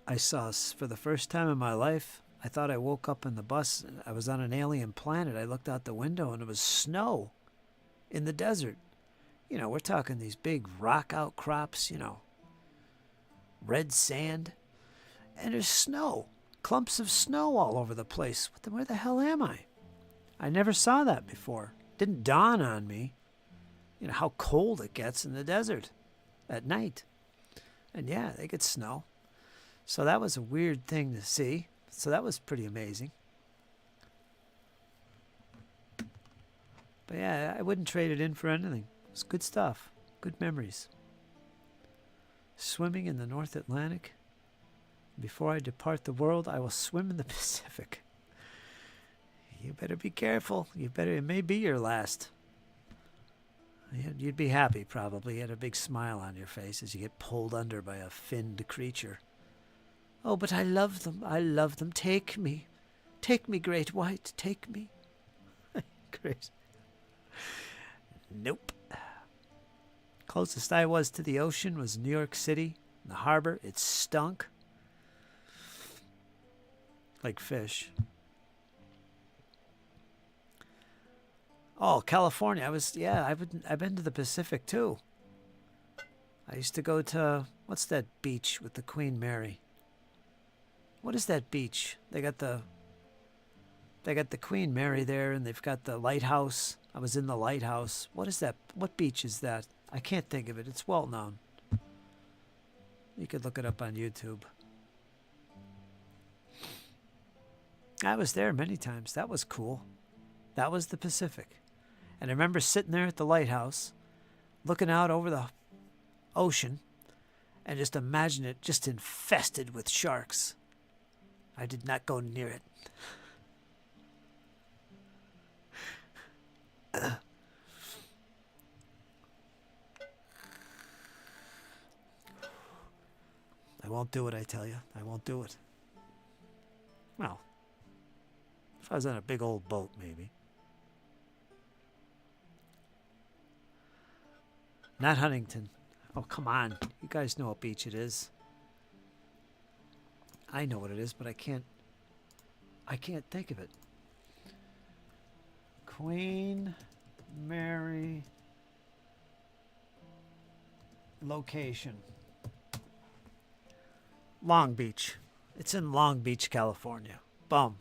I saw, for the first time in my life, I thought I woke up in the bus. I was on an alien planet. I looked out the window and it was snow in the desert. We're talking these big rock outcrops, red sand. And there's snow, clumps of snow all over the place. Where the hell am I? I never saw that before. Didn't dawn on me, how cold it gets in the desert at night. And yeah, they get snow. So that was a weird thing to see. So that was pretty amazing. But yeah, I wouldn't trade it in for anything. It's good stuff. Good memories. Swimming in the North Atlantic. Before I depart the world, I will swim in the Pacific. You better be careful. It may be your last. You'd be happy, probably. You had a big smile on your face as you get pulled under by a finned creature. Oh, but I love them. I love them. Take me. Take me, Great White. Take me. Great. Nope. Closest I was to the ocean was New York City. In the harbor, it stunk. Like fish. Oh, California. I've been to the Pacific too. I used to go to, what's that beach with the Queen Mary? What is that beach? They got the Queen Mary there, and they've got the lighthouse. I was in the lighthouse. What is that? What beach is that? I can't think of it. It's well known. You could look it up on YouTube. I was there many times. That was cool. That was the Pacific. And I remember sitting there at the lighthouse, looking out over the ocean, and just imagine it just infested with sharks. I did not go near it. I won't do it, I tell you. I won't do it. Well, if I was on a big old boat, maybe. Not Huntington. Oh, come on. You guys know what beach it is. I know what it is, but I can't think of it. Queen Mary location. Long Beach. It's in Long Beach, California. Boom.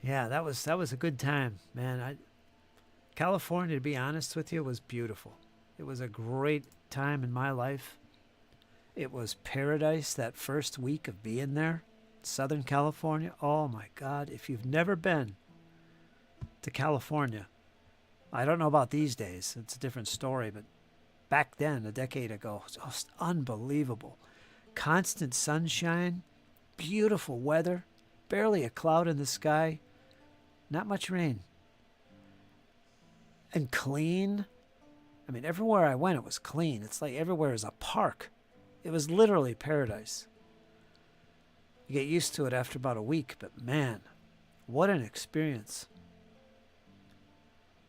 Yeah, that was a good time, man. California, to be honest with you, was beautiful. It was a great time in my life. It was paradise that first week of being there. Southern California. Oh my God. If you've never been to California, I don't know about these days. It's a different story, but back then, a decade ago, it was just unbelievable. Constant sunshine, beautiful weather, barely a cloud in the sky, not much rain. And clean. I mean, everywhere I went, it was clean. It's like everywhere is a park. It was literally paradise. You get used to it after about a week, but man, what an experience.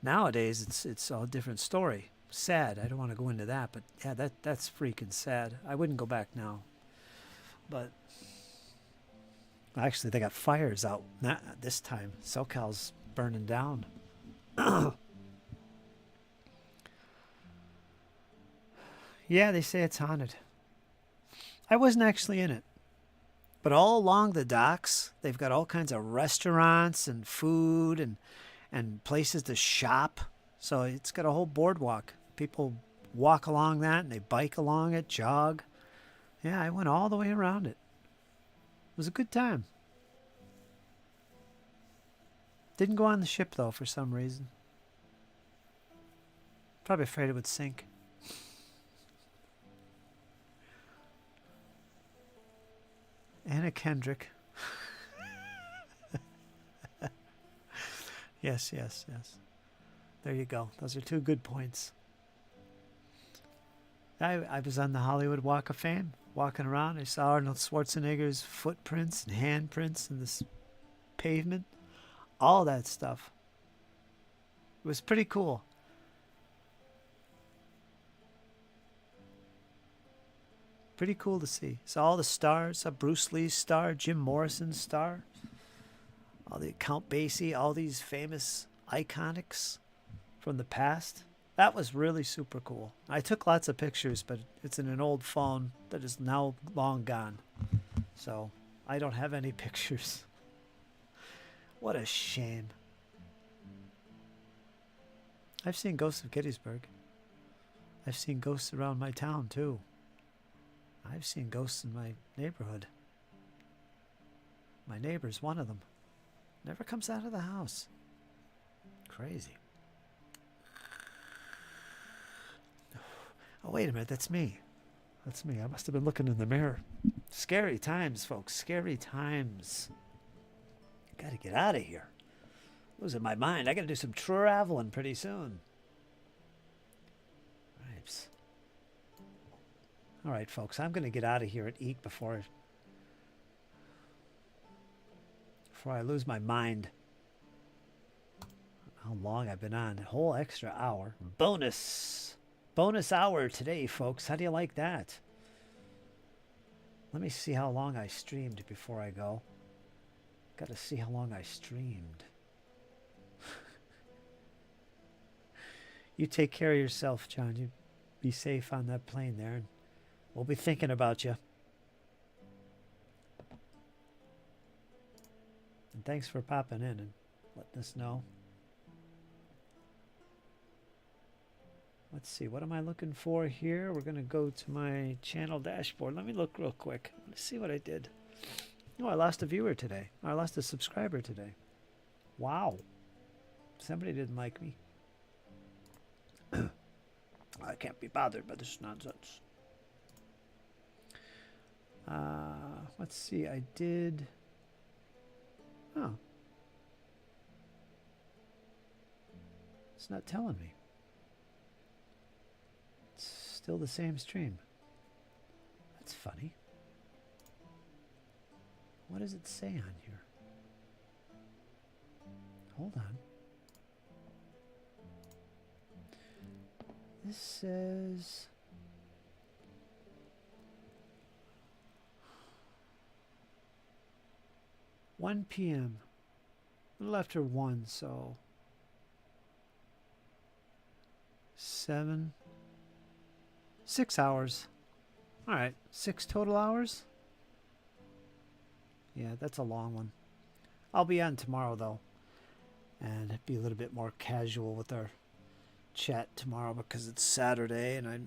Nowadays, it's a different story. Sad. I don't want to go into that, but yeah, that's freaking sad. I wouldn't go back now. But actually, they got fires out. Not this time. SoCal's burning down. Yeah, they say it's haunted. I wasn't actually in it. But all along the docks, they've got all kinds of restaurants and food and places to shop. So it's got a whole boardwalk. People walk along that and they bike along it, jog. Yeah, I went all the way around it. It was a good time. Didn't go on the ship, though, for some reason. Probably afraid it would sink. Anna Kendrick. Yes. There you go. Those are two good points. I was on the Hollywood Walk of Fame, walking around. I saw Arnold Schwarzenegger's footprints and handprints in this pavement. All that stuff. It was pretty cool. Pretty cool to see. Saw all the stars. Saw Bruce Lee's star, Jim Morrison's star. All the Count Basie, all these famous iconics from the past. That was really super cool. I took lots of pictures, but it's in an old phone that is now long gone. So I don't have any pictures. What a shame. I've seen ghosts of Gettysburg. I've seen ghosts around my town, too. I've seen ghosts in my neighborhood. My neighbor's one of them. Never comes out of the house. Crazy. Oh, wait a minute. That's me. That's me. I must have been looking in the mirror. Scary times, folks. Scary times. Gotta get out of here. Losing my mind. I gotta do some traveling pretty soon. Right. All right, folks. I'm gonna get out of here and eat before I lose my mind. How long I've been on. A whole extra hour. Bonus hour today, folks. How do you like that? Let me see how long I streamed before I go. Gotta see how long I streamed. You take care of yourself, John. You be safe on that plane there. And we'll be thinking about you. And thanks for popping in and letting us know. Let's see, what am I looking for here? We're going to go to my channel dashboard. Let me look real quick. Let's see what I did. Oh, I lost a viewer today. I lost a subscriber today. Wow. Somebody didn't like me. I can't be bothered by this nonsense. Let's see, I did... Oh. It's not telling me. It's still the same stream. That's funny. What does it say on here? Hold on. This says... "1 p.m. A little after 1, so 6 hours. All right, 6 total hours. Yeah, that's a long one. I'll be on tomorrow though, and be a little bit more casual with our chat tomorrow because it's Saturday and I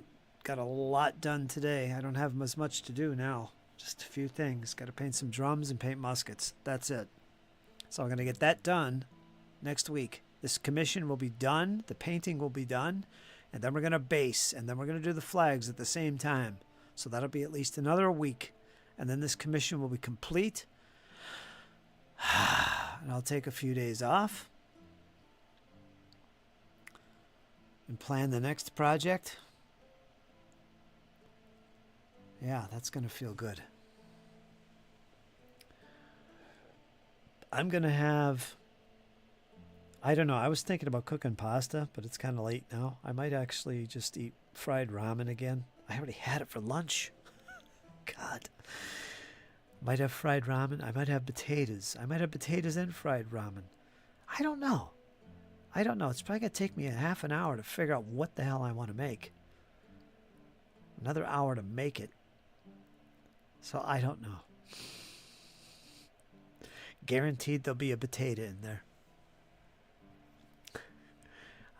got a lot done today. I don't have as much to do now. Just a few things. Got to paint some drums and paint muskets. That's it. So I'm going to get that done next week. This commission will be done. The painting will be done. And then we're going to base. And then we're going to do the flags at the same time. So that'll be at least another week. And then this commission will be complete. And I'll take a few days off. And plan the next project. Yeah, that's going to feel good. I'm going to have... I don't know. I was thinking about cooking pasta, but it's kind of late now. I might actually just eat fried ramen again. I already had it for lunch. God. Might have fried ramen. I might have potatoes. I might have potatoes and fried ramen. I don't know. It's probably going to take me a half an hour to figure out what the hell I want to make. Another hour to make it. So I don't know. Guaranteed there'll be a potato in there.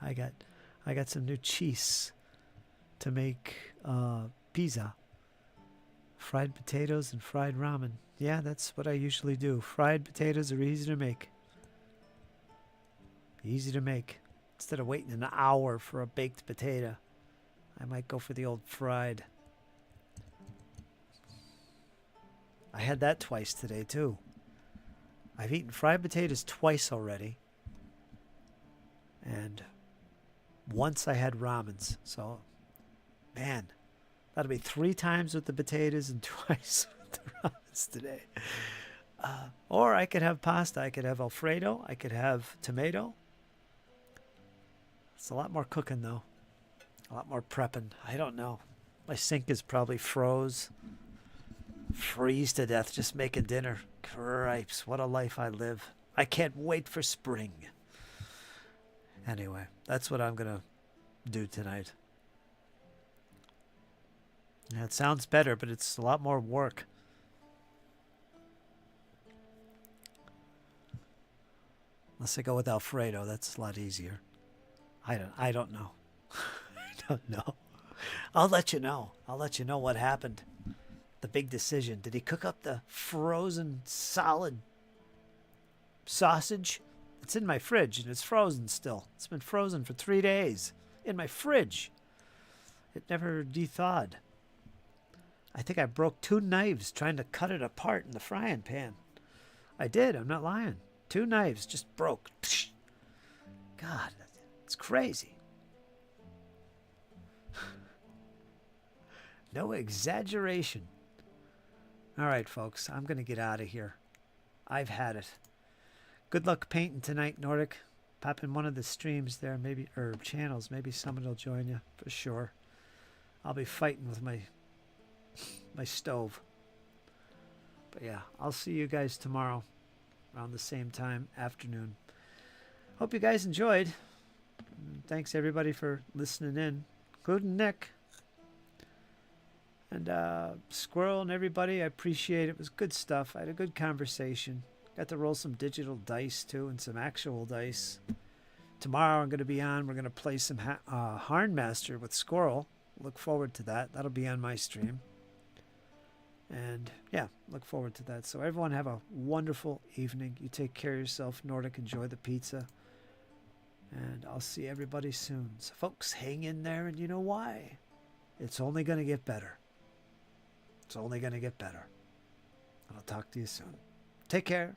I got some new cheese to make pizza. Fried potatoes and fried ramen. Yeah, that's what I usually do. Fried potatoes are easy to make. Easy to make. Instead of waiting an hour for a baked potato, I might go for the old fried. I had that twice today too. I've eaten fried potatoes twice already. And once I had ramens. So, man, that'll be 3 times with the potatoes and twice with the ramens today. Or I could have pasta. I could have Alfredo. I could have tomato. It's a lot more cooking though. A lot more prepping. I don't know. My sink is probably freeze to death just making dinner. Cripes, what a life I live. I can't wait for spring. Anyway, that's what I'm going to do tonight. Yeah, it sounds better, but it's a lot more work. Unless I go with Alfredo, that's a lot easier. I don't know. I don't know. I'll let you know. I'll let you know what happened. the big decision. Did he cook up the frozen solid sausage? It's in my fridge and it's frozen still. It's been frozen for 3 days in my fridge. It never de-thawed. I think I broke 2 knives trying to cut it apart in the frying pan. I did. I'm not lying. 2 knives just broke. God, it's crazy. No exaggeration. All right, folks, I'm going to get out of here. I've had it. Good luck painting tonight, Nordic. Pop in one of the streams there, maybe, or channels. Maybe someone will join you for sure. I'll be fighting with my stove. But yeah, I'll see you guys tomorrow around the same time, afternoon. Hope you guys enjoyed. Thanks everybody for listening in, including Nick. And Squirrel and everybody, I appreciate it. It was good stuff. I had a good conversation. Got to roll some digital dice too and some actual dice. Tomorrow I'm going to be on. We're going to play some Harnmaster with Squirrel. Look forward to that. That'll be on my stream. And yeah, look forward to that. So everyone have a wonderful evening. You take care of yourself, Nordic. Enjoy the pizza. And I'll see everybody soon. So folks, hang in there, and you know why. It's only going to get better. It's only going to get better. I'll talk to you soon. Take care.